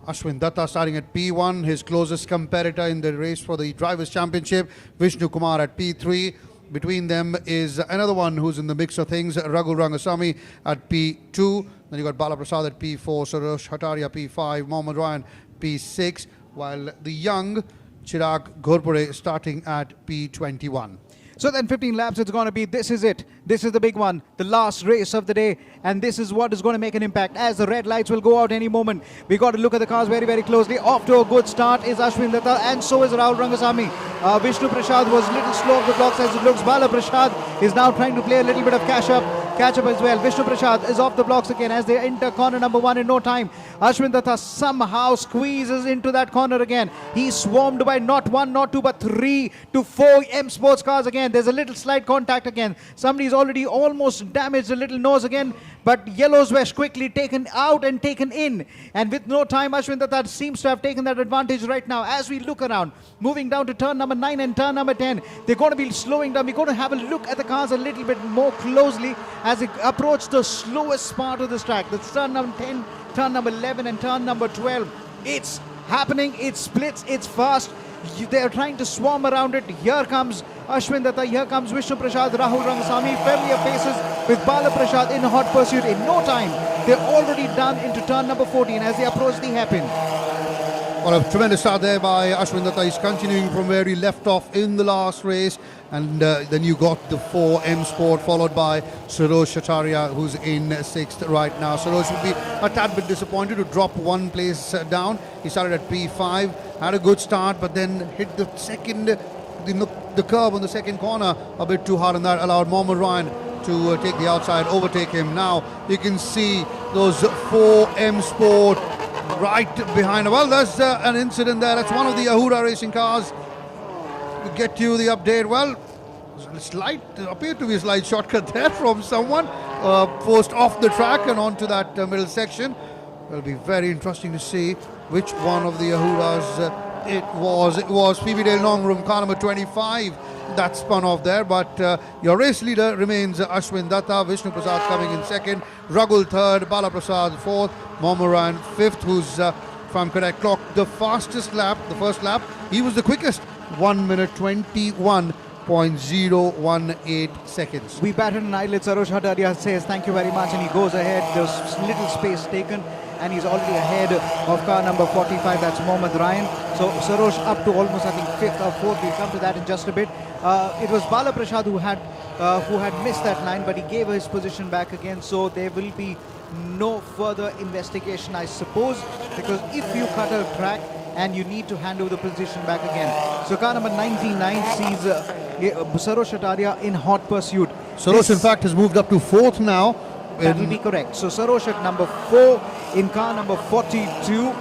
Ashwin Datta starting at P1, his closest competitor in the race for the Drivers' Championship, Vishnu Kumar at P3. Between them is another one who's in the mix of things, Raghu Rangasamy at P2. Then you got Bala Prasad at P4, Suresh Ataria P5, Mohammad Ryan P6, while the young Chirag Ghorpade starting at P21. So then 15 laps it's going to be. This is it. This is the big one. The last race of the day. And this is what is going to make an impact as the red lights will go out any moment. We got to look at the cars very, very closely. Off to a good start is Ashwin Datta and so is Rahul Rangasamy. Vishnu Prasad was a little slow off the blocks as it looks. Bala Prasad is now trying to play a little bit of catch up as well. Vishnu Prasad is off the blocks again as they enter corner number 1 in no time. Ashwin Datta somehow squeezes into that corner again. He's swarmed by not one, not two, but 3 to 4 M Sports cars again. There's a little slight contact again. Somebody's already almost damaged a little nose again, but yellows were quickly taken out and taken in. And with no time, Ashwin Datta seems to have taken that advantage right now. As we look around, moving down to turn number 9 and turn number 10, they're going to be slowing down. We're going to have a look at the cars a little bit more closely as they approach the slowest part of this track. That's turn number 10, turn number 11 and turn number 12. It's happening, it splits, it's fast. They're trying to swarm around it. Here comes Ashwin Datta, here comes Vishnu Prasad, Rahul Rangasamy, familiar faces with Bala Prasad in hot pursuit. In no time, they're already done into turn number 14 as they approach the hairpin. Well, a tremendous start there by Ashwin Datta. He's continuing from where he left off in the last race. And then you got the 4 M Sport followed by Saroj Shataria, who's in 6th right now. Saroj would be a tad bit disappointed to drop one place down. He started at P5, had a good start, but then hit the second, the curve on the second corner a bit too hard, and that allowed Mohammed Ryan to take the outside, overtake him. Now you can see those 4 M Sport right behind. Well, there's an incident there. That's one of the Ahura Racing cars. To get you the update, well, appeared to be a slight shortcut there from someone, forced off the track and onto that middle section. It'll be very interesting to see which one of the Ahuras it was. It was PB Nongrum, car number 25, that spun off there. But your race leader remains Ashwin Datta, Vishnu Prasad coming in 2nd, Ragul 3rd, Bala Prasad 4th, Momaran 5th, who's, if I'm correct, clocked the fastest lap, the first lap. He was the quickest. 1 minute 21.018 seconds. We batted an eyelid. Saroj Shataria says thank you very much, and he goes ahead. There's little space taken, and he's already ahead of car number 45. That's Mohammed Ryan. So Saroj up to almost, I think, 5th or 4th. We'll come to that in just a bit. It was Bala Prasad who had missed that line, but he gave his position back again. So there will be no further investigation, I suppose, because if you cut a track and you need to hand over the position back again. So car number 99 sees Saroj Shataria in hot pursuit. Saroj, in fact, has moved up to 4th now. That will be correct. So Saroj at number 4 in car number 42,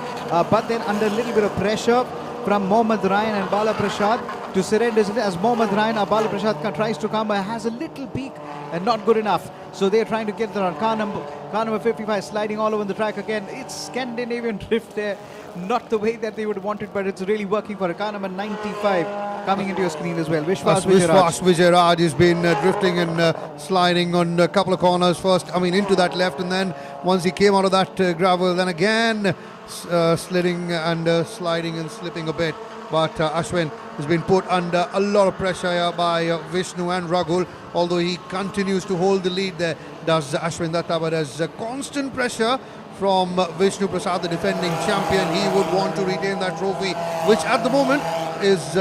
but then under a little bit of pressure from Mohammed Ryan and Bala Prasad to surrender as Mohammed Ryan or Bala Prasad tries to come, has a little peak and not good enough. So they're trying to get there on car number 55, sliding all over the track again. It's Scandinavian drift there. Not the way that they would want it, but it's really working for a car number 95 coming into your screen as well. Vishwas Vijayaraj has been drifting and sliding on a couple of corners first, into that left, and then once he came out of that gravel, then again sliding and sliding and slipping a bit. But Ashwin has been put under a lot of pressure here by Vishnu and Ragul, although he continues to hold the lead there, does Ashwin Datta, but there's constant pressure from Vishnu Prasad, the defending champion. He would want to retain that trophy, which at the moment is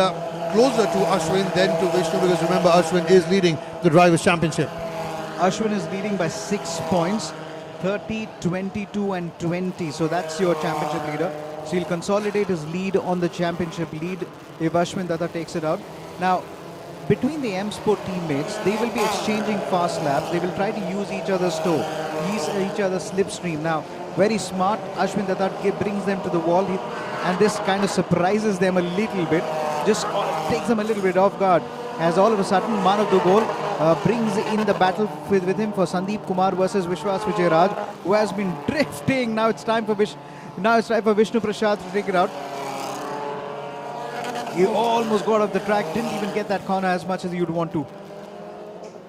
closer to Ashwin than to Vishnu, because remember, Ashwin is leading the Drivers' Championship. Ashwin is leading by 6 points, 30, 22 and 20. So that's your championship leader. So he'll consolidate his lead on the championship lead if Ashwin Datta takes it out. Now, between the M Sport teammates, they will be exchanging fast laps. They will try to use each other's toe, use each other's slipstream. Now, very smart, Ashwin Datta brings them to the wall, and this kind of surprises them a little bit, just takes them a little bit off guard, as all of a sudden Manav Dugol brings in the battle with him for Sandeep Kumar versus Vishwas Vijayaraj, who has been drifting. Now it's time for Vishnu Prasad to take it out. He almost got off the track, didn't even get that corner as much as you'd want to.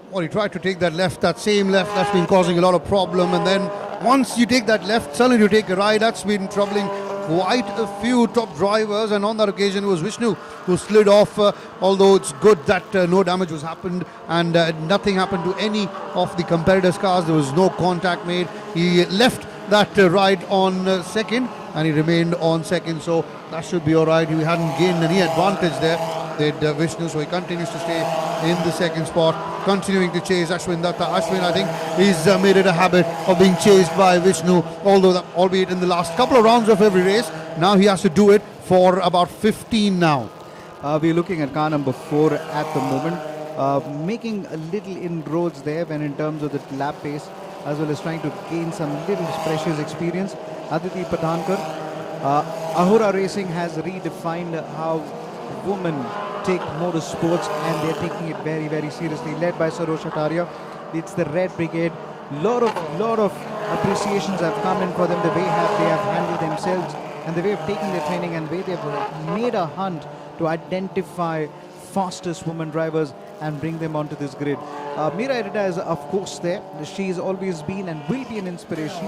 Well, he tried to take that left, that same left that's been causing a lot of problem, and then once you take that left, suddenly you take a right. That's been troubling quite a few top drivers, and on that occasion it was Vishnu who slid off, although it's good that no damage was happened and nothing happened to any of the competitors' cars. There was no contact made. He left that ride on second and he remained on second, so that should be alright. He hadn't gained any advantage there, did Vishnu, so he continues to stay in the second spot, continuing to chase Ashwin Datta. Ashwin, I think, he's made it a habit of being chased by Vishnu, albeit in the last couple of rounds of every race. Now he has to do it for about 15 now. We're looking at car number 4 at the moment, making a little inroads there when in terms of the lap pace, as well as trying to gain some little precious experience. Aditi Pathankar. Ahura Racing has redefined how women take motorsports, and they're taking it very, very seriously. Led by Sarosh Ataria, it's the Red Brigade. Lot of appreciations have come in for them. The way they have handled themselves, and the way of taking their training, and the way they've made a hunt to identify fastest women drivers and bring them onto this grid. Meera Erida is of course there. She's always been and will be an inspiration,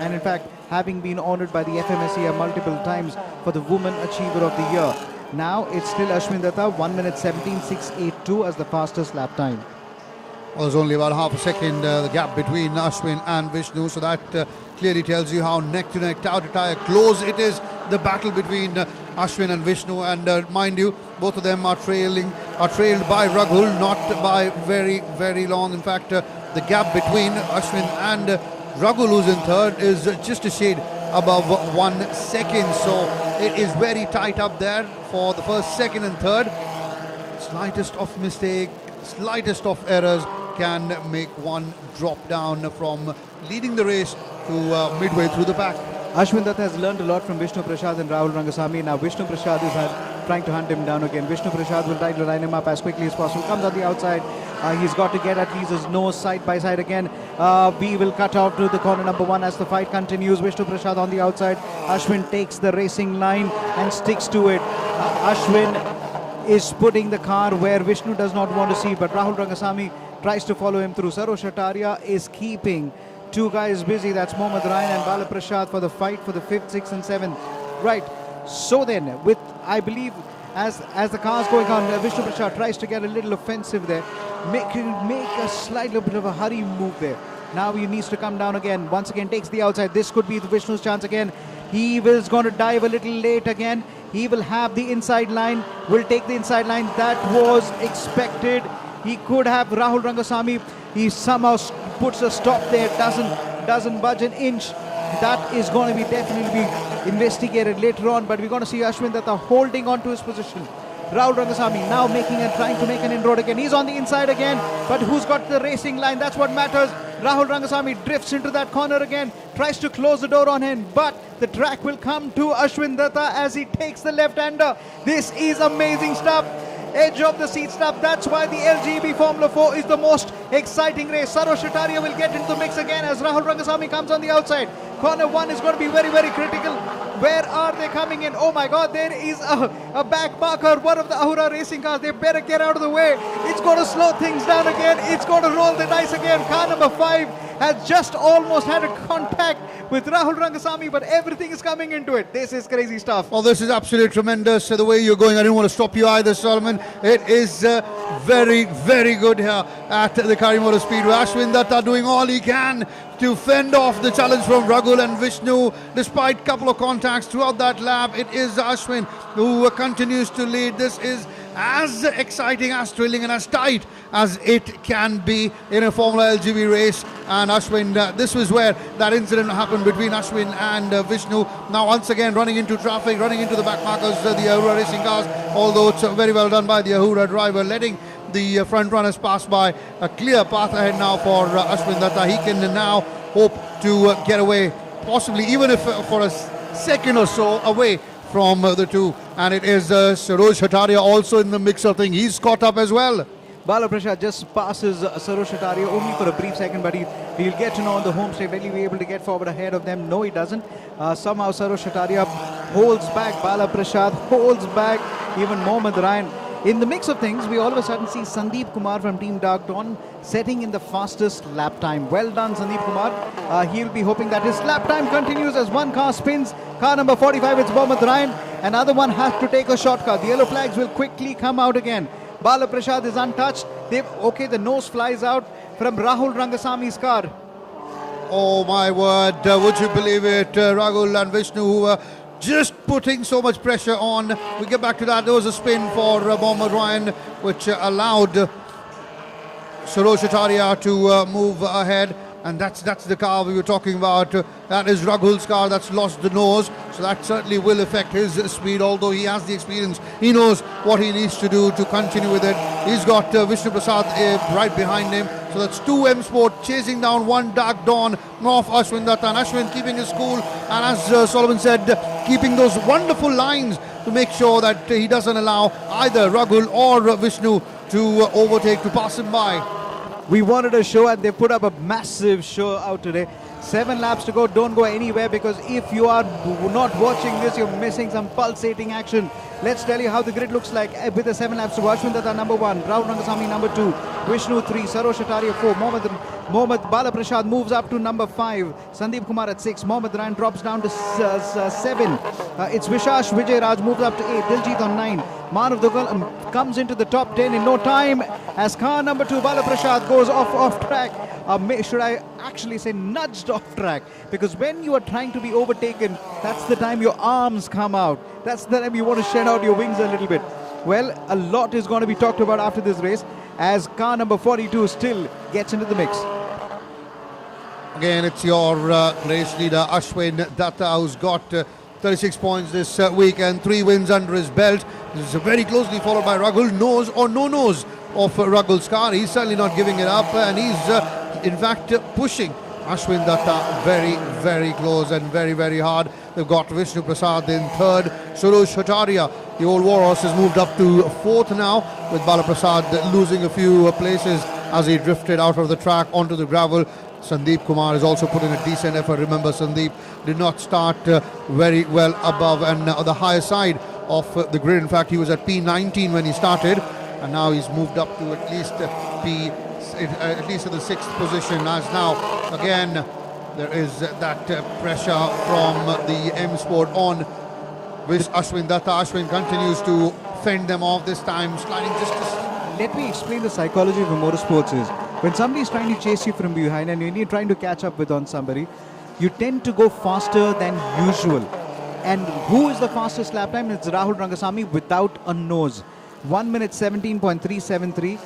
and in fact having been honoured by the FMSCI multiple times for the Woman Achiever of the Year. Now it's still Ashwin Datta, 1 minute 17.682 as the fastest lap time. Well, there's only about half a second the gap between Ashwin and Vishnu, so that clearly tells you how neck to neck, tire to tire close it is, the battle between Ashwin and Vishnu. And mind you, both of them are trailed by Raghul, not by very, very long. In fact, the gap between Ashwin and Raghul, who's in third, is just a shade above 1 second. So it is very tight up there for the first, second and third. Slightest of mistake, slightest of errors can make one drop down from leading the race to midway through the pack. Ashwin Datta has learned a lot from Vishnu Prasad and Rahul Rangasamy. Now Vishnu Prasad is trying to hunt him down again. Vishnu Prasad will try to line him up as quickly as possible. Comes on the outside. He's got to get at least his nose side by side again. We will cut out to the corner number 1 as the fight continues. Vishnu Prasad on the outside. Ashwin takes the racing line and sticks to it. Ashwin is putting the car where Vishnu does not want to see, but Rahul Rangasamy tries to follow him through. Sarosh Ataria is keeping two guys busy. That's Mohammad Ryan and Bala Prashad for the fight for the 5th, 6th and 7th. Right, so then with, I believe, as the car's going on, Vishnu Prashad tries to get a little offensive there, make a slight little bit of a hurry move there. Now he needs to come down again. Once again takes the outside. This could be the Vishnu's chance again. He is going to dive a little late again. He will have the inside line, will take the inside line. That was expected. He could have Rahul Rangasamy. He somehow puts a stop there, doesn't budge an inch. That is going to be definitely be investigated later on, but we're going to see Ashwin Datta holding on to his position. Rahul Rangasamy now trying to make an inroad again. He's on the inside again, but who's got the racing line? That's what matters. Rahul Rangasamy drifts into that corner again, tries to close the door on him, but the track will come to Ashwin Datta as he takes the left-hander. This is amazing stuff. Edge of the seat stuff. That's why the LGB Formula 4 is the most exciting race. Sarosh Ataria will get into the mix again as Rahul Rangasamy comes on the outside. Corner 1 is going to be very, very critical. Where are they coming in? Oh my God, there is a back marker, one of the Ahura racing cars. They better get out of the way. It's going to slow things down again. It's going to roll the dice again. Car number 5 has just almost had a contact with Rahul Rangasamy, but everything is coming into it. This is crazy stuff. Well, this is absolutely tremendous. The way you're going, I didn't want to stop you either, Solomon. It is very, very good here at the Kari Speedway. Ashwin Datta doing all he can to fend off the challenge from Raghul and Vishnu. Despite a couple of contacts throughout that lap, it is Ashwin who continues to lead. This is as exciting, as thrilling and as tight as it can be in a Formula LGB race. And Ashwin, this was where that incident happened between Ashwin and Vishnu. Now once again running into traffic, running into the back markers, the Ahura racing cars, although it's very well done by the Ahura driver, letting the front runners pass by. A clear path ahead now for Ashwin Datta. He can now hope to get away, possibly even if for a second or so away from the two. And it is Sarosh Ataria also in the mix of things. He's caught up as well. Bala Prashad just passes Sarosh Ataria only for a brief second, but he'll get to know on the home straight. Will he be able to get forward ahead of them? No, he doesn't. Somehow Sarosh Ataria holds back. Bala Prashad holds back. Even Mohammad Ryan. In the mix of things, we all of a sudden see Sandeep Kumar from Team Dark Dawn setting in the fastest lap time. Well done, Sandeep Kumar. He'll be hoping that his lap time continues as one car spins. Car number 45, it's Mohammad Ryan. Another one has to take a shortcut. The yellow flags will quickly come out again. Bala Prashad is untouched. The nose flies out from Rahul Rangasamy's car. Oh my word, would you believe it? Raghul and Vishnu, who were just putting so much pressure on. We get back to that. There was a spin for Mohammad Ryan, which allowed Sarosh Ataria to move ahead. And that's the car we were talking about. That is Raghul's car that's lost the nose. So that certainly will affect his speed, although he has the experience. He knows what he needs to do to continue with it. He's got Vishnu Prasad right behind him. So that's 2 M Sport chasing down 1 Dark Dawn of Ashwin Datta. And Ashwin keeping his cool, and as Solomon said, keeping those wonderful lines to make sure that he doesn't allow either Ragul or Vishnu to overtake, to pass him by. We wanted a show and they put up a massive show out today. 7 laps to go. Don't go anywhere, because if you are not watching this, you're missing some pulsating action. Let's tell you how the grid looks like with the 7 laps to go. Ashwin Datta number 1, Rahul Rangasamy number 2, Vishnu 3, Sarosh Ataria 4, Mohammad Balaprasad moves up to number 5, Sandeep Kumar at 6, Mohammad Ryan drops down to 7. It's Vishash Vijay Raj moves up to 8, Diljit on 9. Manav Dugal comes into the top 10 in no time as car number 2 Balaprasad goes off track. Should I actually say nudged off track? Because when you are trying to be overtaken, that's the time your arms come out. That's the time you want to shed out your wings a little bit. Well, a lot is going to be talked about after this race as car number 42 still gets into the mix. Again, it's your race leader Ashwin Datta, who's got 36 points this week and 3 wins under his belt. This is very closely followed by Ragul, nose or no nose of Ragul's car. He's certainly not giving it up, and he's in fact pushing Ashwin Datta very, very close and very, very hard. They've got Vishnu Prasad in 3rd. Suresh Hataria, the old war horse, has moved up to 4th now, with Bala Prasad losing a few places as he drifted out of the track onto the gravel. Sandeep Kumar has also put in a decent effort. Remember, Sandeep did not start very well above and the higher side of the grid. In fact, he was at P19 when he started, and now he's moved up to at least at least in the 6th position. As now again there is that pressure from the M Sport on with Ashwin Datta. Ashwin continues to fend them off, this time sliding just Let me explain the psychology of motorsports is, when somebody is trying to chase you from behind and when you're trying to catch up with on somebody, you tend to go faster than usual. And who is the fastest lap time? It's Rahul Rangasamy without a nose. 1 minute 17.373,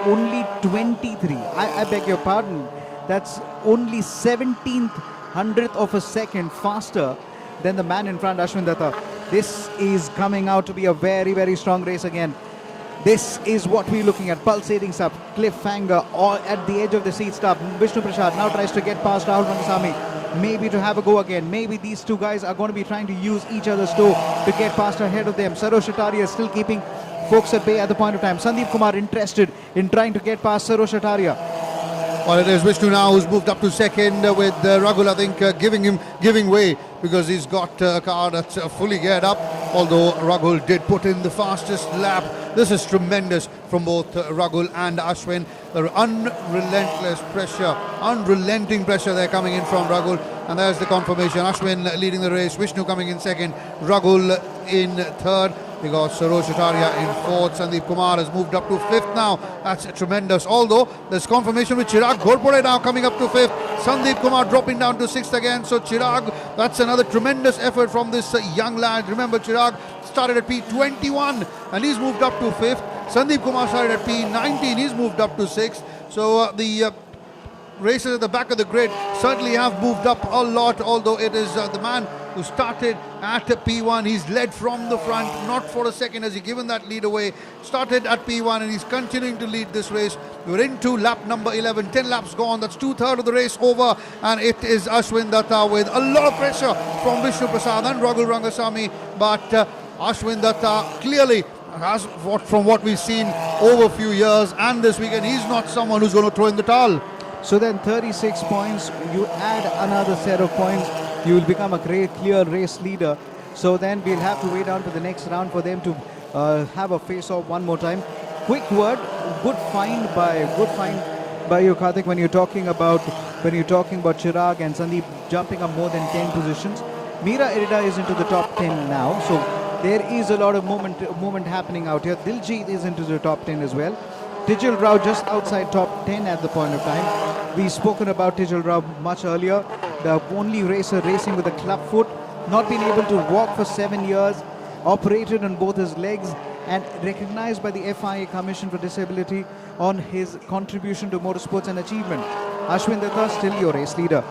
only 23. I beg your pardon. That's only 17th hundredth of a second faster than the man in front, Ashwin Datta. This is coming out to be a very, very strong race again. This is what we're looking at. Pulsating stuff, cliffhanger, or at the edge of the seat stop. Vishnu Prasad now tries to get past Rahul Rangasamy. Maybe to have a go again. Maybe these two guys are going to be trying to use each other's toe to get past ahead of them. Sarosh Ataria is still keeping folks at bay at the point of time. Sandeep Kumar interested in trying to get past Sarosh Ataria. Well, it is Vishnu now who's moved up to 2nd with Ragul, I think, giving way because he's got a car that's fully geared up, although Ragul did put in the fastest lap. This is tremendous from both Ragul and Ashwin. The unrelenting pressure they're coming in from Ragul, and there's the confirmation. Ashwin leading the race, Vishnu coming in 2nd, Ragul in 3rd. We got Sarosh Ataria in 4th. Sandeep Kumar has moved up to 5th now. That's tremendous. Although there's confirmation with Chirag Ghorpade now coming up to 5th. Sandeep Kumar dropping down to 6th again. So Chirag, that's another tremendous effort from this young lad. Remember, Chirag started at P21 and he's moved up to 5th. Sandeep Kumar started at P19. He's moved up to 6th. So the racers at the back of the grid certainly have moved up a lot, although it is the man who started at P1. He's led from the front, not for a second has he given that lead away. Started at P1 and he's continuing to lead this race. We're into lap number 11, 10 laps gone, that's 2/3 of the race over, and it is Ashwin Datta with a lot of pressure from Vishnu Prasad and Ragul Rangasamy, but Ashwin Datta clearly has, from what we've seen over a few years and this weekend, he's not someone who's going to throw in the towel. So then 36 points, you add another set of points, you will become a great clear race leader. So then we'll have to wait on for the next round for them to have a face-off one more time. Quick word, good find by you, Karthik, when you're talking about Chirag and Sandeep jumping up more than 10 positions. Mira Erida is into the top 10 now, so there is a lot of movement happening out here. Diljit is into the top 10 as well. Tijal Rao just outside top 10 at the point of time. We've spoken about Tijal Rao much earlier. The only racer racing with a club foot, not been able to walk for 7 years, operated on both his legs and recognized by the FIA Commission for Disability on his contribution to motorsports and achievement. Ashwin Datta, still your race leader.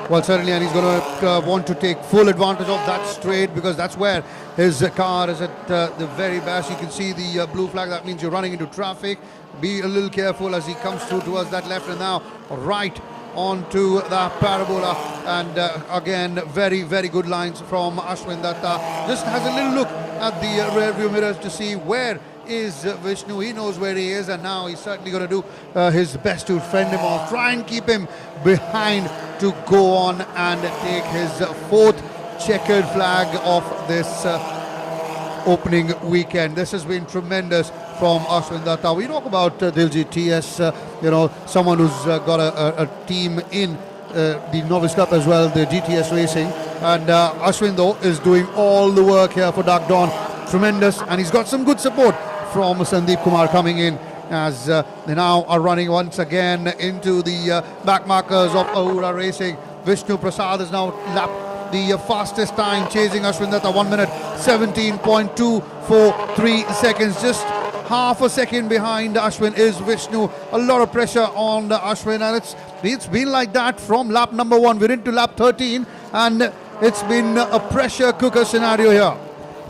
Well, certainly, and he's going to want to take full advantage of that straight, because that's where his car is at the very best. You can see the blue flag. That means you're running into traffic. Be a little careful as he comes through towards that left, and now right onto the parabola. And again, very, very good lines from Ashwin Datta. Just has a little look at the rear view mirrors to see where is Vishnu. He knows where he is, and now he's certainly going to do his best to fend him off, try and keep him behind to go on and take his fourth checkered flag of this opening weekend. This has been tremendous from Ashwin Datta. We talk about Diljit TS, someone who's got a team in the Novice Cup as well, the GTS Racing, and Ashwin though is doing all the work here for Dark Dawn. Tremendous, and he's got some good support from Sandeep Kumar coming in as they now are running once again into the back markers of Ahura Racing. Vishnu Prasad is now lapped the fastest time, chasing Ashwin Datta, 1 minute 17.243 seconds, just half a second behind Ashwin is Vishnu. A lot of pressure on Ashwin, and it's been like that from lap number 1. We're into lap 13, and it's been a pressure cooker scenario here.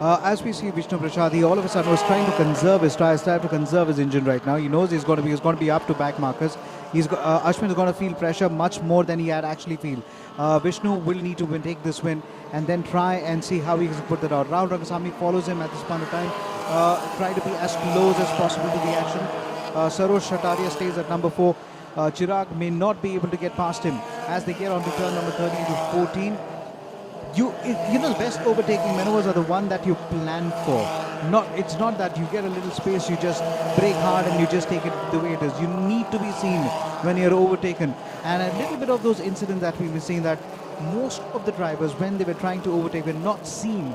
As we see Vishnu Prasad, he all of a sudden was trying to conserve his tires, trying to conserve his engine right now. He knows he's going to be up to back markers. Ashwin is going to feel pressure much more than he had actually feel. Vishnu will need to take this win and then try and see how he can put that out. Rahul Rangasamy follows him at this point of time. Try to be as close as possible to the action. Sarosh Shataria stays at number 4. Chirag may not be able to get past him as they get onto turn number 13 to 14. The best overtaking maneuvers are the one that you plan for. It's not that you get a little space, you just brake hard and you just take it the way it is. You need to be seen when you're overtaken. And a little bit of those incidents that we've been seeing, that most of the drivers, when they were trying to overtake, were not seen.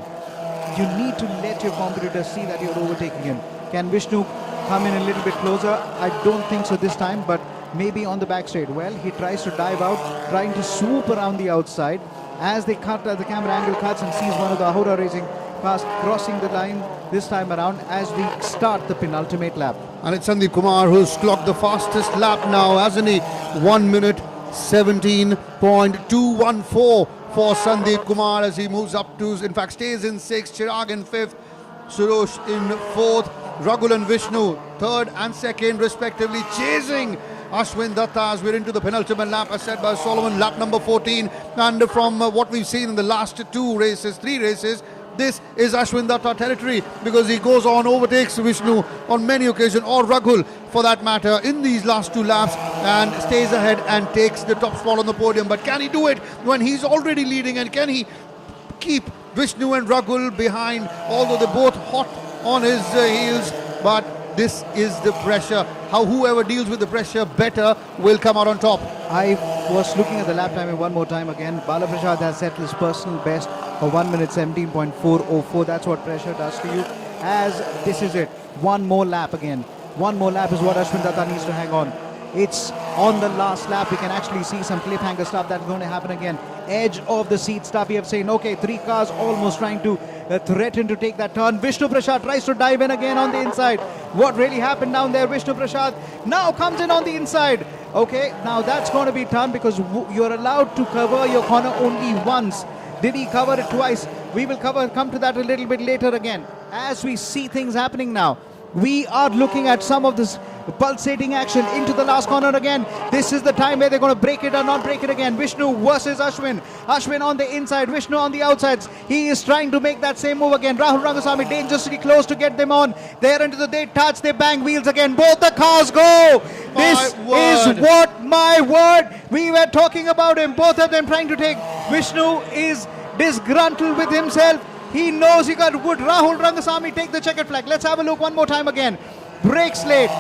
You need to let your competitor see that you're overtaking him. Can Vishnu come in a little bit closer? I don't think so this time, but maybe on the back straight. Well, he tries to dive out, trying to swoop around the outside. As they cut, the camera angle cuts and sees one of the Ahura Racing cars crossing the line this time around as we start the penultimate lap. And it's Sandeep Kumar who's clocked the fastest lap now, hasn't he? 1 minute 17.214 for Sandeep Kumar as he moves up to, in fact, stays in 6th, Chirag in 5th, Surosh in 4th, Ragul and Vishnu 3rd and 2nd respectively, chasing Ashwin Datta as we're into the penultimate lap, as said by Solomon, lap number 14. And from what we've seen in the last 3 races, this is Ashwin Datta territory, because he goes on, overtakes Vishnu on many occasions, or Ragul for that matter, in these last 2 laps, and stays ahead and takes the top spot on the podium. But can he do it when he's already leading, and can he keep Vishnu and Ragul behind, although they're both hot on his heels? But this is the pressure. How whoever deals with the pressure better will come out on top. I was looking at the lap time one more time again. Bala Prasad has set his personal best for 1 minute 17.404. That's what pressure does to you. As this is it. One more lap again. One more lap is what Ashwin Datta needs to hang on. It's on the last lap. We can actually see some cliffhanger stuff that's going to happen again. Edge of the seat stuff. We have seen, okay, 3 cars almost trying to threaten to take that turn. Vishnu Prasad tries to dive in again on the inside. What really happened down there? Vishnu Prasad now comes in on the inside. Okay, now that's going to be done because you're allowed to cover your corner only once. Did he cover it twice? We will come to that a little bit later again. As we see things happening now, we are looking at some of this pulsating action into the last corner again. This is the time where they're going to break it or not break it again. Vishnu versus Ashwin. Ashwin on the inside, Vishnu on the outsides. He is trying to make that same move again. Rahul Rangasamy dangerously close to get them on. They're into they touch, they bang wheels again. Both the cars go. This is what my word. We were talking about him. Both of them trying to take. Vishnu is disgruntled with himself. He knows he got good. Rahul Rangasamy take the checkered flag. Let's have a look one more time again. Brakes late.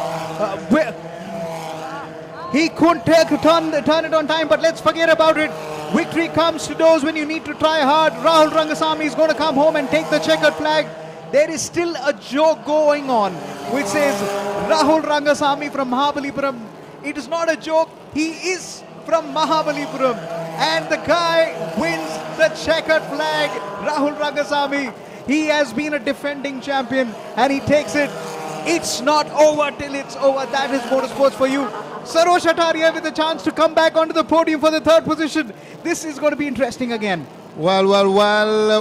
He couldn't turn it on time, but let's forget about it. Victory comes to those when you need to try hard. Rahul Rangasamy is going to come home and take the checkered flag. There is still a joke going on which says Rahul Rangasamy from Mahabalipuram. It is not a joke. He is from Mahabalipuram. And the guy wins the checkered flag. Rahul Rangasamy. He has been a defending champion and he takes it. It's not over till it's over. That is motorsports for you. Sarosh Ataria with a chance to come back onto the podium for the third position. This is going to be interesting again. Well,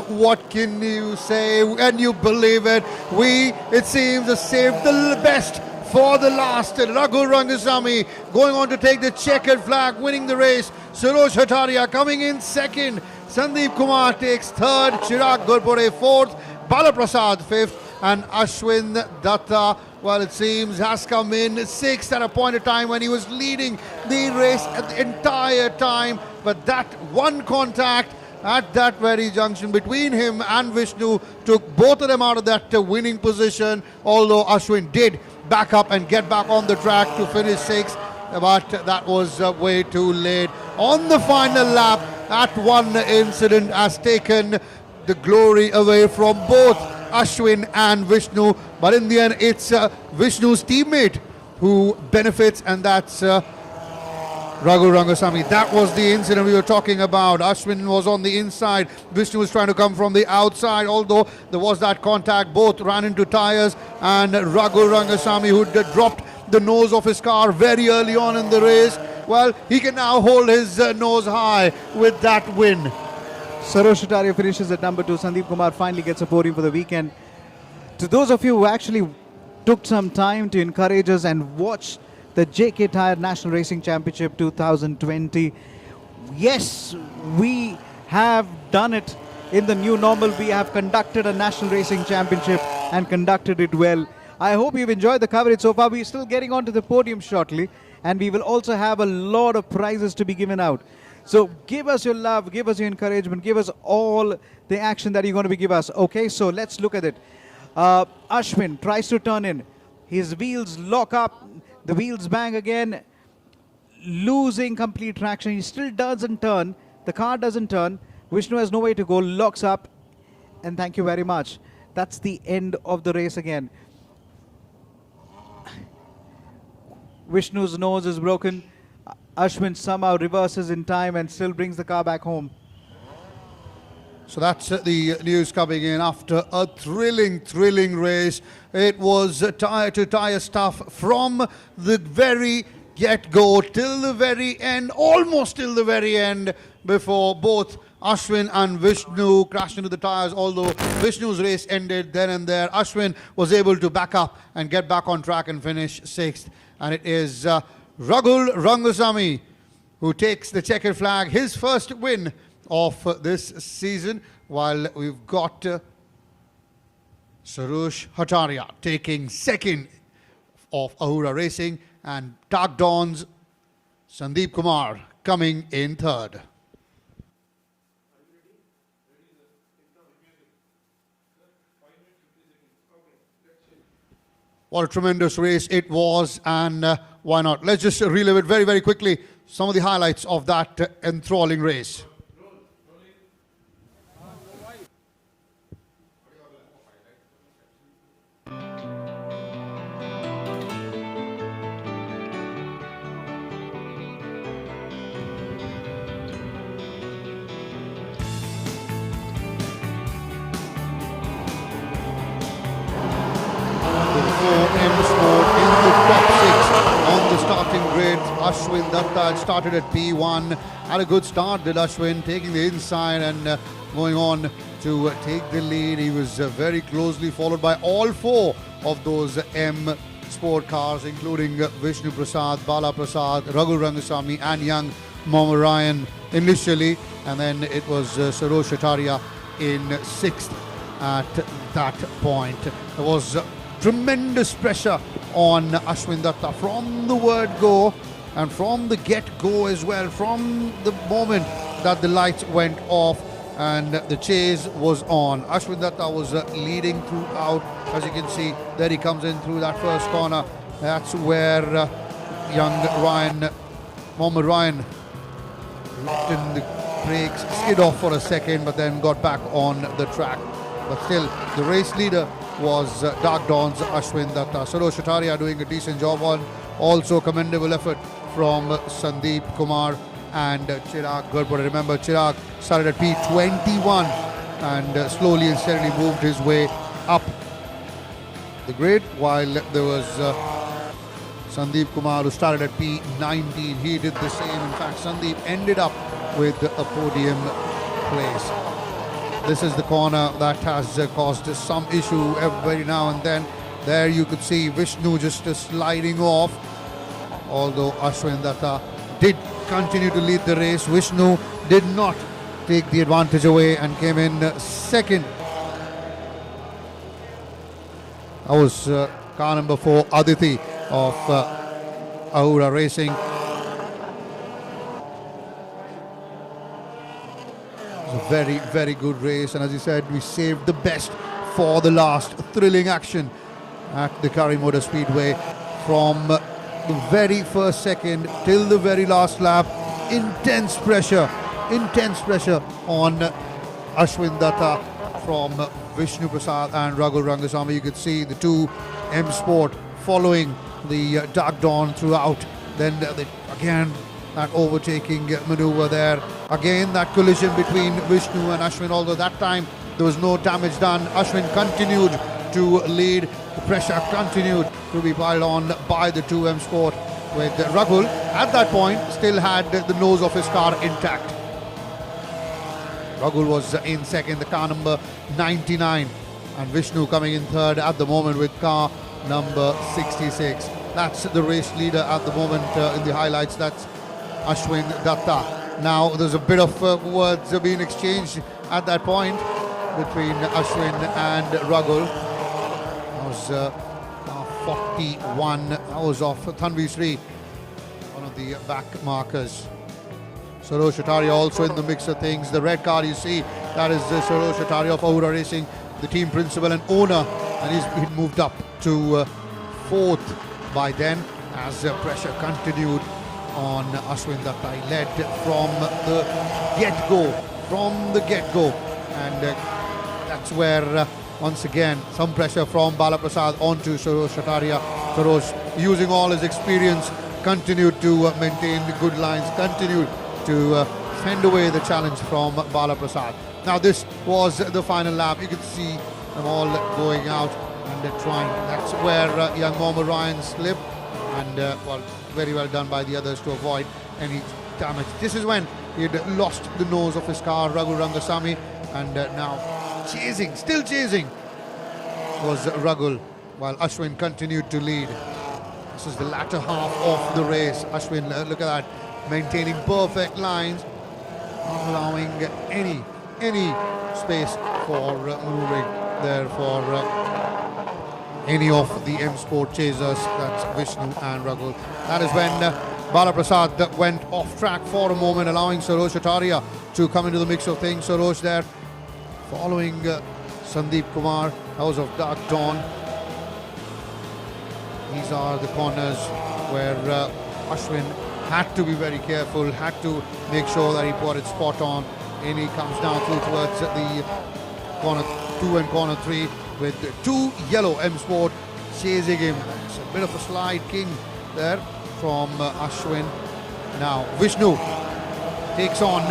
what can you say? And you believe it. It seems, have saved the best for the last. Raghu Rangasamy going on to take the checkered flag, winning the race. Sarosh Hataria coming in second. Sandeep Kumar takes third. Chirag Gurpure fourth. Bala Prasad fifth. And Ashwin Datta, well, it seems, has come in sixth at a point of time when he was leading the race at the entire time. But that one contact at that very junction between him and Vishnu took both of them out of that winning position, although Ashwin did back up and get back on the track to finish sixth, but that was way too late. On the final lap, that one incident has taken the glory away from both Ashwin and Vishnu, but in the end it's Vishnu's teammate who benefits, and that's Raghu Rangasamy. That was the incident we were talking about. Ashwin was on the inside, Vishnu was trying to come from the outside, although there was that contact. Both ran into tires, and Raghu Rangasamy, who dropped the nose of his car very early on in the race, well, he can now hold his nose high with that win. Sarosh Ataria finishes at number 2. Sandeep Kumar finally gets a podium for the weekend. To those of you who actually took some time to encourage us and watch the JK Tyre National Racing Championship 2020, yes, we have done it in the new normal. We have conducted a National Racing Championship and conducted it well. I hope you've enjoyed the coverage so far. We're still getting onto the podium shortly, and we will also have a lot of prizes to be given out. So give us your love, give us your encouragement, give us all the action that you're going to give us. Okay, so let's look at it. Ashwin tries to turn in. His wheels lock up. The wheels bang again, losing complete traction. He still doesn't turn. The car doesn't turn. Vishnu has no way to go, locks up, and thank you very much. That's the end of the race again. Vishnu's nose is broken. Ashwin somehow reverses in time and still brings the car back home. So that's the news coming in after a thrilling race. It was tire to tire stuff from the very get-go till the very end, almost till the very end, before both Ashwin and Vishnu crashed into the tires. Although Vishnu's race ended then and there, Ashwin was able to back up and get back on track and finish sixth. And it is Raghu Rangasamy who takes the checkered flag, his first win of this season, while we've got Sarosh Hataria taking second of Ahura Racing, and Dark Dawn's Sandeep Kumar coming in third. What a tremendous race it was, and why not? Let's just relive it very quickly. Some of the highlights of that enthralling race. Ashwin Datta had started at P1, had a good start, did Ashwin, taking the inside and going on to take the lead. He was very closely followed by all four of those M sport cars, including Vishnu Prasad, Bala Prasad, Raghu Rangasamy and young Mohammed Ryan initially, and then it was Sarosh Hataria in sixth at that point. There was tremendous pressure on Ashwin Datta from the word go, and from the get-go as well, from the moment that the lights went off and the chase was on. Ashwin Datta was leading throughout. As you can see, there he comes in through that first corner. That's where young Ryan, Mohammed Ryan, locked in the brakes, skid off for a second, but then got back on the track. But still, the race leader was Dark Dawn's Ashwin Datta. Sarosh Hataria doing a decent job on. Also commendable effort from Sandeep Kumar and Chirag Gurpure. Remember, Chirag started at P21 and slowly and steadily moved his way up the grid, while there was Sandeep Kumar, who started at P19, he did the same. In fact, Sandeep ended up with a podium place. This is the corner that has caused some issue every now and then. There you could see Vishnu just sliding off, although Ashwin Datta did continue to lead the race. Vishnu did not take the advantage away and came in second. That was car number 4, Aditi of Ahura Racing. It was a very, very good race, and as you said, we saved the best for the last. Thrilling action at the Kari Motor Speedway from the very first second till the very last lap. Intense pressure on Ashwin Datta from Vishnu Prasad and Raghu Rangasamy. You could see the two M Sport following the Dark Dawn throughout. Then again that overtaking maneuver there. Again that collision between Vishnu and Ashwin, although that time there was no damage done. Ashwin continued to lead. The pressure continued to be piled on by the 2M Sport, with Raghu at that point still had the nose of his car intact. Raghu was in second, the car number 99, and Vishnu coming in third at the moment with car number 66. That's the race leader at the moment in the highlights. That's Ashwin Datta. Now there's a bit of words being exchanged at that point between Ashwin and Raghu. That was 41. That was off Tanvi Sri, one of the back markers. Sarosh Ataria also in the mix of things. The red car you see, that is Sarosh Ataria of Ahura Racing, the team principal and owner, and he's been moved up to fourth by then as pressure continued on Ashwin Datta. He led from the get-go, and that's where once again some pressure from Bala Prasad onto Sarosh Ataria. Sarosh, using all his experience, continued to maintain the good lines, continued to fend away the challenge from Bala Prasad. Now this was the final lap. You could see them all going out and trying. That's where young Mohammed Ryan slipped, and well, very well done by the others to avoid any damage. This is when he had lost the nose of his car, Raghu Rangasamy, and now still chasing was Raghu, while Ashwin continued to lead. This is the latter half of the race. Ashwin, look at that, maintaining perfect lines, not allowing any space for maneuvering there for any of the M Sport chasers. That's Vishnu and Raghu. That is when Bala Prasad went off track for a moment, allowing Sarosh Ataria to come into the mix of things. Sarosh there following Sandeep Kumar, House of Dark Dawn. These are the corners where Ashwin had to be very careful, had to make sure that he put it spot on. And he comes down through towards the corner 2 and corner 3 with 2 yellow M Sport chasing him. It's a bit of a slide king there from Ashwin. Now Vishnu takes on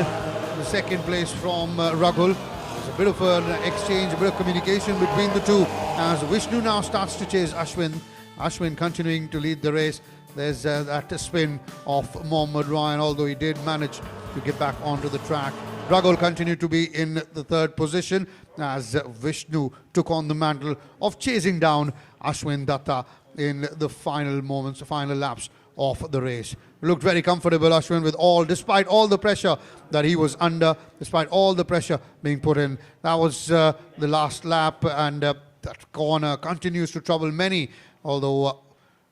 the second place from Raghu. There's a bit of an exchange, a bit of communication between the two as Vishnu now starts to chase Ashwin. Ashwin continuing to lead the race. There's that spin of Mohammed Ryan, although he did manage to get back onto the track. Raghu continued to be in the third position as Vishnu took on the mantle of chasing down Ashwin Datta in the final moments, the final laps of the race. Looked very comfortable, Ashwin, despite all the pressure that he was under, despite all the pressure being put in. That was the last lap, and that corner continues to trouble many, although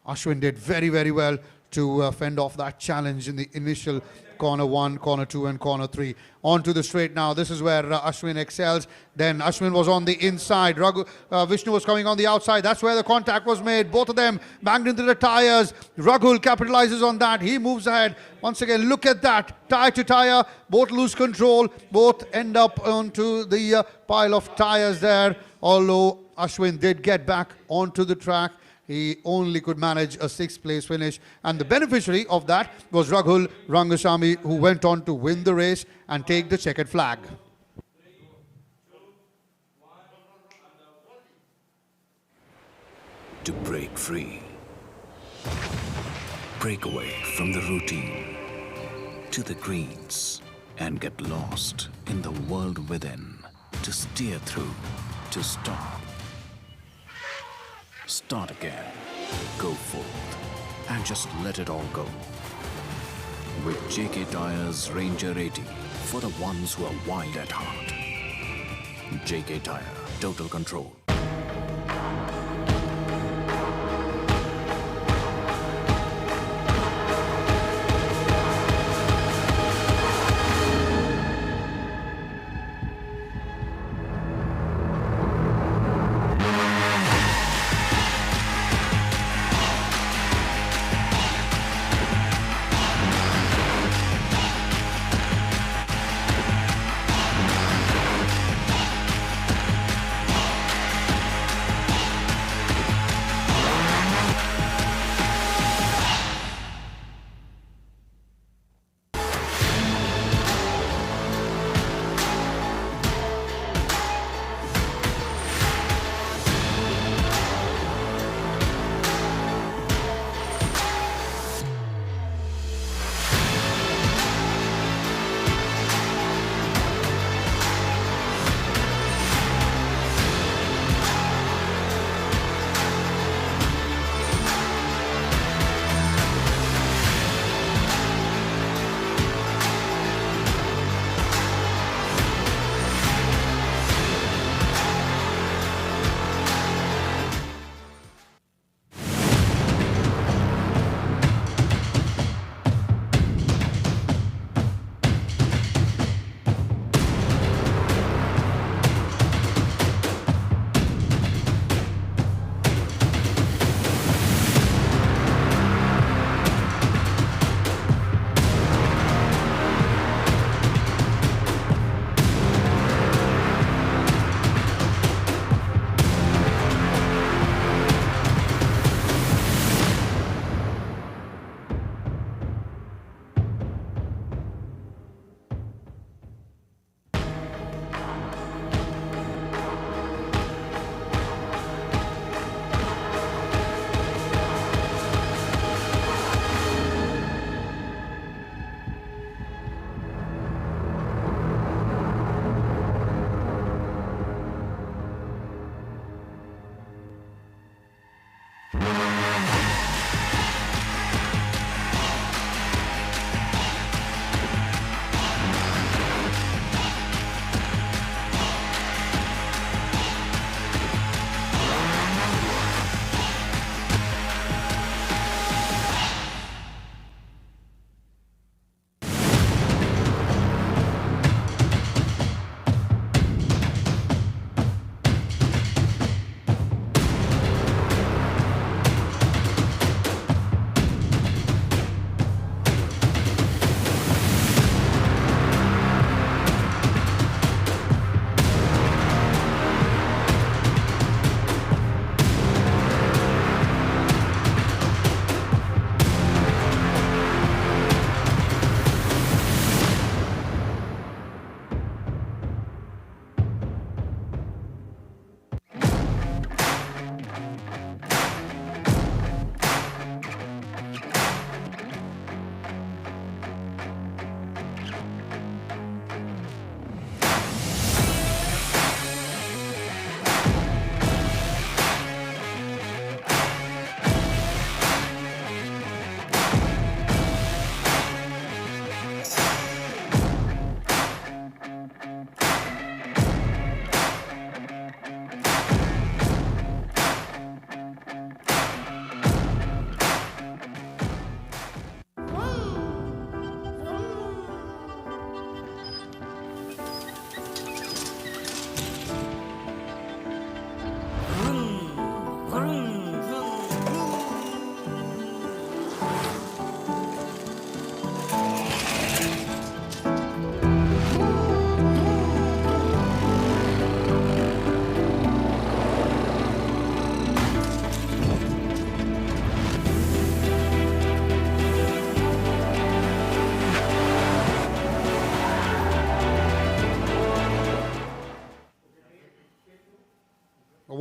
Ashwin did very, very well to fend off that challenge in the initial corner 1, corner 2 and corner 3. On to the straight now. This is where Ashwin excels. Then Ashwin was on the inside. Vishnu was coming on the outside. That's where the contact was made. Both of them banged into the tires. Raghu capitalizes on that. He moves ahead. Once again, look at that. Tire to tire. Both lose control. Both end up onto the pile of tires there. Although Ashwin did get back onto the track, he only could manage a 6th place finish, and the beneficiary of that was Raghu Rangasamy, who went on to win the race and take the checkered flag. To break free, break away from the routine to the greens and get lost in the world within, to steer through, to stop, start again, go forth, and just let it all go. With JK Tyre's Ranger 80 for the ones who are wild at heart. JK Tyre, total control.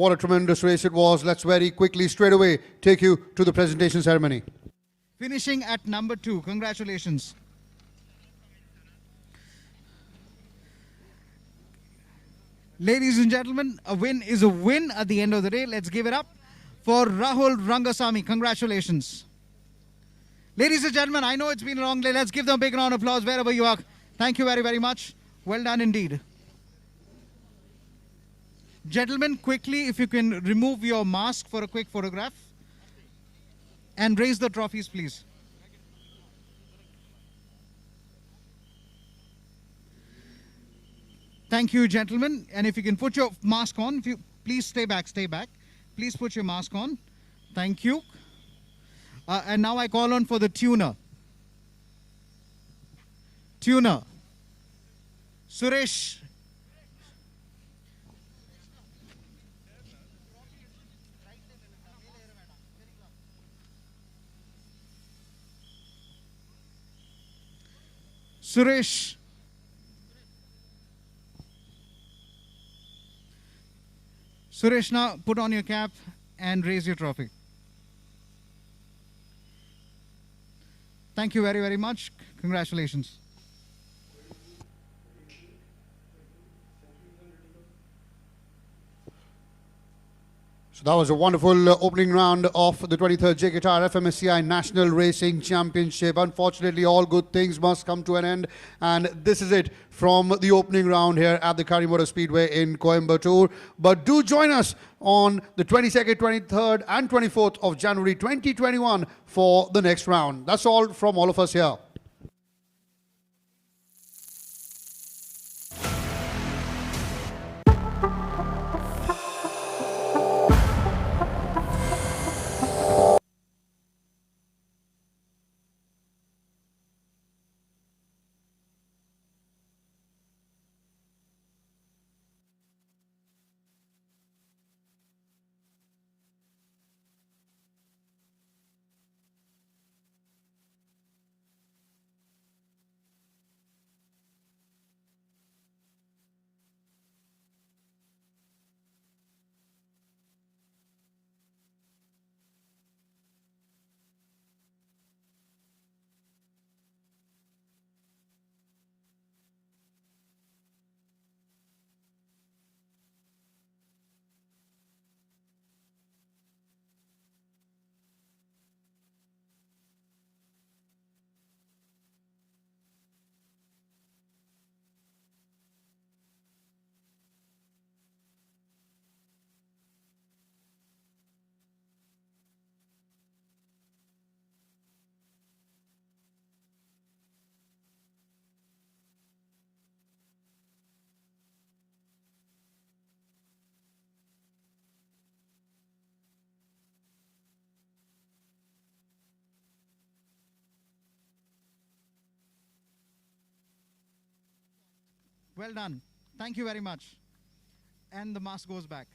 What a tremendous race it was. Let's very quickly, straight away, take you to the presentation ceremony. finishing at number 2. Congratulations. Ladies and gentlemen, a win is a win at the end of the day. Let's give it up for Rahul Rangasamy. Congratulations. Ladies and gentlemen, I know it's been a long day. Let's give them a big round of applause wherever you are. Thank you very, very much. Well done indeed. Gentlemen, quickly, if you can remove your mask for a quick photograph. And raise the trophies, please. Thank you, gentlemen. And if you can put your mask on, if you please stay back, stay back. Please put your mask on. Thank you. And now I call on for the tuner. Tuner. Suresh. Suresh. Suresh, now put on your cap and raise your trophy. Thank you very, very much. Congratulations. So that was a wonderful opening round of the 23rd JK Tyre-FMSCI National Racing Championship. Unfortunately, all good things must come to an end. And this is it from the opening round here at the Kari Speedway in Coimbatore. But do join us on the 22nd, 23rd and 24th of January 2021 for the next round. That's all from all of us here. Well done. Thank you very much. And the mask goes back.